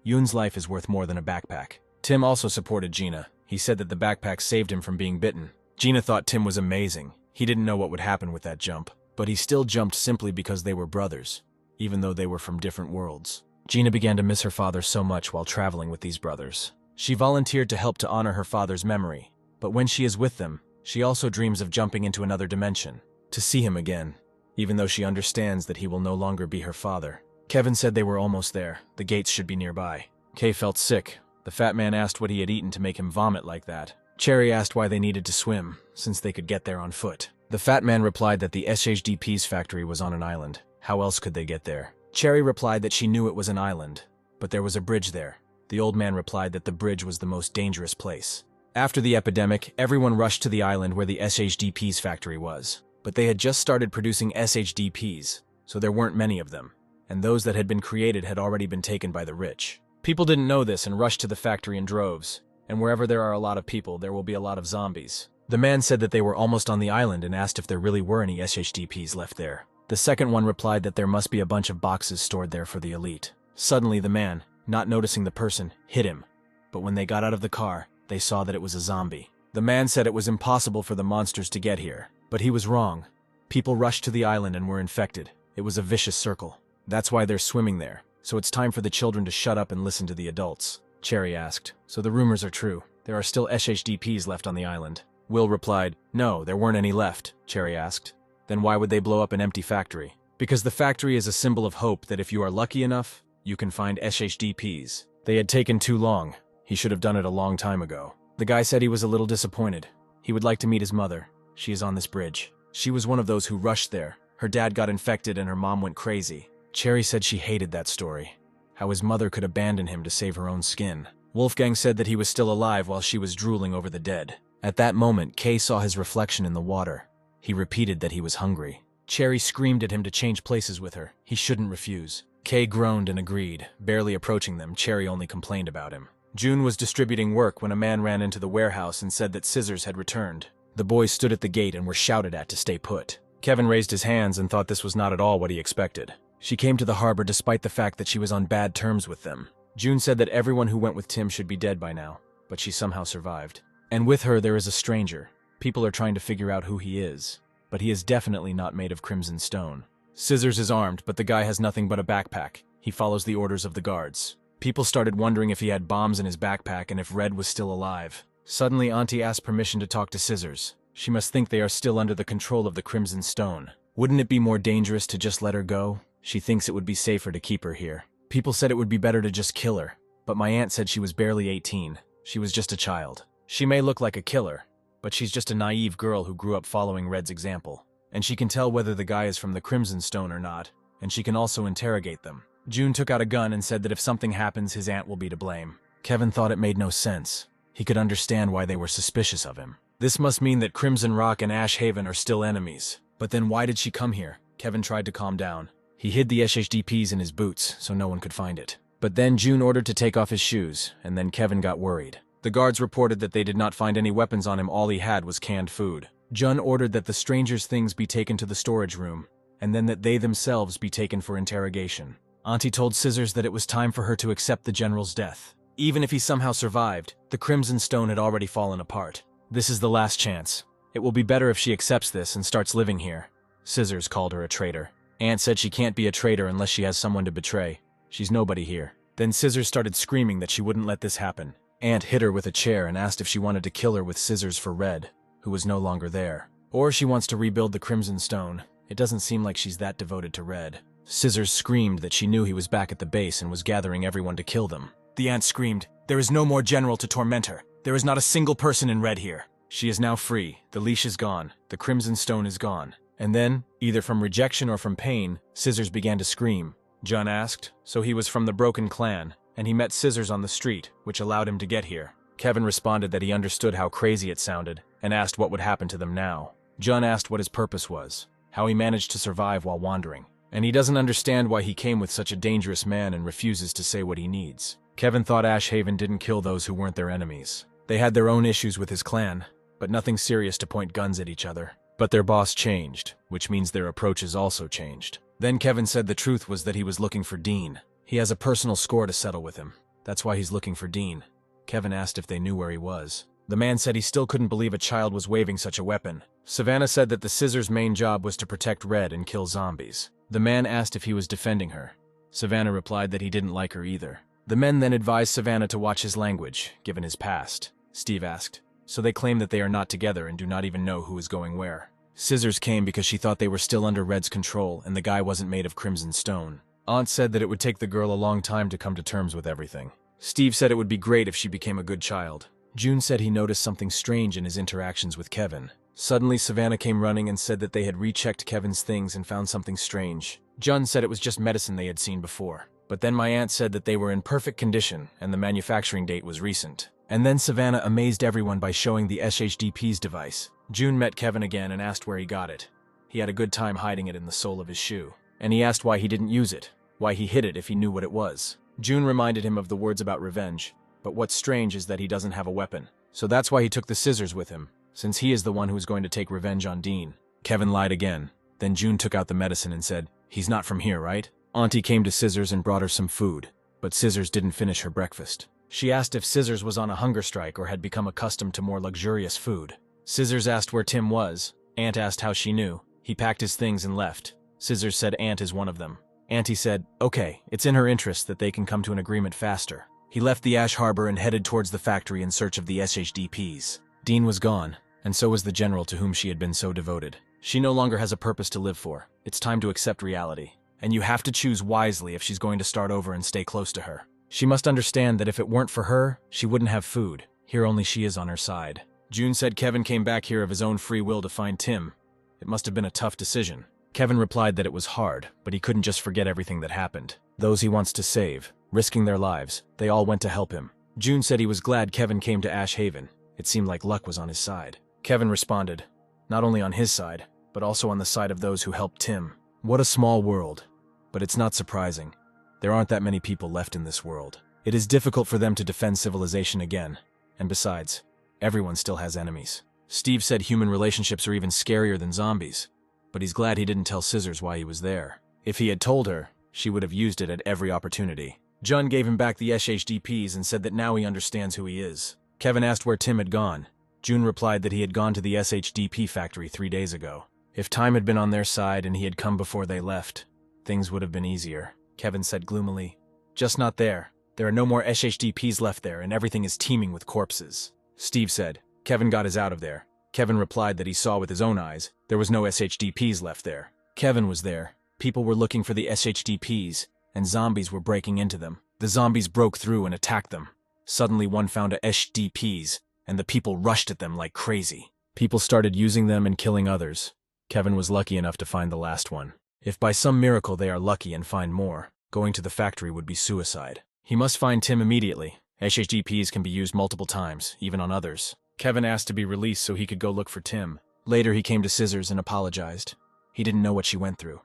Yoon's life is worth more than a backpack. Tim also supported Gina. He said that the backpack saved him from being bitten. Gina thought Tim was amazing. He didn't know what would happen with that jump, but he still jumped simply because they were brothers, even though they were from different worlds. Gina began to miss her father so much while traveling with these brothers. She volunteered to help to honor her father's memory, but when she is with them, she also dreams of jumping into another dimension, to see him again, even though she understands that he will no longer be her father. Kevin said they were almost there. The gates should be nearby. Kay felt sick. The fat man asked what he had eaten to make him vomit like that. Cherry asked why they needed to swim, since they could get there on foot. The fat man replied that the SHDP's factory was on an island. How else could they get there? Cherry replied that she knew it was an island, but there was a bridge there. The old man replied that the bridge was the most dangerous place. After the epidemic, everyone rushed to the island where the SHDP's factory was. But they had just started producing SHDPs, so there weren't many of them, and those that had been created had already been taken by the rich. People didn't know this and rushed to the factory in droves, and wherever there are a lot of people, there will be a lot of zombies. The man said that they were almost on the island and asked if there really were any SHDPs left there. The second one replied that there must be a bunch of boxes stored there for the elite. Suddenly the man, not noticing the person, hit him, but when they got out of the car, they saw that it was a zombie. The man said it was impossible for the monsters to get here, but he was wrong. People rushed to the island and were infected. It was a vicious circle. That's why they're swimming there. So it's time for the children to shut up and listen to the adults. Cherry asked, so the rumors are true. There are still SHDPs left on the island. Will replied, no, there weren't any left. Cherry asked, then why would they blow up an empty factory? Because the factory is a symbol of hope that if you are lucky enough, you can find SHDPs. They had taken too long. He should have done it a long time ago. The guy said he was a little disappointed. He would like to meet his mother. She is on this bridge. She was one of those who rushed there. Her dad got infected and her mom went crazy. Cherry said she hated that story. How his mother could abandon him to save her own skin. Wolfgang said that he was still alive while she was drooling over the dead. At that moment, Kay saw his reflection in the water. He repeated that he was hungry. Cherry screamed at him to change places with her. He shouldn't refuse. Kay groaned and agreed. Barely approaching them, Cherry only complained about him. June was distributing work when a man ran into the warehouse and said that Scissors had returned. The boys stood at the gate and were shouted at to stay put. Kevin raised his hands and thought this was not at all what he expected. She came to the harbor despite the fact that she was on bad terms with them. June said that everyone who went with Tim should be dead by now, but she somehow survived. And with her there is a stranger. People are trying to figure out who he is, but he is definitely not made of crimson stone. Scissors is armed, but the guy has nothing but a backpack. He follows the orders of the guards. People started wondering if he had bombs in his backpack and if Red was still alive. Suddenly, Auntie asked permission to talk to Scissors. She must think they are still under the control of the Crimson Stone. Wouldn't it be more dangerous to just let her go? She thinks it would be safer to keep her here. People said it would be better to just kill her, but my aunt said she was barely 18. She was just a child. She may look like a killer, but she's just a naive girl who grew up following Red's example. And she can tell whether the guy is from the Crimson Stone or not, and she can also interrogate them. June took out a gun and said that if something happens, his aunt will be to blame. Kevin thought it made no sense. He could understand why they were suspicious of him. This must mean that Crimson Rock and Ash Haven are still enemies. But then why did she come here? Kevin tried to calm down. He hid the SHDPs in his boots, so no one could find it. But then June ordered to take off his shoes, and then Kevin got worried. The guards reported that they did not find any weapons on him. All he had was canned food. Jun ordered that the stranger's things be taken to the storage room, and then that they themselves be taken for interrogation. Auntie told Scissors that it was time for her to accept the general's death. Even if he somehow survived, the Crimson Stone had already fallen apart. This is the last chance. It will be better if she accepts this and starts living here. Scissors called her a traitor. Aunt said she can't be a traitor unless she has someone to betray. She's nobody here. Then Scissors started screaming that she wouldn't let this happen. Aunt hit her with a chair and asked if she wanted to kill her with Scissors for Red, who was no longer there. Or she wants to rebuild the Crimson Stone. It doesn't seem like she's that devoted to Red. Scissors screamed that she knew he was back at the base and was gathering everyone to kill them. The aunt screamed, "There is no more general to torment her. There is not a single person in Red here. She is now free. The leash is gone. The Crimson Stone is gone." And then, either from rejection or from pain, Scissors began to scream. Jun asked, so he was from the Broken Clan, and he met Scissors on the street, which allowed him to get here. Kevin responded that he understood how crazy it sounded, and asked what would happen to them now. Jun asked what his purpose was, how he managed to survive while wandering. And he doesn't understand why he came with such a dangerous man and refuses to say what he needs. Kevin thought Ash Haven didn't kill those who weren't their enemies. They had their own issues with his clan, but nothing serious to point guns at each other. But their boss changed, which means their approaches also changed. Then Kevin said the truth was that he was looking for Dean. He has a personal score to settle with him. That's why he's looking for Dean. Kevin asked if they knew where he was. The man said he still couldn't believe a child was waving such a weapon. Savannah said that the Scissors' main job was to protect Red and kill zombies. The man asked if he was defending her. Savannah replied that he didn't like her either. The men then advised Savannah to watch his language, given his past. Steve asked, so they claim that they are not together and do not even know who is going where. Scissors came because she thought they were still under Red's control and the guy wasn't made of crimson stone. Aunt said that it would take the girl a long time to come to terms with everything. Steve said it would be great if she became a good child. June said he noticed something strange in his interactions with Kevin. Suddenly, Savannah came running and said that they had rechecked Kevin's things and found something strange. Jun said it was just medicine they had seen before. But then my aunt said that they were in perfect condition and the manufacturing date was recent. And then Savannah amazed everyone by showing the SHDP's device. June met Kevin again and asked where he got it. He had a good time hiding it in the sole of his shoe. And he asked why he didn't use it, why he hid it if he knew what it was. June reminded him of the words about revenge. But what's strange is that he doesn't have a weapon. So that's why he took the scissors with him, since he is the one who is going to take revenge on Dean. Kevin lied again. Then June took out the medicine and said, "He's not from here, right?" Auntie came to Scissors and brought her some food, but Scissors didn't finish her breakfast. She asked if Scissors was on a hunger strike or had become accustomed to more luxurious food. Scissors asked where Tim was. Aunt asked how she knew. He packed his things and left. Scissors said Aunt is one of them. Auntie said, okay, it's in her interest that they can come to an agreement faster. He left the Ash Harbor and headed towards the factory in search of the SHDPs. Dean was gone, and so was the general to whom she had been so devoted. She no longer has a purpose to live for. It's time to accept reality. And you have to choose wisely if she's going to start over and stay close to her. She must understand that if it weren't for her, she wouldn't have food. Here only she is on her side. June said Kevin came back here of his own free will to find Tim. It must have been a tough decision. Kevin replied that it was hard, but he couldn't just forget everything that happened. Those he wants to save, risking their lives, they all went to help him. June said he was glad Kevin came to Ash Haven. It seemed like luck was on his side. Kevin responded, not only on his side, but also on the side of those who helped Tim. What a small world. But it's not surprising. There aren't that many people left in this world. It is difficult for them to defend civilization again. And besides, everyone still has enemies. Steve said human relationships are even scarier than zombies. But he's glad he didn't tell Scissors why he was there. If he had told her, she would have used it at every opportunity. Jun gave him back the SHDPs and said that now he understands who he is. Kevin asked where Tim had gone. June replied that he had gone to the SHDP factory 3 days ago. If time had been on their side and he had come before they left, things would have been easier. Kevin said gloomily, just not there. There are no more SHDPs left there and everything is teeming with corpses. Steve said, Kevin got us out of there. Kevin replied that he saw with his own eyes there was no SHDPs left there. Kevin was there. People were looking for the SHDPs, and zombies were breaking into them. The zombies broke through and attacked them. Suddenly one found a SHDPs, and the people rushed at them like crazy. People started using them and killing others. Kevin was lucky enough to find the last one. If by some miracle they are lucky and find more, going to the factory would be suicide. He must find Tim immediately. SHDPs can be used multiple times, even on others. Kevin asked to be released so he could go look for Tim. Later he came to Scissors and apologized. He didn't know what she went through,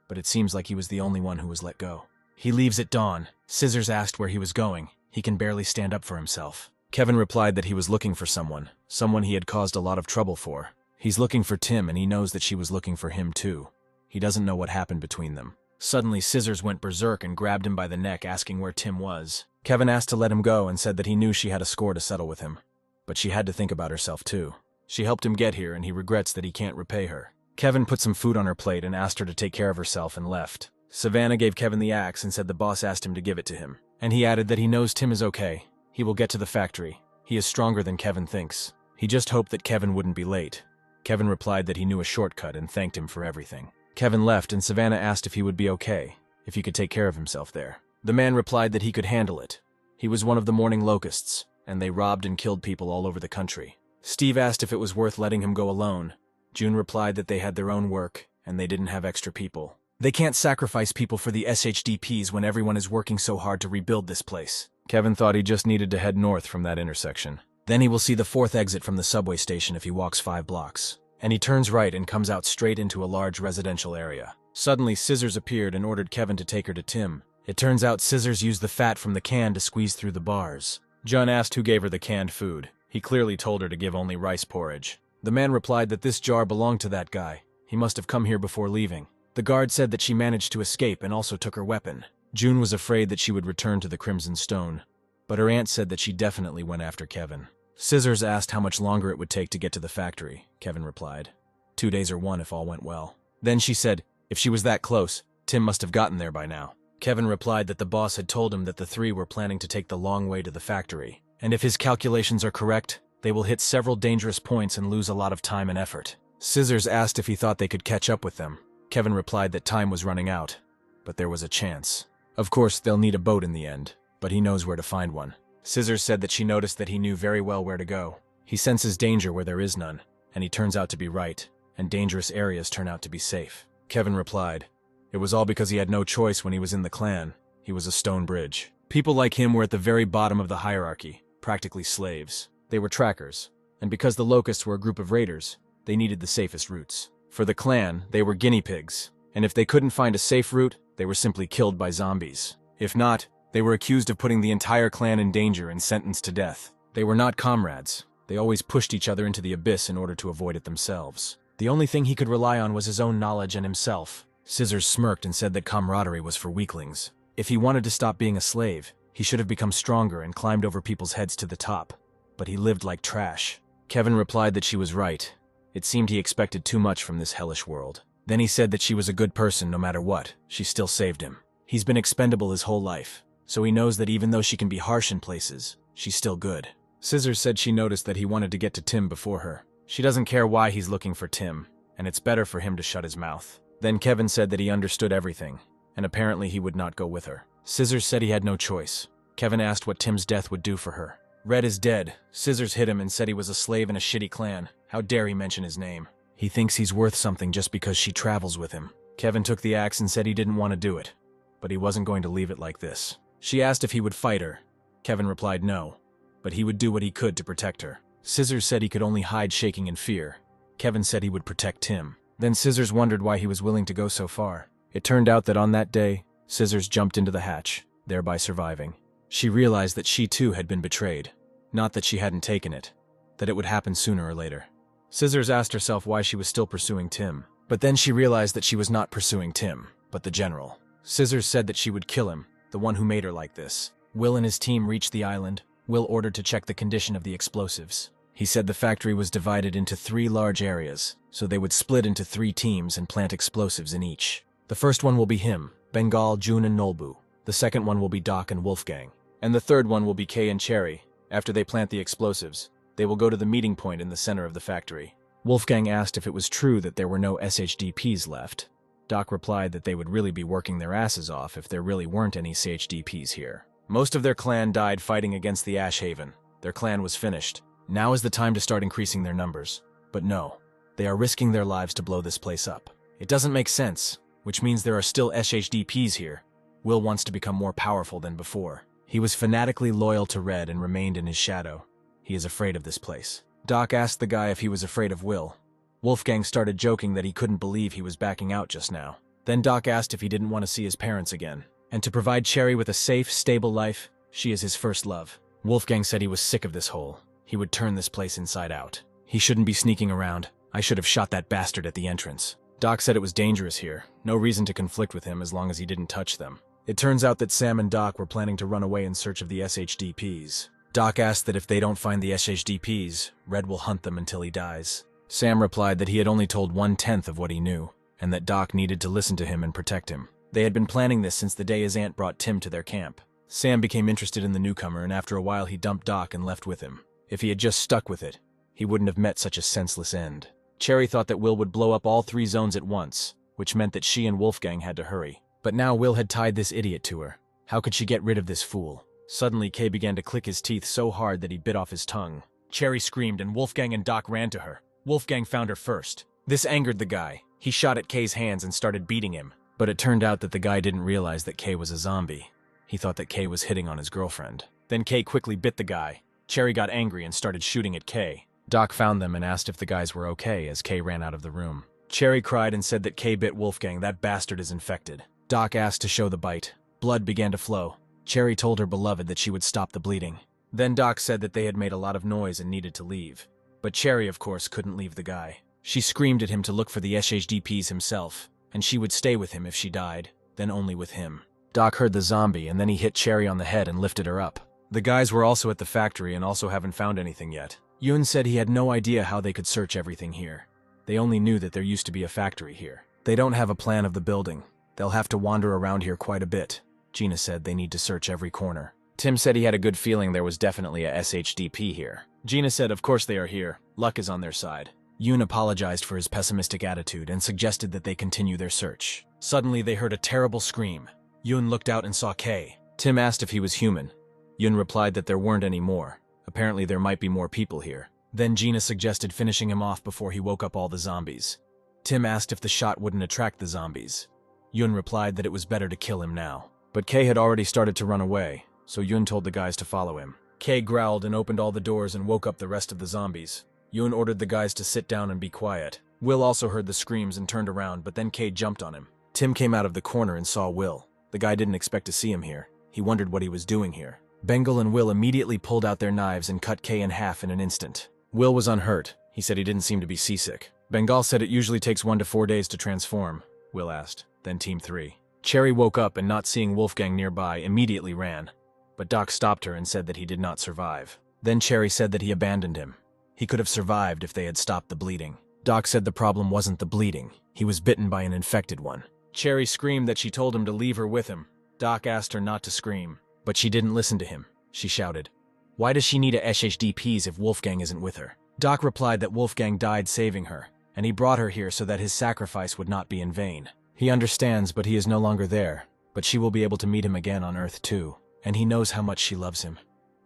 but it seems like he was the only one who was let go. He leaves at dawn. Scissors asked where he was going. He can barely stand up for himself. Kevin replied that he was looking for someone he had caused a lot of trouble for. He's looking for Tim and he knows that she was looking for him too. He doesn't know what happened between them. Suddenly Scissors went berserk and grabbed him by the neck asking where Tim was. Kevin asked to let him go and said that he knew she had a score to settle with him. But she had to think about herself too. She helped him get here and he regrets that he can't repay her. Kevin put some food on her plate and asked her to take care of herself and left. Savannah gave Kevin the axe and said the boss asked him to give it to him. And he added that he knows Tim is okay. He will get to the factory. He is stronger than Kevin thinks. He just hoped that Kevin wouldn't be late. Kevin replied that he knew a shortcut and thanked him for everything. Kevin left and Savannah asked if he would be okay, if he could take care of himself there. The man replied that he could handle it. He was one of the morning locusts, and they robbed and killed people all over the country. Steve asked if it was worth letting him go alone. June replied that they had their own work, and they didn't have extra people. They can't sacrifice people for the SHDPs when everyone is working so hard to rebuild this place. Kevin thought he just needed to head north from that intersection. Then he will see the 4th exit from the subway station if he walks 5 blocks. And he turns right and comes out straight into a large residential area. Suddenly, Scissors appeared and ordered Kevin to take her to Tim. It turns out Scissors used the fat from the can to squeeze through the bars. Jun asked who gave her the canned food. He clearly told her to give only rice porridge. The man replied that this jar belonged to that guy. He must have come here before leaving. The guard said that she managed to escape and also took her weapon. June was afraid that she would return to the Crimson Stone. but her aunt said that she definitely went after Kevin. Scissors asked how much longer it would take to get to the factory. Kevin replied, 2 days or 1 if all went well. Then she said, if she was that close, Tim must have gotten there by now. Kevin replied that the boss had told him that the 3 were planning to take the long way to the factory, and if his calculations are correct, they will hit several dangerous points and lose a lot of time and effort. Scissors asked if he thought they could catch up with them. Kevin replied that time was running out, but there was a chance. Of course, they'll need a boat in the end, but he knows where to find one. Scissors said that she noticed that he knew very well where to go. He senses danger where there is none, and he turns out to be right, and dangerous areas turn out to be safe. Kevin replied, it was all because he had no choice when he was in the clan. He was a stone bridge. People like him were at the very bottom of the hierarchy, practically slaves. They were trackers, and because the Locusts were a group of raiders, they needed the safest routes. For the clan, they were guinea pigs, and if they couldn't find a safe route, they were simply killed by zombies. If not, they were accused of putting the entire clan in danger and sentenced to death. They were not comrades. They always pushed each other into the abyss in order to avoid it themselves. The only thing he could rely on was his own knowledge and himself. Scissors smirked and said that camaraderie was for weaklings. If he wanted to stop being a slave, he should have become stronger and climbed over people's heads to the top. But he lived like trash. Kevin replied that she was right. It seemed he expected too much from this hellish world. Then he said that she was a good person no matter what. She still saved him. He's been expendable his whole life, so he knows that even though she can be harsh in places, she's still good. Scissors said she noticed that he wanted to get to Tim before her. She doesn't care why he's looking for Tim, and it's better for him to shut his mouth. Then Kevin said that he understood everything, and apparently he would not go with her. Scissors said he had no choice. Kevin asked what Tim's death would do for her. Red is dead. Scissors hit him and said he was a slave in a shitty clan. How dare he mention his name? He thinks he's worth something just because she travels with him. Kevin took the axe and said he didn't want to do it, but he wasn't going to leave it like this. She asked if he would fight her. Kevin replied no, but he would do what he could to protect her. Scissors said he could only hide shaking in fear. Kevin said he would protect Tim. Then Scissors wondered why he was willing to go so far. It turned out that on that day, Scissors jumped into the hatch, thereby surviving. She realized that she too had been betrayed. Not that she hadn't taken it, that it would happen sooner or later. Scissors asked herself why she was still pursuing Tim, but then she realized that she was not pursuing Tim, but the general. Scissors said that she would kill him, the one who made her like this. Will and his team reached the island. Will ordered to check the condition of the explosives. He said the factory was divided into 3 large areas, so they would split into 3 teams and plant explosives in each. The first one will be him, Bengal, June, and Nolbu. The second one will be Doc and Wolfgang. And the third one will be Kay and Cherry. After they plant the explosives, they will go to the meeting point in the center of the factory. Wolfgang asked if it was true that there were no SHDPs left. Doc replied that they would really be working their asses off if there really weren't any SHDPs here. Most of their clan died fighting against the Ash Haven. Their clan was finished. Now is the time to start increasing their numbers. But no, they are risking their lives to blow this place up. It doesn't make sense, which means there are still SHDPs here. Will wants to become more powerful than before. He was fanatically loyal to Red and remained in his shadow. He is afraid of this place. Doc asked the guy if he was afraid of Will. Wolfgang started joking that he couldn't believe he was backing out just now. Then Doc asked if he didn't want to see his parents again, and to provide Cherry with a safe, stable life. She is his first love. Wolfgang said he was sick of this hole. He would turn this place inside out. He shouldn't be sneaking around. I should have shot that bastard at the entrance. Doc said it was dangerous here. No reason to conflict with him as long as he didn't touch them. It turns out that Sam and Doc were planning to run away in search of the SHDPs. Doc asked that if they don't find the SHDPs, Red will hunt them until he dies. Sam replied that he had only told 1/10 of what he knew, and that Doc needed to listen to him and protect him. They had been planning this since the day his aunt brought Tim to their camp. Sam became interested in the newcomer, and after a while he dumped Doc and left with him. If he had just stuck with it, he wouldn't have met such a senseless end. Cherry thought that Will would blow up all 3 zones at once, which meant that she and Wolfgang had to hurry. But now Will had tied this idiot to her. How could she get rid of this fool? Suddenly, Kay began to click his teeth so hard that he bit off his tongue. Cherry screamed, and Wolfgang and Doc ran to her. Wolfgang found her first. This angered the guy. He shot at Kay's hands and started beating him. But it turned out that the guy didn't realize that Kay was a zombie. He thought that Kay was hitting on his girlfriend. Then Kay quickly bit the guy. Cherry got angry and started shooting at Kay. Doc found them and asked if the guys were okay as Kay ran out of the room. Cherry cried and said that Kay bit Wolfgang. That bastard is infected. Doc asked to show the bite. Blood began to flow. Cherry told her beloved that she would stop the bleeding. Then Doc said that they had made a lot of noise and needed to leave. But Cherry, of course, couldn't leave the guy. She screamed at him to look for the SHDPs himself, and she would stay with him if she died, then only with him. Doc heard the zombie, and then he hit Cherry on the head and lifted her up. The guys were also at the factory and also haven't found anything yet. Yun said he had no idea how they could search everything here. They only knew that there used to be a factory here. They don't have a plan of the building. They'll have to wander around here quite a bit. Gina said they need to search every corner. Tim said he had a good feeling there was definitely a SHDP here. Gina said of course they are here. Luck is on their side. Yoon apologized for his pessimistic attitude and suggested that they continue their search. Suddenly they heard a terrible scream. Yoon looked out and saw Kay. Tim asked if he was human. Yoon replied that there weren't any more. Apparently there might be more people here. Then Gina suggested finishing him off before he woke up all the zombies. Tim asked if the shot wouldn't attract the zombies. Yoon replied that it was better to kill him now. But Kay had already started to run away, so Yoon told the guys to follow him. Kay growled and opened all the doors and woke up the rest of the zombies. Yoon ordered the guys to sit down and be quiet. Will also heard the screams and turned around, but then Kay jumped on him. Tim came out of the corner and saw Will. The guy didn't expect to see him here. He wondered what he was doing here. Bengal and Will immediately pulled out their knives and cut Kay in half in an instant. Will was unhurt. He said he didn't seem to be seasick. Bengal said it usually takes 1 to 4 days to transform, Will asked. Then Team 3. Cherry woke up and not seeing Wolfgang nearby, immediately ran. But Doc stopped her and said that he did not survive. Then Cherry said that he abandoned him. He could have survived if they had stopped the bleeding. Doc said the problem wasn't the bleeding. He was bitten by an infected one. Cherry screamed that she told him to leave her with him. Doc asked her not to scream, but she didn't listen to him. She shouted, "Why does she need a SHDPs if Wolfgang isn't with her?" Doc replied that Wolfgang died saving her, and he brought her here so that his sacrifice would not be in vain. He understands, but he is no longer there. But she will be able to meet him again on Earth too, and he knows how much she loves him.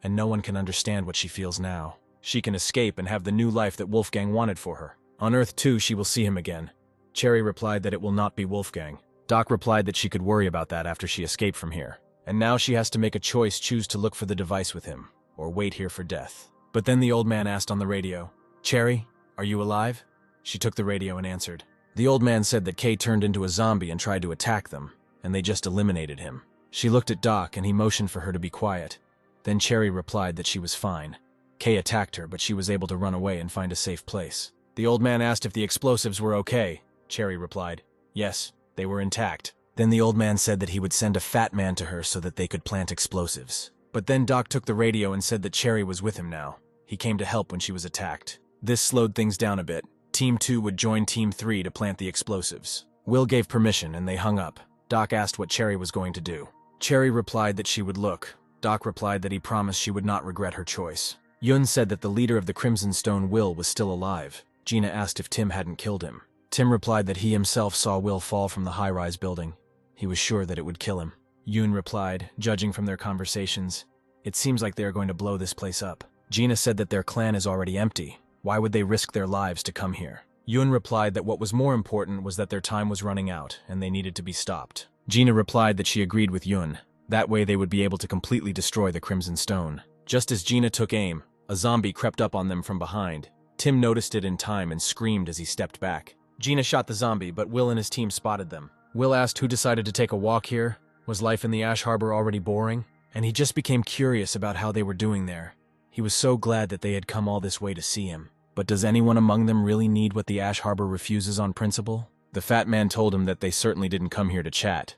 And no one can understand what she feels now. She can escape and have the new life that Wolfgang wanted for her. On Earth too, she will see him again. Cherry replied that it will not be Wolfgang. Doc replied that she could worry about that after she escaped from here. And now she has to make a choice, choose to look for the device with him, or wait here for death. But then the old man asked on the radio, "Cherry, are you alive?" She took the radio and answered. The old man said that Kay turned into a zombie and tried to attack them, and they just eliminated him. She looked at Doc and he motioned for her to be quiet. Then Cherry replied that she was fine. Kay attacked her, but she was able to run away and find a safe place. The old man asked if the explosives were okay. Cherry replied, "Yes, they were intact." Then the old man said that he would send a fat man to her so that they could plant explosives. But then Doc took the radio and said that Cherry was with him now. He came to help when she was attacked. This slowed things down a bit. Team 2 would join Team 3 to plant the explosives. Will gave permission and they hung up. Doc asked what Cherry was going to do. Cherry replied that she would look. Doc replied that he promised she would not regret her choice. Yun said that the leader of the Crimson Stone, Will, was still alive. Gina asked if Tim hadn't killed him. Tim replied that he himself saw Will fall from the high-rise building. He was sure that it would kill him. Yoon replied, judging from their conversations, "It seems like they are going to blow this place up." Gina said that their clan is already empty. Why would they risk their lives to come here? Yoon replied that what was more important was that their time was running out and they needed to be stopped. Gina replied that she agreed with Yoon. That way they would be able to completely destroy the Crimson Stone. Just as Gina took aim, a zombie crept up on them from behind. Tim noticed it in time and screamed as he stepped back. Gina shot the zombie, but Will and his team spotted them. Will asked who decided to take a walk here. Was life in the Ash Harbor already boring? And he just became curious about how they were doing there. He was so glad that they had come all this way to see him. But does anyone among them really need what the Ash Harbor refuses on principle? The fat man told him that they certainly didn't come here to chat.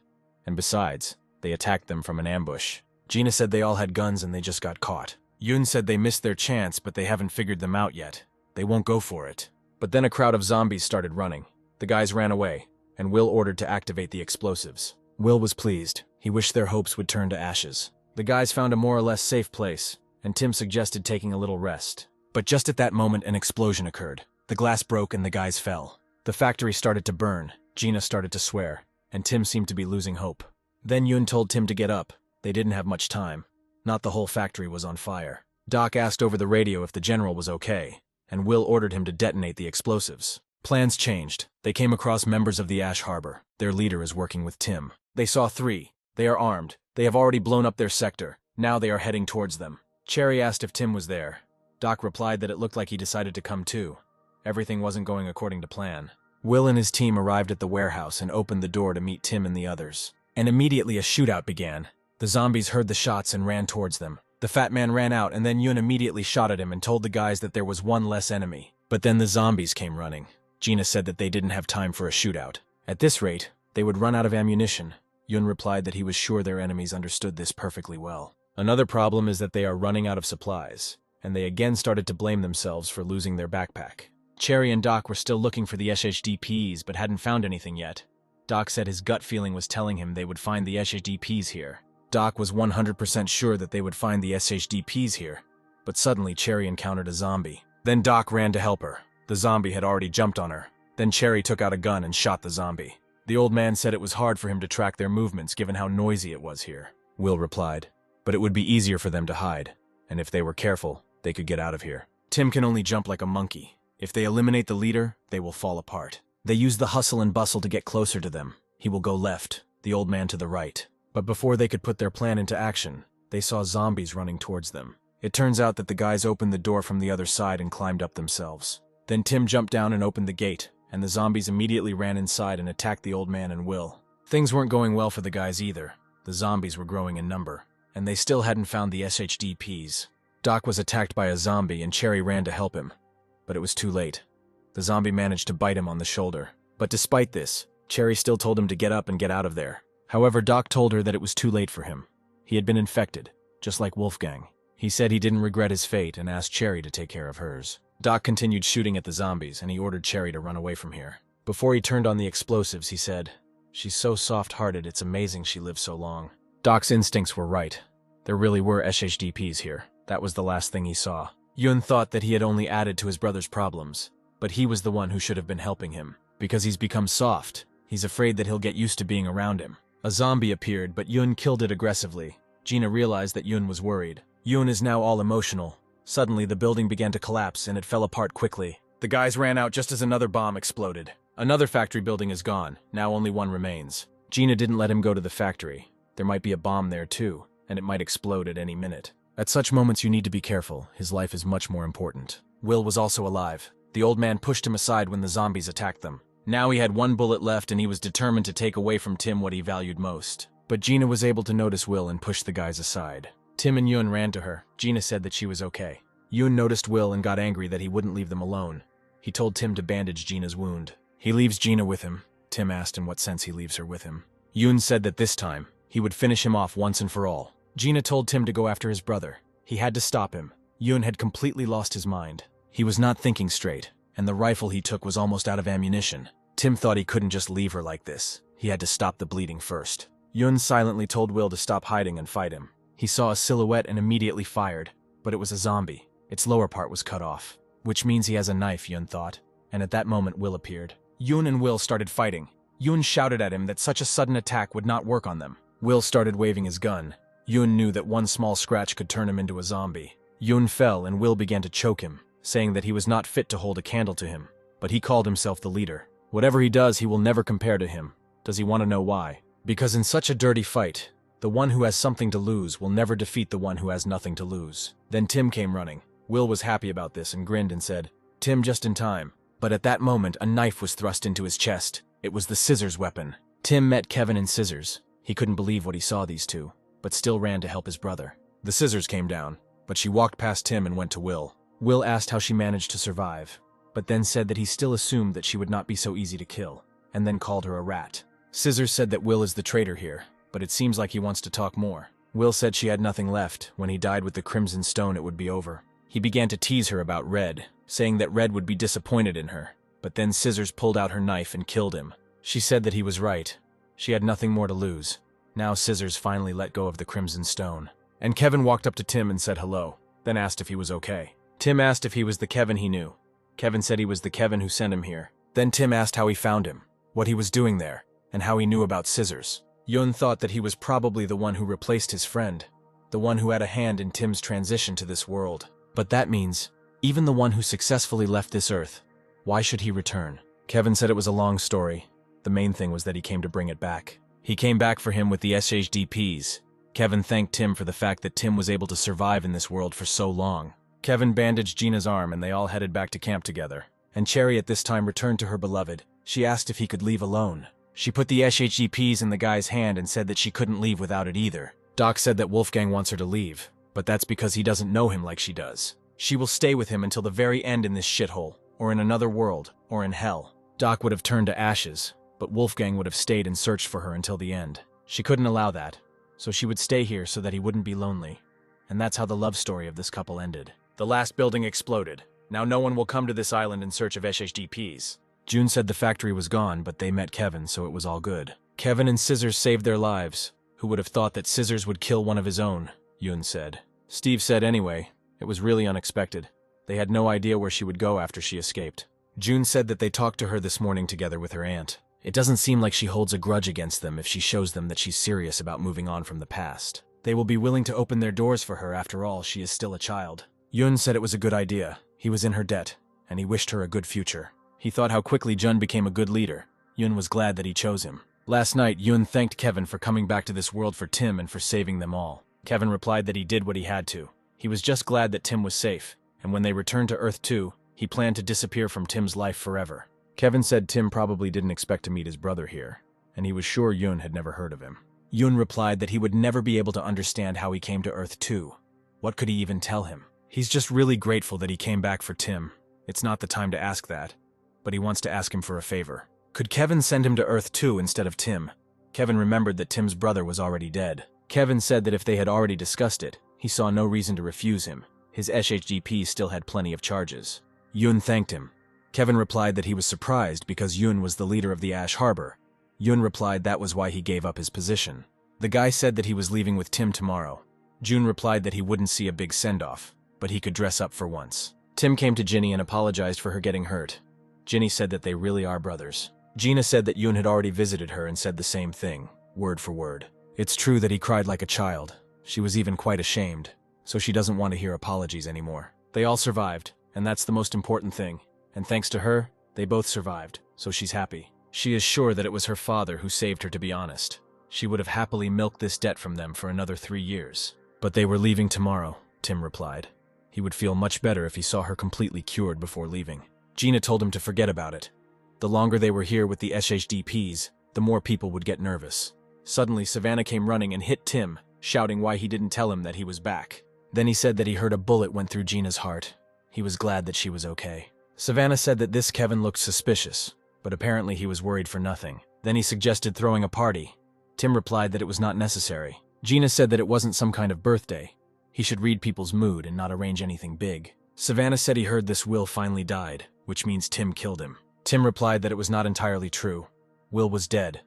And besides, they attacked them from an ambush. Gina said they all had guns and they just got caught. Yoon said they missed their chance, but they haven't figured them out yet. They won't go for it. But then a crowd of zombies started running. The guys ran away, and Will ordered to activate the explosives. Will was pleased. He wished their hopes would turn to ashes. The guys found a more or less safe place, and Tim suggested taking a little rest. But just at that moment, an explosion occurred. The glass broke and the guys fell. The factory started to burn. Gina started to swear, and Tim seemed to be losing hope. Then Yoon told Tim to get up. They didn't have much time. Not the whole factory was on fire. Doc asked over the radio if the general was okay, and Will ordered him to detonate the explosives. Plans changed. They came across members of the Ash Harbor. Their leader is working with Tim. They saw 3. They are armed. They have already blown up their sector. Now they are heading towards them. Cherry asked if Tim was there. Doc replied that it looked like he decided to come too. Everything wasn't going according to plan. Will and his team arrived at the warehouse and opened the door to meet Tim and the others. And immediately a shootout began. The zombies heard the shots and ran towards them. The fat man ran out and then Yoon immediately shot at him and told the guys that there was one less enemy. But then the zombies came running. Gina said that they didn't have time for a shootout. At this rate, they would run out of ammunition. Yoon replied that he was sure their enemies understood this perfectly well. Another problem is that they are running out of supplies, and they again started to blame themselves for losing their backpack. Cherry and Doc were still looking for the SHDPs but hadn't found anything yet. Doc said his gut feeling was telling him they would find the SHDPs here. Doc was 100% sure that they would find the SHDPs here, but suddenly Cherry encountered a zombie. Then Doc ran to help her. The zombie had already jumped on her. Then Cherry took out a gun and shot the zombie. The old man said it was hard for him to track their movements given how noisy it was here. Will replied, but it would be easier for them to hide, and if they were careful, they could get out of here. Tim can only jump like a monkey. If they eliminate the leader, they will fall apart. They use the hustle and bustle to get closer to them. He will go left, the old man to the right. But before they could put their plan into action, they saw zombies running towards them. It turns out that the guys opened the door from the other side and climbed up themselves. Then Tim jumped down and opened the gate, and the zombies immediately ran inside and attacked the old man and Will. Things weren't going well for the guys either. The zombies were growing in number, and they still hadn't found the SHDPs. Doc was attacked by a zombie and Cherry ran to help him, but it was too late. The zombie managed to bite him on the shoulder. But despite this, Cherry still told him to get up and get out of there. However, Doc told her that it was too late for him. He had been infected, just like Wolfgang. He said he didn't regret his fate and asked Cherry to take care of hers. Doc continued shooting at the zombies and he ordered Cherry to run away from here. Before he turned on the explosives, he said, "She's so soft-hearted, it's amazing she lived so long." Doc's instincts were right. There really were SHDPs here. That was the last thing he saw. Yun thought that he had only added to his brother's problems, but he was the one who should have been helping him. Because he's become soft, he's afraid that he'll get used to being around him. A zombie appeared, but Yun killed it aggressively. Gina realized that Yun was worried. Yun is now all emotional. Suddenly, the building began to collapse and it fell apart quickly. The guys ran out just as another bomb exploded. Another factory building is gone. Now only one remains. Gina didn't let him go to the factory. There might be a bomb there too, and it might explode at any minute. At such moments you need to be careful. His life is much more important. Will was also alive. The old man pushed him aside when the zombies attacked them. Now he had one bullet left and he was determined to take away from Tim what he valued most. But Gina was able to notice Will and push the guys aside. Tim and Yun ran to her. Gina said that she was okay. Yun noticed Will and got angry that he wouldn't leave them alone. He told Tim to bandage Gina's wound. He leaves Gina with him. Tim asked in what sense he leaves her with him. Yun said that this time, he would finish him off once and for all. Gina told Tim to go after his brother. He had to stop him. Yun had completely lost his mind. He was not thinking straight, and the rifle he took was almost out of ammunition. Tim thought he couldn't just leave her like this. He had to stop the bleeding first. Yun silently told Will to stop hiding and fight him. He saw a silhouette and immediately fired, but it was a zombie. Its lower part was cut off, which means he has a knife, Yun thought. And at that moment, Will appeared. Yun and Will started fighting. Yun shouted at him that such a sudden attack would not work on them. Will started waving his gun. Yun knew that one small scratch could turn him into a zombie. Yun fell and Will began to choke him, saying that he was not fit to hold a candle to him. But he called himself the leader. Whatever he does, he will never compare to him. Does he want to know why? Because in such a dirty fight, the one who has something to lose will never defeat the one who has nothing to lose. Then Tim came running. Will was happy about this and grinned and said, "Tim, just in time." But at that moment, a knife was thrust into his chest. It was the scissors weapon. Tim met Kevin and Scissors. He couldn't believe what he saw these two, but still ran to help his brother. The scissors came down, but she walked past Tim and went to Will. Will asked how she managed to survive, but then said that he still assumed that she would not be so easy to kill, and then called her a rat. Scissors said that Will is the traitor here, but it seems like he wants to talk more. Will said she had nothing left. When he died with the Crimson Stone, it would be over. He began to tease her about Red, saying that Red would be disappointed in her, but then Scissors pulled out her knife and killed him. She said that he was right. She had nothing more to lose. Now Scissors finally let go of the Crimson Stone. And Kevin walked up to Tim and said hello, then asked if he was okay. Tim asked if he was the Kevin he knew. Kevin said he was the Kevin who sent him here. Then Tim asked how he found him, what he was doing there, and how he knew about Scissors. Yun thought that he was probably the one who replaced his friend, the one who had a hand in Tim's transition to this world. But that means, even the one who successfully left this earth, why should he return? Kevin said it was a long story. The main thing was that he came to bring it back. He came back for him with the SHDPs. Kevin thanked Tim for the fact that Tim was able to survive in this world for so long. Kevin bandaged Gina's arm and they all headed back to camp together. And Cherry at this time returned to her beloved. She asked if he could leave alone. She put the SHDPs in the guy's hand and said that she couldn't leave without it either. Doc said that Wolfgang wants her to leave, but that's because he doesn't know him like she does. She will stay with him until the very end in this shithole, or in another world, or in hell. Doc would have turned to ashes, but Wolfgang would have stayed and searched for her until the end. She couldn't allow that. so she would stay here so that he wouldn't be lonely. And that's how the love story of this couple ended. The last building exploded. Now no one will come to this island in search of SHDPs. June said the factory was gone, but they met Kevin, so it was all good. Kevin and Scissors saved their lives. Who would have thought that Scissors would kill one of his own? Yoon said. Steve said anyway, it was really unexpected. They had no idea where she would go after she escaped. June said that they talked to her this morning together with her aunt. It doesn't seem like she holds a grudge against them if she shows them that she's serious about moving on from the past. They will be willing to open their doors for her. After all, she is still a child. Yoon said it was a good idea. He was in her debt, and he wished her a good future. He thought how quickly Jun became a good leader. Yoon was glad that he chose him. Last night, Yoon thanked Kevin for coming back to this world for Tim and for saving them all. Kevin replied that he did what he had to. He was just glad that Tim was safe, and when they returned to Earth 2, he planned to disappear from Tim's life forever. Kevin said Tim probably didn't expect to meet his brother here, and he was sure Yoon had never heard of him. Yoon replied that he would never be able to understand how he came to Earth 2. What could he even tell him? He's just really grateful that he came back for Tim. It's not the time to ask that, but he wants to ask him for a favor. Could Kevin send him to Earth 2 instead of Tim? Kevin remembered that Tim's brother was already dead. Kevin said that if they had already discussed it, he saw no reason to refuse him. His SHGP still had plenty of charges. Yoon thanked him. Kevin replied that he was surprised because Yoon was the leader of the Ash Harbor. Yoon replied that was why he gave up his position. The guy said that he was leaving with Tim tomorrow. June replied that he wouldn't see a big send-off, but he could dress up for once. Tim came to Ginny and apologized for her getting hurt. Ginny said that they really are brothers. Gina said that Yoon had already visited her and said the same thing, word for word. It's true that he cried like a child. She was even quite ashamed, so she doesn't want to hear apologies anymore. They all survived, and that's the most important thing. And thanks to her, they both survived, so she's happy. She is sure that it was her father who saved her, to be honest. She would have happily milked this debt from them for another 3 years. But they were leaving tomorrow, Tim replied. He would feel much better if he saw her completely cured before leaving. Gina told him to forget about it. The longer they were here with the SHDPs, the more people would get nervous. Suddenly, Savannah came running and hit Tim, shouting why he didn't tell him that he was back. Then he said that he heard a bullet went through Gina's heart. He was glad that she was okay. Savannah said that this Kevin looked suspicious, but apparently he was worried for nothing. Then he suggested throwing a party. Tim replied that it was not necessary. Gina said that it wasn't some kind of birthday. He should read people's mood and not arrange anything big. Savannah said he heard this Will finally died, which means Tim killed him. Tim replied that it was not entirely true. Will was dead,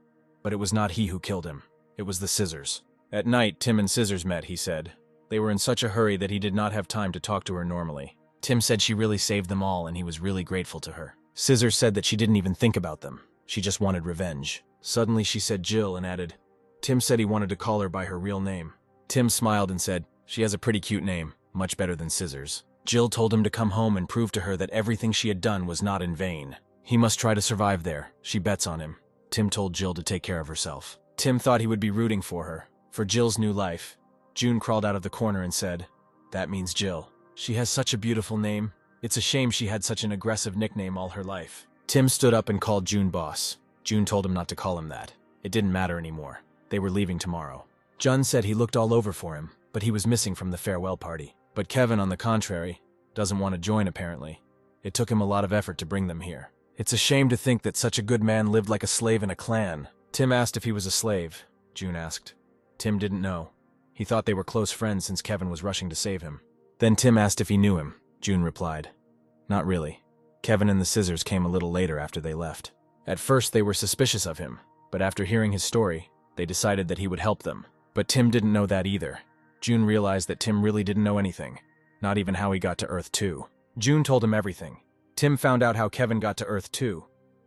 but it was not he who killed him. It was the Scissors. At night, Tim and Scissors met, he said. They were in such a hurry that he did not have time to talk to her normally. Tim said she really saved them all and he was really grateful to her. Scissors said that she didn't even think about them. She just wanted revenge. Suddenly she said Jill and added, Tim said he wanted to call her by her real name. Tim smiled and said, she has a pretty cute name, much better than Scissors. Jill told him to come home and prove to her that everything she had done was not in vain. He must try to survive there. She bets on him. Tim told Jill to take care of herself. Tim thought he would be rooting for her, for Jill's new life. June crawled out of the corner and said, that means Jill. She has such a beautiful name. It's a shame she had such an aggressive nickname all her life. Tim stood up and called June boss. June told him not to call him that. It didn't matter anymore. They were leaving tomorrow. Jun said he looked all over for him, but he was missing from the farewell party. But Kevin, on the contrary, doesn't want to join apparently. It took him a lot of effort to bring them here. It's a shame to think that such a good man lived like a slave in a clan. Tim asked if he was a slave. June asked. Tim didn't know. He thought they were close friends since Kevin was rushing to save him. Then Tim asked if he knew him. June replied, not really. Kevin and the Scissors came a little later after they left. At first they were suspicious of him, but after hearing his story, they decided that he would help them. But Tim didn't know that either. June realized that Tim really didn't know anything, not even how he got to Earth 2. June told him everything. Tim found out how Kevin got to Earth 2,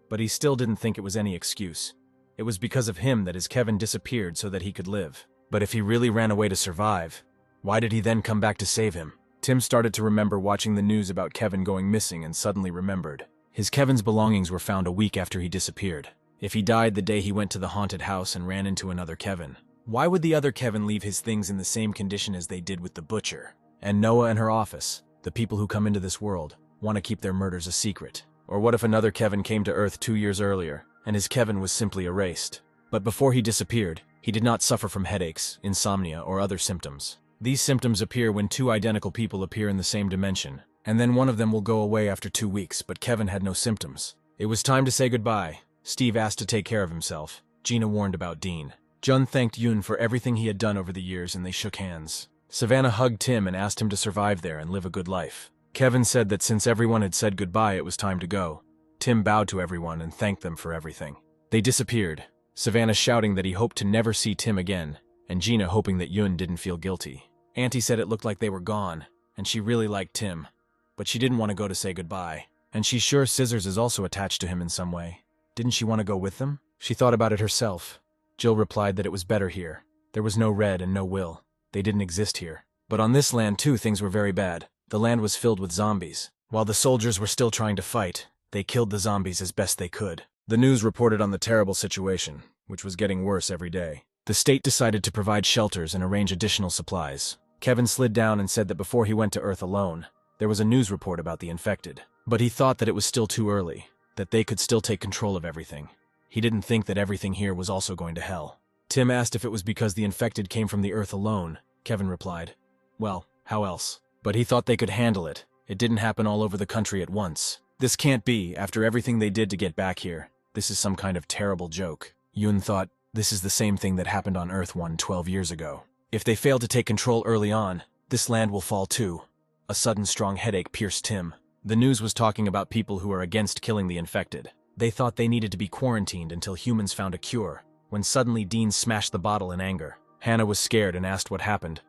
but he still didn't think it was any excuse. It was because of him that his Kevin disappeared so that he could live. But if he really ran away to survive, why did he then come back to save him? Tim started to remember watching the news about Kevin going missing and suddenly remembered. His Kevin's belongings were found a week after he disappeared. If he died the day he went to the haunted house and ran into another Kevin, why would the other Kevin leave his things in the same condition as they did with the butcher? And Noah and her office, the people who come into this world, want to keep their murders a secret. Or what if another Kevin came to Earth 2 years earlier, and his Kevin was simply erased? But before he disappeared, he did not suffer from headaches, insomnia, or other symptoms. These symptoms appear when two identical people appear in the same dimension, and then one of them will go away after 2 weeks, but Kevin had no symptoms. It was time to say goodbye. Steve asked to take care of himself. Gina warned about Dean. Jun thanked Yoon for everything he had done over the years and they shook hands. Savannah hugged Tim and asked him to survive there and live a good life. Kevin said that since everyone had said goodbye, it was time to go. Tim bowed to everyone and thanked them for everything. They disappeared, Savannah shouting that he hoped to never see Tim again, and Gina hoping that Yoon didn't feel guilty. Auntie said it looked like they were gone, and she really liked Tim, but she didn't want to go to say goodbye. And she's sure Scissors is also attached to him in some way. Didn't she want to go with them? She thought about it herself. Jill replied that it was better here. There was no Red and no Will. They didn't exist here. But on this land too, things were very bad. The land was filled with zombies. While the soldiers were still trying to fight, they killed the zombies as best they could. The news reported on the terrible situation, which was getting worse every day. The state decided to provide shelters and arrange additional supplies. Kevin slid down and said that before he went to Earth alone, there was a news report about the infected. But he thought that it was still too early, that they could still take control of everything. He didn't think that everything here was also going to hell. Tim asked if it was because the infected came from the Earth alone. Kevin replied, well, how else? But he thought they could handle it. It didn't happen all over the country at once. This can't be, after everything they did to get back here. This is some kind of terrible joke. Yoon thought, this is the same thing that happened on Earth 12 years ago. If they fail to take control early on, this land will fall too. A sudden strong headache pierced Tim. The news was talking about people who are against killing the infected. They thought they needed to be quarantined until humans found a cure, when suddenly Dean smashed the bottle in anger. Hannah was scared and asked what happened.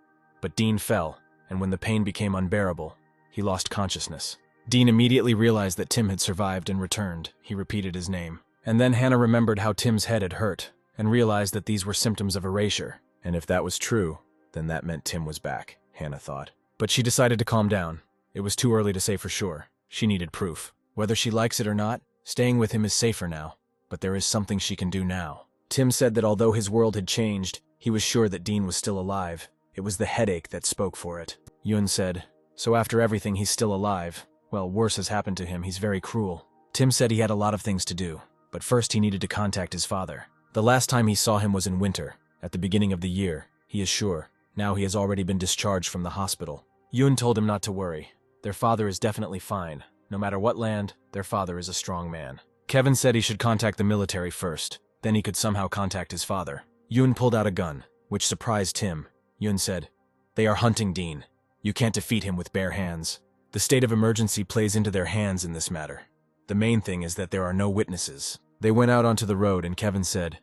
But Dean fell, and when the pain became unbearable, he lost consciousness. Dean immediately realized that Tim had survived and returned. He repeated his name. And then Hannah remembered how Tim's head had hurt, and realized that these were symptoms of erasure. And if that was true, then that meant Tim was back, Hannah thought. But she decided to calm down. It was too early to say for sure. She needed proof. Whether she likes it or not, staying with him is safer now. But there is something she can do now. Tim said that although his world had changed, he was sure that Dean was still alive. It was the headache that spoke for it. Yoon said, so after everything he's still alive. Well, worse has happened to him, he's very cruel. Tim said he had a lot of things to do, but first he needed to contact his father. The last time he saw him was in winter, at the beginning of the year, he is sure. Now he has already been discharged from the hospital. Yoon told him not to worry. Their father is definitely fine. No matter what land, their father is a strong man. Kevin said he should contact the military first, then he could somehow contact his father. Yoon pulled out a gun, which surprised Tim. Yoon said, they are hunting Dean. You can't defeat him with bare hands. The state of emergency plays into their hands in this matter. The main thing is that there are no witnesses. They went out onto the road and Kevin said,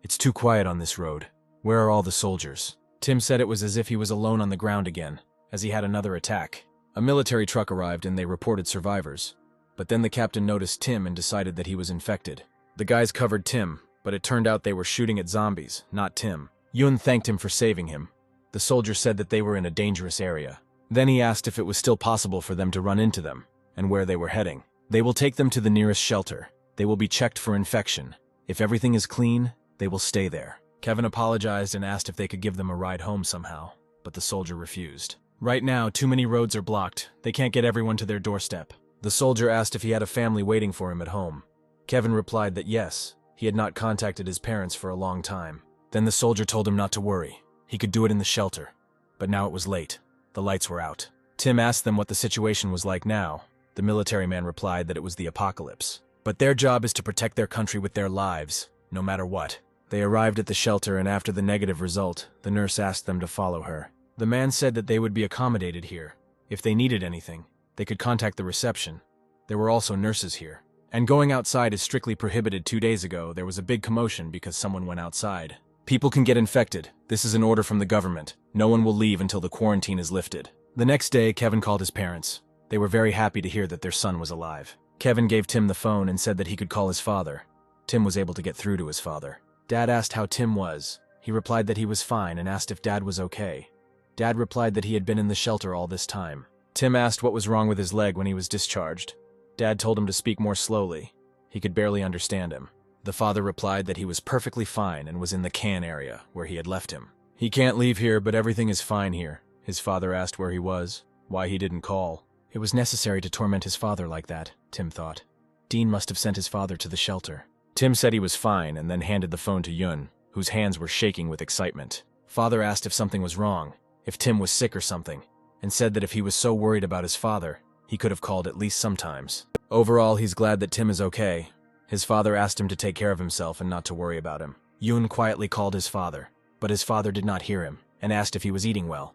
it's too quiet on this road. Where are all the soldiers? Tim said it was as if he was alone on the ground again, as he had another attack. A military truck arrived and they reported survivors. But then the captain noticed Tim and decided that he was infected. The guys covered Tim, but it turned out they were shooting at zombies, not Tim. Yoon thanked him for saving him. The soldier said that they were in a dangerous area. Then he asked if it was still possible for them to run into them, and where they were heading. They will take them to the nearest shelter. They will be checked for infection. If everything is clean, they will stay there. Kevin apologized and asked if they could give them a ride home somehow, but the soldier refused. Right now, too many roads are blocked. They can't get everyone to their doorstep. The soldier asked if he had a family waiting for him at home. Kevin replied that yes, he had not contacted his parents for a long time. Then the soldier told him not to worry. He could do it in the shelter. But now it was late. The lights were out. Tim asked them what the situation was like now. The military man replied that it was the apocalypse. But their job is to protect their country with their lives, no matter what. They arrived at the shelter and after the negative result, the nurse asked them to follow her. The man said that they would be accommodated here. If they needed anything, they could contact the reception. There were also nurses here. And going outside is strictly prohibited. 2 days ago, there was a big commotion because someone went outside. People can get infected. This is an order from the government. No one will leave until the quarantine is lifted. The next day, Kevin called his parents. They were very happy to hear that their son was alive. Kevin gave Tim the phone and said that he could call his father. Tim was able to get through to his father. Dad asked how Tim was. He replied that he was fine and asked if Dad was okay. Dad replied that he had been in the shelter all this time. Tim asked what was wrong with his leg when he was discharged. Dad told him to speak more slowly. He could barely understand him. The father replied that he was perfectly fine and was in the can area, where he had left him. He can't leave here, but everything is fine here. His father asked where he was, why he didn't call. It was necessary to torment his father like that, Tim thought. Dean must have sent his father to the shelter. Tim said he was fine and then handed the phone to Yoon, whose hands were shaking with excitement. Father asked if something was wrong, if Tim was sick or something, and said that if he was so worried about his father, he could have called at least sometimes. Overall, he's glad that Tim is okay. His father asked him to take care of himself and not to worry about him. Yoon quietly called his father, but his father did not hear him and asked if he was eating well.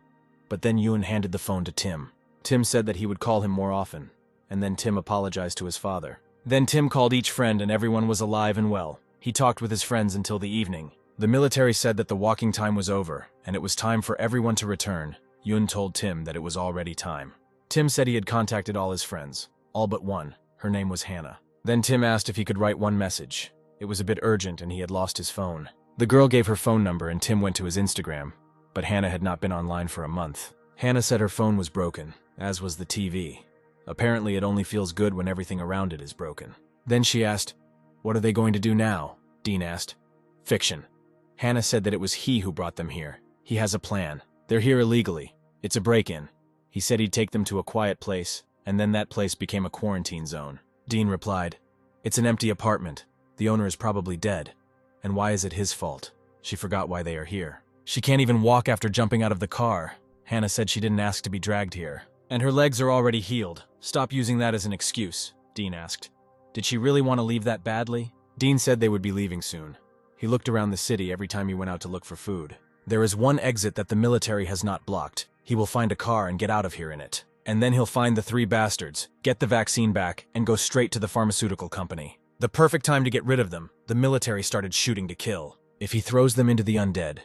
But then Yoon handed the phone to Tim. Tim said that he would call him more often, and then Tim apologized to his father. Then Tim called each friend and everyone was alive and well. He talked with his friends until the evening. The military said that the walking time was over, and it was time for everyone to return. Yoon told Tim that it was already time. Tim said he had contacted all his friends, all but one. Her name was Hannah. Then Tim asked if he could write one message. It was a bit urgent and he had lost his phone. The girl gave her phone number and Tim went to his Instagram, but Hannah had not been online for a month. Hannah said her phone was broken, as was the TV. Apparently it only feels good when everything around it is broken. Then she asked, "What are they going to do now?" Dean asked. "Fiction." Hannah said that it was he who brought them here. He has a plan. They're here illegally. It's a break-in. He said he'd take them to a quiet place, and then that place became a quarantine zone. Dean replied, "It's an empty apartment. The owner is probably dead. And why is it his fault? She forgot why they are here. She can't even walk after jumping out of the car. Hannah said she didn't ask to be dragged here. And her legs are already healed. Stop using that as an excuse," Dean asked. "Did she really want to leave that badly?" Dean said they would be leaving soon. He looked around the city every time he went out to look for food. There is one exit that the military has not blocked. He will find a car and get out of here in it. And then he'll find the three bastards, get the vaccine back, and go straight to the pharmaceutical company. The perfect time to get rid of them. The military started shooting to kill. If he throws them into the undead,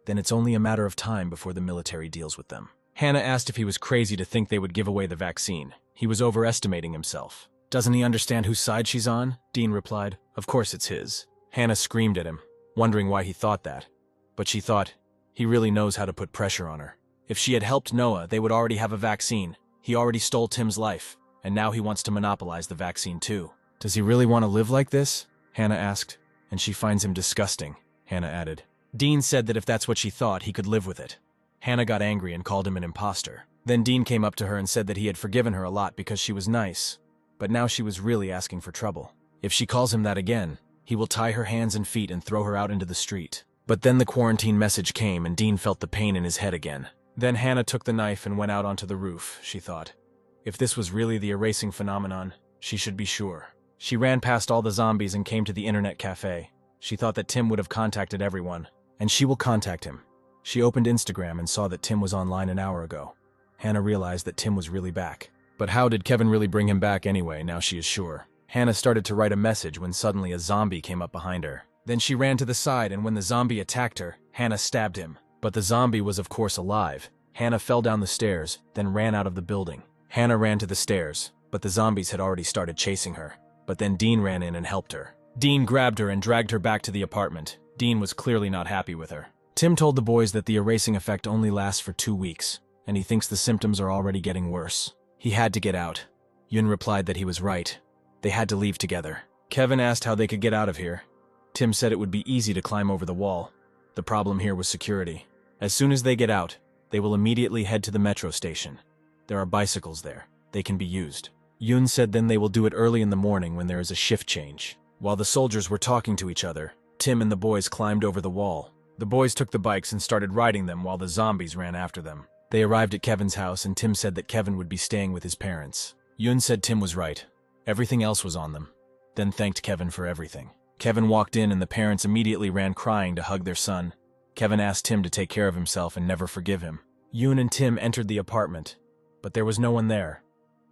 then it's only a matter of time before the military deals with them. Hannah asked if he was crazy to think they would give away the vaccine. He was overestimating himself. "Doesn't he understand whose side she's on?" Dean replied. "Of course it's his." Hannah screamed at him, wondering why he thought that. But she thought, he really knows how to put pressure on her. If she had helped Noah, they would already have a vaccine. He already stole Tim's life, and now he wants to monopolize the vaccine too. "Does he really want to live like this?" Hannah asked. "And she finds him disgusting," Hannah added. Dean said that if that's what she thought, he could live with it. Hannah got angry and called him an imposter. Then Dean came up to her and said that he had forgiven her a lot because she was nice. But now she was really asking for trouble. If she calls him that again, he will tie her hands and feet and throw her out into the street. But then the quarantine message came and Dean felt the pain in his head again. Then Hannah took the knife and went out onto the roof, she thought. If this was really the erasing phenomenon, she should be sure. She ran past all the zombies and came to the internet cafe. She thought that Tim would have contacted everyone, and she will contact him. She opened Instagram and saw that Tim was online an hour ago. Hannah realized that Tim was really back. But how did Kevin really bring him back anyway, now she is sure? Hannah started to write a message when suddenly a zombie came up behind her. Then she ran to the side, and when the zombie attacked her, Hannah stabbed him. But the zombie was of course alive. Hannah fell down the stairs, then ran out of the building. Hannah ran to the stairs, but the zombies had already started chasing her. But then Dean ran in and helped her. Dean grabbed her and dragged her back to the apartment. Dean was clearly not happy with her. Tim told the boys that the erasing effect only lasts for 2 weeks, and he thinks the symptoms are already getting worse. He had to get out. Yoon replied that he was right. They had to leave together. Kevin asked how they could get out of here. Tim said it would be easy to climb over the wall. The problem here was security. As soon as they get out, they will immediately head to the metro station. There are bicycles there. They can be used. Yoon said then they will do it early in the morning when there is a shift change. While the soldiers were talking to each other, Tim and the boys climbed over the wall. The boys took the bikes and started riding them while the zombies ran after them. They arrived at Kevin's house and Tim said that Kevin would be staying with his parents. Yoon said Tim was right. Everything else was on them. Then thanked Kevin for everything. Kevin walked in and the parents immediately ran crying to hug their son. Kevin asked Tim to take care of himself and never forgive him. Yoon and Tim entered the apartment, but there was no one there.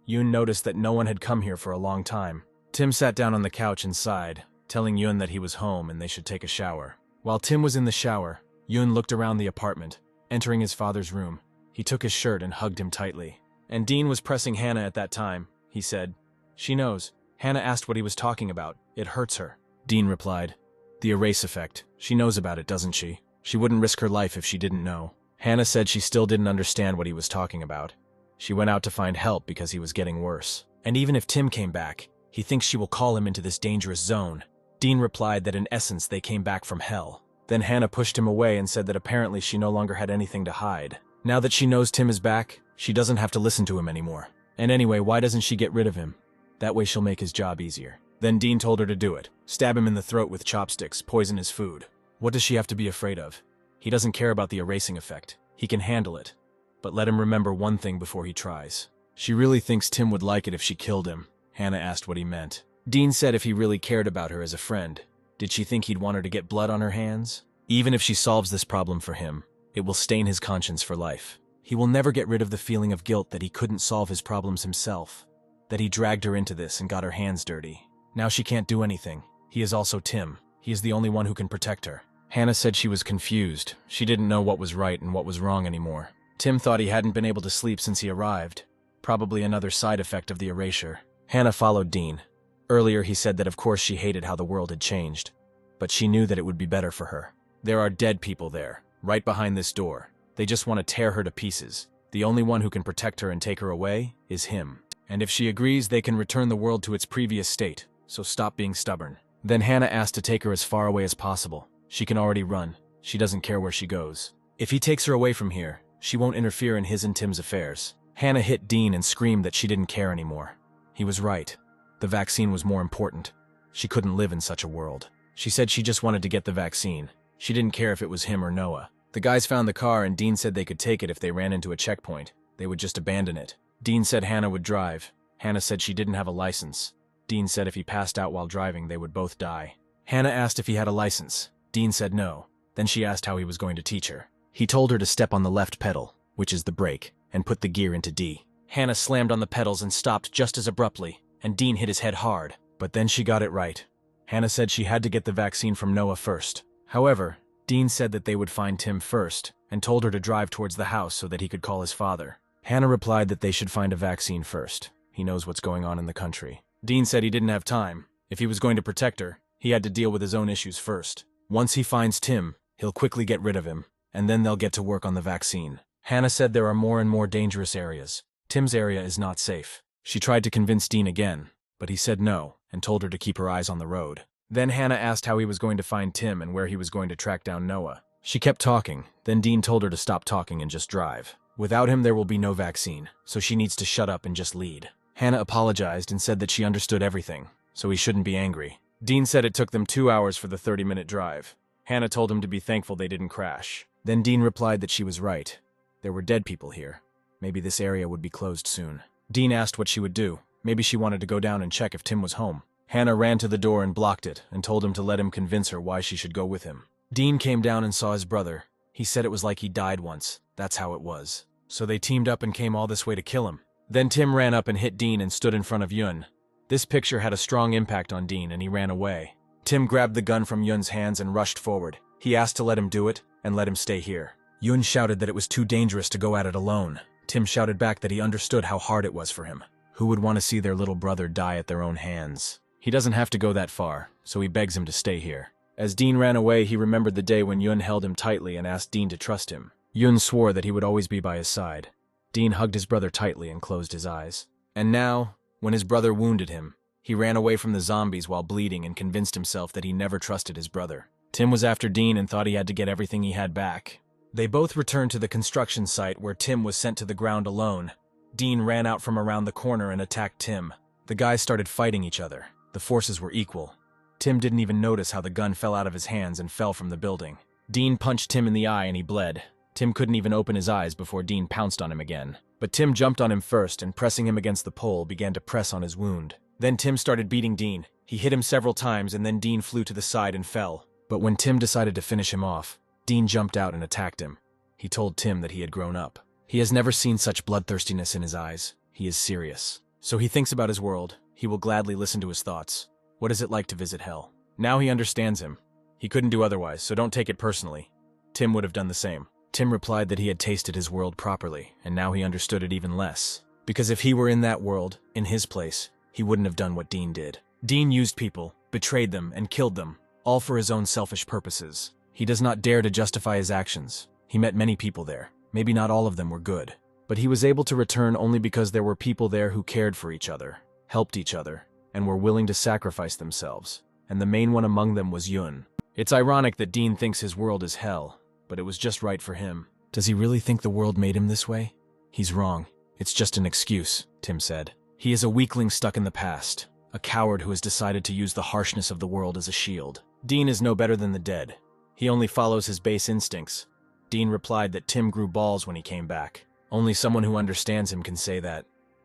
Yoon noticed that no one had come here for a long time. Tim sat down on the couch and sighed, telling Yoon that he was home and they should take a shower. While Tim was in the shower, Yoon looked around the apartment, entering his father's room. He took his shirt and hugged him tightly. And Dean was pressing Hannah at that time. He said, "She knows." Hannah asked what he was talking about. "It hurts her." Dean replied, "The erase effect. She knows about it, doesn't she? She wouldn't risk her life if she didn't know." Hannah said she still didn't understand what he was talking about. She went out to find help because he was getting worse. And even if Tim came back, he thinks she will call him into this dangerous zone. Dean replied that in essence they came back from hell. Then Hannah pushed him away and said that apparently she no longer had anything to hide. Now that she knows Tim is back, she doesn't have to listen to him anymore. And anyway, why doesn't she get rid of him? That way she'll make his job easier. Then Dean told her to do it. Stab him in the throat with chopsticks, poison his food. What does she have to be afraid of? He doesn't care about the erasing effect. He can handle it. But let him remember one thing before he tries. She really thinks Tim would like it if she killed him. Hannah asked what he meant. Dean said if he really cared about her as a friend, Did she think he'd want her to get blood on her hands? Even if she solves this problem for him, it will stain his conscience for life. He will never get rid of the feeling of guilt that he couldn't solve his problems himself, that he dragged her into this and got her hands dirty. Now she can't do anything. He is also Tim. He is the only one who can protect her. Hannah said she was confused. She didn't know what was right and what was wrong anymore. Tim thought he hadn't been able to sleep since he arrived. Probably another side effect of the erasure. Hannah followed Dean. Earlier he said that of course she hated how the world had changed, but she knew that it would be better for her. There are dead people there, right behind this door. They just want to tear her to pieces. The only one who can protect her and take her away is him. And if she agrees, they can return the world to its previous state, so stop being stubborn. Then Hannah asked to take her as far away as possible. She can already run. She doesn't care where she goes. If he takes her away from here, she won't interfere in his and Tim's affairs. Hannah hit Dean and screamed that she didn't care anymore. He was right. The vaccine was more important. She couldn't live in such a world. She said she just wanted to get the vaccine. She didn't care if it was him or Noah. The guys found the car and Dean said they could take it if they ran into a checkpoint. They would just abandon it. Dean said Hannah would drive. Hannah said she didn't have a license. Dean said if he passed out while driving, they would both die. Hannah asked if he had a license. Dean said no. Then she asked how he was going to teach her. He told her to step on the left pedal, which is the brake, and put the gear into D. Hannah slammed on the pedals and stopped just as abruptly, and Dean hit his head hard. But then she got it right. Hannah said she had to get the vaccine from Noah first. However, Dean said that they would find Tim first, and told her to drive towards the house so that he could call his father. Hannah replied that they should find a vaccine first. He knows what's going on in the country. Dean said he didn't have time. If he was going to protect her, he had to deal with his own issues first. Once he finds Tim, he'll quickly get rid of him, and then they'll get to work on the vaccine. Hannah said there are more and more dangerous areas. Tim's area is not safe. She tried to convince Dean again, but he said no, and told her to keep her eyes on the road. Then Hannah asked how he was going to find Tim and where he was going to track down Noah. She kept talking, then Dean told her to stop talking and just drive. Without him there will be no vaccine, so she needs to shut up and just lead. Hannah apologized and said that she understood everything, so he shouldn't be angry. Dean said it took them 2 hours for the 30-minute drive. Hannah told him to be thankful they didn't crash. Then Dean replied that she was right. There were dead people here. Maybe this area would be closed soon. Dean asked what she would do. Maybe she wanted to go down and check if Tim was home. Hannah ran to the door and blocked it, and told him to let him convince her why she should go with him. Dean came down and saw his brother. He said it was like he died once. That's how it was. So they teamed up and came all this way to kill him. Then Tim ran up and hit Dean and stood in front of Yun. This picture had a strong impact on Dean and he ran away. Tim grabbed the gun from Yun's hands and rushed forward. He asked to let him do it and let him stay here. Yun shouted that it was too dangerous to go at it alone. Tim shouted back that he understood how hard it was for him. Who would want to see their little brother die at their own hands? He doesn't have to go that far, so he begs him to stay here. As Dean ran away, he remembered the day when Yun held him tightly and asked Dean to trust him. Yun swore that he would always be by his side. Dean hugged his brother tightly and closed his eyes. And now, when his brother wounded him, he ran away from the zombies while bleeding and convinced himself that he never trusted his brother. Tim was after Dean and thought he had to get everything he had back. They both returned to the construction site where Tim was sent to the ground alone. Dean ran out from around the corner and attacked Tim. The guys started fighting each other. The forces were equal. Tim didn't even notice how the gun fell out of his hands and fell from the building. Dean punched Tim in the eye and he bled. Tim couldn't even open his eyes before Dean pounced on him again. But Tim jumped on him first and, pressing him against the pole, began to press on his wound. Then Tim started beating Dean. He hit him several times and then Dean flew to the side and fell. But when Tim decided to finish him off, Dean jumped out and attacked him. He told Tim that he had grown up. He has never seen such bloodthirstiness in his eyes. He is serious. So he thinks about his world. He will gladly listen to his thoughts. What is it like to visit hell? Now he understands him. He couldn't do otherwise, so don't take it personally. Tim would have done the same. Tim replied that he had tasted his world properly, and now he understood it even less. Because if he were in that world, in his place, he wouldn't have done what Dean did. Dean used people, betrayed them, and killed them, all for his own selfish purposes. He does not dare to justify his actions. He met many people there. Maybe not all of them were good. But he was able to return only because there were people there who cared for each other, helped each other, and were willing to sacrifice themselves. And the main one among them was Yun. It's ironic that Dean thinks his world is hell, but it was just right for him. Does he really think the world made him this way? He's wrong. It's just an excuse, Tim said. He is a weakling stuck in the past, a coward who has decided to use the harshness of the world as a shield. Dean is no better than the dead. He only follows his base instincts. Dean replied that Tim grew balls when he came back. Only someone who understands him can say that.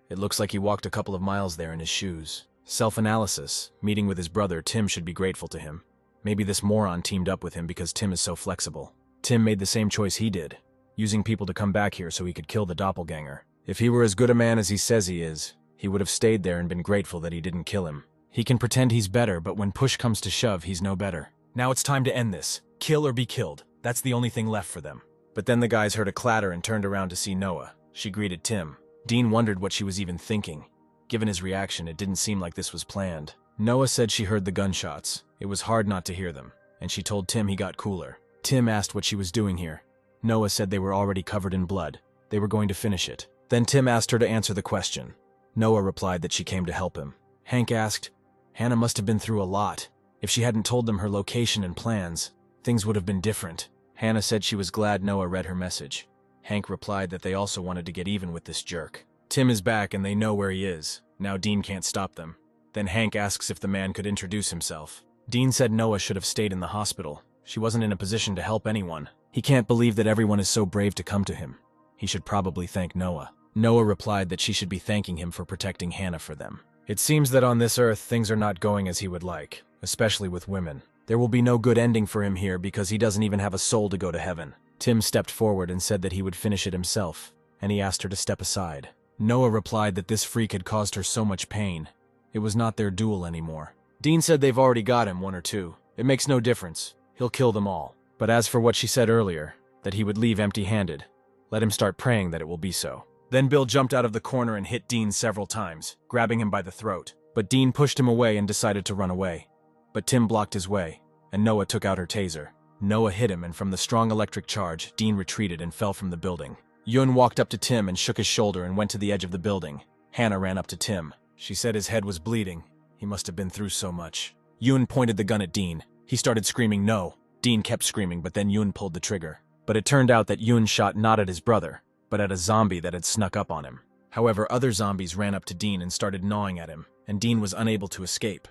It looks like he walked a couple of miles there in his shoes. Self-analysis, meeting with his brother, Tim should be grateful to him. Maybe this moron teamed up with him because Tim is so flexible. Tim made the same choice he did, using people to come back here so he could kill the doppelganger. If he were as good a man as he says he is, he would have stayed there and been grateful that he didn't kill him. He can pretend he's better, but when push comes to shove, he's no better. Now it's time to end this. Kill or be killed. That's the only thing left for them. But then the guys heard a clatter and turned around to see Noah. She greeted Tim. Dean wondered what she was even thinking. Given his reaction, it didn't seem like this was planned. Noah said she heard the gunshots. It was hard not to hear them, and she told Tim he got cooler. Tim asked what she was doing here. Noah said they were already covered in blood. They were going to finish it. Then Tim asked her to answer the question. Noah replied that she came to help him. Hank asked, Hannah must have been through a lot. If she hadn't told them her location and plans, things would have been different. Hannah said she was glad Noah read her message. Hank replied that they also wanted to get even with this jerk. Tim is back and they know where he is. Now Dean can't stop them. Then Hank asks if the man could introduce himself. Dean said Noah should have stayed in the hospital. She wasn't in a position to help anyone. He can't believe that everyone is so brave to come to him. He should probably thank Noah. Noah replied that she should be thanking him for protecting Hannah for them. It seems that on this earth things are not going as he would like, especially with women. There will be no good ending for him here because he doesn't even have a soul to go to heaven. Tim stepped forward and said that he would finish it himself, and he asked her to step aside. Noah replied that this freak had caused her so much pain. It was not their duel anymore. Dean said they've already got him, 1 or 2. It makes no difference. He'll kill them all. But as for what she said earlier, that he would leave empty-handed, let him start praying that it will be so. Then Bill jumped out of the corner and hit Dean several times, grabbing him by the throat. But Dean pushed him away and decided to run away. But Tim blocked his way, and Noah took out her taser. Noah hit him, and from the strong electric charge, Dean retreated and fell from the building. Yun walked up to Tim and shook his shoulder and went to the edge of the building. Hannah ran up to Tim. She said his head was bleeding. He must have been through so much. Yun pointed the gun at Dean. He started screaming no. Dean kept screaming, but then Yun pulled the trigger. But it turned out that Yun shot not at his brother, but at a zombie that had snuck up on him. However, other zombies ran up to Dean and started gnawing at him, and Dean was unable to escape.